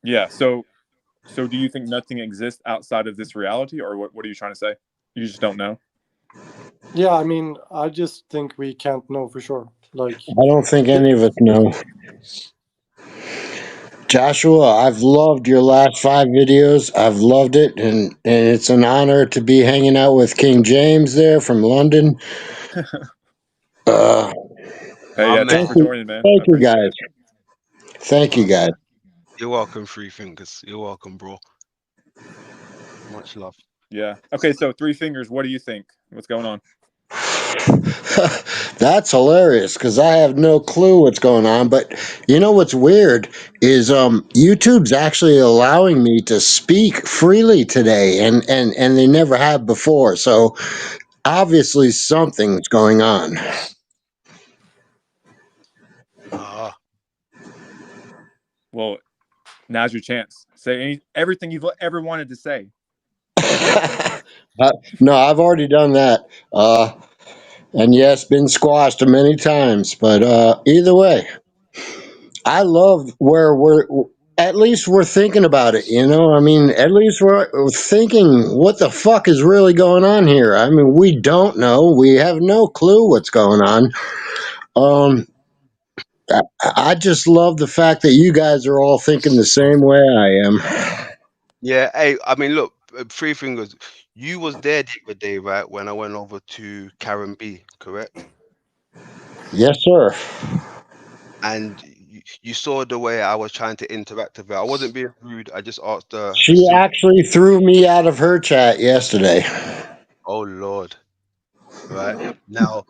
A: yeah. So do you think nothing exists outside of this reality, or what are you trying to say? You just don't know?
D: Yeah, I mean, I just think we can't know for sure. Like,
N: I don't think any of us know. Joshua, I've loved your last 5 videos. I've loved it, and it's an honor to be hanging out with King James there from London.
A: Hey,
E: my
A: yeah, thanks
E: man,
A: for joining, man. I
N: Thank you,
A: appreciate
N: guys.
A: it.
N: Thank you, guys.
E: you're welcome, Three Fingers. You're welcome, bro. Much love.
A: Yeah. Okay, so Three Fingers, what do you think? What's going on?
N: That's hilarious because I have no clue what's going on. But you know what's weird is YouTube's actually allowing me to speak freely today, and they never have before. So obviously something's going on.
A: Well, now's your chance. Say everything you've ever wanted to say.
N: No, I've already done that. And yes, been squashed many times. But either way, I love where at least we're thinking about it, you know? I mean, at least we're thinking what the fuck is really going on here. I mean, we don't know. We have no clue what's going on. I just love the fact that you guys are all thinking the same way I am.
E: Yeah, hey, I mean, look, Three Fingers, you was there the other day, right, when I went over to Karen B, correct?
N: Yes, sir.
E: and you saw the way I was trying to interact with her. I wasn't being rude. I just asked her a
N: She
E: simple.
N: actually threw me out of her chat yesterday.
E: Oh Lord! Right now,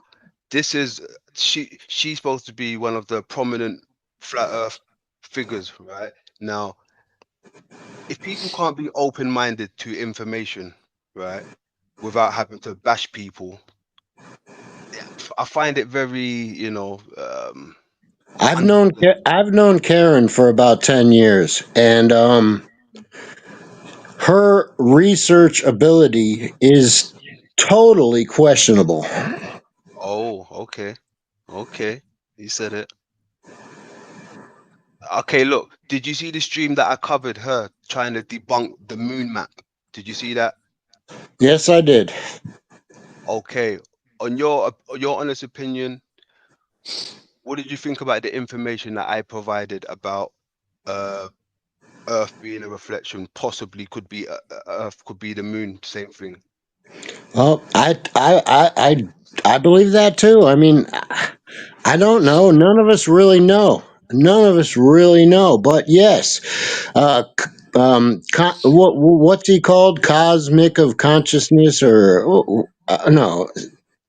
E: this is she's supposed to be one of the prominent flat Earth figures. Right now, if people can't be open-minded to information, right, without having to bash people, I find it very,
N: I've known
E: unfair.
N: I've known Karen for about 10 years, and her research ability is totally questionable.
E: Oh, okay, you said it. Okay, look, did you see the stream that I covered her trying to debunk the moon map? Did you see that?
N: Yes, I did.
E: Okay, on your honest opinion, what did you think about the information that I provided about uh Earth being a reflection? Possibly could be Earth, could be the moon, same thing.
N: Well, I believe that too. I mean, I don't know. None of us really know. None of us really know. But yes, what's he called? Cosmic of consciousness, or no?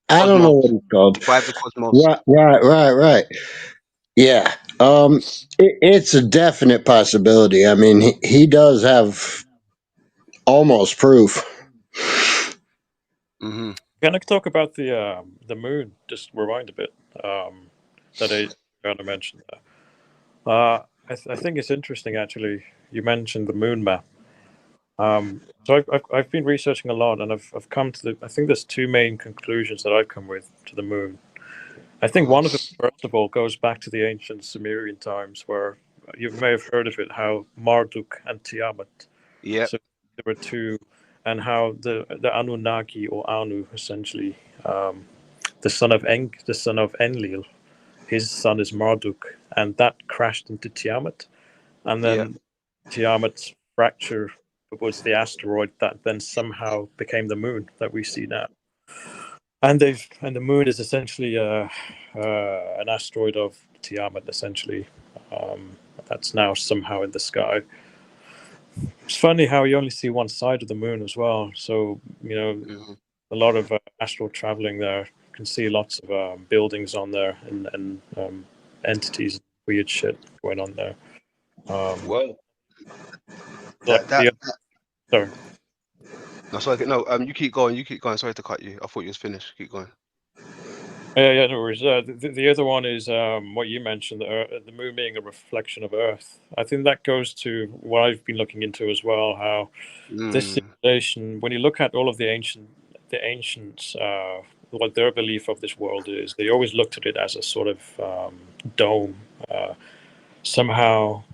N: I don't know
E: Cosmos,
N: what it's called.
E: private cosmos.
N: Right. Yeah. It's a definite possibility. I mean, he does have almost proof.
E: Mm-hmm.
K: Can I talk about the moon? Just rewind a bit. That I kind of mentioned there. I think it's interesting actually. You mentioned the moon map. So I've been researching a lot, and I've come to I think there's two main conclusions that I've come with to the moon. I think one of them, first of all, goes back to the ancient Sumerian times, where you may have heard of it, how Marduk and Tiamat.
E: Yeah.
K: So there were two, and how the Anunnaki or Anu, essentially, the son of Enlil, his son is Marduk, and that crashed into Tiamat, and
E: Yeah.
K: then Tiamat's fracture was the asteroid that then somehow became the moon that we see now. And the moon is essentially an asteroid of Tiamat, essentially. That's now somehow in the sky. It's funny how you only see one side of the moon as well. So a lot of astral traveling there. You can see lots of buildings on there and entities, weird shit going on there.
E: Well,
K: Like sorry.
E: No, sorry. No, you keep going. You keep going. Sorry to cut you. I thought you was finished. Keep going.
K: Yeah, no worries. The other one is what you mentioned, the moon being a reflection of Earth. I think that goes to what I've been looking into as well. How this simulation, when you look at all of the ancients, what their belief of this world is, they always looked at it as a sort of dome. Somehow,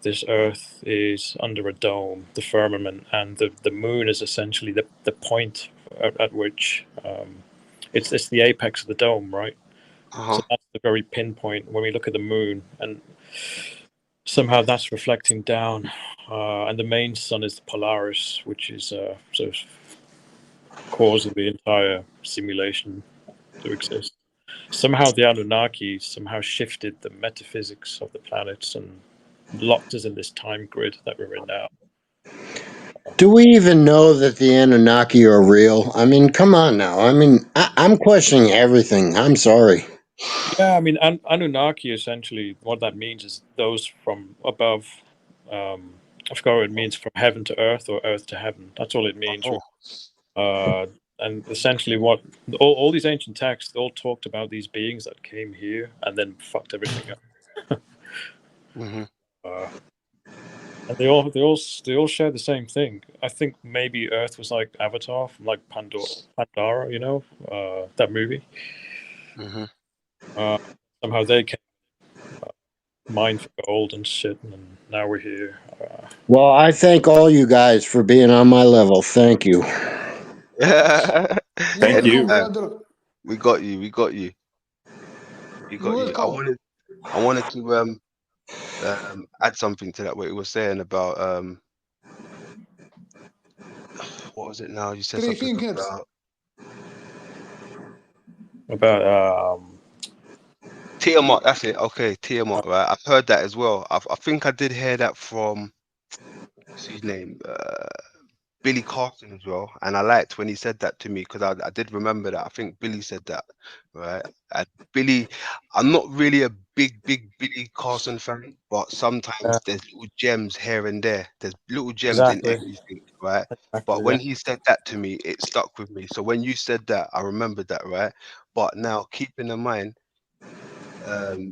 K: this Earth is under a dome, the firmament, and the moon is essentially the point at which it's the apex of the dome, right? So that's the very pinpoint when we look at the moon, and somehow that's reflecting down. And the main sun is the Polaris, which is sort of causing the entire simulation to exist. Somehow the Anunnaki somehow shifted the metaphysics of the planets and locked us in this time grid that we're in now.
N: Do we even know that the Anunnaki are real? I mean, come on now. I mean, I'm questioning everything. I'm sorry.
K: Yeah, I mean, Anunnaki essentially, what that means is those from above. I forgot what it means, from heaven to earth or earth to heaven. That's all it means. And essentially, what all these ancient texts all talked about these beings that came here and then fucked everything up. And they all share the same thing. I think maybe Earth was like Avatar from like Pandora, that movie. Somehow they came mine for gold and shit, and now we're here.
N: Well, I thank all you guys for being on my level. Thank you.
A: Thank you.
H: Brother.
E: We got you. We got you. We got you. I wanted to add something to that. What you were saying about what was it now? You said
H: Three
E: something
H: fingers.
E: about Tiamat, that's it. Okay, Tiamat, right? I've heard that as well. I think I did hear that from what's his name, Billy Carson as well. And I liked when he said that to me because I did remember that. I think Billy said that, right? And Billy, I'm not really a big Billy Carson fan, but sometimes there's little gems here and there. There's little gems in
K: Exactly.
E: everything, right? But
K: Exactly.
E: when
K: Yeah.
E: he said that to me, it stuck with me. So when you said that, I remembered that, right? But now keeping in mind,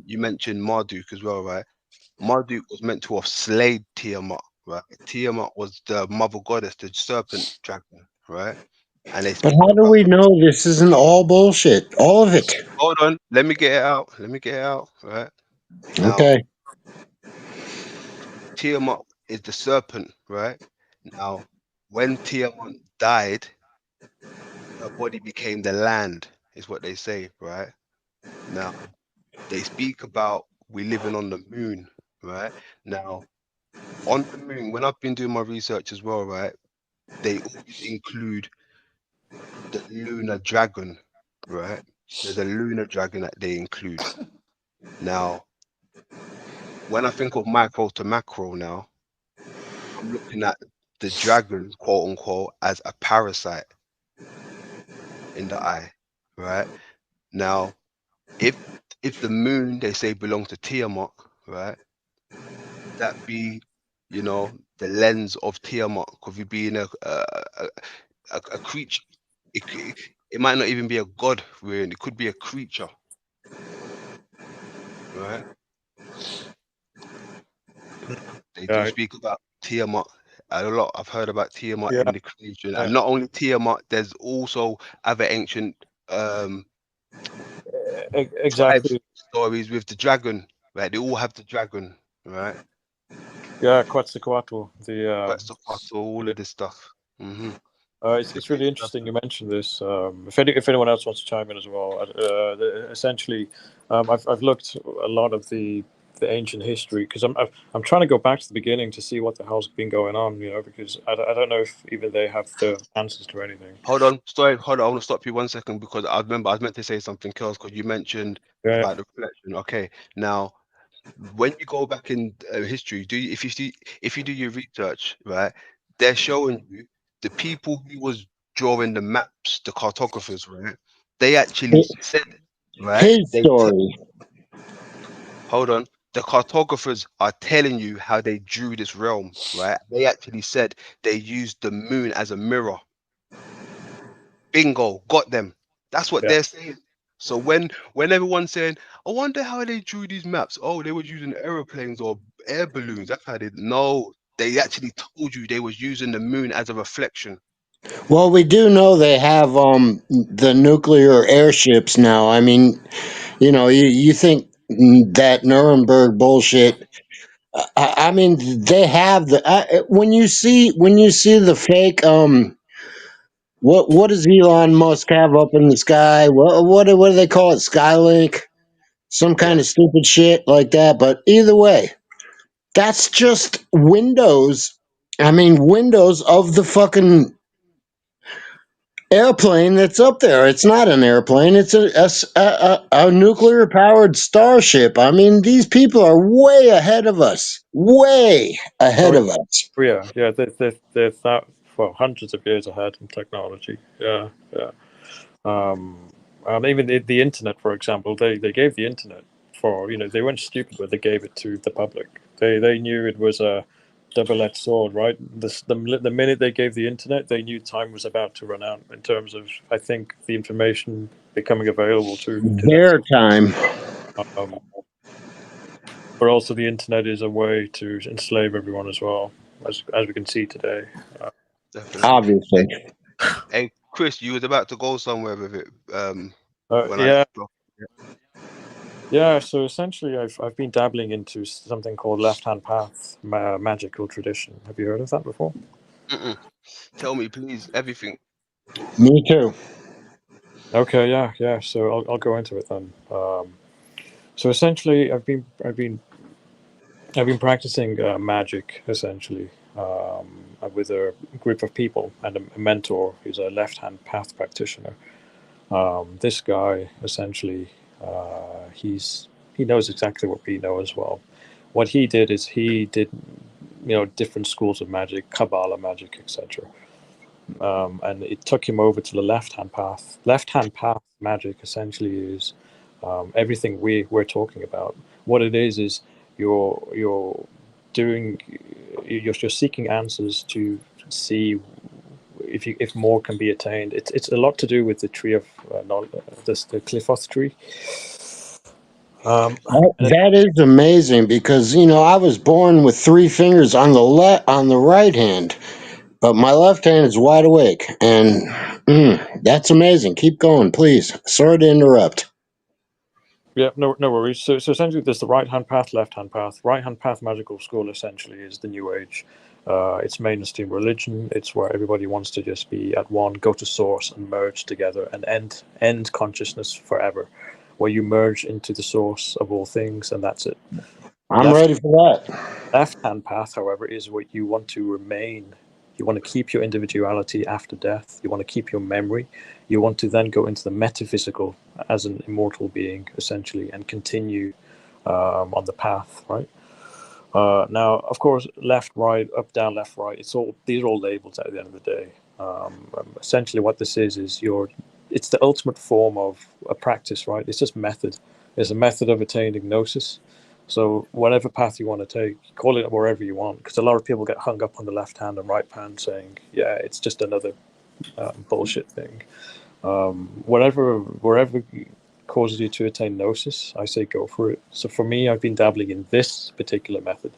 E: you mentioned Marduk as well, right? Marduk was meant to have slayed Tiamat, right? Tiamat was the mother goddess, the serpent dragon, right? And they
N: But
E: speak
N: how do
E: about.
N: we know this isn't all bullshit? All of it.
E: Hold on, let me get it out. Let me get it out, right? Now,
N: Okay.
E: Tiamat is the serpent, right? Now, when Tiamat died, her body became the land, is what they say, right? Now, they speak about we living on the moon, right? Now, on the moon, when I've been doing my research as well, right? They always include the lunar dragon, right? There's a lunar dragon that they include. Now, when I think of micro to macro now, I'm looking at the dragon, quote unquote, as a parasite in the eye, right? Now, if the moon they say belongs to Tiamat, right? Would that be, the lens of Tiamat? Could we be in a creature? It might not even be a god, really. It could be a creature, right? They do
K: Yeah.
E: speak about Tiamat a lot. I've heard about Tiamat
K: Yeah.
E: in the creation, and not only Tiamat, there's also other ancient tribes
K: Exactly.
E: stories with the dragon, right? They all have the dragon, right?
K: Yeah. Quetzalcoatl.
E: Quetzalcoatl, all of this stuff.
K: It's
E: Wicked
K: really
E: stuff.
K: interesting you mentioned this. If anyone else wants to chime in as well, essentially, I've looked a lot of the ancient history because I'm trying to go back to the beginning to see what the hell's been going on. Because I don't know if even they have the answers to anything.
E: Hold on, sorry, hold on. I want to stop you 1 second because I remember I was meant to say something else because you mentioned
K: Yeah.
E: about the reflection. Okay, now when you go back in history, if you do your research, right, they're showing you the people who was drawing the maps, the cartographers, right? They actually said, right?
N: His story.
E: Hold on. The cartographers are telling you how they drew this realm, right? They actually said they used the moon as a mirror. Bingo, got them. That's what
K: Yeah.
E: they're saying. So when everyone's saying, I wonder how they drew these maps. Oh, they were using aeroplanes or air balloons. That's how they. No, they actually told you they was using the moon as a reflection.
N: Well, we do know they have the nuclear airships now. I mean, you think that Nuremberg bullshit. I mean, they have when you see the fake what does Elon Musk have up in the sky? What do they call it? Skylink, some kind
E: Yeah,
N: of stupid shit like that. But either way, that's just windows. I mean, windows of the fucking airplane that's up there. It's not an airplane. It's a nuclear powered starship. I mean, these people are way ahead of us. Way ahead
K: Oh
N: of us.
K: yeah. They're hundreds of years ahead in technology. Yeah. Yeah. Even the internet, for example, they gave the internet for they weren't stupid when they gave it to the public. They knew it was a double-edged sword, right? The minute they gave the internet, they knew time was about to run out in terms of I think the information becoming available to them.
N: Their time.
K: Um, but also the internet is a way to enslave everyone as well, as we can see today.
E: definitely.
N: Obviously.
E: Hey, Chris, you was about to go somewhere with it. When I
K: Yeah.
E: left off.
K: Yeah, so essentially, I've been dabbling into something called left-hand path magical tradition. Have you heard of that before?
E: Mm-mm. Tell me, please, everything.
N: Me too.
K: Okay, yeah. So I'll go into it then. So essentially, I've been practicing magic essentially with a group of people and a mentor who's a left-hand path practitioner. This guy essentially, he's he knows exactly what we know as well. What he did is he did, different schools of magic, Kabbalah magic, etc. And it took him over to the left-hand path. Left-hand path magic essentially is everything we're talking about. What it is you're doing, you're seeking answers to see if more can be attained. It's a lot to do with the tree of the Cliffoth tree.
N: That is amazing because I was born with 3 fingers on the right hand, but my left hand is wide awake, and that's amazing. Keep going, please. Sorry to interrupt.
K: Yeah, no worries. So essentially, there's the right-hand path, left-hand path. Right-hand path magical school essentially is the New Age. It's mainstream religion. It's where everybody wants to just be at one, go to source, and merge together, and end consciousness forever, where you merge into the source of all things, and that's it.
N: I'm ready for that.
K: Left-hand path, however, is what you want to remain. You want to keep your individuality after death. You want to keep your memory. You want to then go into the metaphysical as an immortal being, essentially, and continue on the path, right? Now, of course, left, right, up, down, left, right. These are all labels at the end of the day. Essentially, what this is it's the ultimate form of a practice, right? It's just method. It's a method of attaining gnosis. So whatever path you want to take, call it wherever you want, because a lot of people get hung up on the left hand and right hand, saying, "Yeah, it's just another bullshit thing." Wherever causes you to attain gnosis, I say go for it. So for me, I've been dabbling in this particular method,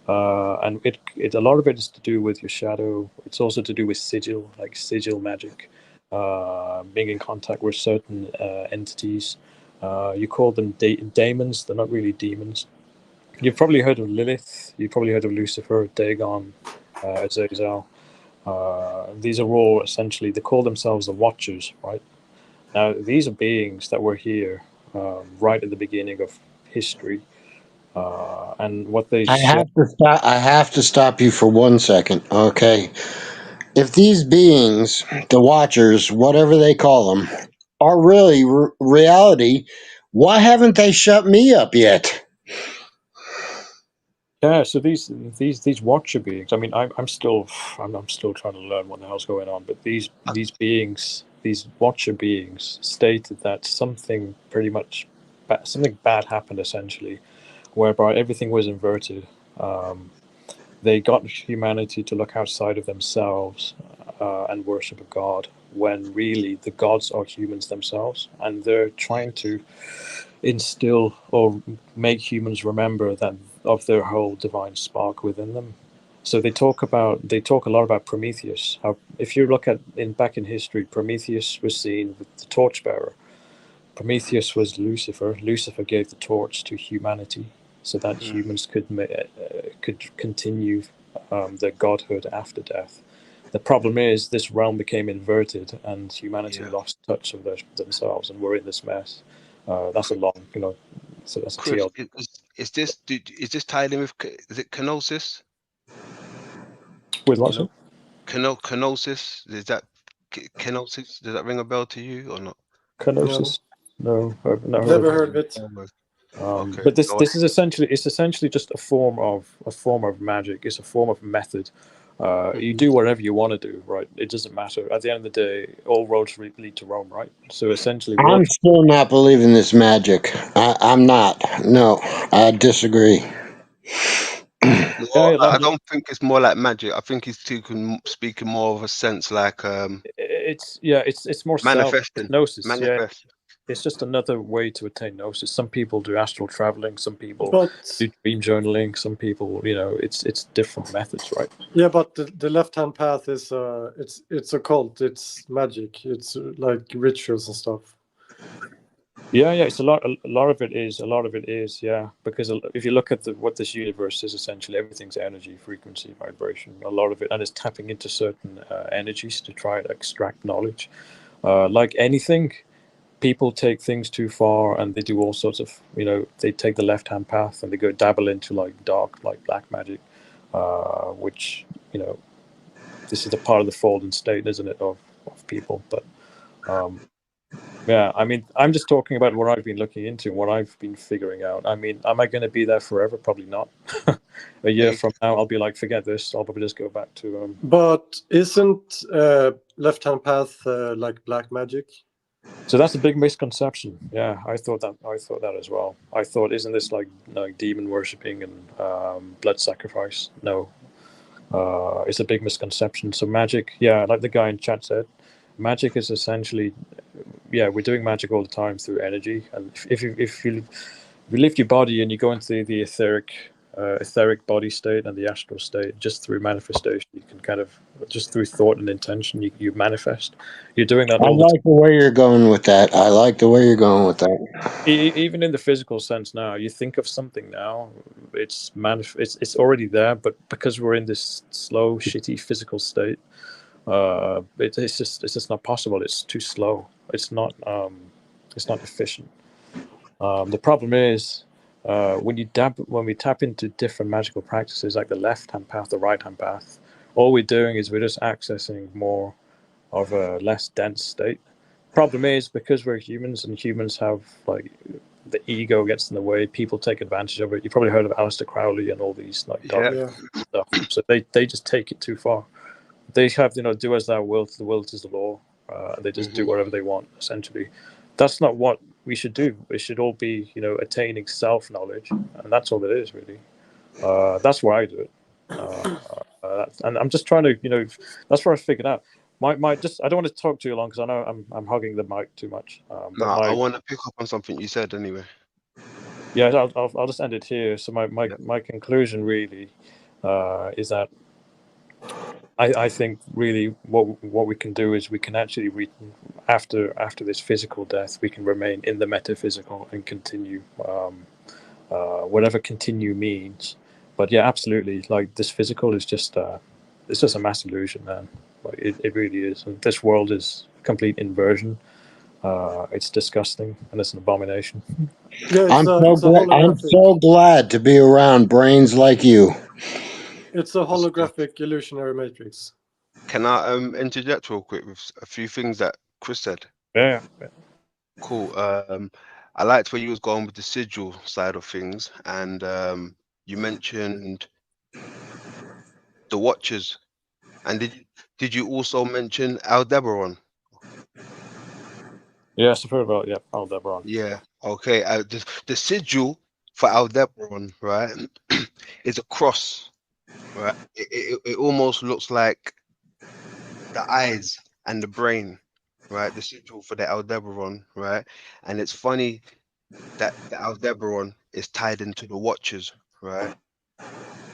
K: and it a lot of it is to do with your shadow. It's also to do with sigil, like sigil magic, being in contact with certain entities. You call them daemons. They're not really demons. You've probably heard of Lilith. You've probably heard of Lucifer, Dagon, Azazel. These are all essentially, they call themselves the Watchers, right? Now, these are beings that were here right at the beginning of history. And what they
N: I
K: share.
N: have to stop you for 1 second, okay? If these beings, the Watchers, whatever they call them, are really reality, why haven't they shut me up yet?
K: Yeah, so these Watcher beings. I mean, I'm still trying to learn what the hell's going on. But these beings, these Watcher beings, stated that something something bad happened essentially, whereby everything was inverted. They got humanity to look outside of themselves and worship a god, when really the gods are humans themselves, and they're trying to instill or make humans remember that of their whole divine spark within them. So they talk a lot about Prometheus. How, if you look at back in history, Prometheus was seen with the torchbearer. Prometheus was Lucifer. Lucifer gave the torch to humanity, so that humans could continue their godhood after death. The problem is this realm became inverted, and humanity lost touch of themselves, and we're in this mess. That's a long, so that's a
E: Chris,
K: TL.
E: is this tied in with, is it kenosis?
K: With what?
E: Kenosis, is that kenosis? Does that ring a bell to you or not?
K: Kenosis? No, I've
D: Never heard of it.
E: Okay.
K: But this is essentially just a form of magic. It's a form of method. You do whatever you want to do, right? It doesn't matter. At the end of the day, all roads lead to Rome, right? So essentially,
N: I'm still not believing this magic. I'm not. No, I disagree.
E: No, I don't think it's more like magic. I think he's speaking more of a sense like
K: it's more
E: manifesting.
K: gnosis.
E: Manifest.
K: Yeah, it's just another way to attain gnosis. Some people do astral traveling. Some people do dream journaling. Some people, it's different methods, right?
D: Yeah, but the left-hand path is it's occult. It's magic. It's like rituals and stuff.
K: Yeah, it's a lot of it is, yeah, because if you look at what this universe is, essentially everything's energy, frequency, vibration. A lot of it, and it's tapping into certain energies to try to extract knowledge. Like anything, people take things too far, and they do all sorts of, they take the left-hand path and they go dabble into like dark, like black magic, which this is a part of the fallen state, isn't it, of people? But Yeah, I mean, I'm just talking about what I've been looking into, what I've been figuring out. I mean, am I going to be there forever? Probably not. A year from now, I'll be like, forget this. I'll probably just go back to.
O: But isn't left-hand path like black magic?
K: So that's a big misconception. Yeah, I thought that as well. I thought, isn't this like demon worshipping and blood sacrifice? No, it's a big misconception. So magic, yeah, like the guy in chat said, magic is essentially, yeah, we're doing magic all the time through energy. And if you lift your body and you go into the etheric body state and the astral state just through manifestation, you can kind of just through thought and intention, you manifest. You're doing that
N: I
K: all the time.
N: like the way you're going with that. I like the way you're going with that.
K: Even in the physical sense now, you think of something now, it's already there, but because we're in this slow, shitty physical state, it's just not possible. It's too slow. It's not efficient. The problem is when we tap into different magical practices like the left hand path, the right hand path, all we're doing is we're just accessing more of a less dense state. Problem is, because we're humans and humans have like the ego gets in the way, people take advantage of it. You've probably heard of Aleister Crowley and all these like dark stuff. So they just take it too far. They have, do as thou wilt, the will is the law. They just do whatever they want, essentially. That's not what we should do. It should all be, attaining self-knowledge, and that's all it is, really. That's why I do it. And I'm just trying to, that's what I figured out. I don't want to talk too long because I know I'm hogging the mic too much.
E: I want to pick up on something you said anyway.
K: Yeah, I'll just end it here. So my conclusion really is that I think really what we can do is we can actually after this physical death, we can remain in the metaphysical and continue whatever continue means. But yeah, absolutely, like this physical is just it's just a mass illusion, man. Like it really is. And this world is a complete inversion. It's disgusting and it's an abomination.
O: Yeah,
N: I'm so glad to be around brains like you.
O: It's a holographic illusionary matrix.
E: Can I interject real quick with a few things that Chris said?
K: Yeah.
E: Cool. I liked where you was going with the sigil side of things, and you mentioned the Watchers, and did you also mention Aldebaran?
K: Yes, I've heard about Aldebaran.
E: Yeah. Okay. The sigil for Aldebaran, right, is a cross, right? It almost looks like the eyes and the brain, right? The sigil for the Aldebaran, right? And it's funny that the Aldebaran is tied into the Watchers, right?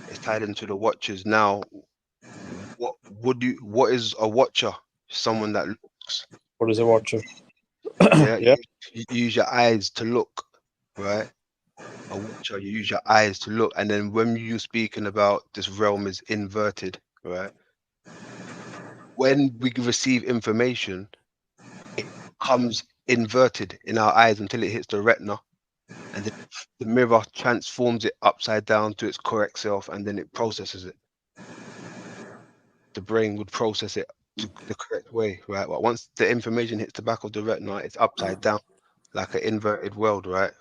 E: It's tied into the Watchers. Now, what is a Watcher? Someone that looks.
K: What is a Watcher?
E: Yeah,
K: Yeah.
E: You use your eyes to look, right? A Watcher, you use your eyes to look, and then when you're speaking about this realm is inverted, right? When we receive information, it comes inverted in our eyes until it hits the retina, and then the mirror transforms it upside down to its correct self, and then it processes it. The brain would process it the correct way, right? But once the information hits the back of the retina, it's upside down, like an inverted world, right?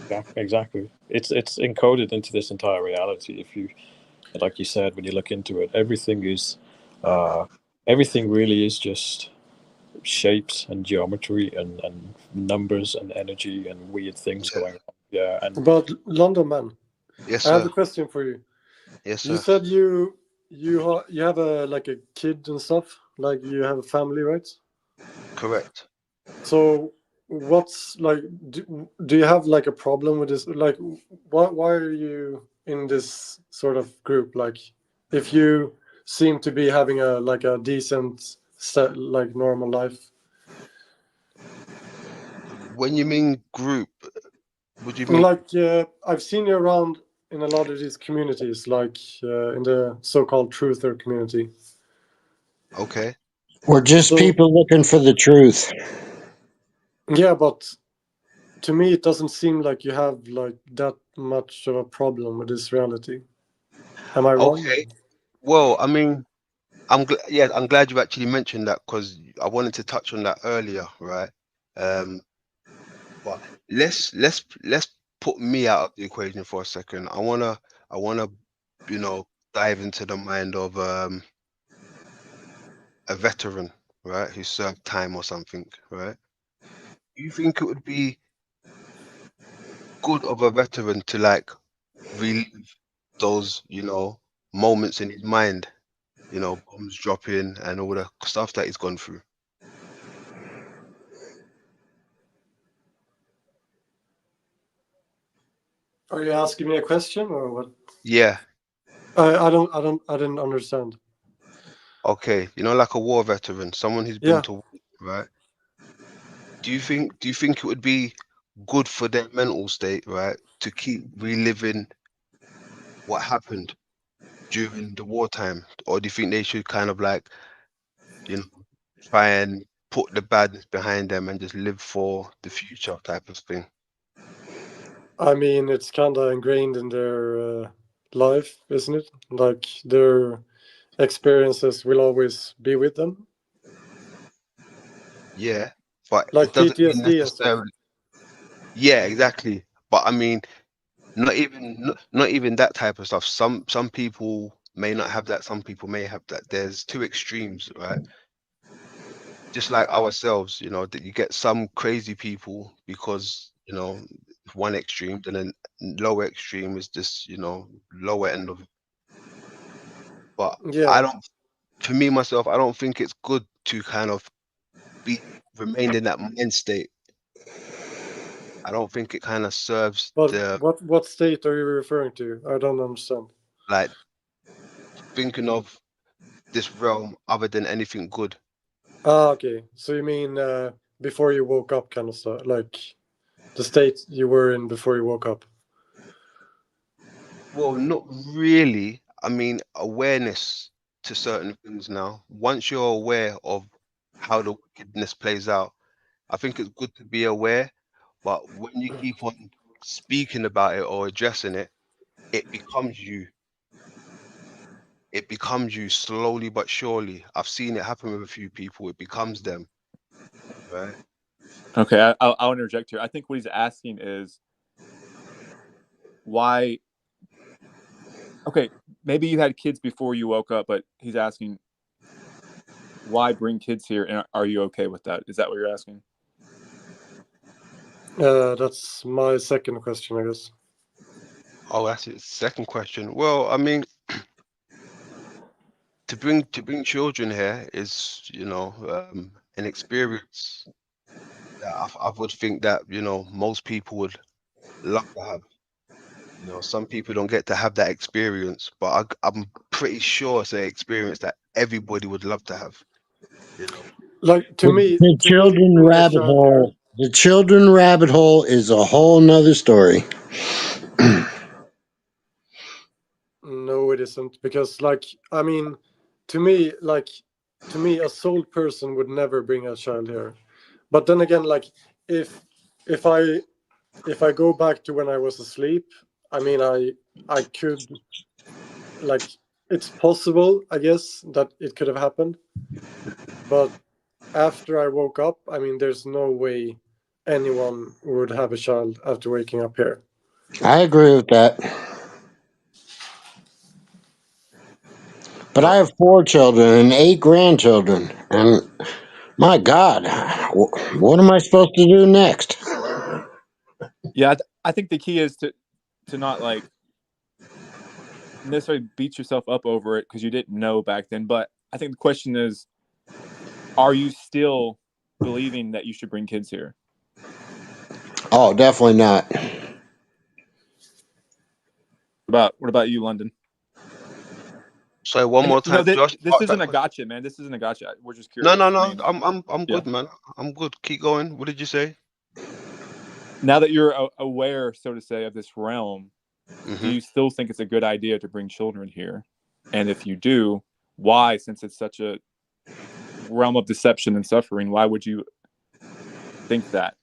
K: Yeah, exactly. It's encoded into this entire reality. If you, like you said, when you look into it, everything really is just shapes and geometry and numbers and energy and weird things going on. Yeah. And
O: But London man,
E: yes,
O: I have
E: sir.
O: a question for you.
E: Yes,
O: You
E: sir.
O: said you have a kid and stuff, like you have a family, right?
E: Correct.
O: So what's like do you have like a problem with this, like why are you in this sort of group, like if you seem to be having a decent like normal life?
E: When you mean group, what do you mean?
O: Like I've seen you around in a lot of these communities, like in the so-called truther community.
E: Okay.
N: We're just people looking for the truth.
O: Yeah, but to me it doesn't seem like you have like that much of a problem with this reality. Am I wrong?
E: Okay. Well, I mean, I'm glad you actually mentioned that because I wanted to touch on that earlier, right? But let's put me out of the equation for a second. I wanna, dive into the mind of a veteran, right, who served time or something, right? Do you think it would be good of a veteran to like relive those, moments in his mind, bombs dropping and all the stuff that he's gone through?
O: Are you asking me a question or what?
E: Yeah.
O: I didn't understand.
E: Okay, like a war veteran, someone who's been
O: Yeah.
E: to war, right? Do you think it would be good for their mental state, right, to keep reliving what happened during the wartime, or do you think they should kind of like, you know, try and put the badness behind them and just live for the future type of thing?
O: I mean, it's kind of ingrained in their life, isn't it? Like their experiences will always be with them,
E: Yeah, but
O: like
E: it doesn't mean
O: PTSD and stuff.
E: necessarily. Yeah, exactly. But I mean, not even that type of stuff. Some people may not have that. Some people may have that. There's two extremes, right? Just like ourselves, that you get some crazy people because, one extreme, and then lower extreme is just, lower end of it. But
O: Yeah,
E: for me myself, I don't think it's good to kind of remain in that mind state. I don't think it kind of serves
O: but
E: the,
O: what state are you referring to? I don't understand.
E: like, thinking of this realm other than anything good.
O: Ah, okay. So you mean before you woke up, kind of stuff, like the state you were in before you woke up.
E: Well, not really. I mean, awareness to certain things now. Once you're aware of how the wickedness plays out, I think it's good to be aware. But when you keep on speaking about it or addressing it, it becomes you. It becomes you slowly but surely. I've seen it happen with a few people. It becomes them, right?
A: Okay, I'll interject here. I think what he's asking is why. Okay, maybe you had kids before you woke up, but he's asking why bring kids here, and are you okay with that? Is that what you're asking?
O: That's my second question, I guess.
E: Oh, that's it. Second question. Well, I mean, to bring children here is, an experience that I would think that, most people would love to have. Some people don't get to have that experience, but I'm pretty sure it's an experience that everybody would love to have. You know.
O: Like
N: The
O: to me,
N: children
O: bring a
N: rabbit
O: child here.
N: hole. The children rabbit hole is a whole nother story.
O: No, it isn't because, like, I mean, to me, a sole person would never bring a child here. But then again, like, if if I if I go back to when I was asleep, I mean, I could, like, it's possible, I guess, that it could have happened. But after I woke up, I mean, there's no way anyone would have a child after waking up here.
N: I agree with that. But I have 4 children and 8 grandchildren, and my God, what am I supposed to do next?
A: Yeah, I think the key is to not like necessarily beat yourself up over it because you didn't know back then. But I think the question is, are you still believing that you should bring kids here?
N: Oh, definitely not.
A: What about you, London?
E: So one more time, Josh.
A: This isn't a gotcha, man. This isn't a gotcha. We're just
E: No,
A: curious.
E: no,
A: I
E: no.
A: mean,
E: I'm
A: yeah.
E: good, man. I'm good. Keep going. What did you say?
A: Now that you're aware, so to say, of this realm, do you still think it's a good idea to bring children here? And if you do, why? Since it's such a realm of deception and suffering, why would you think that?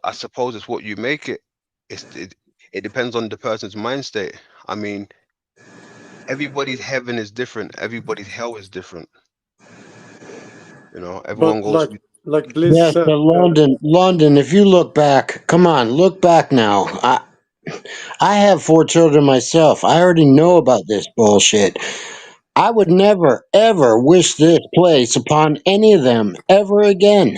E: I suppose it's what you make it. It depends on the person's mind state. I mean, everybody's heaven is different. Everybody's hell is different. You know, everyone
O: But
E: goes through.
O: like Bliss
N: Yes,
O: said,
N: but London. If you look back, come on, look back now. I have 4 children myself. I already know about this bullshit. I would never, ever wish this place upon any of them ever again.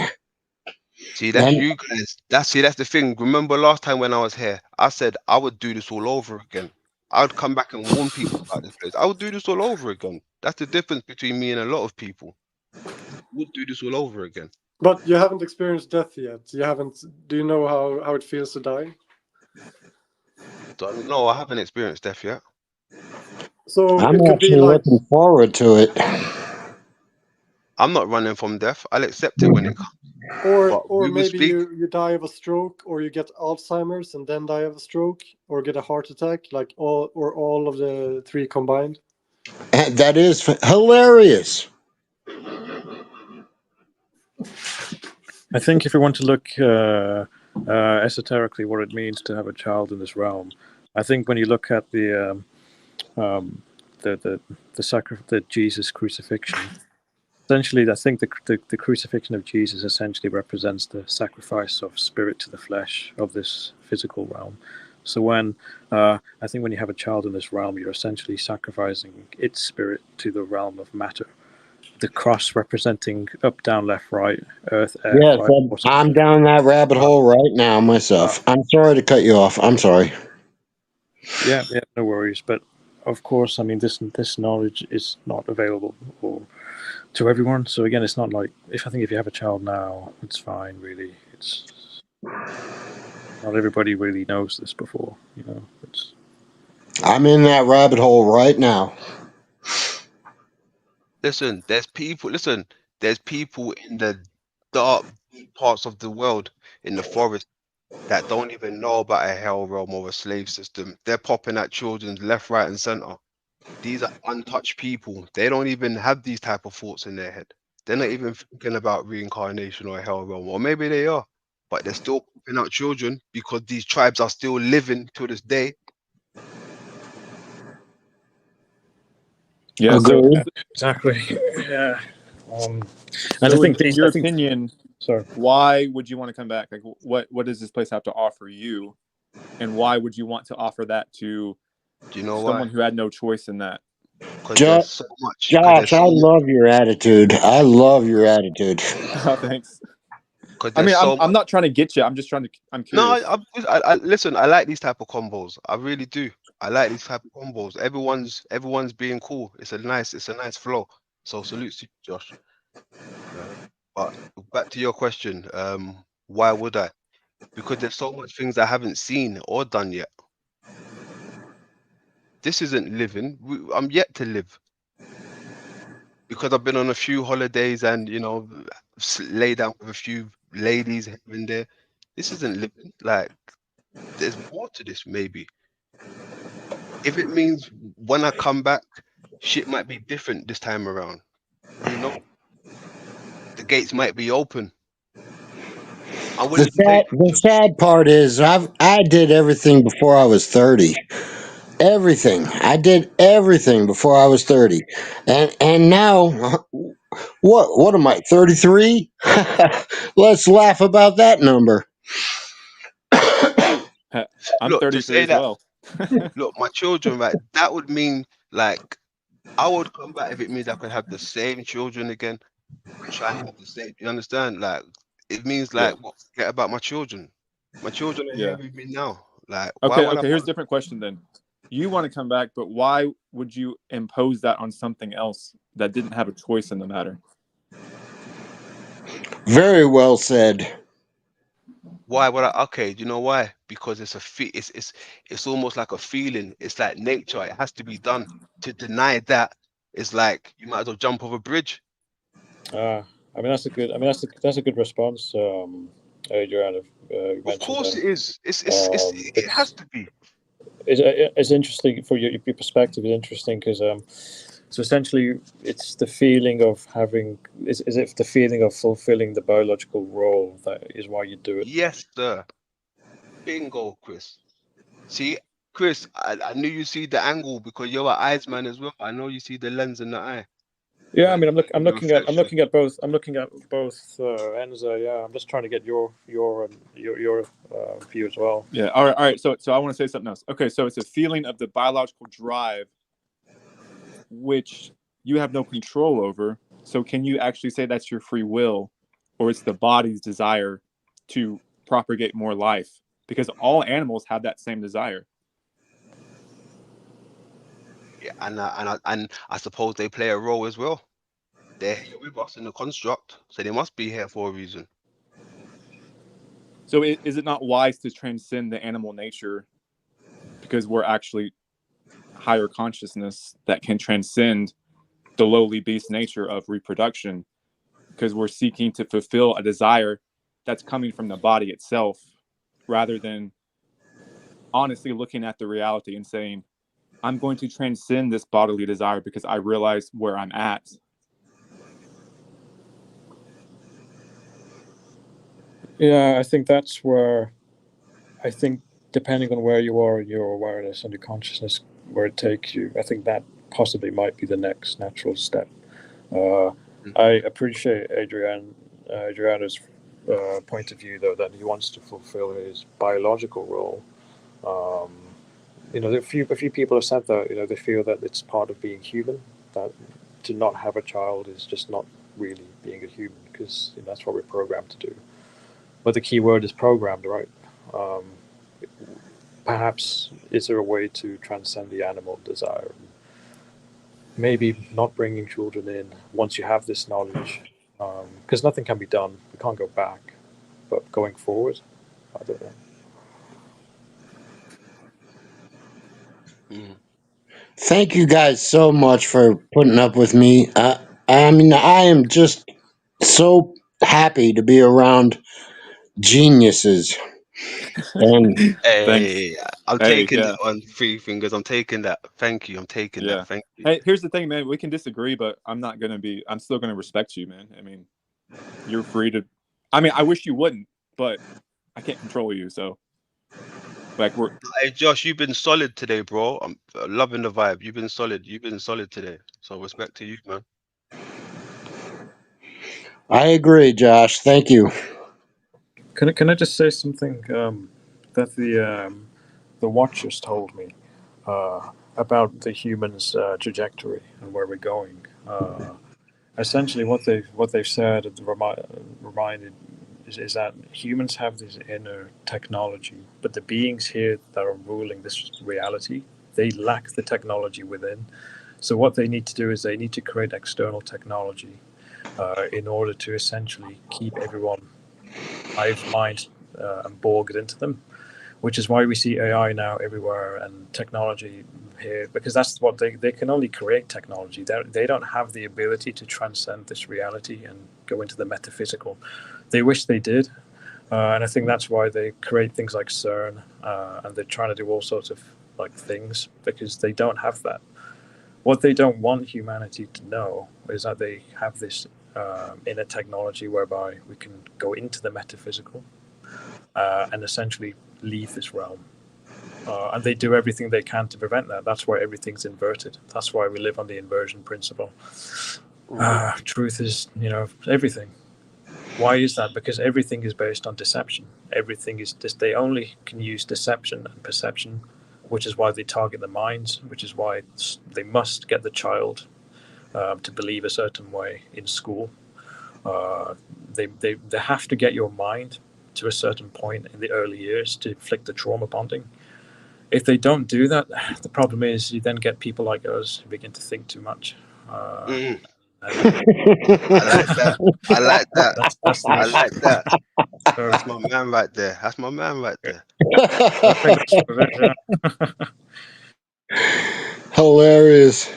E: See, that's
N: And
E: you guys. That's the thing. Remember last time when I was here, I said I would do this all over again. I would come back and warn people about this place. I would do this all over again. That's the difference between me and a lot of people. I would do this all over again.
O: but you haven't experienced death yet. You haven't. Do you know how it feels to die?
E: Don't know. I haven't experienced death yet.
O: So
N: I'm
O: it could be
N: actually
O: like,
N: looking forward to it.
E: I'm not running from death. I'll accept it when it comes. But
O: or
E: we will
O: maybe
E: speak.
O: you die of a stroke, or you get Alzheimer's and then die of a stroke, or get a heart attack, like all of the 3 combined.
N: And that is hilarious.
K: I think if you want to look esoterically what it means to have a child in this realm, I think when you look at the Jesus crucifixion, essentially, I think the crucifixion of Jesus essentially represents the sacrifice of spirit to the flesh of this physical realm. So when I think when you have a child in this realm, you're essentially sacrificing its spirit to the realm of matter. The cross representing up, down, left, right, earth, air,
N: Yes,
K: fire, water.
N: I'm down that rabbit hole right now myself. I'm sorry to cut you off. I'm sorry.
K: Yeah, no worries. But of course, I mean, this knowledge is not available to everyone. So again, it's not like if you have a child now, it's fine. Really, it's not everybody really knows this before. You know, it's.
N: I'm in that rabbit hole right now.
E: Listen, there's people. Listen, there's people in the dark parts of the world, in the forest, that don't even know about a hell realm or a slave system. They're popping at children left, right, and center. These are untouched people. They don't even have these type of thoughts in their head. They're not even thinking about reincarnation or a hell realm, or maybe they are, but they're still popping out children because these tribes are still living to this day.
A: Yeah. So,
N: Agreed.
K: Exactly. Yeah. And
A: so
K: I think
A: in your
K: I think.
A: opinion,
K: Sorry.
A: why would you want to come back? Like, what does this place have to offer you, and why would you want to offer that to
E: Do you know
A: someone
E: why?
A: who had no choice in that?
E: Because there's so much. Because there's
N: Josh, I
E: so much.
N: love your attitude. I love your attitude.
A: Oh, thanks.
E: Because
A: I
E: there's
A: mean,
E: so
A: I'm
E: much.
A: not trying to get you. I'm just trying to. I'm
E: No,
A: curious.
E: I listen. I like these type of combos. I really do. I like these type of combos. Everyone's being cool. It's a nice flow. So salute to you, Josh. But back to your question. Why would I? Because there's so much things I haven't seen or done yet. This isn't living. I'm yet to live. Because I've been on a few holidays and lay down with a few ladies here and there. This isn't living. Like, there's more to this, maybe. If it means when I come back, shit might be different this time around. Who knows? The gates might be open. I'm willing to take that
N: The
E: chance.
N: sad part is I did everything before I was 30. Everything. I did everything before I was 30. And now what am I, 33? Let's laugh about that number.
A: I'm
E: Look, to
A: 33
E: say
A: as
E: that,
A: well.
E: look, my children, right? That would mean, like, I would come back if it means I could have the same children again. Try and have the same. You understand? Like, it means,
A: Yeah.
E: like, what? Forget about my children. My children are here
A: Yeah.
E: with me now. Like, why
A: Okay.
E: would I
A: Okay. Here's a
E: want?
A: different question then. You want to come back, but why would you impose that on something else that didn't have a choice in the matter?
N: Very well said.
E: Why would I? Okay, do you know why? Because it's it's almost like a feeling. It's like nature. It has to be done. To deny that is like you might as well jump off a bridge.
K: I mean, that's a good. I mean, that's a good response, Adrian. You
E: Of
K: mentioned
E: course it
K: that.
E: is. It has to be.
K: It's interesting for your perspective. Is interesting because so essentially it's the feeling of having is it the feeling of fulfilling the biological role that is why you do it.
E: Yes, sir. Bingo, Chris. See, Chris, I knew you see the angle because you're an eyes man as well. I know you see the lens in the eye.
K: Yeah,
E: Right?
K: I mean, I'm
E: The
K: looking at
E: reflection.
K: both. I'm looking at both ends. Yeah, I'm just trying to get your view as well.
A: Yeah. All right. So I want to say something else. Okay. So it's a feeling of the biological drive, which you have no control over. So can you actually say that's your free will, or it's the body's desire to propagate more life? Because all animals have that same desire.
E: Yeah, and I suppose they play a role as well. They're here with us in the construct, so they must be here for a reason.
A: So is it not wise to transcend the animal nature, because we're actually higher consciousness that can transcend the lowly beast nature of reproduction, because we're seeking to fulfill a desire that's coming from the body itself, rather than honestly looking at the reality and saying, I'm going to transcend this bodily desire because I realize where I'm at.
K: Yeah, I think that's where I think depending on where you are in your awareness and your consciousness, where it takes you, I think that possibly might be the next natural step. I appreciate Adriana's point of view, though, that he wants to fulfill his biological role. A few people have said that they feel that it's part of being human, that to not have a child is just not really being a human, because that's what we're programmed to do. But the key word is programmed, right? Perhaps is there a way to transcend the animal desire? Maybe not bringing children in once you have this knowledge, because nothing can be done. We can't go back. But going forward, I don't know.
N: Thank you guys so much for putting up with me. I mean, I am just so happy to be around geniuses. And
A: Thanks.
E: Hey, I'm
A: Hey,
E: taking
A: yeah.
E: that on 3 fingers. I'm taking that. Thank you. I'm taking that.
A: Yeah.
E: Thank you.
A: Hey, here's the thing, man. We can disagree, but I'm still going to respect you, man. I mean, you're free to, I wish you wouldn't, but I can't control you. So, like,
E: Hey, Josh, you've been solid today, bro. I'm loving the vibe. You've been solid. You've been solid today. So respect to you, man.
N: I agree, Josh. Thank you.
K: Can I just say something that the watchers told me about the humans' trajectory and where we're going? Essentially, what they've said and reminded is that humans have this inner technology, but the beings here that are ruling this reality, they lack the technology within. So what they need to do is they need to create external technology in order to essentially keep everyone hive mind and Borged into them, which is why we see AI now everywhere and technology here, because that's what they can only create technology. They don't have the ability to transcend this reality and go into the metaphysical. They wish they did. And I think that's why they create things like CERN, and they're trying to do all sorts of like things because they don't have that. What they don't want humanity to know is that they have this inner technology whereby we can go into the metaphysical and essentially leave this realm. And they do everything they can to prevent that. That's why everything's inverted. That's why we live on the inversion principle. Truth is, everything. Why is that? Because everything is based on deception. Everything is just, they only can use deception and perception, which is why they target the minds, which is why they must get the child to believe a certain way in school. They have to get your mind to a certain point in the early years to inflict the trauma bonding. If they don't do that, the problem is you then get people like us who begin to think too much.
E: I like that. I like that.
K: That's the
E: I
K: issue.
E: like that.
K: So,
E: That's my man right there. That's my man right there.
K: I think that's what it is, yeah.
N: Hilarious.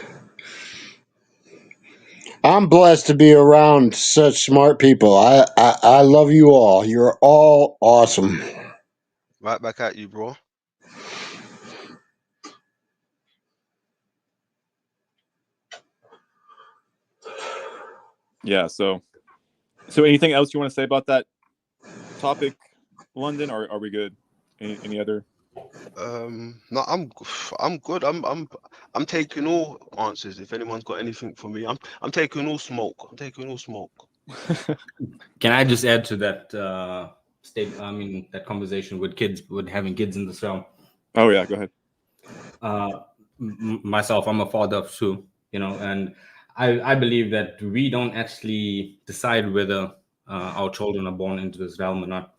N: I'm blessed to be around such smart people. I love you all. You're all awesome.
E: Right back at you, bro.
A: yeah. So anything else you want to say about that topic, London, or are we good? Any other?
E: No, I'm good. I'm taking all answers. If anyone's got anything for me, I'm taking all smoke. I'm taking all smoke.
I: Can I just add to that that conversation with having kids in this realm?
A: Oh yeah, go ahead.
I: Myself, I'm a father of two, and I believe that we don't actually decide whether our children are born into this realm or not.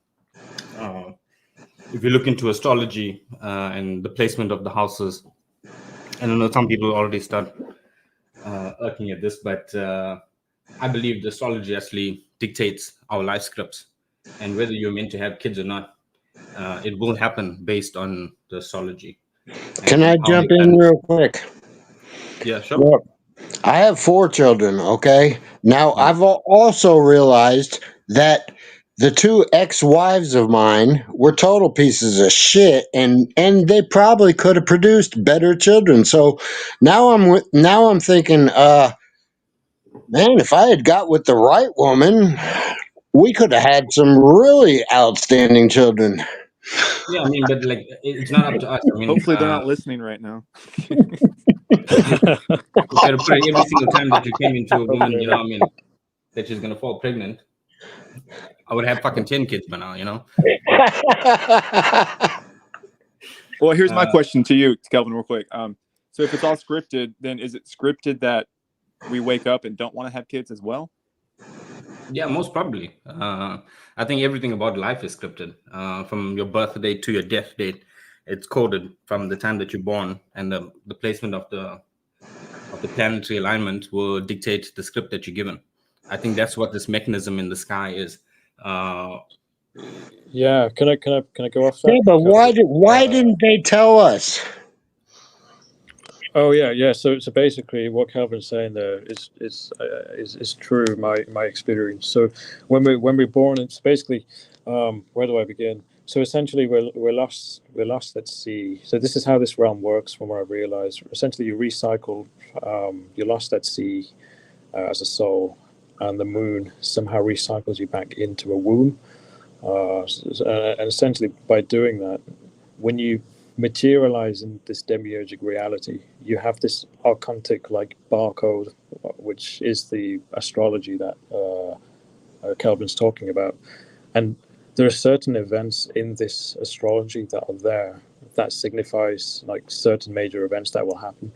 I: If you look into astrology and the placement of the houses, and I know some people already start irking at this, but I believe the astrology actually dictates our life scripts, and whether you're meant to have kids or not, it will happen based on the astrology.
N: Can I
I: how
N: jump
I: they
N: in
I: plan.
N: real quick?
I: Yeah, sure.
N: Look, I have 4 children, okay? Now,
I: Yeah.
N: I've also realized that the 2 ex-wives of mine were total pieces of shit, and they probably could have produced better children. So now I'm thinking, man, if I had got with the right woman, we could have had some really outstanding children.
I: Yeah, I mean, but like, it's not up to us. I mean,
A: Hopefully they're not listening right now.
I: if you had to put it every single time that you came into a woman, that she's gonna fall pregnant, I would have fucking 10 kids by now,
A: Well, here's my question to you, Kelvin, real quick. So if it's all scripted, then is it scripted that we wake up and don't want to have kids as well?
I: Yeah, most probably. I think everything about life is scripted. From your birthday to your death date, it's coded from the time that you're born, and the placement of the planetary alignment will dictate the script that you're given. I think that's what this mechanism in the sky is.
K: Yeah, can I go off that?
N: Yeah, but why didn't they tell us?
K: Oh yeah. So basically, what Calvin's saying there is true. My experience. So when we're born, it's basically where do I begin? So essentially, we're lost at sea. So this is how this realm works. From what I realized, essentially, you recycle. You're lost at sea as a soul, and the moon somehow recycles you back into a womb. And essentially, by doing that, when you materialize in this demiurgic reality, you have this archontic like barcode, which is the astrology that Kelvin's talking about. And there are certain events in this astrology that are there that signifies like certain major events that will happen.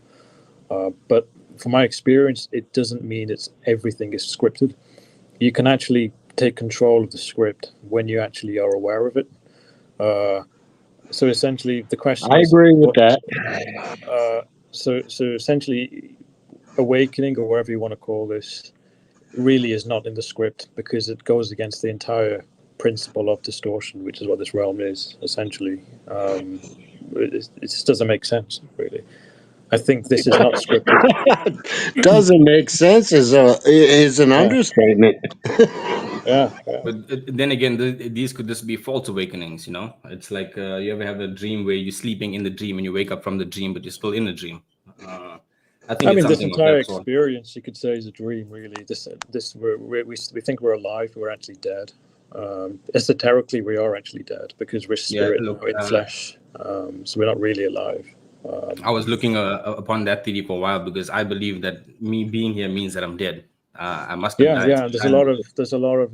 K: But from my experience, it doesn't mean everything is scripted. You can actually take control of the script when you actually are aware of it. So essentially, the question is,
N: I agree with that.
K: So essentially, awakening, or whatever you want to call this, really is not in the script because it goes against the entire principle of distortion, which is what this realm is essentially. It just doesn't make sense, really. I think this is not scripted.
N: Doesn't make sense is an understatement.
K: Yeah.
I: But then again, these could just be false awakenings. It's like you ever have a dream where you're sleeping in the dream and you wake up from the dream, but you're still in the dream. I think it's
K: this
I: something of
K: entire
I: that sort.
K: experience, you could say, is a dream. Really, we think we're alive, we're actually dead. Esoterically, we are actually dead because we're spirit in flesh. So we're not really alive.
I: I was looking upon that theory for a while because I believe that me being here means that I'm dead. I must have died.
K: Yeah. There's a lot of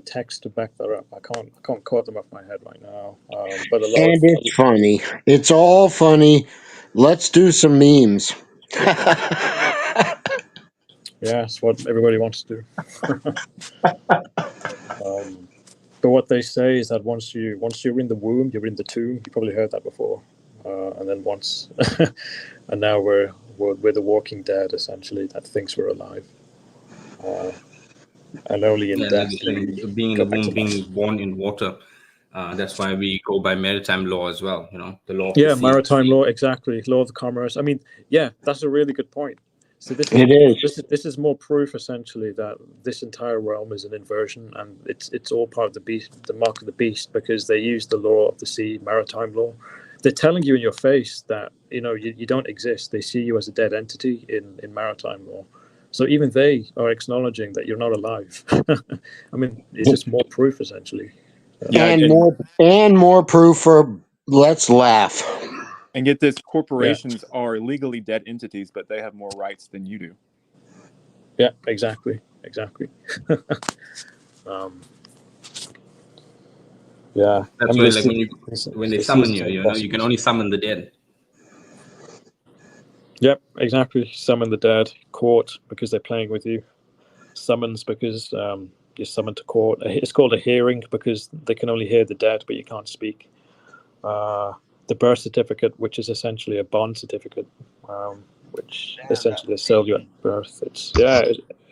K: text to back that up. I can't quote them off my head right now. But a lot
N: And it's funny. It's all funny. Let's do some memes.
K: Yeah, it's what everybody wants to do. But what they say is that once you're in the womb, you're in the tomb. You probably heard that before. And then once, and now we're the Walking Dead essentially that thinks we're alive. And only in death
I: being in the womb, being born in water. That's why we go by maritime law as well. The law of the sea.
K: Maritime law, exactly. Law of commerce. I mean, yeah, that's a really good point. So this is more proof essentially that this entire realm is an inversion, and it's all part of the beast, the mark of the beast, because they use the law of the sea, maritime law. They're telling you in your face that you don't exist. They see you as a dead entity in maritime law. So even they are acknowledging that you're not alive. I mean, it's just more proof essentially.
N: And more proof for Let's laugh.
A: And get this: corporations are legally dead entities, but they have more rights than you do.
K: Yeah, exactly. Yeah,
I: That's
K: I mean,
I: why,
K: it's
I: like, when they
K: it's
I: summon
K: easy
I: you,
K: to
I: you know, you can only summon the dead.
K: Yep, exactly. Summon the dead. Court because they're playing with you. Summons because you're summoned to court. It's called a hearing because they can only hear the dead, but you can't speak. The birth certificate, which is essentially a bond certificate, which essentially they sell you at birth. It's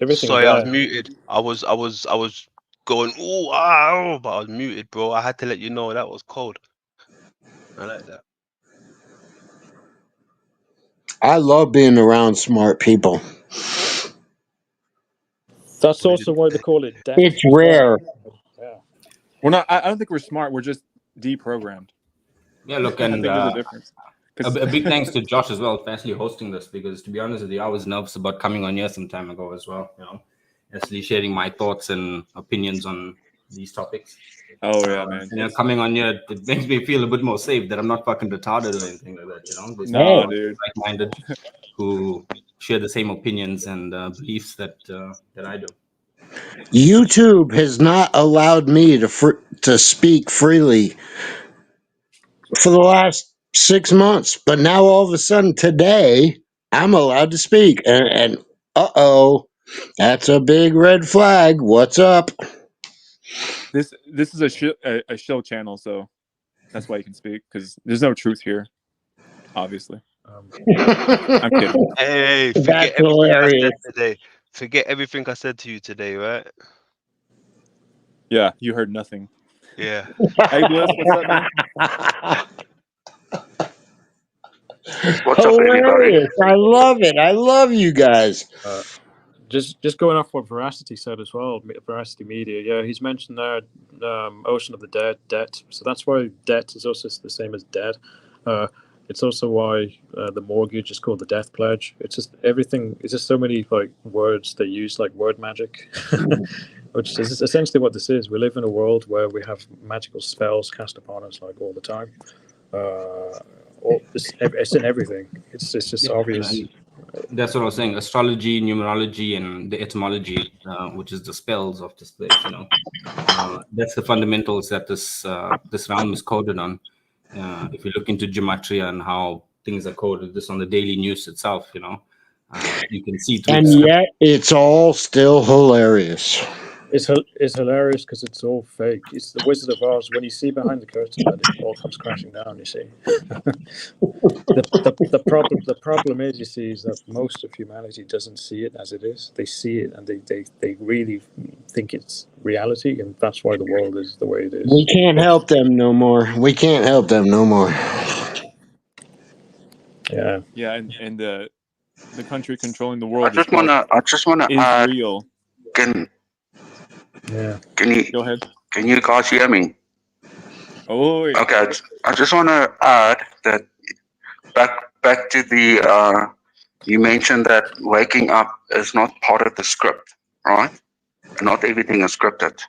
K: everything's
E: Sorry, I was
K: there.
E: muted. I was going ooh, but I was muted, bro. I had to let you know that was cold. I like that.
N: I love being around smart people.
K: That's also why they call it death.
N: It's rare.
K: Yeah.
A: We're not. I don't think we're smart. We're just deprogrammed.
I: Yeah, look,
A: I
I: and
A: think there's a difference.
I: a big thanks to Josh as well for actually hosting this, because to be honest with you, I was nervous about coming on here some time ago as well. You know, actually sharing my thoughts and opinions on these topics.
A: Oh yeah, man.
I: You know, coming on here, it makes me feel a bit more safe that I'm not fucking retarded or anything like that. You know, there's
A: Nah,
I: people
A: dude.
I: like-minded who share the same opinions and beliefs that I do.
N: YouTube has not allowed me to speak freely for the last 6 months, but now all of a sudden today I'm allowed to speak, and that's a big red flag. What's up?
A: This is a show channel, so that's why you can speak, because there's no truth here, obviously. I'm kidding.
E: Hey,
N: That's
E: forget everything I
N: hilarious.
E: said today. Forget everything I said to you today, right?
A: Yeah, you heard nothing.
E: Yeah.
A: Hey, Bliss, what's up, man?
P: What's up, everybody?
N: Hilarious. I love it. I love you guys.
K: Just going off what Veracity said as well, Veracity Media. Yeah, he's mentioned there Ocean of the Dead, debt. So that's why debt is also the same as dead. It's also why the mortgage is called the death pledge. It's just everything. It's just so many like words they use, like word magic, which is essentially what this is. We live in a world where we have magical spells cast upon us like all the time. It's in everything. It's just obvious.
I: And that's what I was saying. Astrology, numerology, and the etymology, which is the spells of this place. You know, that's the fundamentals that this realm is coded on. If you look into gematria and how things are coded, this on the daily news itself, you know, you can see through.
N: And yet it's all still hilarious.
K: It's hilarious because it's all fake. It's the Wizard of Oz. When you see behind the curtain, that it all comes crashing down. You see, the problem is, you see, is that most of humanity doesn't see it as it is. They see it and they really think it's reality, and that's why the world is the way it is.
N: We can't help them no more. We can't help them no more.
K: Yeah.
A: Yeah, and the country controlling the
P: I
A: world
P: just wanna
A: is
P: add.
A: real.
P: Can
A: Go ahead.
P: Can you guys hear me?
A: Oh. Yeah.
P: Okay. I just wanna add that back to the you mentioned that waking up is not part of the script, right? Not everything is scripted.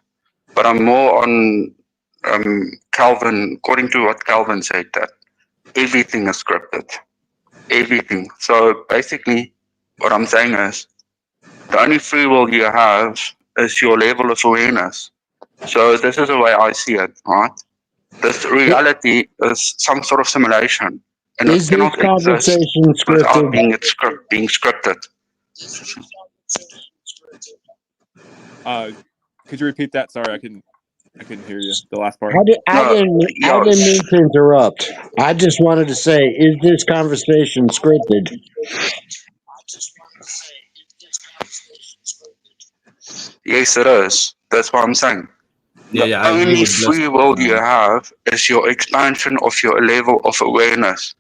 P: But I'm more on Calvin, according to what Calvin said, that everything is scripted. Everything. So basically, what I'm saying is, the only free will you have is your level of awareness. So this is the way I see it, right? This reality is some sort of simulation, and
N: Is
P: it cannot
N: this conversation
P: exist without
N: scripted?
P: being scripted.
A: Could you repeat that? Sorry, I couldn't hear you. The last part.
N: I didn't mean to interrupt. I just wanted to say, is this conversation scripted?
P: Yes, it is. That's what I'm saying.
I: Yeah,
P: The
I: I agree
P: only
I: with Bliss.
P: free will you have is your expansion of your level of awareness.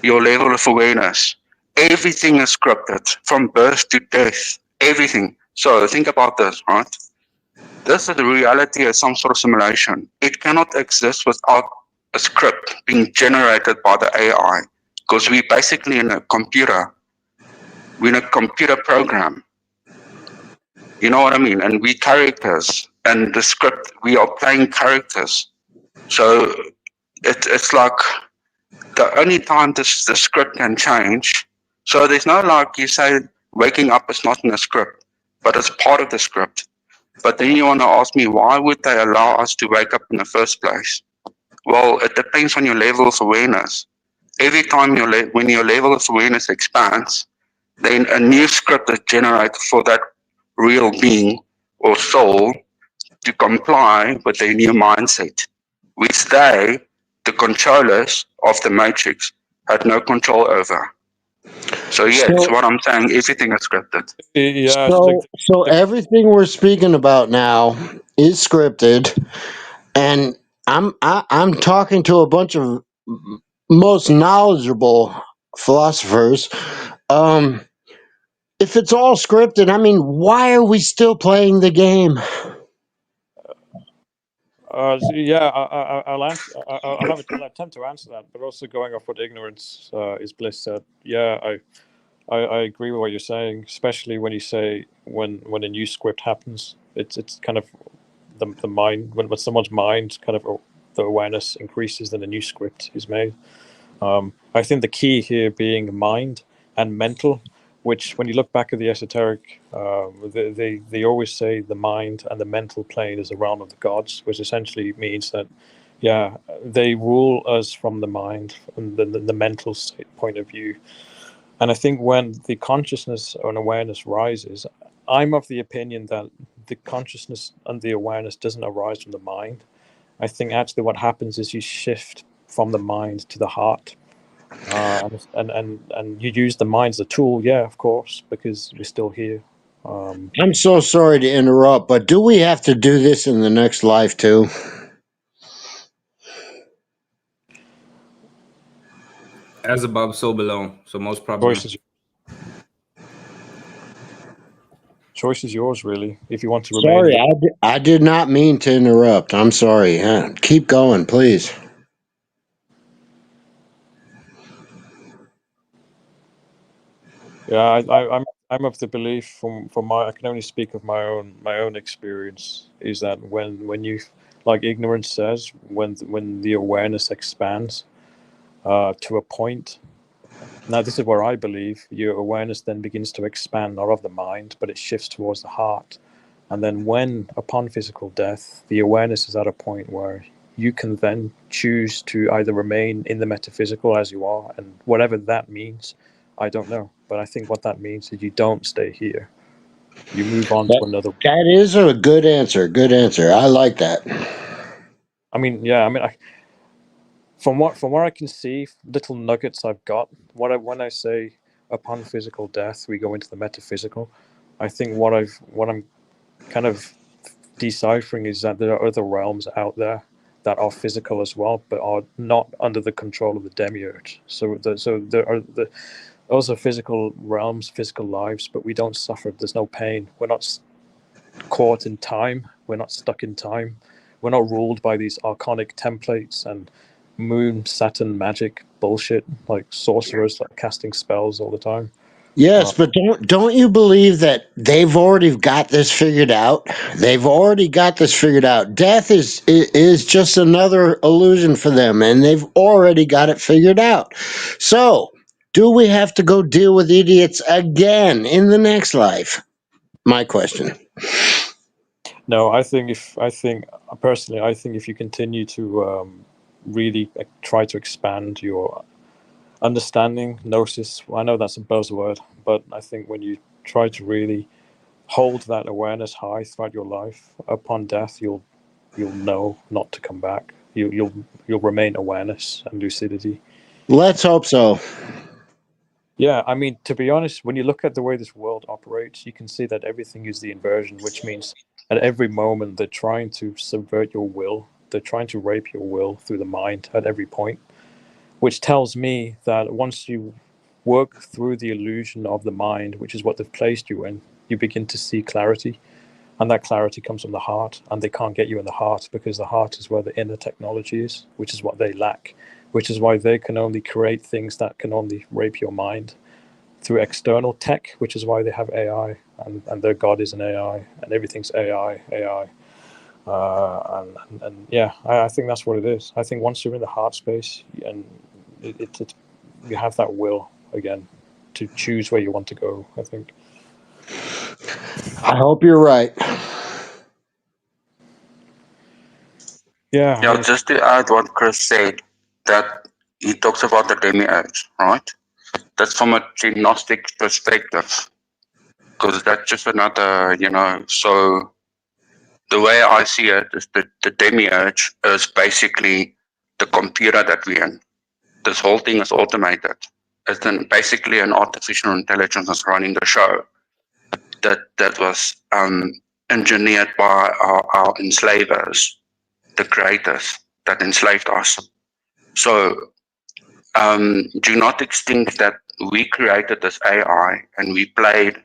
P: Your level of awareness. Everything is scripted, from birth to death. Everything. So think about this, right? This is the reality as some sort of simulation. It cannot exist without a script being generated by the AI, because we're basically in a computer. We're in a computer program. You know what I mean? And we characters, and the script, we are playing characters. So it's like the only time the script can change. So there's no, like you say, waking up is not in the script, but it's part of the script. But then you want to ask me, why would they allow us to wake up in the first place? Well, it depends on your level of awareness. Every time when your level of awareness expands, then a new script is generated for that real being or soul to comply with their new mindset, which they, the controllers of the matrix, had no control over. So yes,
N: So,
P: what I'm saying, everything is scripted.
G: Yeah,
N: so everything we're speaking about now is scripted, and I'm talking to a bunch of most knowledgeable philosophers. Um, if it's all scripted, I mean, why are we still playing the game?
K: I'll answer. I'll attempt to answer that, but also going off what ignorance is bliss said. Yeah, I agree with what you're saying, especially when you say when a new script happens. It's kind of the mind when someone's mind kind of the awareness increases, then a new script is made. I think the key here being mind and mental, which when you look back at the esoteric, they always say the mind and the mental plane is the realm of the gods, which essentially means that, yeah, they rule us from the mind and the mental state point of view. And I think when the consciousness and awareness rises, I'm of the opinion that the consciousness and the awareness doesn't arise from the mind. I think actually what happens is you shift from the mind to the heart. And you use the mind as a tool, yeah, of course, because we're still here.
N: I'm so sorry to interrupt, but do we have to do this in the next life too?
I: As above, so below. So most probably.
K: Choice is yours, really. If you want to
N: Sorry,
K: remain.
N: I did not mean to interrupt. I'm sorry. Keep going, please.
K: Yeah, I'm of the belief from my I can only speak of my own experience is that when you, like ignorance says, when the awareness expands to a point. Now this is where I believe your awareness then begins to expand, not of the mind, but it shifts towards the heart. And then when upon physical death, the awareness is at a point where you can then choose to either remain in the metaphysical as you are, and whatever that means, I don't know. But I think what that means is you don't stay here. You move on to another.
N: That is a good answer. Good answer. I like that.
K: I mean, yeah. I mean, from what I can see, little nuggets I've got. When I say upon physical death, we go into the metaphysical. I think what I'm kind of deciphering is that there are other realms out there that are physical as well, but are not under the control of the demiurge. So there are those are physical realms, physical lives, but we don't suffer. There's no pain. We're not caught in time. We're not stuck in time. We're not ruled by these archonic templates and moon Saturn magic bullshit like sorcerers like casting spells all the time.
N: Yes, but don't you believe that they've already got this figured out? They've already got this figured out. Death is just another illusion for them, and they've already got it figured out. So, do we have to go deal with idiots again in the next life? My question.
K: No, I think personally, I think if you continue to really try to expand your understanding, gnosis, I know that's a buzzword, but I think when you try to really hold that awareness high throughout your life, upon death, you'll know not to come back. You'll remain awareness and lucidity.
N: Let's hope so.
K: Yeah, I mean, to be honest, when you look at the way this world operates, you can see that everything is the inversion, which means at every moment they're trying to subvert your will. They're trying to rape your will through the mind at every point, which tells me that once you work through the illusion of the mind, which is what they've placed you in, you begin to see clarity. And that clarity comes from the heart, and they can't get you in the heart because the heart is where the inner technology is, which is what they lack, which is why they can only create things that can only rape your mind through external tech, which is why they have AI, and their god is an AI, and everything's AI. And yeah, I think that's what it is. I think once you're in the heart space and it you have that will again to choose where you want to go, I think.
N: I hope you're right.
K: Yeah.
P: Yeah, just to add what Chris said, that he talks about the demiurge, right? That's from a gnostic perspective, because that's just another, so the way I see it is that the demiurge is basically the computer that we're in. This whole thing is automated. It's basically an artificial intelligence that's running the show that was engineered by our enslavers, the creators that enslaved us. So do not think that we created this AI and we played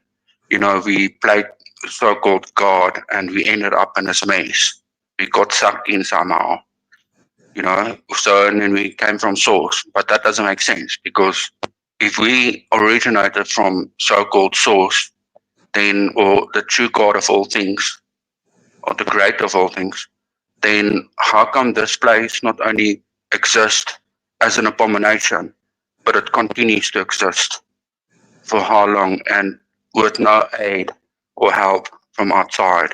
P: so-called God and we ended up in this mess. We got sucked in somehow, so and then we came from source. But that doesn't make sense, because if we originated from so-called source, then, or the true God of all things, or the creator of all things, then how come this place not only exists as an abomination, but it continues to exist for how long, and with no aid or help from outside?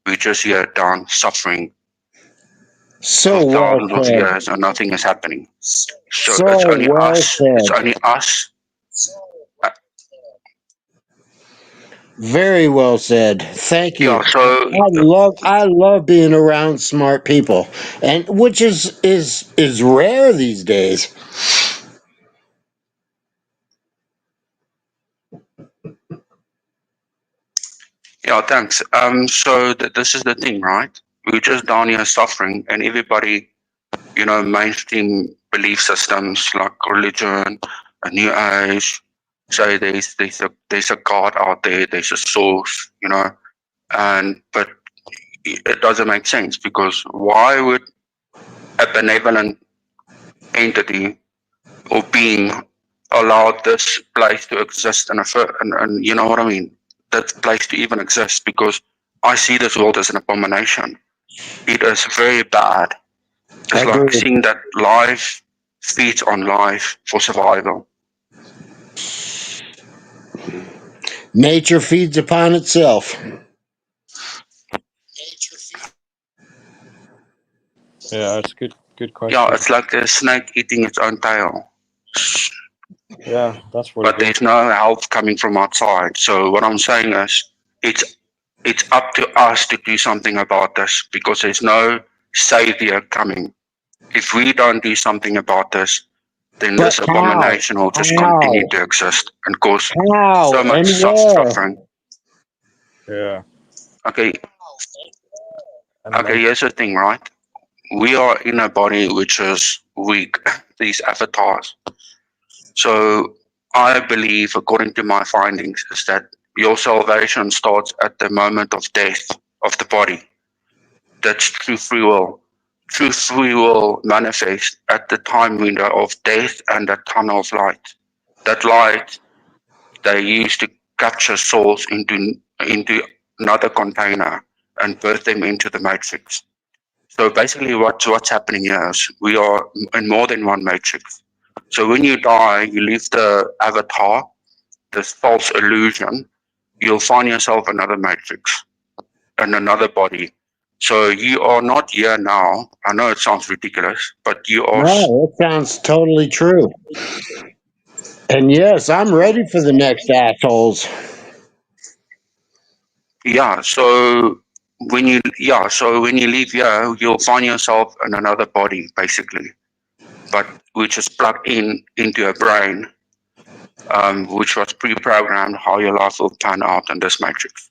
P: We're just here down suffering
N: So
P: for
N: well
P: thousands of
N: said.
P: years and nothing is happening. So
N: So
P: it's only
N: well
P: us. It's
N: said.
P: only us.
N: Very well said. Thank you.
P: Yeah. So
N: I love being around smart people, and which is rare these days.
P: yeah, thanks. So this is the thing, right? We're just down here suffering, and everybody, mainstream belief systems like religion, a new age, say there's a God out there, there's a source, but it doesn't make sense, because why would a benevolent entity or being allow this place to exist and you know what I mean? That place to even exist, because I see this world as an abomination. It is very bad. It's like
N: Agreed.
P: seeing that life feeds on life for survival.
N: Nature feeds upon itself.
K: Yeah, it's a good question.
P: Yeah, it's like a snake eating its own tail.
K: Yeah, that's what
P: But
K: it is.
P: there's no help coming from outside. So what I'm saying is, it's up to us to do something about this, because there's no savior coming. If we don't do something about this, then
N: But
P: this abomination will just continue to exist and cause so much
N: and where?
P: suffering.
K: Yeah.
P: Okay.
K: And
P: Okay, here's the thing, right? We are in a body which is weak, these avatars. So I believe, according to my findings, is that your salvation starts at the moment of death of the body. That's true free will. True free will manifests at the time window of death and the tunnel of light. That light they use to capture souls into another container and birth them into the matrix. So basically what's happening here is we are in more than one matrix. So when you die, you leave the avatar, this false illusion, you'll find yourself another matrix and another body. So you are not here now. I know it sounds ridiculous, but you are.
N: No, it sounds totally true. And yes, I'm ready for the next assholes.
P: Yeah. So when you leave here, you'll find yourself in another body, basically, but which is plugged into a brain, which was pre-programmed how your life will pan out in this matrix.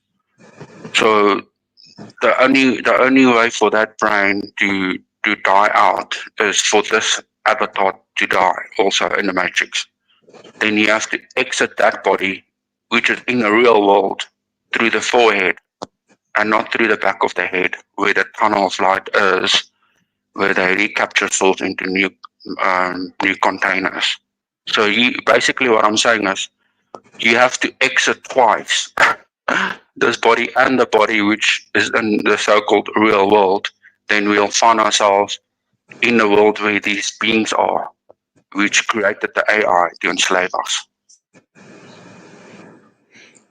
P: So the only way for that brain to die out is for this avatar to die also in the matrix. Then you have to exit that body, which is in the real world, through the forehead and not through the back of the head, where the tunnel of light is, where they recapture souls into new containers. So basically what I'm saying is, you have to exit twice this body and the body which is in the so-called real world, then we'll find ourselves in the world where these beings are, which created the AI to enslave us.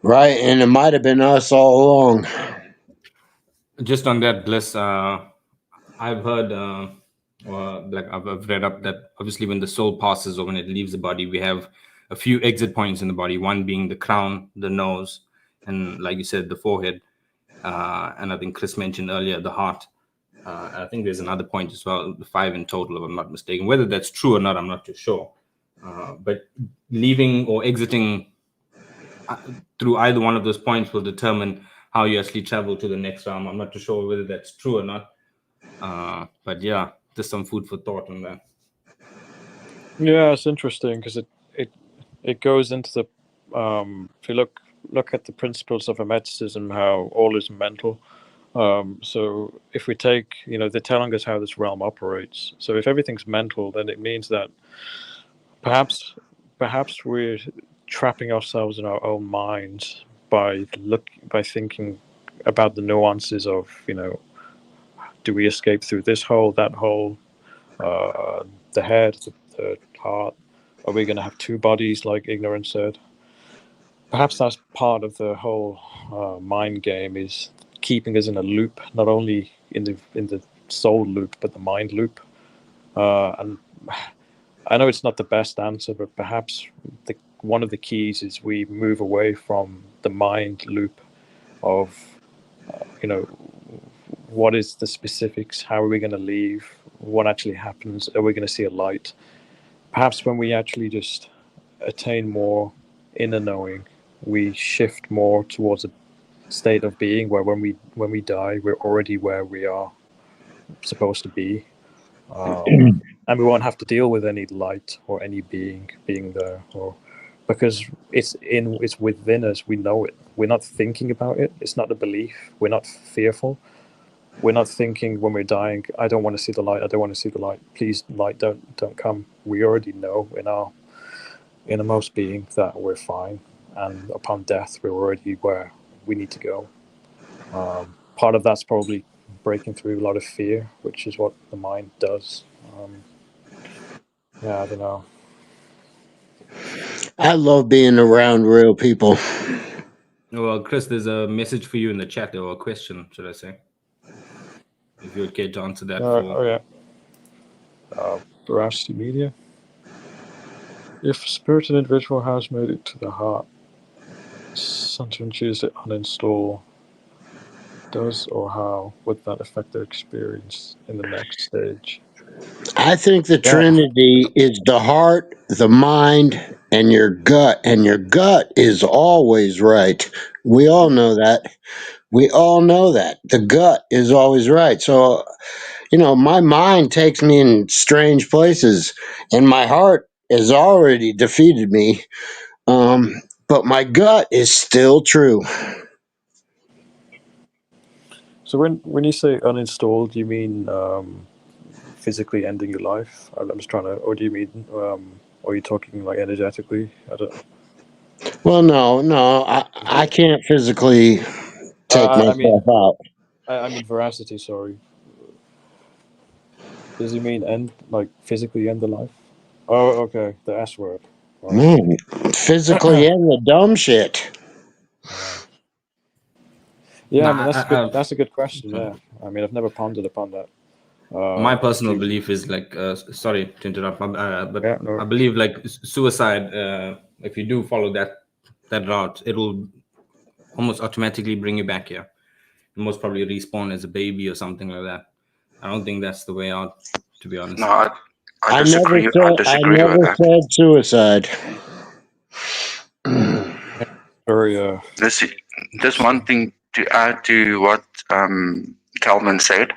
N: Right, and it might have been us all along.
I: Just on that, Bliss, I've heard, like I've read up that obviously when the soul passes or when it leaves the body, we have a few exit points in the body. One being the crown, the nose, and like you said, the forehead. And I think Chris mentioned earlier the heart. I think there's another point as well, 5 in total, if I'm not mistaken. Whether that's true or not, I'm not too sure. But leaving or exiting through either one of those points will determine how you actually travel to the next realm. I'm not too sure whether that's true or not. But yeah, just some food for thought on that.
K: Yeah, it's interesting because it goes into the if you look at the principles of hermeticism, how all is mental. So if we take, they're telling us how this realm operates. So if everything's mental, then it means that perhaps we're trapping ourselves in our own minds by thinking about the nuances of, do we escape through this hole, that hole, the head, the heart? Are we going to have two bodies, like Ignorant said? Perhaps that's part of the whole mind game, is keeping us in a loop, not only in the soul loop, but the mind loop. And I know it's not the best answer, but perhaps one of the keys is we move away from the mind loop of, what is the specifics? How are we going to leave? What actually happens? Are we going to see a light? Perhaps when we actually just attain more inner knowing, we shift more towards a state of being where when we die, we're already where we are supposed to be, and we won't have to deal with any light or any being there, or because it's within us. We know it. We're not thinking about it. It's not a belief. We're not fearful. We're not thinking when we're dying, I don't want to see the light. I don't want to see the light. Please, light, don't come. We already know in our innermost being that we're fine, and upon death, we're already where we need to go. Part of that's probably breaking through a lot of fear, which is what the mind does. Yeah, I don't know.
N: I love being around real people.
I: Well, Chris, there's a message for you in the chat, or a question, should I say? If you would care to answer that.
K: Oh yeah. Veracity Media. If a spirited individual has made it to the heart, sometimes choose to uninstall. Does or how would that affect their experience in the next stage?
N: I think the
K: Yeah.
N: Trinity is the heart, the mind, and your gut. And your gut is always right. We all know that. We all know that. The gut is always right. So, my mind takes me in strange places, and my heart has already defeated me. But my gut is still true.
K: So when you say uninstall, do you mean physically ending your life? I'm just trying to, or do you mean, or are you talking like energetically? I don't.
N: Well, no, I can't physically take
K: I mean,
N: myself out.
K: I mean veracity. Sorry. Does he mean end, like physically end the life? Oh, okay, the S word. Right.
N: Physically and the dumb shit.
K: Yeah, I
I: Nah,
K: mean that's a good question. Yeah, I mean I've never pondered upon that.
I: My personal belief is like, sorry to interrupt, but
K: Yeah, no.
I: I believe like suicide. If you do follow that route, it will almost automatically bring you back here. You most probably respawn as a baby or something like that. I don't think that's the way out, to be honest.
P: No, I
N: I
P: disagree. I disagree with that.
N: said suicide.
K: Very
P: There's one thing to add to what Calvin said,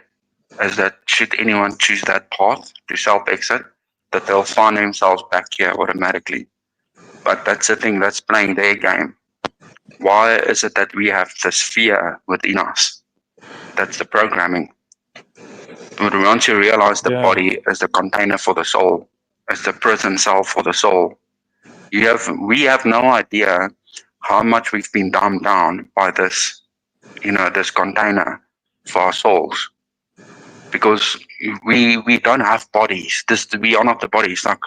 P: is that should anyone choose that path to self-exit, that they'll find themselves back here automatically. But that's the thing, that's playing their game. Why is it that we have this fear within us? That's the programming. But once you realize the body is the container for the soul, is the prison cell for the soul, we have no idea how much we've been dumbed down by this, this container for our souls. Because we don't have bodies. We are not the bodies. Like,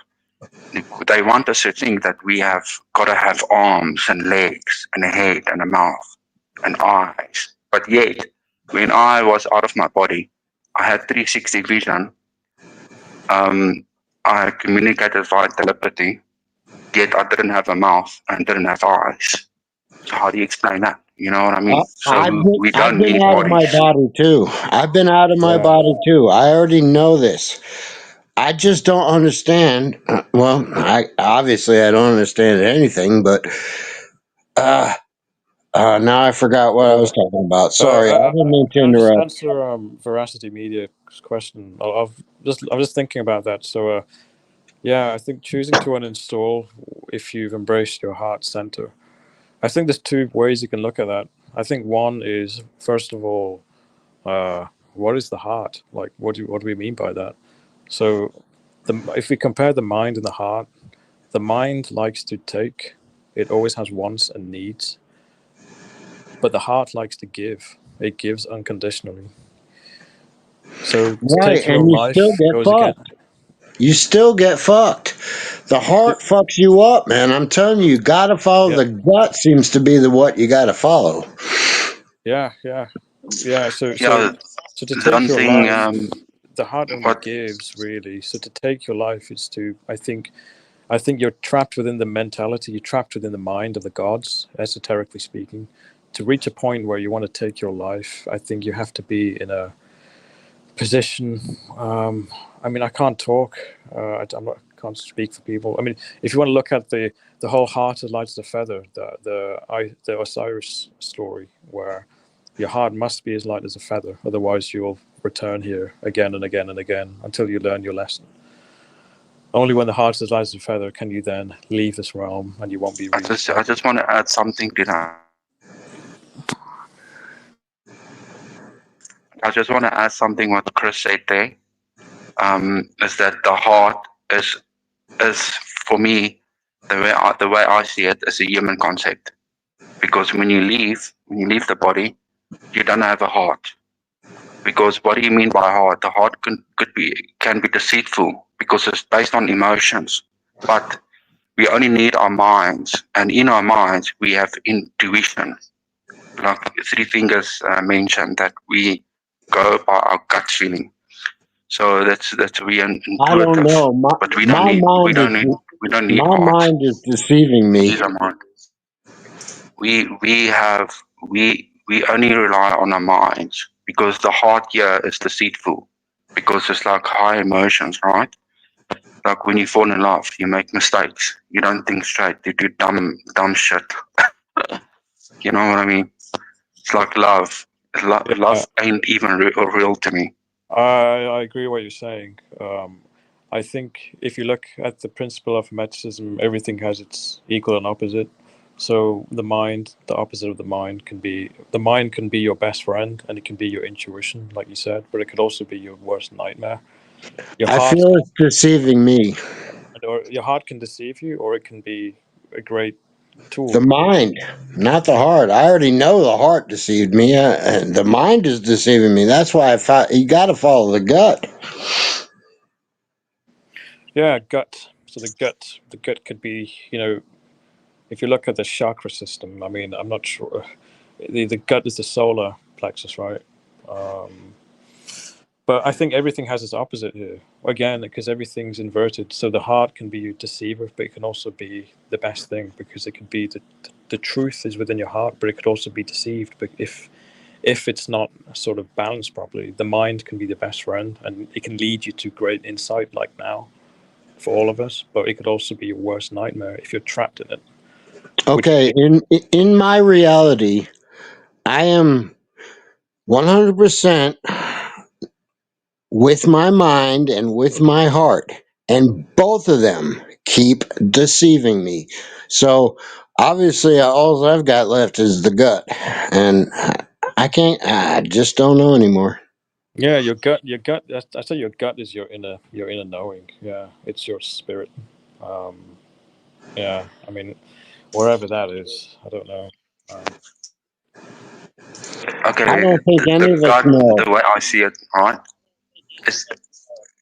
P: they want us to think that we have got to have arms and legs and a head and a mouth and eyes. But yet, when I was out of my body, I had 360 vision. I communicated via telepathy, yet I didn't have a mouth and didn't have eyes. So how do you explain that? You know what I mean? So we
N: I've
P: don't
N: been
P: need
N: out of my
P: bodies.
N: body too. I've been out of my
K: Yeah.
N: body too. I already know this. I just don't understand. Well, I obviously I don't understand anything, but now I forgot what I was talking about. Sorry, I didn't mean to
K: Can I just
N: interrupt.
K: answer Veracity Media's question? I'm just thinking about that. So yeah, I think choosing to uninstall if you've embraced your heart center. I think there's two ways you can look at that. I think one is, first of all, what is the heart? Like, what do we mean by that? So, if we compare the mind and the heart, the mind likes to take. It always has wants and needs. But the heart likes to give. It gives unconditionally. So to
N: Right,
K: take your
N: and you still
K: life
N: get
K: goes again.
N: fucked. You still get fucked. The heart fucks you up, man. I'm telling you, you gotta follow the gut. Seems to be the what you gotta follow.
K: Yeah. So
P: Yeah,
K: to
P: the
K: take
P: one
K: your
P: thing,
K: life, the heart only
P: what
K: gives, really. So to take your life is to, I think you're trapped within the mentality. You're trapped within the mind of the gods, esoterically speaking. To reach a point where you want to take your life, I think you have to be in a position. I mean, I can't talk. Can't speak for people. I mean, if you want to look at the whole heart as light as a feather, the Osiris story, where your heart must be as light as a feather, otherwise you'll return here again and again and again until you learn your lesson. Only when the heart is as light as a feather can you then leave this realm, and you won't be
P: I just want to add something to that. I just want to add something what Chris said there. Is that the heart is for me the way I see it is a human concept. Because when you leave the body, you don't have a heart. Because what do you mean by heart? The heart can be deceitful because it's based on emotions. But we only need our minds, and in our minds we have intuition. Like Three Fingers mentioned, that we go by our gut feeling. So that's we are
N: I don't
P: intuitive,
N: know.
P: but we don't need
N: My
P: hearts.
N: mind is deceiving me.
P: These are mine. We only rely on our minds because the heart here is deceitful, because it's like high emotions, right? Like when you fall in love, you make mistakes. You don't think straight. You do dumb shit. You know what I mean? It's like love. Love ain't even real to me.
K: I agree with what you're saying. I think if you look at the principle of hermeticism, everything has its equal and opposite. So the mind, the opposite of the mind can be your best friend, and it can be your intuition, like you said, but it could also be your worst nightmare. Your
N: I
K: heart,
N: feel it's deceiving me.
K: or your heart can deceive you, or it can be a great tool.
N: The mind, not the heart. I already know the heart deceived me. And the mind is deceiving me. That's why you got to follow the gut.
K: Yeah, gut. So the gut could be, if you look at the chakra system, I mean, I'm not sure. The gut is the solar plexus, right? But I think everything has its opposite here. Again, because everything's inverted. So the heart can be your deceiver, but it can also be the best thing, because it could be the truth is within your heart, but it could also be deceived. But if it's not sort of balanced properly, the mind can be the best friend, and it can lead you to great insight, like now, for all of us. But it could also be your worst nightmare if you're trapped in it.
N: Okay, in my reality, I am 100% with my mind and with my heart, and both of them keep deceiving me. So obviously, all I've got left is the gut, and I just don't know anymore.
K: Yeah, your gut. I say your gut is your inner knowing. Yeah, it's your spirit. Yeah, I mean, wherever that is. I don't know.
P: Okay,
N: I don't think any of us
P: God,
N: know.
P: the way I see it, right, is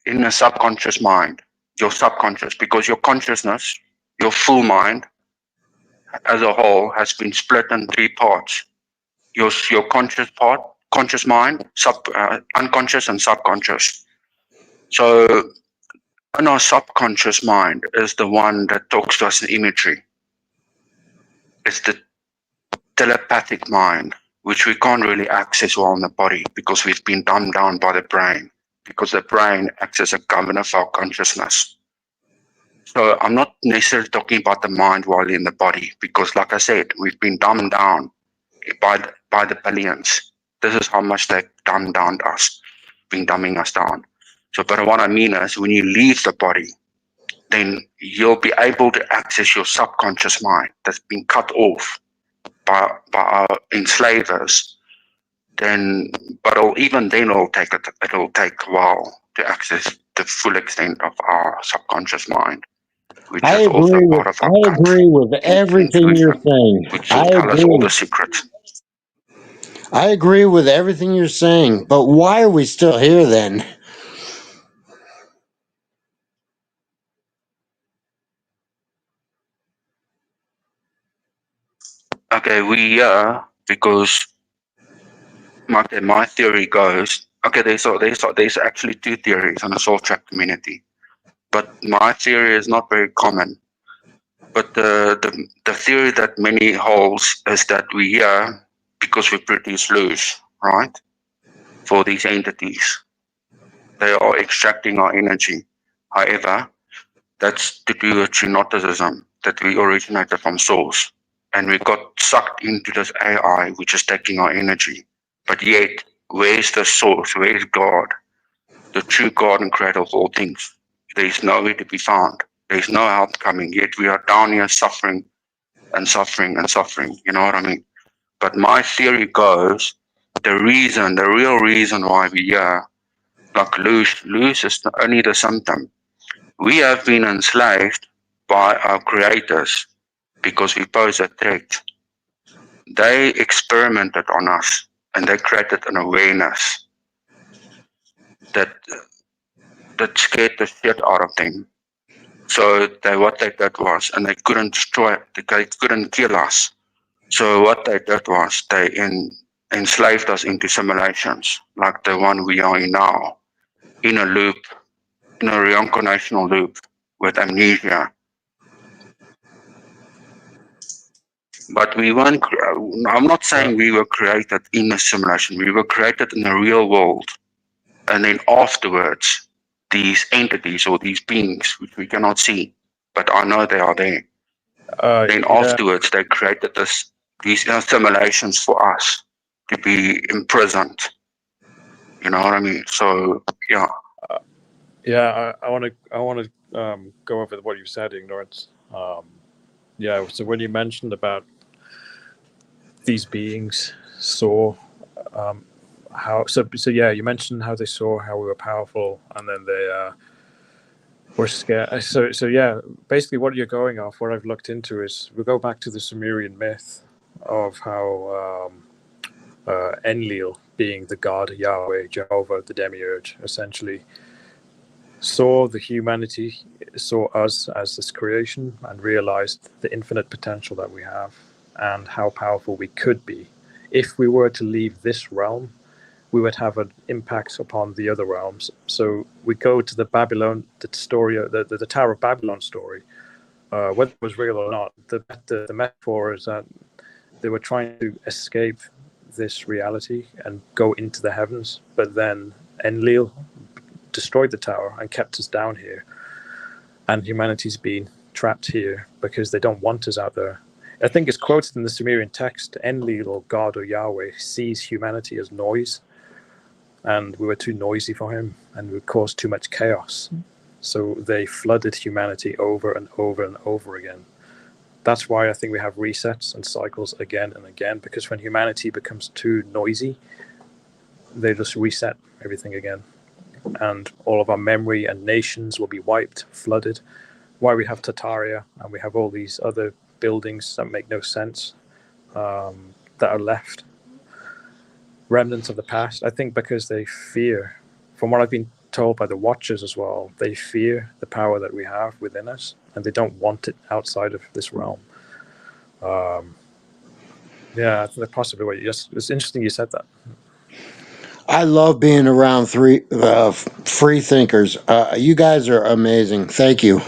P: in the subconscious mind, your subconscious, because your consciousness, your full mind as a whole has been split in three parts. Your conscious part, conscious mind, unconscious and subconscious. So in our subconscious mind is the one that talks to us in imagery. It's the telepathic mind, which we can't really access while in the body because we've been dumbed down by the brain, because the brain acts as a governor of our consciousness. So I'm not necessarily talking about the mind while in the body, because like I said, we've been dumbed down by the billions. This is how much they've dumbed down us, been dumbing us down. So, but what I mean is, when you leave the body, then you'll be able to access your subconscious mind that's been cut off by our enslavers. Then, but even then, it'll take a while to access the full extent of our subconscious mind, which
N: I
P: is also
N: agree with
P: part of our
N: I
P: gut
N: agree with everything you're saying.
P: which will tell us all the secrets.
N: I agree with everything you're saying, but why are we still here then?
P: Okay, because my theory goes. Okay, there's actually two theories on the soul track community, but my theory is not very common. But the theory that many holds is that we here because we produce loose, right? For these entities, they are extracting our energy. However, that's to do with genoticism, that we originated from source. And we got sucked into this AI, which is taking our energy. But yet, where's the source? Where's God? The true God and creator of all things. There is nowhere to be found. There is no help coming. Yet we are down here suffering and suffering and suffering. You know what I mean? But my theory goes, the real reason why we are like loose is only the symptom. We have been enslaved by our creators because we pose a threat. They experimented on us and they created an awareness that scared the shit out of them. So what they did was, and they couldn't destroy, they couldn't kill us. So what they did was they enslaved us into simulations like the one we are in now, in a loop, in a reincarnational loop with amnesia. But we weren't, I'm not saying we were created in a simulation. We were created in the real world. And then afterwards, these entities or these beings, which we cannot see, but I know they are there. Then afterwards, they created these simulations for us to be imprisoned. You know what I mean? So, yeah.
K: Yeah, I want to go over what you said, Ignorance. Yeah, so when you mentioned about these beings saw how so yeah, you mentioned how they saw how we were powerful, and then they were scared. So yeah, basically what you're going off, what I've looked into is we go back to the Sumerian myth of how Enlil, being the god Yahweh, Jehovah, the demiurge, essentially saw the humanity, saw us as this creation, and realized the infinite potential that we have and how powerful we could be. If we were to leave this realm, we would have an impact upon the other realms. So we go to the Babylon, the story, the Tower of Babylon story, whether it was real or not. The metaphor is that they were trying to escape this reality and go into the heavens, but then Enlil destroyed the tower and kept us down here, and humanity's been trapped here because they don't want us out there. I think it's quoted in the Sumerian text, Enlil, or God or Yahweh, sees humanity as noise, and we were too noisy for him and we caused too much chaos. So they flooded humanity over and over and over again. That's why I think we have resets and cycles again and again, because when humanity becomes too noisy, they just reset everything again. And all of our memory and nations will be wiped, flooded. Why we have Tartaria and we have all these other buildings that make no sense that are left, remnants of the past. I think because they fear, from what I've been told by the Watchers as well, they fear the power that we have within us, and they don't want it outside of this realm. Yeah, I think that's possibly what you just. It's interesting you said that.
N: I love being around free thinkers. You guys are amazing. Thank you.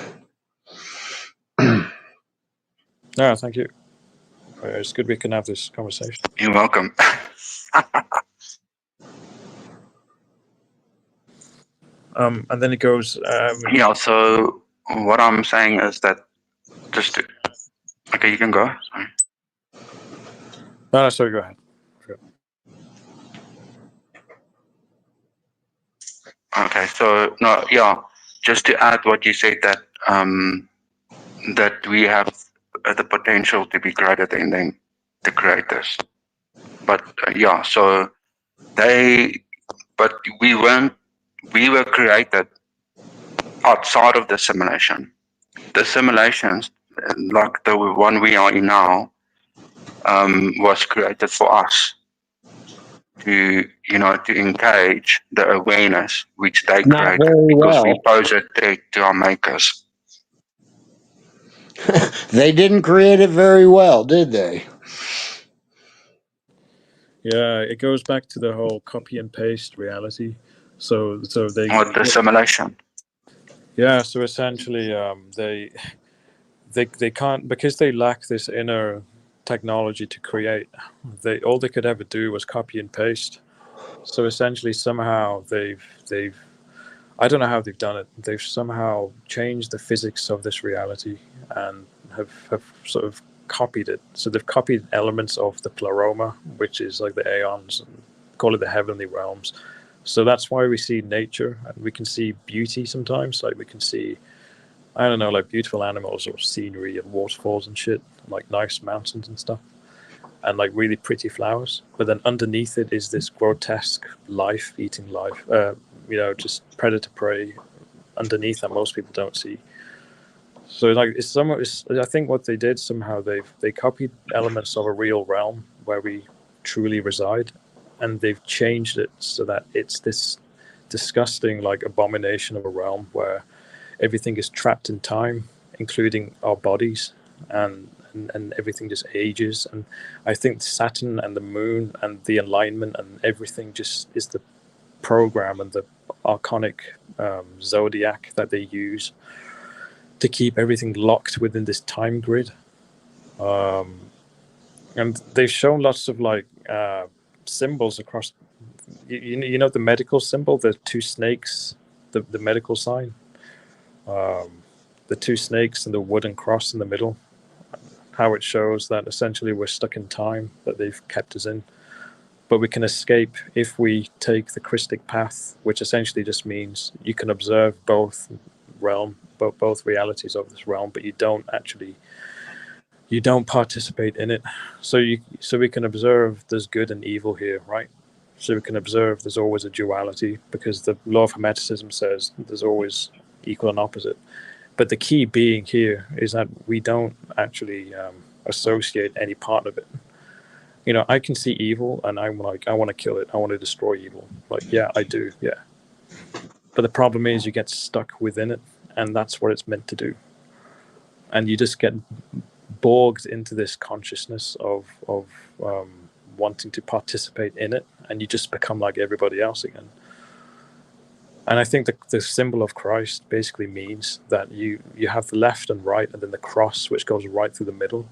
K: No, thank you. It's good we can have this conversation.
P: You're welcome.
K: And then it goes.
P: Yeah. So what I'm saying is that just to, okay, you can go. Sorry.
K: No, sorry. Go ahead.
P: Okay. So no, yeah. Just to add what you said that that we have the potential to be greater than the creators. But yeah. So but we were created outside of the simulation. The simulations, like the one we are in now, was created for us to engage the awareness which they
N: Not
P: created
N: very
P: because we
N: well.
P: pose a threat to our makers.
N: They didn't create it very well, did they?
K: Yeah, it goes back to the whole copy and paste reality. So they.
P: With the simulation.
K: Yeah, so essentially, they can't, because they lack this inner technology to create. All they could ever do was copy and paste. So essentially, somehow they've I don't know how they've done it. They've somehow changed the physics of this reality and have sort of copied it. So they've copied elements of the pleroma, which is like the aeons, and call it the heavenly realms. So that's why we see nature and we can see beauty sometimes. Like we can see, I don't know, like beautiful animals or scenery and waterfalls and shit, like nice mountains and stuff, and like really pretty flowers. But then underneath it is this grotesque life eating life, just predator prey underneath that most people don't see. So like I think what they did somehow they copied elements of a real realm where we truly reside, and they've changed it so that it's this disgusting like abomination of a realm where everything is trapped in time, including our bodies, and everything just ages. And I think Saturn and the moon and the alignment and everything just is the program and the archonic zodiac that they use to keep everything locked within this time grid. And they've shown lots of like symbols across. You know the medical symbol, the two snakes, the medical sign, the two snakes and the wooden cross in the middle. How it shows that essentially we're stuck in time that they've kept us in, but we can escape if we take the Christic path, which essentially just means you can observe both realities of this realm, but you don't participate in it. So we can observe there's good and evil here, right? So we can observe there's always a duality because the law of Hermeticism says there's always equal and opposite. But the key being here is that we don't actually associate any part of it. I can see evil and I'm like, I want to kill it. I want to destroy evil. Like, yeah, I do. Yeah. But the problem is you get stuck within it, and that's what it's meant to do. And you just get bogged into this consciousness of wanting to participate in it, and you just become like everybody else again. And I think the symbol of Christ basically means that you have the left and right, and then the cross, which goes right through the middle.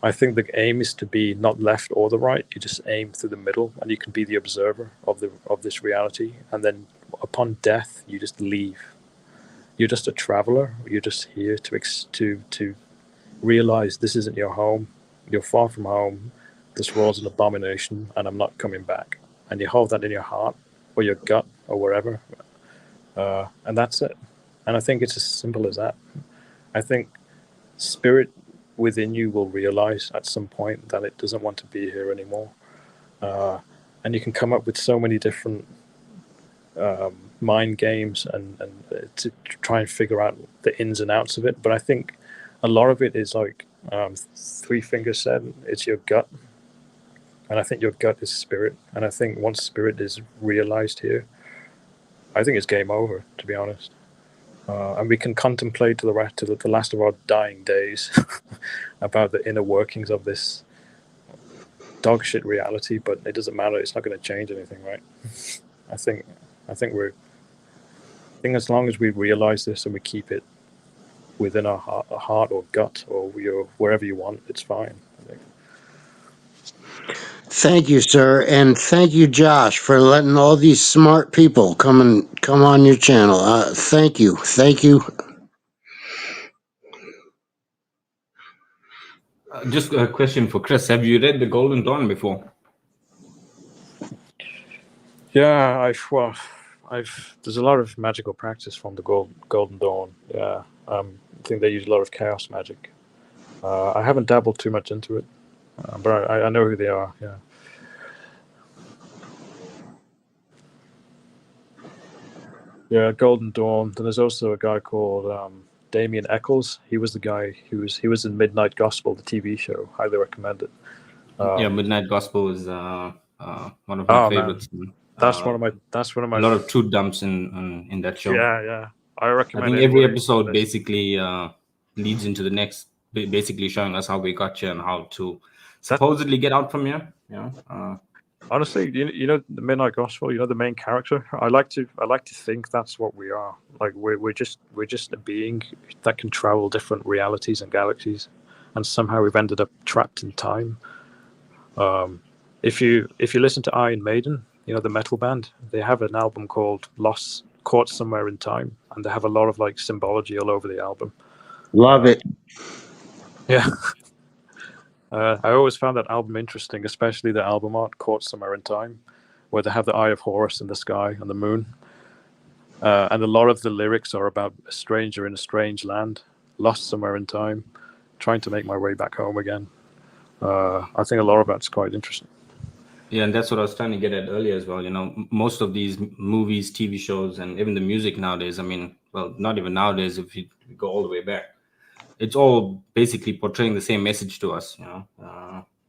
K: I think the aim is to be not left or the right. You just aim through the middle, and you can be the observer of this reality. And then upon death, you just leave. You're just a traveler. You're just here to realize this isn't your home. You're far from home. This world's an abomination, and I'm not coming back. And you hold that in your heart or your gut or wherever, and that's it. And I think it's as simple as that. I think spirit within you will realize at some point that it doesn't want to be here anymore, and you can come up with so many different mind games and to try and figure out the ins and outs of it. But I think a lot of it is like Three Fingers said it's your gut, and I think your gut is spirit. And I think once spirit is realized here, I think it's game over, to be honest. And we can contemplate to the last of our dying days about the inner workings of this dog shit reality, but it doesn't matter. It's not going to change anything, right? I think as long as we realize this and we keep it within our heart or gut or wherever you want, it's fine. I think.
N: Thank you, sir, and thank you, Josh, for letting all these smart people come on your channel. Thank you.
I: Just a question for Chris. Have you read The Golden Dawn before?
K: Yeah, there's a lot of magical practice from the Golden Dawn. Yeah, I think they use a lot of chaos magic. I haven't dabbled too much into it, but I know who they are. Yeah. Yeah, Golden Dawn. Then there's also a guy called Damien Eccles. He was the guy he was in Midnight Gospel, the TV show. Highly recommend it.
I: Yeah, Midnight Gospel is one of my favorites.
K: Man. That's one of my.
I: A lot of truth dumps in that show.
K: Yeah. I recommend.
I: I think every episode basically leads into the next, basically showing us how we got here and how to supposedly get out from here. Yeah.
K: Honestly, you know the Midnight Gospel. You know the main character. I like to think that's what we are. Like we're just a being that can travel different realities and galaxies, and somehow we've ended up trapped in time. If you listen to Iron Maiden, you know the metal band, they have an album called Lost, Caught Somewhere in Time, and they have a lot of like symbology all over the album.
N: Love it.
K: Yeah. I always found that album interesting, especially the album art, Caught Somewhere in Time, where they have the Eye of Horus in the sky and the moon. And a lot of the lyrics are about a stranger in a strange land, lost somewhere in time, trying to make my way back home again. I think a lot of that's quite interesting.
I: Yeah, and that's what I was trying to get at earlier as well. You know, most of these movies, TV shows, and even the music nowadays, I mean, well, not even nowadays, if you go all the way back, it's all basically portraying the same message to us. You know,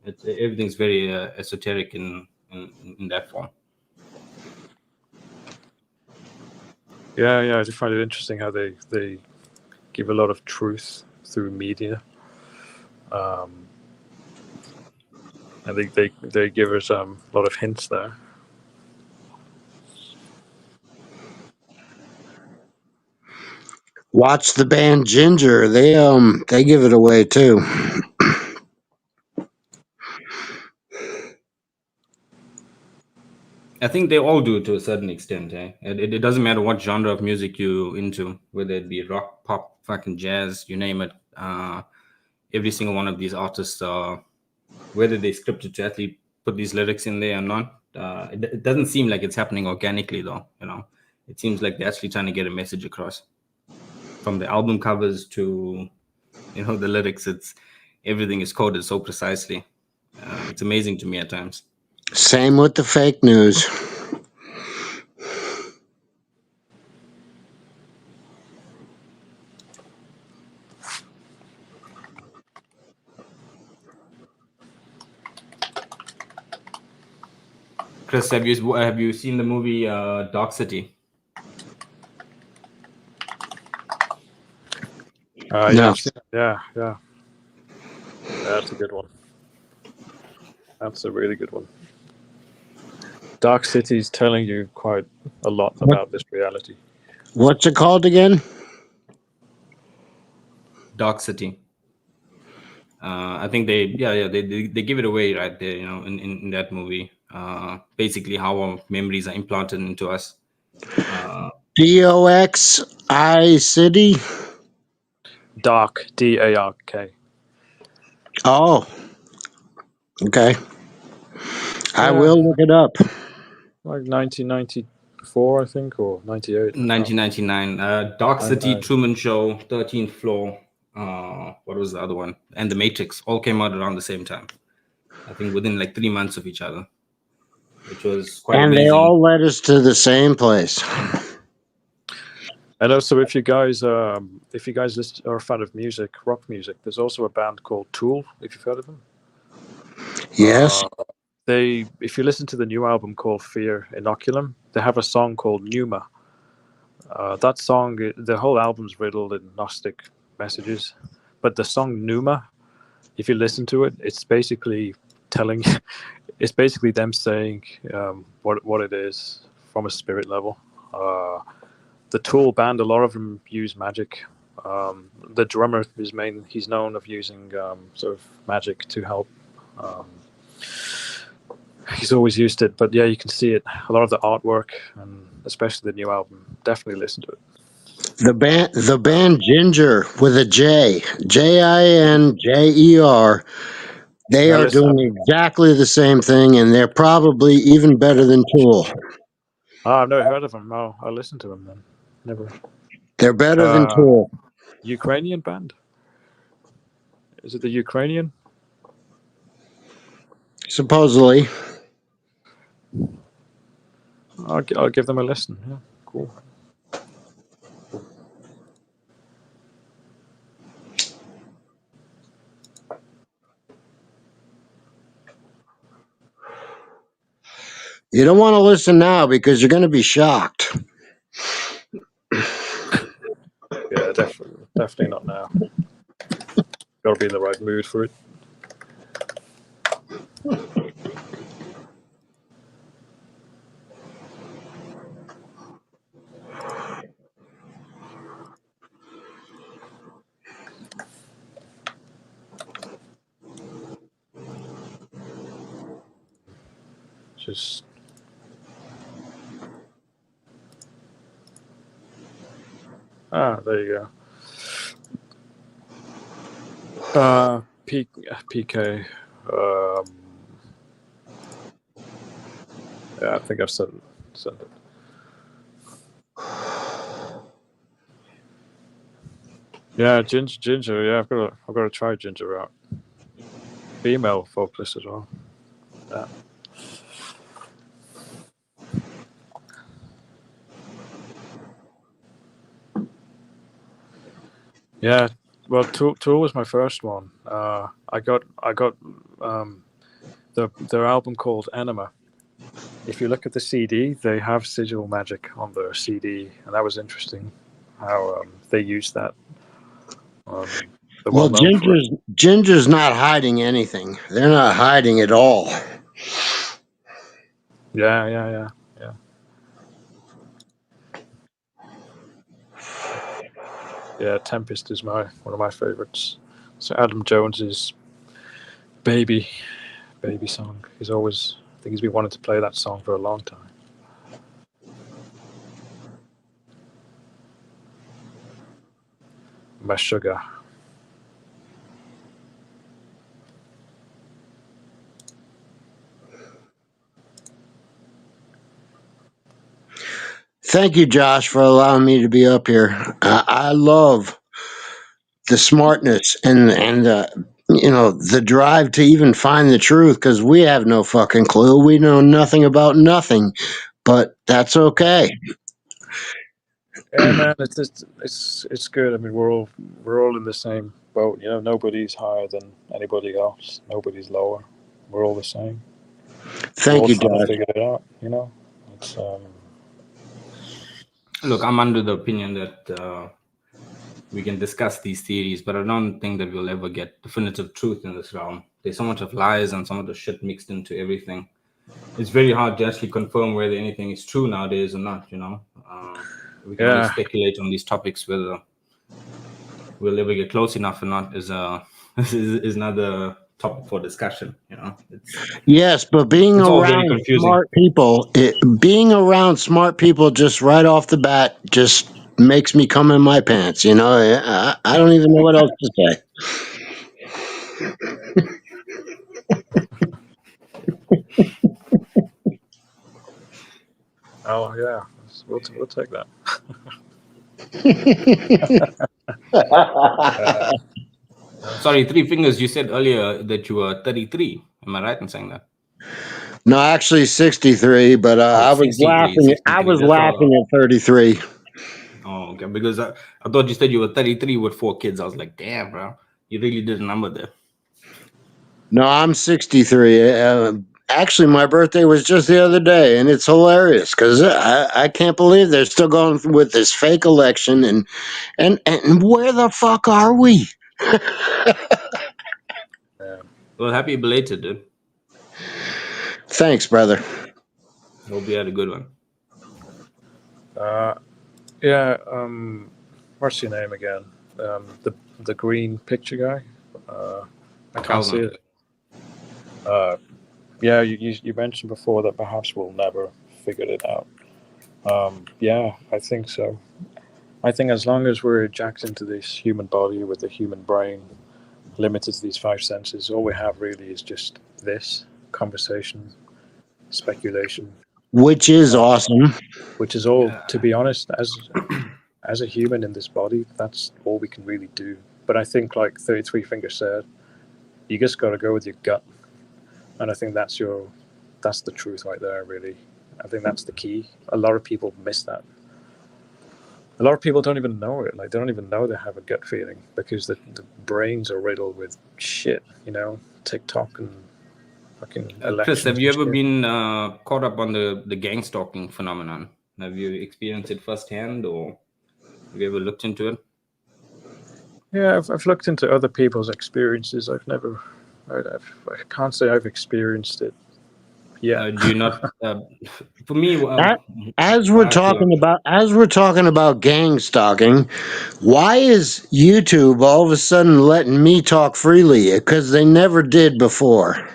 I: everything's very esoteric in that form.
K: Yeah, I just find it interesting how they give a lot of truth through media, and they give us a lot of hints there.
N: Watch the band Ginger. They give it away too.
I: I think they all do to a certain extent. It doesn't matter what genre of music you into, whether it be rock, pop, fucking jazz, you name it. Every single one of these artists, whether they scripted to actually put these lyrics in there or not, it doesn't seem like it's happening organically, though. You know, it seems like they're actually trying to get a message across. From the album covers to, you know, the lyrics, everything is coded so precisely. It's amazing to me at times.
N: Same with the fake news.
I: Chris, have you seen the movie Dark City?
K: No. Yeah. That's a good one. That's a really good one. Dark City is telling you quite a lot about this reality.
N: What's it called again?
I: Dark City. I think they give it away right there, you know, in that movie. Basically how our memories are implanted into us.
N: DOXI City?
K: Dark, DARK.
N: Oh. Okay. I will look it up.
K: Like 1994, I think, or 98.
I: 1999. Dark City, Truman Show, 13th Floor. What was the other one? And The Matrix all came out around the same time. I think within like 3 months of each other, which was quite amazing.
N: And they all led us to the same place.
K: And also, if you guys are a fan of music, rock music, there's also a band called Tool. If you've heard of them,
N: Yes.
K: if you listen to the new album called Fear Inoculum, they have a song called Pneuma. That song, the whole album's riddled in Gnostic messages, but the song Pneuma, if you listen to it, it's basically it's basically them saying what it is from a spirit level. The Tool band, a lot of them use magic. The drummer he's known of using sort of magic to help. He's always used it, but yeah, you can see it. A lot of the artwork, and especially the new album. Definitely listen to it.
N: The band Ginger with a J, Jinjer. They
K: Now
N: are
K: listen,
N: doing exactly the same thing, and they're probably even better than Tool.
K: I've never heard of them. No, I'll listen to them then. Never.
N: They're better than Tool.
K: Ukrainian band? Is it the Ukrainian?
N: Supposedly.
K: I'll give them a listen. Yeah, cool.
N: You don't want to listen now because you're going to be shocked.
K: Yeah, definitely not now. Got to be in the right mood for it. Just there you go. PK. Yeah, I think I've said it. Yeah, Ginger. Yeah, I've got to try Ginger out. Female vocalist as well. Yeah. Yeah, well, Tool was my first one. I got their album called Anima. If you look at the CD, they have sigil magic on their CD, and that was interesting how they used that.
N: Well, Ginger's not hiding anything. They're not hiding at all.
K: Yeah. Yeah, Tempest is one of my favorites. So Adam Jones's baby song. I think he's been wanting to play that song for a long time. My sugar.
N: Thank you, Josh, for allowing me to be up here. I love the smartness and the drive to even find the truth, because we have no fucking clue. We know nothing about nothing, but that's okay.
K: Yeah, man, it's good. I mean, we're all in the same boat. You know, nobody's higher than anybody else. Nobody's lower. We're all the same.
N: Thank you,
K: trying to
N: Josh.
K: figure it out. You know, it's
I: Look, I'm under the opinion that we can discuss these theories, but I don't think that we'll ever get definitive truth in this realm. There's so much of lies and so much of shit mixed into everything. It's very hard to actually confirm whether anything is true nowadays or not, you know. We can only speculate on these topics. Whether we'll ever get close enough or not is another topic for discussion, you know.
N: Yes, but being around smart people just right off the bat just makes me come in my pants, you know. I don't even know what else to say.
K: Oh yeah, we'll take that.
I: Sorry, Three Fingers, you said earlier that you were 33. Am I right in saying that?
N: No, actually 63, but I was laughing. I was laughing at 33.
I: Oh, okay. Because I thought you said you were 33 with 4 kids. I was like, damn, bro, you really did a number there.
N: No, I'm 63. Actually, my birthday was just the other day, and it's hilarious because I can't believe they're still going with this fake election. And where the fuck are we?
I: Well, happy belated, dude.
N: Thanks, brother.
I: Hope you had a good one.
K: Yeah. What's your name again? The green picture guy. I can't see
I: Calvin.
K: it. Yeah, you mentioned before that perhaps we'll never figure it out. Yeah, I think so. I think as long as we're jacked into this human body with a human brain, limited to these 5 senses, all we have really is just this conversation, speculation,
N: Which is awesome.
K: which is all, to be honest, as a human in this body, that's all we can really do. But I think, like 33 Finger said, you just got to go with your gut, and I think that's the truth right there. Really, I think that's the key. A lot of people miss that. A lot of people don't even know it. Like, they don't even know they have a gut feeling because the brains are riddled with shit. TikTok and fucking elections.
I: Chris, have
K: and
I: you ever
K: shit.
I: been caught up on the gang stalking phenomenon? Have you experienced it firsthand, or have you ever looked into it?
K: Yeah, I've looked into other people's experiences. I can't say I've experienced it yet.
I: Do you not? For me,
N: As we're talking about gang stalking, why is YouTube all of a sudden letting me talk freely? Because they never did before.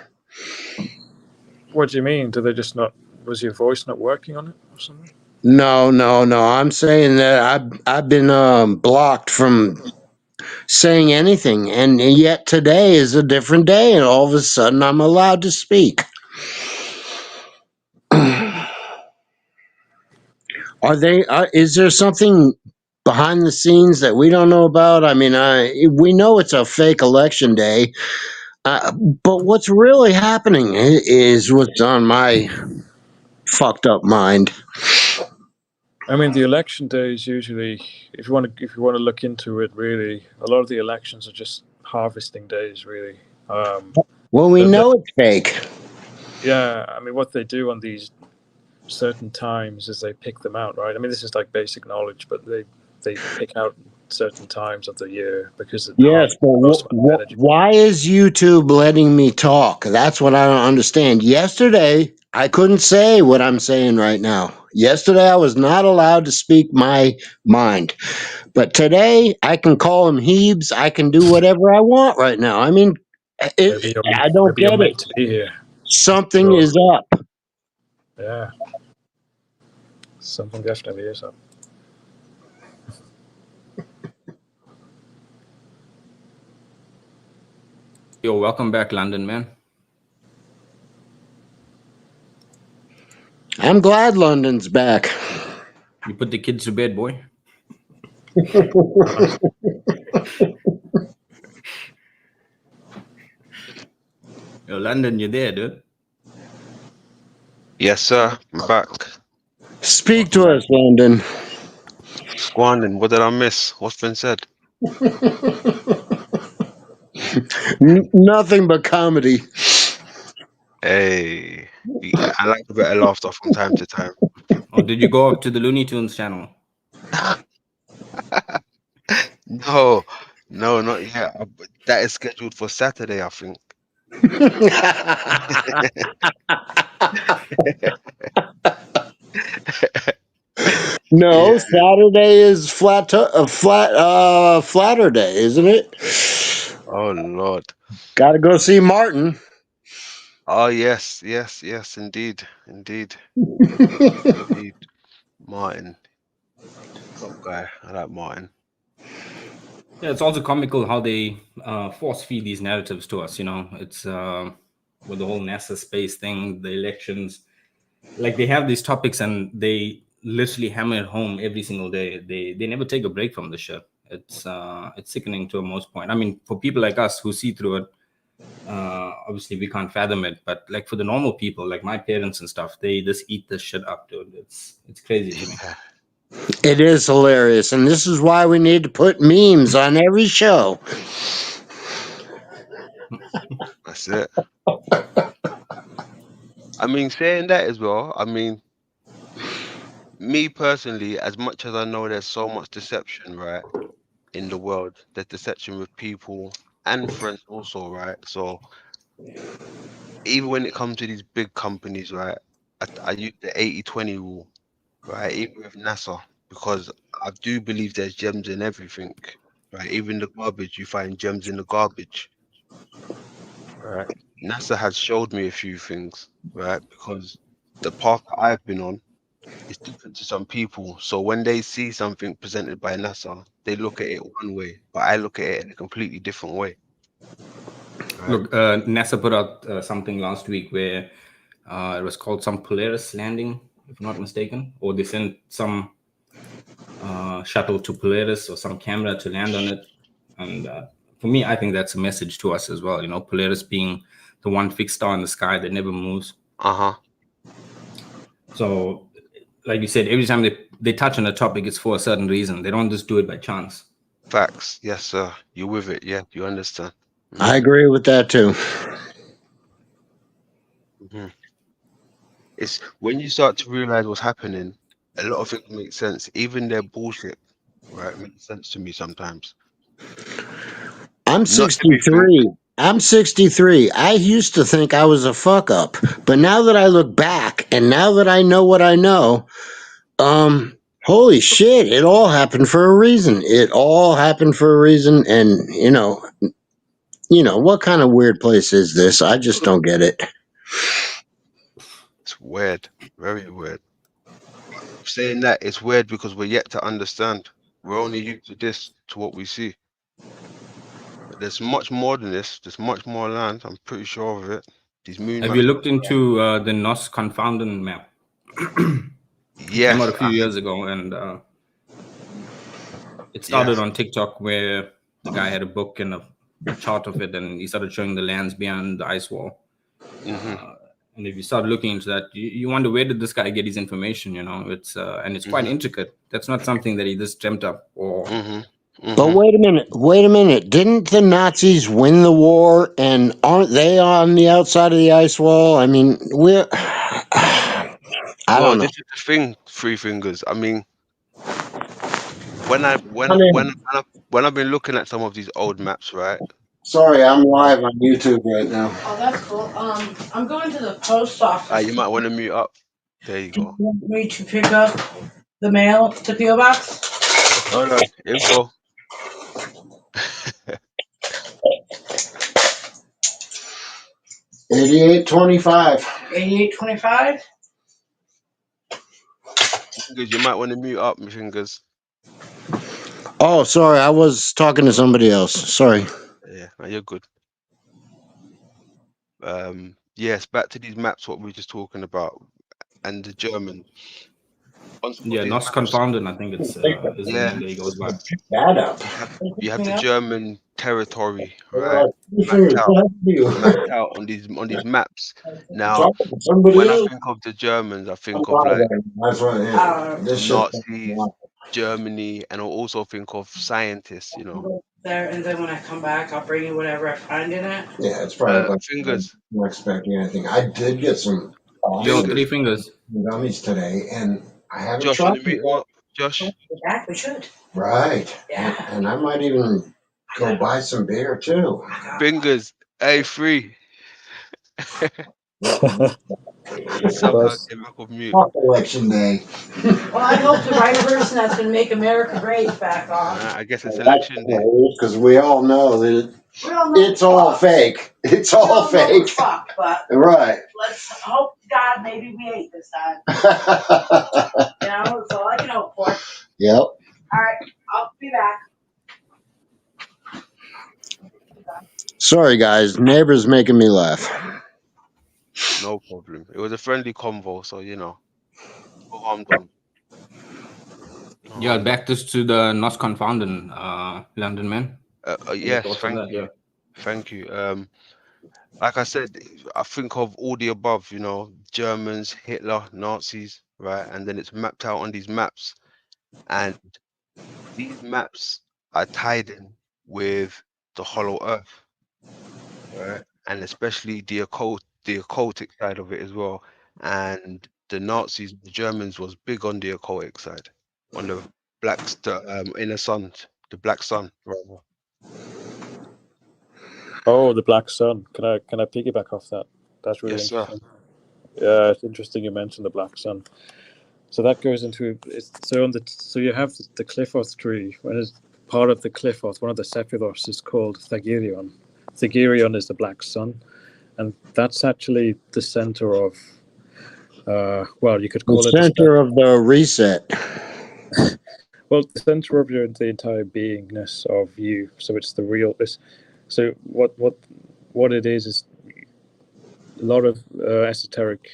K: What do you mean? Do they just not? Was your voice not working on it or something?
N: No. I'm saying that I've been blocked from saying anything, and yet today is a different day, and all of a sudden I'm allowed to speak. Is there something behind the scenes that we don't know about? I mean, we know it's a fake election day, but what's really happening is what's on my fucked up mind.
K: I mean, the election days usually, if you want to look into it, really, a lot of the elections are just harvesting days, really.
N: Well, we know it's fake.
K: Yeah, I mean, what they do on these certain times is they pick them out, right? I mean, this is like basic knowledge, but they pick out certain times of the year because it
N: Yes, but
K: most of the energy.
N: why is YouTube letting me talk? That's what I don't understand. Yesterday, I couldn't say what I'm saying right now. Yesterday, I was not allowed to speak my mind. But today, I can call him Hebes. I can do whatever I want right now. I mean, I don't
K: Maybe you're
N: get it.
K: meant to be here.
N: Something is up.
K: Yeah, something definitely is up.
I: Yo, welcome back, London, man.
N: I'm glad London's back.
I: You put the kids to bed, boy. Yo, London, you there, dude?
E: Yes, sir. I'm back.
N: Speak to us, London.
E: Squandon, what did I miss? What's been said?
N: Nothing but comedy.
E: Hey, I like a bit of laughter from time to time.
I: Or did you go up to the Looney Tunes channel?
E: No, not yet. That is scheduled for Saturday, I think.
N: No, yeah. Saturday is Flatter Day, isn't it?
E: Oh Lord!
N: Got to go see Martin.
E: Oh yes, indeed. Indeed, Martin, top guy. I like Martin.
I: Yeah, it's also comical how they force feed these narratives to us. It's with the whole NASA space thing, the elections. Like, they have these topics and they literally hammer it home every single day. They never take a break from the shit. It's sickening to a most point. I mean, for people like us who see through it, obviously we can't fathom it. But like for the normal people, like my parents and stuff, they just eat this shit up, dude. It's crazy to me.
N: It is hilarious, and this is why we need to put memes on every show.
E: That's it. I mean, saying that as well, I mean, me personally, as much as I know there's so much deception, right, in the world, there's deception with people and friends also, right? So even when it comes to these big companies, right, I use the 80-20 rule, right, even with NASA, because I do believe there's gems in everything, right? Even the garbage, you find gems in the garbage, right? NASA has showed me a few things, right? Because the path that I've been on is different to some people. So when they see something presented by NASA, they look at it one way, but I look at it in a completely different way. Right?
I: Look, NASA put out something last week where it was called some Polaris landing, if I'm not mistaken, or they sent some shuttle to Polaris or some camera to land on it. And for me, I think that's a message to us as well. You know, Polaris being the one fixed star in the sky that never moves. So, like you said, every time they touch on a topic, it's for a certain reason. They don't just do it by chance.
E: Facts. Yes, sir. You're with it. Yeah, you understand.
N: I agree with that too.
E: It's when you start to realize what's happening, a lot of it makes sense. Even their bullshit, right, makes sense to me sometimes.
N: I'm
E: Not everything.
N: 63. I'm 63. I used to think I was a fuck up, but now that I look back and now that I know what I know, holy shit, it all happened for a reason. It all happened for a reason, and what kind of weird place is this? I just don't get it.
E: It's weird. Very weird. Saying that, it's weird because we're yet to understand. We're only used to this, to what we see. But there's much more than this. There's much more land. I'm pretty sure of it. These moon
I: Have
E: maps.
I: you looked into the NOS confounding map?
E: Yes.
I: Came out a few years ago, and it started on TikTok where the guy had a book and a chart of it, and he started showing the lands beyond the ice wall. And if you start looking into that, you wonder, where did this guy get his information? You know, it's quite intricate. That's not something that he just dreamt up or.
N: But wait a minute. Didn't the Nazis win the war, and aren't they on the outside of the ice wall? I mean, I don't know.
E: This is the thing, Three Fingers. I mean, when I've been looking at some of these old maps, right?
N: Sorry, I'm live on YouTube right now.
Q: Oh, that's cool. I'm going to the post office.
E: You might want to mute up. There you go.
Q: You want me to pick up the mail, the PO box?
E: Hold on, info.
N: $88.25.
Q: $88.25.
E: Fingers, you might want to mute up, my fingers.
N: Oh, sorry, I was talking to somebody else. Sorry.
E: Yeah, no, you're good. Yes, back to these maps. What we were just talking about, and the German.
I: Yeah, NOS confounded. I think it's is the name that he goes by.
N: That up.
E: You have the German territory,
N: Right.
E: Mapped out on these maps. Now, when I think of the Germans, I think of like Nazis, Germany, and I also think of scientists. You know.
Q: There, and then when I come back, I'll bring you whatever I find in it.
N: Yeah, it's probably
E: fingers.
N: I'm not expecting anything. I did get some
I: Yo, 3 fingers.
N: gummies today, and I haven't
E: Josh,
N: tried
E: want to meet him up? Josh.
Q: Yeah, we should.
N: Right.
Q: Yeah.
N: And I might even go buy some beer too.
E: Fingers, A3. Somehow came back of mute.
N: Election day.
Q: Well, I hope the right person that's going to make America great back on.
E: I guess it's election day.
N: Because we all know that it's all fake. It's all fake.
Q: Fuck, but
N: right.
Q: Let's hope to God maybe we ain't this time. That's all I can hope for.
N: Yep.
Q: All right, I'll be back.
N: Sorry, guys. Neighbor's making me laugh.
E: No problem. It was a friendly convo, so no harm done.
I: Yeah, back this to the NOS confounding, London man.
E: Yes, thank you. Thank you. Like I said, I think of all the above, Germans, Hitler, Nazis, right? And then it's mapped out on these maps. and these maps are tied in with the Hollow Earth, right? And especially the occultic side of it as well. And the Nazis, the Germans, was big on the occultic side, on the inner sun, the Black Sun, rather.
K: Oh, the Black Sun. Can I piggyback off that? That's really
E: Yes, sir.
K: interesting. Yeah, it's interesting you mentioned the Black Sun. So that goes into so you have the Cliffoth tree. When it's part of the Cliffoth, one of the Sephiroths is called Thagirion. Thagirion is the Black Sun, and that's actually the center of. Well, you could
N: The
K: call it
N: center of the reset.
K: well, the center of the entire beingness of you. So it's the real. So what it is a lot of esoteric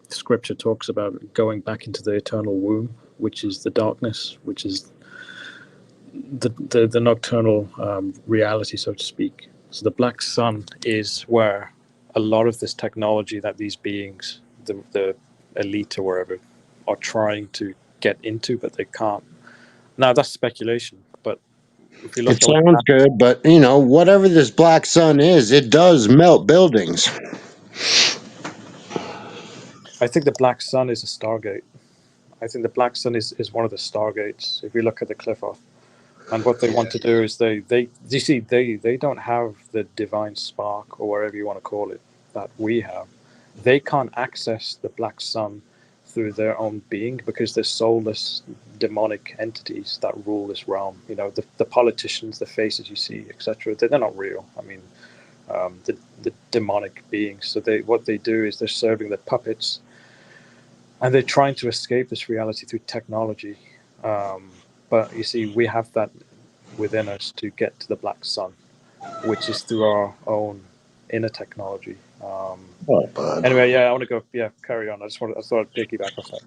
K: scripture talks about going back into the eternal womb, which is the darkness, which is the nocturnal reality, so to speak. So the Black Sun is where a lot of this technology that these beings, the elite or wherever, are trying to get into, but they can't. Now that's speculation, but if you look
N: It
K: at what's
N: sounds
K: happening,
N: good, but whatever this black sun is, it does melt buildings.
K: I think the Black Sun is a stargate. I think the Black Sun is one of the stargates. If you look at the Cliffoth, and what they want to do is they you see they don't have the divine spark or whatever you want to call it that we have. They can't access the Black Sun through their own being because they're soulless demonic entities that rule this realm. The politicians, the faces you see, etc. They're not real. I mean, the demonic beings. So what they do is they're serving the puppets, and they're trying to escape this reality through technology. But you see, we have that within us to get to the Black Sun, which is through our own inner technology. Anyway, yeah, I want to go. Yeah, carry on. I thought I'd piggyback off that.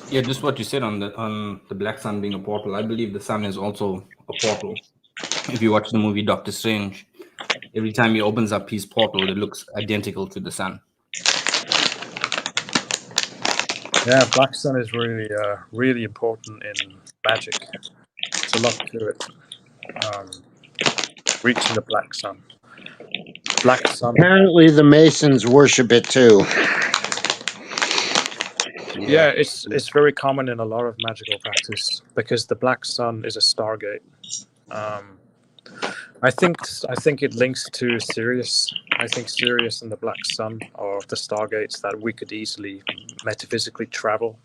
I: Yeah, just what you said on the Black Sun being a portal. I believe the sun is also a portal. If you watch the movie Doctor Strange, every time he opens up his portal, it looks identical to the sun.
K: Yeah, Black Sun is really, really important in magic. It's a lot to it. Reaching the Black Sun. Black Sun.
N: Apparently, the Masons worship it too.
K: Yeah, it's very common in a lot of magical practice because the Black Sun is a stargate. I think it links to Sirius. I think Sirius and the Black Sun are the stargates that we could easily metaphysically travel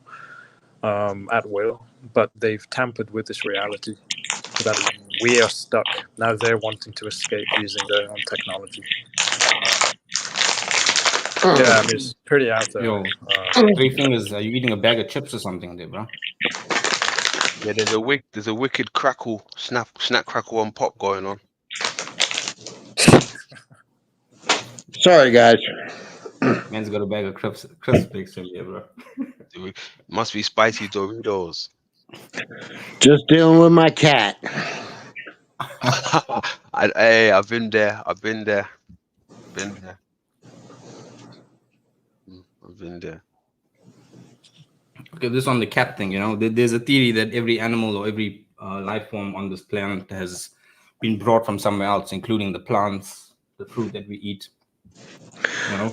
K: at will, but they've tampered with this reality so that we are stuck. Now they're wanting to escape using their own technology. Yeah, I mean, it's pretty out there.
I: Yo, Three Fingers, are you eating a bag of chips or something there, bro?
E: Yeah, there's a wicked crackle, snap, crackle, and pop going on.
N: Sorry, guys.
I: Man's got a bag of crisp sticks from here, bro.
E: Must be spicy Doritos.
N: Just dealing with my cat.
E: Hey, I've been there. I've been there.
I: Okay, this on the cat thing, there's a theory that every animal or every life form on this planet has been brought from somewhere else, including the plants, the fruit that we eat.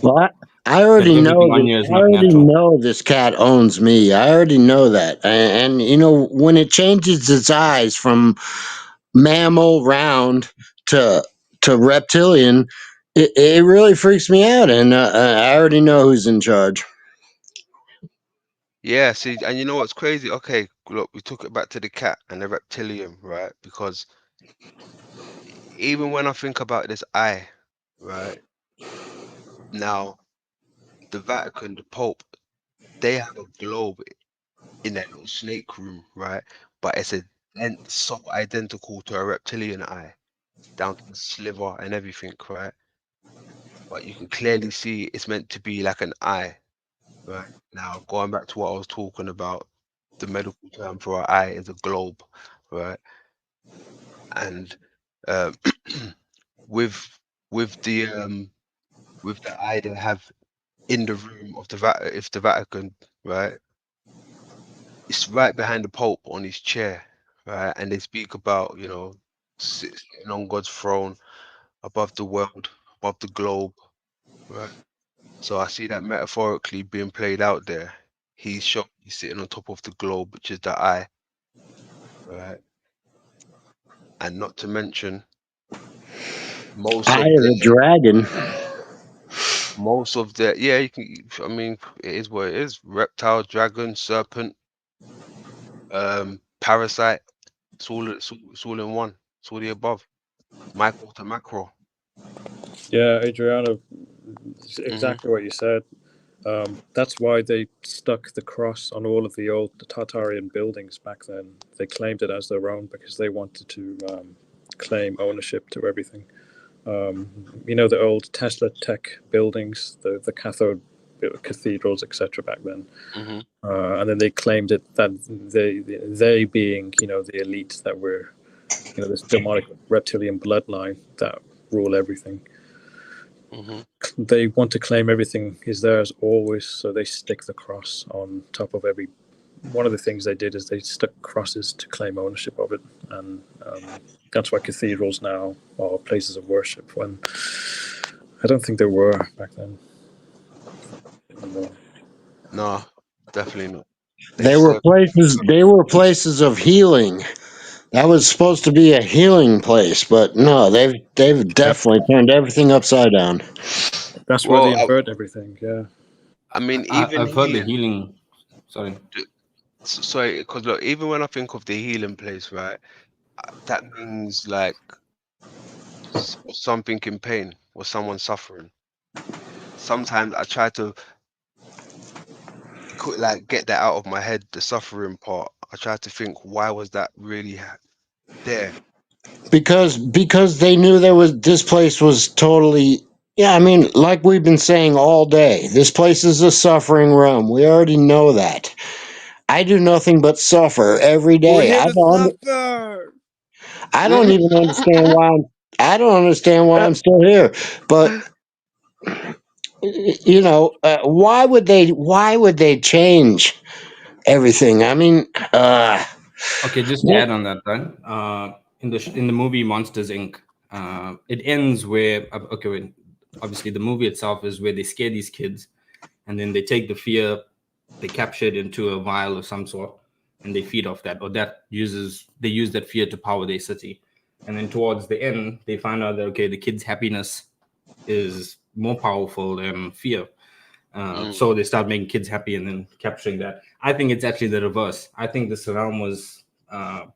N: Well, I already know.
I: On you is
N: I
I: not
N: already
I: natural.
N: know this cat owns me. I already know that, and when it changes its eyes from mammal round to reptilian, it really freaks me out, and I already know who's in charge.
E: Yeah, see, and you know what's crazy? Okay, look, we took it back to the cat and the reptilian, right? Because even when I think about this eye, right? Now, the Vatican, the Pope, they have a globe in that little snake room, right? But it's so identical to a reptilian eye, down to the sliver and everything, right? But you can clearly see it's meant to be like an eye, right? Now, going back to what I was talking about, the medical term for an eye is a globe, right? And with the eye they have in the room of the Vatican, right? it's right behind the Pope on his chair, right? And they speak about, you know, sitting on God's throne above the world, above the globe, right? So I see that metaphorically being played out there. He's sitting on top of the globe, which is the eye, right? And not to mention most
N: Eye
E: of
N: of the dragon.
E: yeah, you can. I mean, it is what it is. Reptile, dragon, serpent, parasite. It's all in one. It's all the above. Micro to macro.
K: Yeah, Adriano, exactly what you said. That's why they stuck the cross on all of the old Tartarian buildings back then. They claimed it as their own because they wanted to claim ownership to everything. You know, the old Tesla Tech buildings, the cathode cathedrals, etc. back then.
E: Mm-hmm.
K: And then they claimed it that they being, you know, the elite that were, you know, this demonic reptilian bloodline that rule everything.
E: Mm-hmm.
K: They want to claim everything is theirs always, so they stick the cross on top of every. One of the things they did is they stuck crosses to claim ownership of it, and that's why cathedrals now are places of worship. When I don't think there were back then anymore.
E: No, definitely not.
N: They were places of healing. That was supposed to be a healing place, but no, they've definitely turned everything upside down.
K: That's why they invert everything. Yeah.
E: I mean, even
I: I've heard the
E: healing.
I: healing. Sorry.
E: Sorry, because look, even when I think of the healing place, right, that means like something in pain or someone suffering. Sometimes I try to like get that out of my head, the suffering part. I try to think, why was that really there?
N: Because they knew this place was totally, yeah, I mean, like we've been saying all day, this place is a suffering realm. We already know that. I do nothing but suffer every day.
K: We're here to suffer.
N: I don't even understand I don't understand why I'm still here. But you know, why would they change everything? I mean,
I: Okay, just to add on that, right? In the movie Monsters Inc., it ends where obviously the movie itself is where they scare these kids, and then they take the fear, they capture it into a vial of some sort, and they feed off that, or they use that fear to power their city. And then towards the end, they find out that the kids' happiness is more powerful than fear. So they start making kids happy and then capturing that. I think it's actually the reverse. I think this realm was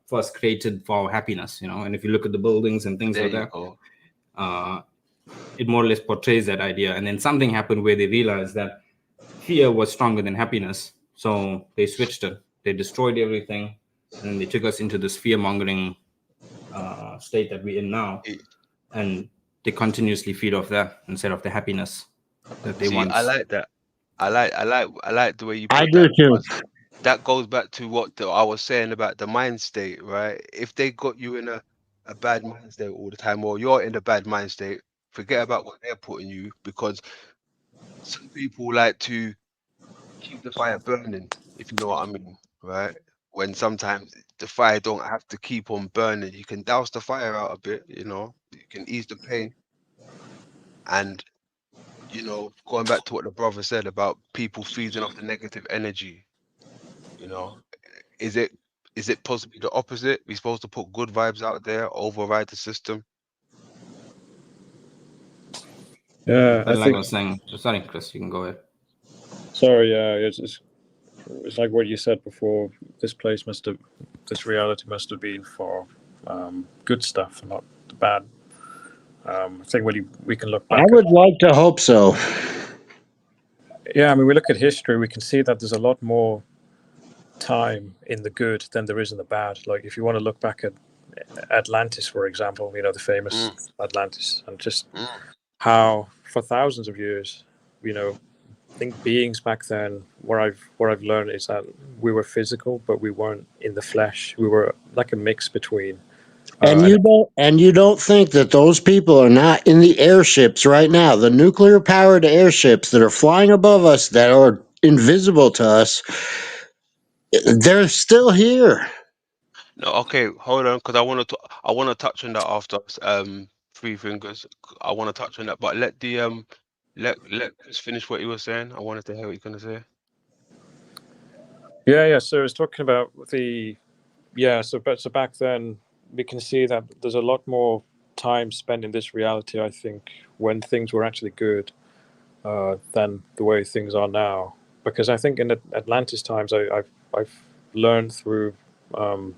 I: first created for our happiness, you know. And if you look at the buildings and things like that, it more or less portrays that idea. And then something happened where they realized that fear was stronger than happiness, so they switched it. They destroyed everything, and then they took us into this fear-mongering state that we're in now, and they continuously feed off that instead of the happiness that they want.
E: I like that. I like the way you put
N: I
E: that.
N: do too.
E: That goes back to what I was saying about the mind state, right? If they got you in a bad mind state all the time, or you're in a bad mind state, forget about what they're putting you, because some people like to keep the fire burning, if you know what I mean, right? When sometimes the fire don't have to keep on burning. You can douse the fire out a bit, you know, you can ease the pain. And, you know, going back to what the brother said about people feeding off the negative energy, you know, is it possibly the opposite? We're supposed to put good vibes out there, override the system?
K: Yeah,
I: But like I was saying, sorry, Chris, you can go ahead.
K: Sorry, it's like what you said before. This reality must have been for good stuff, not the bad. I think we can look back.
N: I would like to hope so.
K: Yeah, I mean, we look at history, we can see that there's a lot more time in the good than there is in the bad. Like if you want to look back at Atlantis, for example, you know, the famous Atlantis, and just how for thousands of years, you know, I think beings back then, what I've learned is that we were physical, but we weren't in the flesh. We were like a mix between.
N: And you don't think that those people are not in the airships right now, the nuclear powered airships that are flying above us that are invisible to us. They're still here.
E: No, okay, hold on, because I want to touch on that after Three Fingers. I want to touch on that, but let Chris finish what he was saying. I wanted to hear what you're gonna say.
K: Yeah. So I was talking about so back then we can see that there's a lot more time spent in this reality. I think when things were actually good than the way things are now. Because I think in Atlantis times, I've learned through. I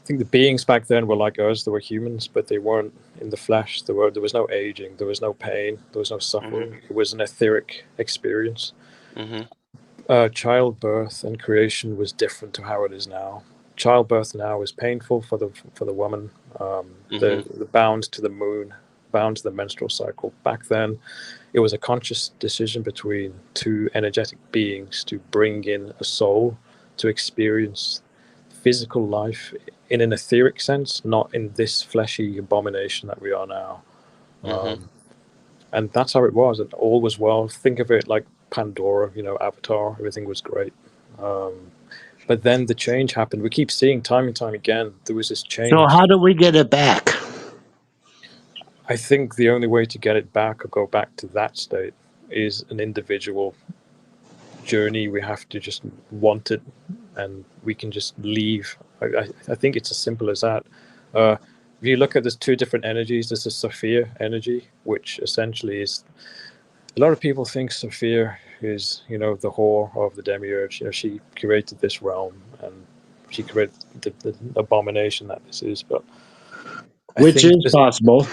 K: think the beings back then were like us. They were humans, but they weren't in the flesh. There was no aging. There was no pain. There was no suffering. It was an etheric experience.
E: Mm-hmm.
K: Childbirth and creation was different to how it is now. Childbirth now is painful for the woman. The bound to the moon, bound to the menstrual cycle. Back then, it was a conscious decision between two energetic beings to bring in a soul to experience physical life in an etheric sense, not in this fleshy abomination that we are now. And that's how it was, and all was well. Think of it like Pandora, Avatar. Everything was great. But then the change happened. We keep seeing time and time again. There was this
N: So
K: change.
N: how do we get it back?
K: I think the only way to get it back or go back to that state is an individual journey. We have to just want it, and we can just leave. I think it's as simple as that. If you look at, there's two different energies. There's the Sophia energy, which essentially is, a lot of people think Sophia is, the whore of the demiurge. She created this realm, and she created the abomination that this is. But
N: Which is possible.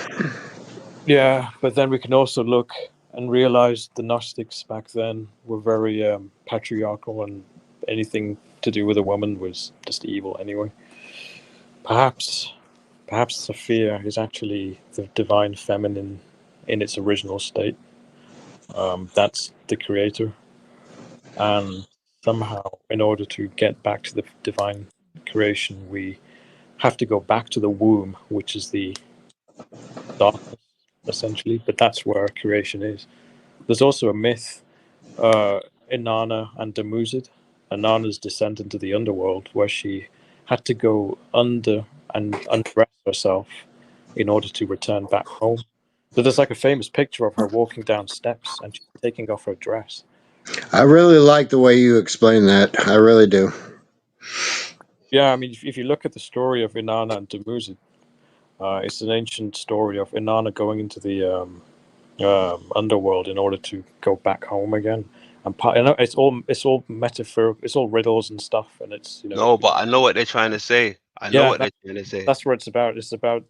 K: Yeah, but then we can also look and realize the Gnostics back then were very patriarchal, and anything to do with a woman was just evil anyway. Perhaps Sophia is actually the divine feminine in its original state. That's the creator, and somehow, in order to get back to the divine creation, we have to go back to the womb, which is the darkness, essentially. But that's where creation is. There's also a myth, Inanna and Dumuzid. Inanna's descent into the underworld, where she had to go under and undress herself in order to return back home. So there's like a famous picture of her walking down steps and she's taking off her dress.
N: I really like the way you explain that. I really do.
K: Yeah, I mean, if you look at the story of Inanna and Dumuzid, it's an ancient story of Inanna going into the underworld in order to go back home again. And it's all metaphor, it's all riddles and stuff, and it's
E: No, but I know what they're trying to say. I know
K: yeah,
E: what they're trying to say.
K: that's what it's about. It's about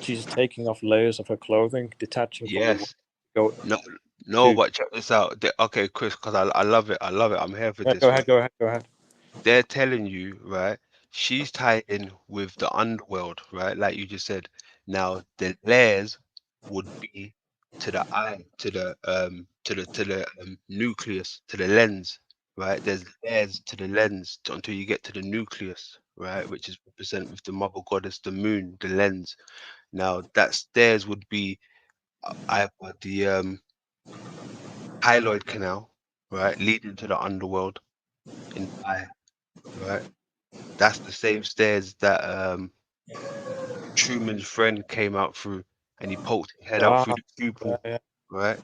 K: she's taking off layers of her clothing, detaching from the
E: Yes.
K: go.
E: No, but check this out. Okay, Chris, because I love it. I love it. I'm here for
K: Yeah,
E: this, right?
K: go ahead.
E: They're telling you, right? She's tied in with the underworld, right? Like you just said. Now the layers would be to the eye, to the nucleus, to the lens, right? There's layers to the lens until you get to the nucleus, right? Which is represented with the mother goddess, the moon, the lens. Now that stairs would be either the hyaloid canal, right, leading to the underworld in the eye, right? That's the same stairs that Truman's friend came out through, and he poked his head out through the pupil,
K: Yeah.
E: right?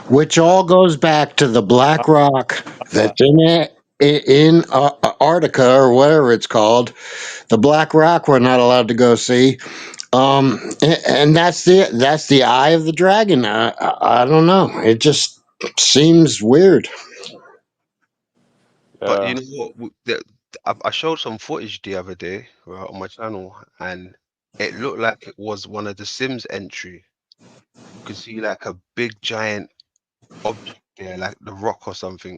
N: Which all goes back to the black rock that's in Antarctica or whatever it's called. The black rock we're not allowed to go see. And that's the eye of the dragon. I don't know. It just seems weird.
E: But you know what? I showed some footage the other day, right, on my channel, and it looked like it was one of the Sims entry. You could see like a big giant object there, like the rock or something,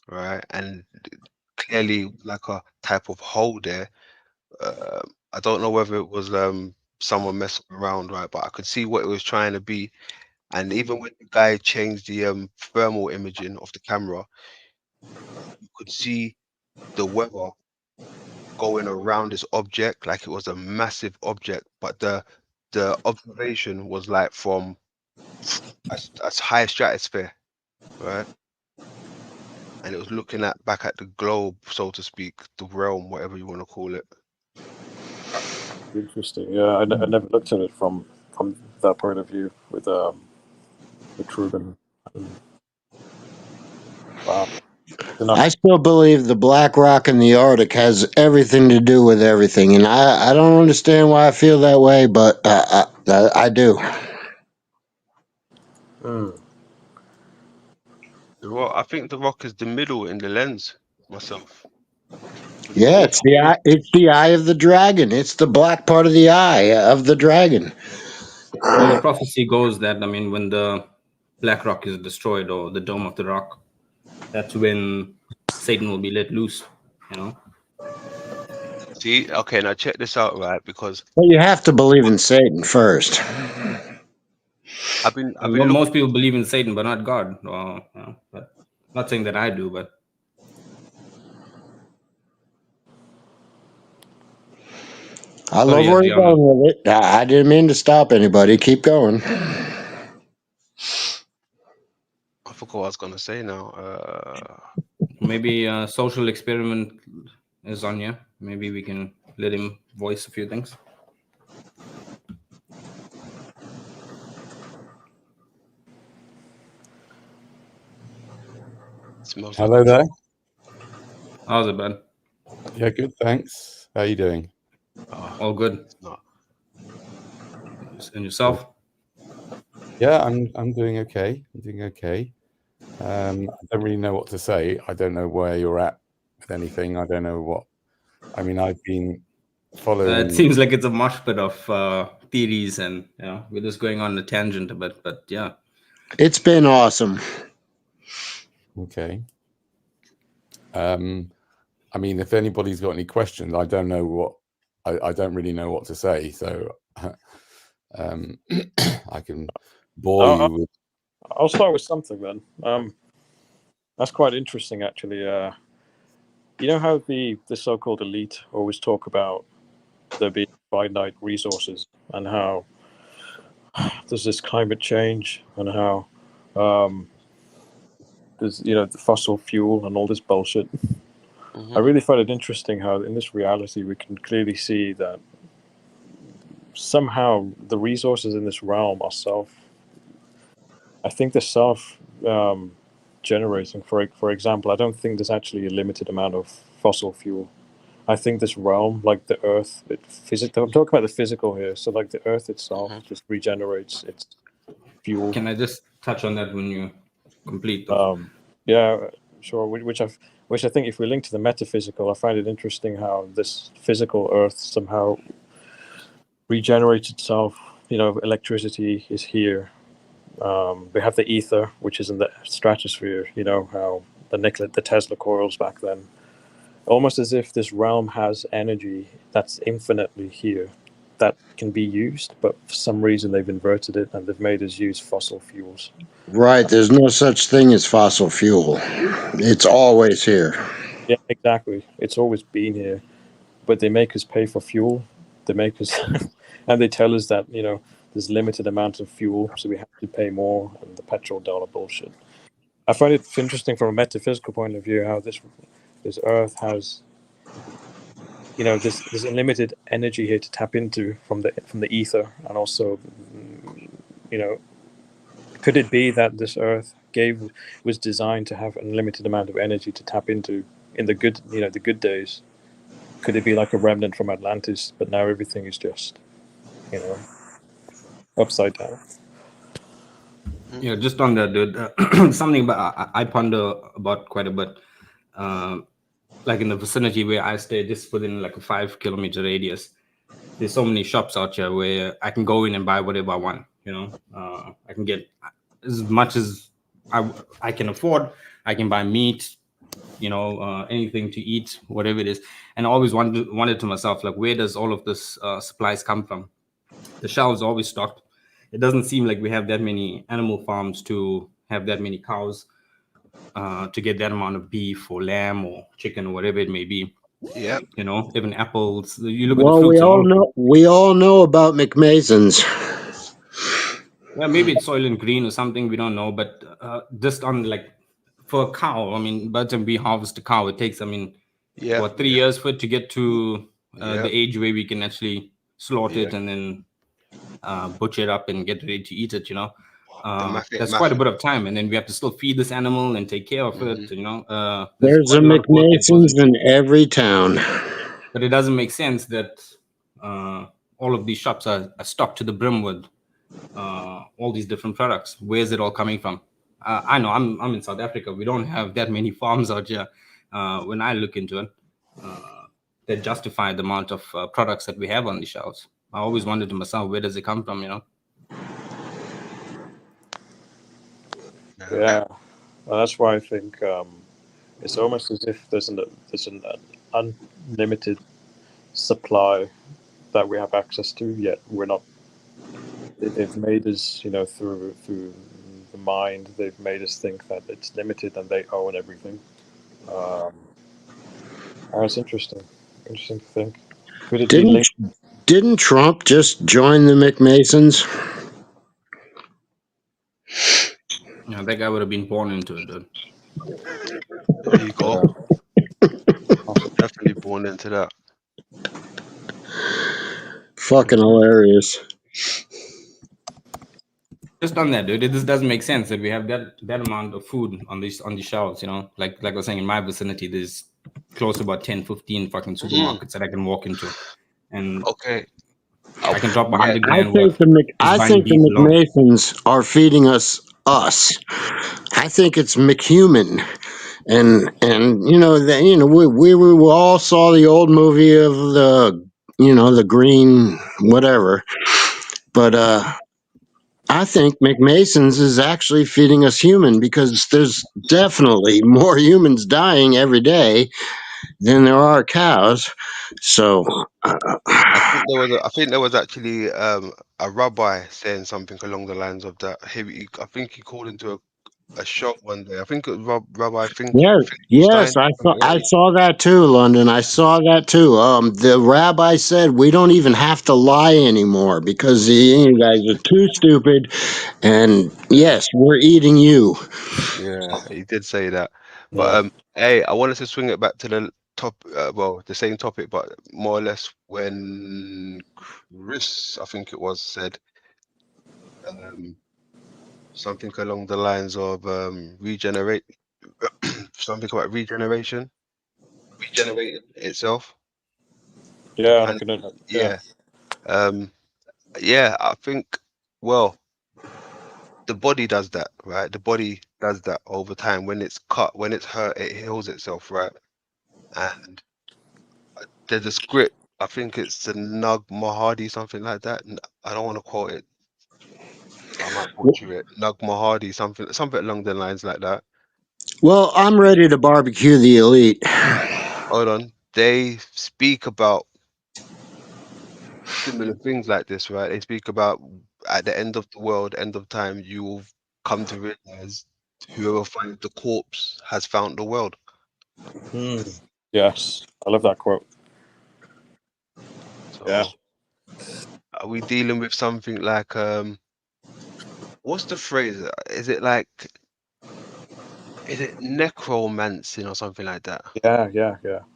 E: right? And clearly like a type of hole there. Uh, I don't know whether it was someone messing around, right? But I could see what it was trying to be. And even when the guy changed the thermal imaging of the camera, you could see the weather going around this object like it was a massive object, but the observation was like from as high stratosphere, right? and it was looking back at the globe, so to speak, the realm, whatever you want to call it.
K: Interesting. Yeah, I never looked at it from that point of view with Truman. Wow.
N: I still believe the black rock in the Arctic has everything to do with everything, and I don't understand why I feel that way, but I do.
E: The rock, I think the rock is the middle in the lens myself.
N: Yeah, it's the eye. It's the eye of the dragon. It's the black part of the eye of the dragon.
I: Well, the prophecy goes that, I mean, when the black rock is destroyed, or the dome of the rock, that's when Satan will be let loose, you know.
E: See, okay, now check this out, right? Because
N: Well, you have to believe in Satan first.
E: I've been
I: Well,
E: looking.
I: most people believe in Satan, but not God. You know, but not saying that I do, but
N: I love
I: sorry,
N: where you're
I: Adriana.
N: going with it. I didn't mean to stop anybody. Keep going.
E: I forgot what I was gonna say now.
I: Maybe a social experiment is on you. Maybe we can let him voice a few things.
E: Smells
R: Hello
E: like
R: there.
I: How's it, bud?
R: Yeah, good. Thanks. How are you doing?
I: All good.
E: It's not.
I: And yourself?
R: Yeah, I'm doing okay. I'm doing okay. I don't really know what to say. I don't know where you're at with anything. I don't know what. I mean, I've been following.
I: It seems like it's a mosh pit of theories, and you know, we're just going on a tangent a bit. But yeah,
N: It's been awesome.
R: Okay. I mean, if anybody's got any questions, I don't know what. I don't really know what to say, so I can bore you with.
K: I'll start with something then. That's quite interesting, actually. You know how the so-called elite always talk about there being finite resources, and how there's this climate change, and how there's the fossil fuel and all this bullshit. I really find it interesting how in this reality we can clearly see that somehow the resources in this realm are I think they're generating. For example, I don't think there's actually a limited amount of fossil fuel. I think this realm, like the Earth, I'm talking about the physical here. So, like the Earth itself, just regenerates its fuel.
I: Can I just touch on that when you complete?
K: Yeah, sure. Which I think, if we link to the metaphysical, I find it interesting how this physical Earth somehow regenerates itself. Electricity is here. We have the ether, which is in the stratosphere. How the Tesla coils back then, almost as if this realm has energy that's infinitely here, that can be used, but for some reason they've inverted it and they've made us use fossil fuels.
N: Right. There's no such thing as fossil fuel. It's always here.
K: Yeah, exactly. It's always been here, but they make us pay for fuel. They make us, and they tell us that there's limited amount of fuel, so we have to pay more, and the petrol dollar bullshit. I find it interesting from a metaphysical point of view how this Earth has, there's unlimited energy here to tap into from the ether, and also, could it be that this Earth was designed to have an unlimited amount of energy to tap into in the good days? Could it be like a remnant from Atlantis, but now everything is just, upside down?
I: Yeah, just on that, dude. Something about I ponder about quite a bit. Like in the vicinity where I stay, just within like a 5-kilometer radius, there's so many shops out here where I can go in and buy whatever I want. I can get as much as I can afford. I can buy meat, anything to eat, whatever it is. And I always wondered to myself, like, where does all of this supplies come from? The shelves are always stocked. It doesn't seem like we have that many animal farms to have that many cows to get that amount of beef or lamb or chicken or whatever it may be.
E: Yeah.
I: Even apples. You look at the
N: Well,
I: fruits and all of them.
N: we all know about McMasons.
I: Yeah, maybe it's Soylent Green or something. We don't know. But just on like for a cow, I mean, by the time we harvest a cow, it takes, I mean,
E: Yeah.
I: what, 3 years for it to get to
E: Yeah.
I: the age where we can actually slaughter
E: Yeah.
I: it and then butcher it up and get ready to eat it, you know. That's
E: math-
I: quite a bit of time, and then we have to still feed this animal and take care of it, you know.
N: There's
I: quite
N: a
I: a lot of work that goes
N: McMasons
I: into
N: in
I: it.
N: every town.
I: But it doesn't make sense that all of these shops are stocked to the brim with all these different products. Where's it all coming from? I know I'm in South Africa. We don't have that many farms out here. When I look into it, that justify the amount of products that we have on the shelves. I always wondered to myself, where does it come from? You know.
K: Yeah, well, that's why I think it's almost as if there's an unlimited supply that we have access to, yet we're not. They've made us, you know, through the mind. They've made us think that it's limited and they own everything. It's interesting. Interesting to think. Could it be linked?
N: Didn't Trump just join the McMasons?
I: Yeah, that guy would have been born into it, dude.
E: There you go. Definitely born into that.
N: Fucking hilarious.
I: Just on that, dude, this doesn't make sense that we have that amount of food on the shelves, you know. Like I was saying, in my vicinity, there's close to about 10, 15 fucking supermarkets that I can walk into. And
E: okay,
I: I can drop
N: I
I: $100,000
N: think
I: worth.
N: I
I: buying
N: think
I: beef
N: the
I: alone.
N: McMasons are feeding us. I think it's McHuman, and we all saw the old movie of the green whatever, but I think McMasons is actually feeding us human because there's definitely more humans dying every day than there are cows. So
E: I think there was actually a rabbi saying something along the lines of that. I think he called into a shop one day. I think it was Rabbi
N: yes,
E: Finkelstein.
N: I saw that too, London. I saw that too. The rabbi said we don't even have to lie anymore because you guys are too stupid, and yes, we're eating you.
E: Yeah, he did say that. But hey, I wanted to swing it back to the the same topic, but more or less when Chris, I think it was, said something along the lines of regenerate, something about regeneration, regenerate itself.
K: Yeah,
E: And yeah, I think, well, the body does that, right? The body does that over time. When it's cut, when it's hurt, it heals itself, right? And there's a script, I think it's the Nug Mahadi, something like that. I don't want to quote it. I might butcher it. Nug Mahadi, something along the lines like that.
N: Well, I'm ready to barbecue the elite.
E: Hold on. They speak about similar things like this, right? They speak about at the end of the world, end of time, you will come to realize whoever finds the corpse has found the world.
K: Yes, I love that quote.
E: So, are we dealing with something like what's the phrase? Is it necromancy or something like that?
K: Yeah.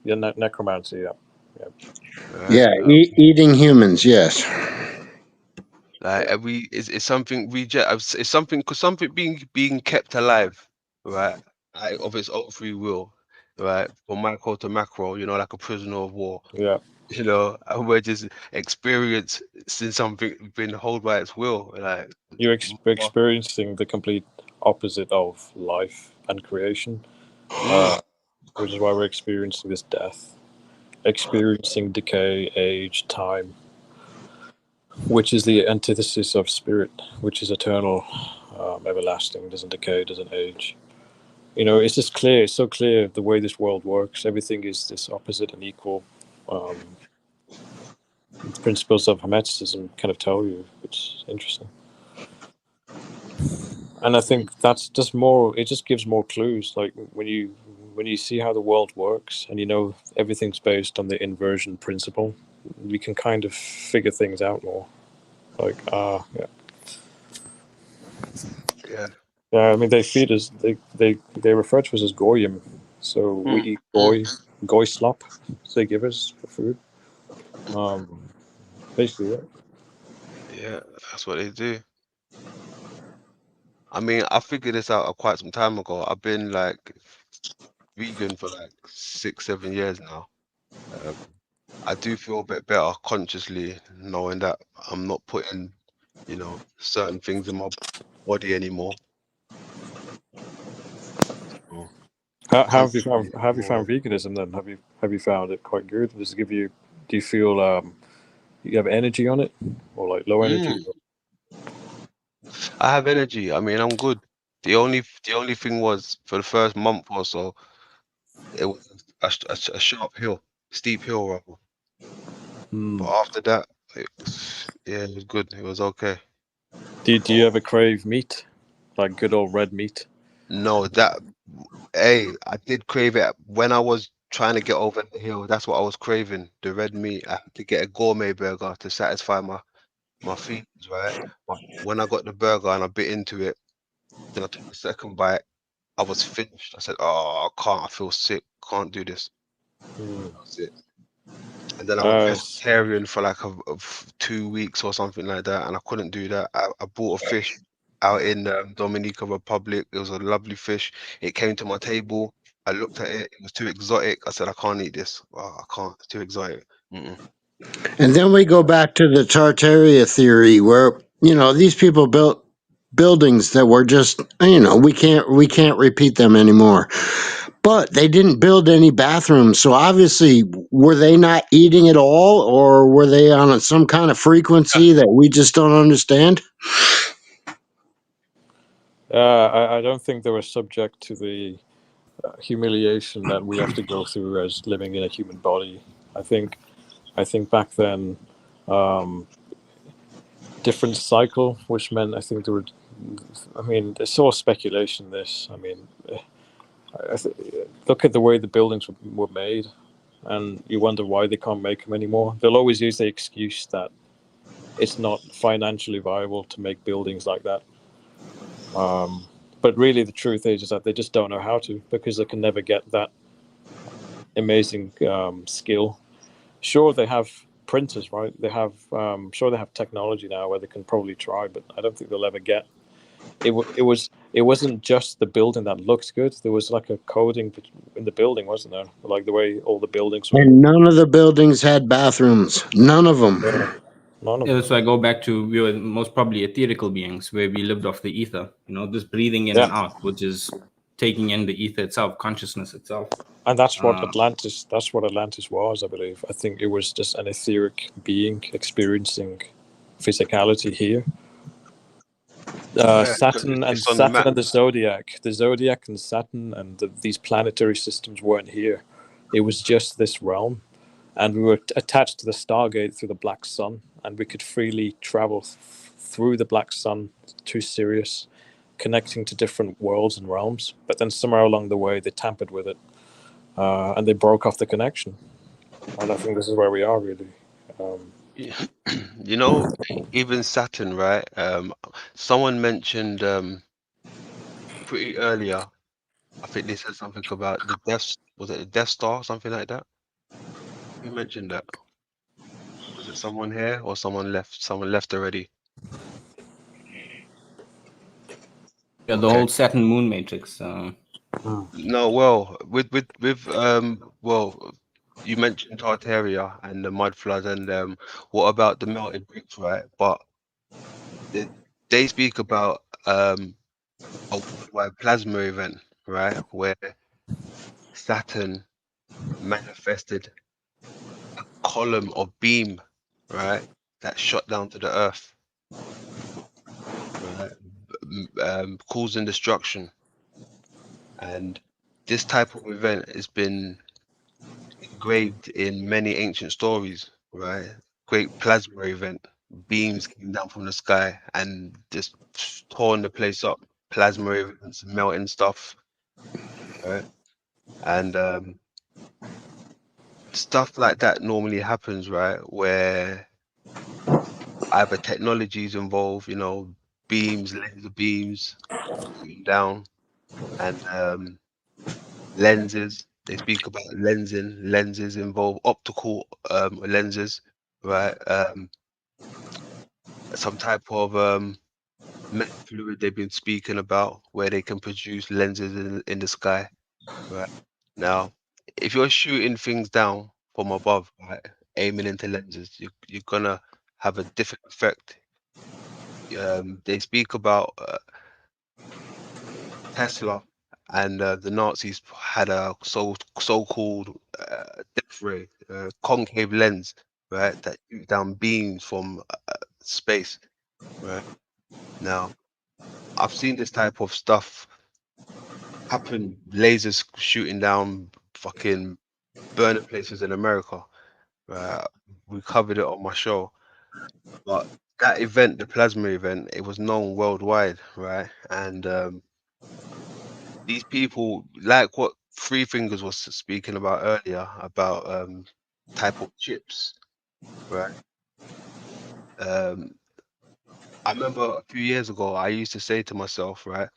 K: Necromancy. Yeah.
N: Yeah, eating humans. Yes.
E: Like is something is something because something being kept alive, right? Of its own free will, right? From micro to macro, like a prisoner of war.
K: Yeah.
E: And we're just experiencing something being held by its will. Like
K: You're experiencing the complete opposite of life and creation, which is why we're experiencing this death, experiencing decay, age, time, which is the antithesis of spirit, which is eternal, everlasting, doesn't decay, doesn't age. It's just clear. It's so clear the way this world works. Everything is this opposite and equal. The principles of Hermeticism kind of tell you. It's interesting. And I think that's just more. It just gives more clues. Like when you see how the world works, and everything's based on the inversion principle, we can kind of figure things out more. Like
E: yeah.
K: Yeah, I mean they feed us. They refer to us as goyim, so we eat goy slop. They give us for food. Basically, yeah.
E: Yeah, that's what they do. I mean, I figured this out quite some time ago. I've been like vegan for like 6, 7 years now. I do feel a bit better consciously knowing that I'm not putting, certain things in my body anymore. So
K: How
E: I'm
K: have you found veganism then? Have you found it quite good? Does it give you? Do you feel you have energy on it, or like low energy?
E: I have energy. I mean, I'm good. The only thing was for the first month or so, it was a sharp hill, steep hill rather. But after that, it was good. It was okay.
K: Do you ever crave meat, like good old red meat?
E: No, I did crave it when I was trying to get over the hill. That's what I was craving, the red meat. I had to get a gourmet burger to satisfy my feelings, right? But when I got the burger and I bit into it, then I took the second bite. I was finished. I said, "Oh, I can't. I feel sick. Can't do this." That's it. And then I went pescatarian for like 2 weeks or something like that, and I couldn't do that. I bought a fish out in Dominica Republic. It was a lovely fish. It came to my table. I looked at it. It was too exotic. I said, "I can't eat this. Oh, I can't. It's too exotic."
N: And then we go back to the Tartaria theory, where these people built buildings that were just we can't repeat them anymore. But they didn't build any bathrooms, so obviously, were they not eating at all, or were they on some kind of frequency that we just don't understand?
K: I don't think they were subject to the humiliation that we have to go through as living in a human body. I think back then, different cycle, which meant I think there were. I mean, there's all speculation. This, I mean, look at the way the buildings were made, and you wonder why they can't make them anymore. They'll always use the excuse that it's not financially viable to make buildings like that. But really, the truth is that they just don't know how to, because they can never get that amazing skill. Sure, they have printers, right? They have sure they have technology now where they can probably try, but I don't think they'll ever get. It wasn't just the building that looked good. There was like a coding in the building, wasn't there? Like the way all the buildings were.
N: And none of the buildings had bathrooms. None of them.
K: Yeah.
I: Yeah, so I go back to we were most probably ethereal beings where we lived off the ether, just breathing in and out, which is taking in the ether itself, consciousness itself.
K: And that's what Atlantis was, I believe. I think it was just an etheric being experiencing physicality here. Saturn and the Zodiac and Saturn and these planetary systems weren't here. It was just this realm, and we were attached to the Stargate through the Black Sun, and we could freely travel through the Black Sun to Sirius, connecting to different worlds and realms. But then somewhere along the way, they tampered with it, and they broke off the connection. And I think this is where we are, really.
E: Even Saturn, right? Someone mentioned pretty earlier. I think they said something about the Death. Was it a Death Star, something like that? Who mentioned that? Was it someone here or someone left? Someone left already.
I: Yeah, the whole Saturn Moon matrix.
E: No, well, well, you mentioned Tartaria and the mud flood, and what about the melted bricks, right? But they speak about a worldwide plasma event, right, where Saturn manifested a column of beam, right, that shot down to the Earth, right, causing destruction. And this type of event has been engraved in many ancient stories, right? Great plasma event. Beams came down from the sky and just torn the place up. Plasma events, melting stuff, right? And stuff like that normally happens, right? Where either technology is involved, beams, laser beams shooting down, and lenses. They speak about lensing. Lenses involve optical lenses, right? Some type of metal fluid they've been speaking about where they can produce lenses in the sky, right? Now, if you're shooting things down from above, right, aiming into lenses, you're gonna have a different effect. They speak about Tesla and the Nazis had a so-called depth ray, concave lens, right, that shoot down beams from space, right? Now, I've seen this type of stuff happen, lasers shooting down fucking burning places in America. Right? We covered it on my show, but that event, the plasma event, it was known worldwide, right? And these people, like what Three Fingers was speaking about earlier, about type of chips, right? I remember a few years ago, I used to say to myself, right,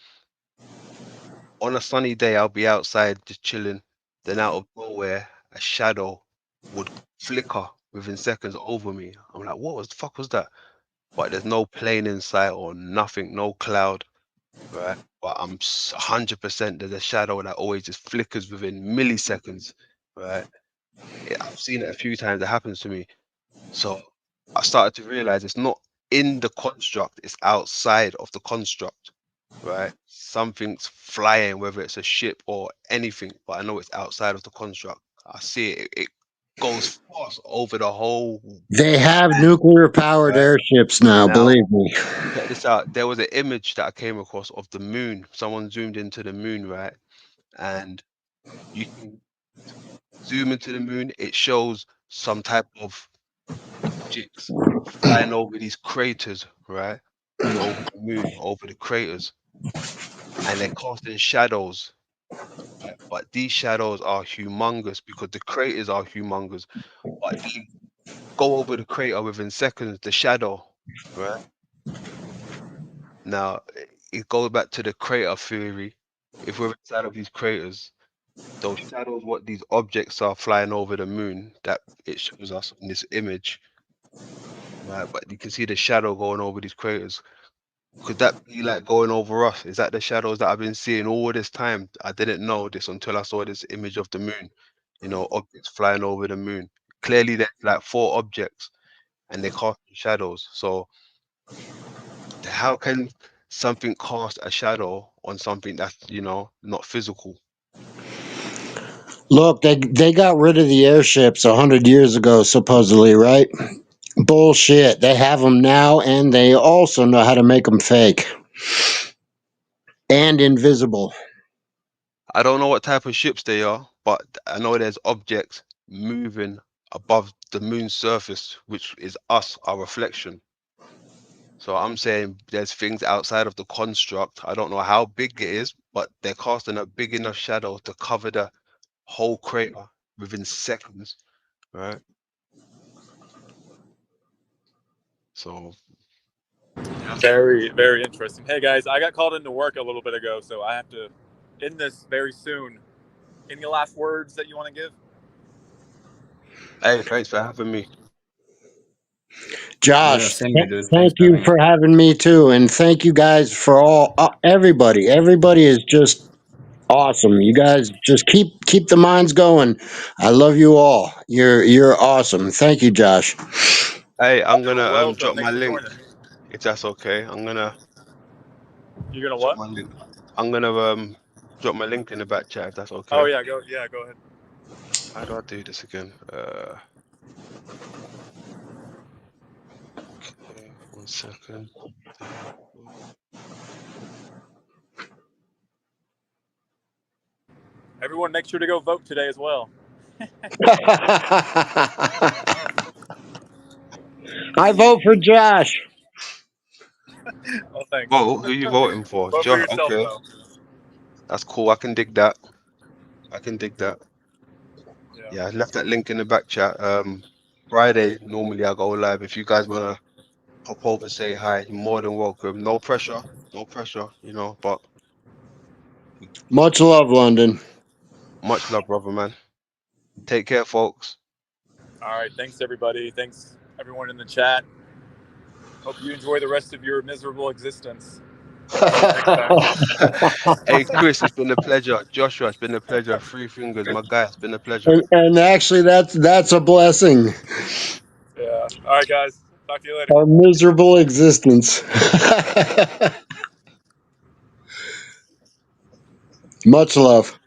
E: on a sunny day, I'll be outside just chilling. Then out of nowhere, a shadow would flicker within seconds over me. I'm like, what was the fuck was that? But there's no plane in sight or nothing, no cloud, right? But I'm 100% there's a shadow that always just flickers within milliseconds, right? I've seen it a few times. It happens to me. So I started to realize it's not in the construct, it's outside of the construct, right? Something's flying, whether it's a ship or anything, but I know it's outside of the construct. I see it, it goes fast over the whole,
N: They have nuclear powered
E: right?
N: airships now,
E: Now,
N: believe me.
E: check this out. There was an image that I came across of the moon. Someone zoomed into the moon, right? And you can zoom into the moon. It shows some type of objects flying over these craters, right? Over the moon, over the craters, and they're casting shadows. Right? But these shadows are humongous because the craters are humongous. But they go over the crater within seconds, the shadow, right? Now, it goes back to the crater theory. If we're inside of these craters, those shadows, what these objects are flying over the moon, that it shows us in this image, right? But you can see the shadow going over these craters. Could that be like going over us? Is that the shadows that I've been seeing all this time? I didn't know this until I saw this image of the moon, you know, objects flying over the moon. Clearly, there's like 4 objects and they cast shadows. So, how can something cast a shadow on something that's, you know, not physical?
N: Look, they got rid of the airships 100 years ago, supposedly, right? Bullshit. They have them now, and they also know how to make them fake and invisible.
E: I don't know what type of ships they are, but I know there's objects moving above the moon's surface, which is us, our reflection. So I'm saying there's things outside of the construct. I don't know how big it is, but they're casting a big enough shadow to cover the whole crater within seconds, right? So yeah.
A: Very, very interesting. Hey guys, I got called into work a little bit ago, so I have to end this very soon. Any last words that you want to give?
E: Hey, thanks for having me.
I: Yeah,
N: Josh,
I: same here, dude. Thanks
N: thank
I: for
N: you
I: having me.
N: for having me too, and thank you guys for all everybody. Everybody is just awesome. You guys just keep the minds going. I love you all. You're awesome. Thank you, Josh.
E: Hey, I'm
A: Doing
E: gonna
A: well, so
E: drop my
A: thanks for
E: link
A: joining.
E: if that's okay. I'm gonna
A: You're gonna
E: drop
A: what?
E: my link. I'm gonna drop my link in the back chat if that's
A: Oh
E: okay.
A: yeah, go ahead.
E: How do I do this again? Okay, 1 second.
A: Everyone, make sure to go vote today as well.
N: I vote for Josh.
A: Oh, thanks.
E: Whoa, who are you voting for?
A: Vote for
E: Joe,
A: yourself,
E: okay.
A: though.
E: That's cool. I can dig that. I can dig that.
A: Yeah.
E: Yeah, I left that link in the back chat. Friday, normally I go live. If you guys wanna pop over, say hi. You're more than welcome. No pressure, you know. But
N: Much love, London.
E: much love, brother, man. Take care, folks.
A: All right. Thanks, everybody. Thanks, everyone in the chat. Hope you enjoy the rest of your miserable existence. See you next time.
E: Hey, Chris, it's been a pleasure. Joshua, it's been a pleasure. Three fingers, my guy, it's been a pleasure.
N: And actually, that's a blessing.
A: Yeah. All right, guys. Talk to you later.
N: Our miserable existence. Much love.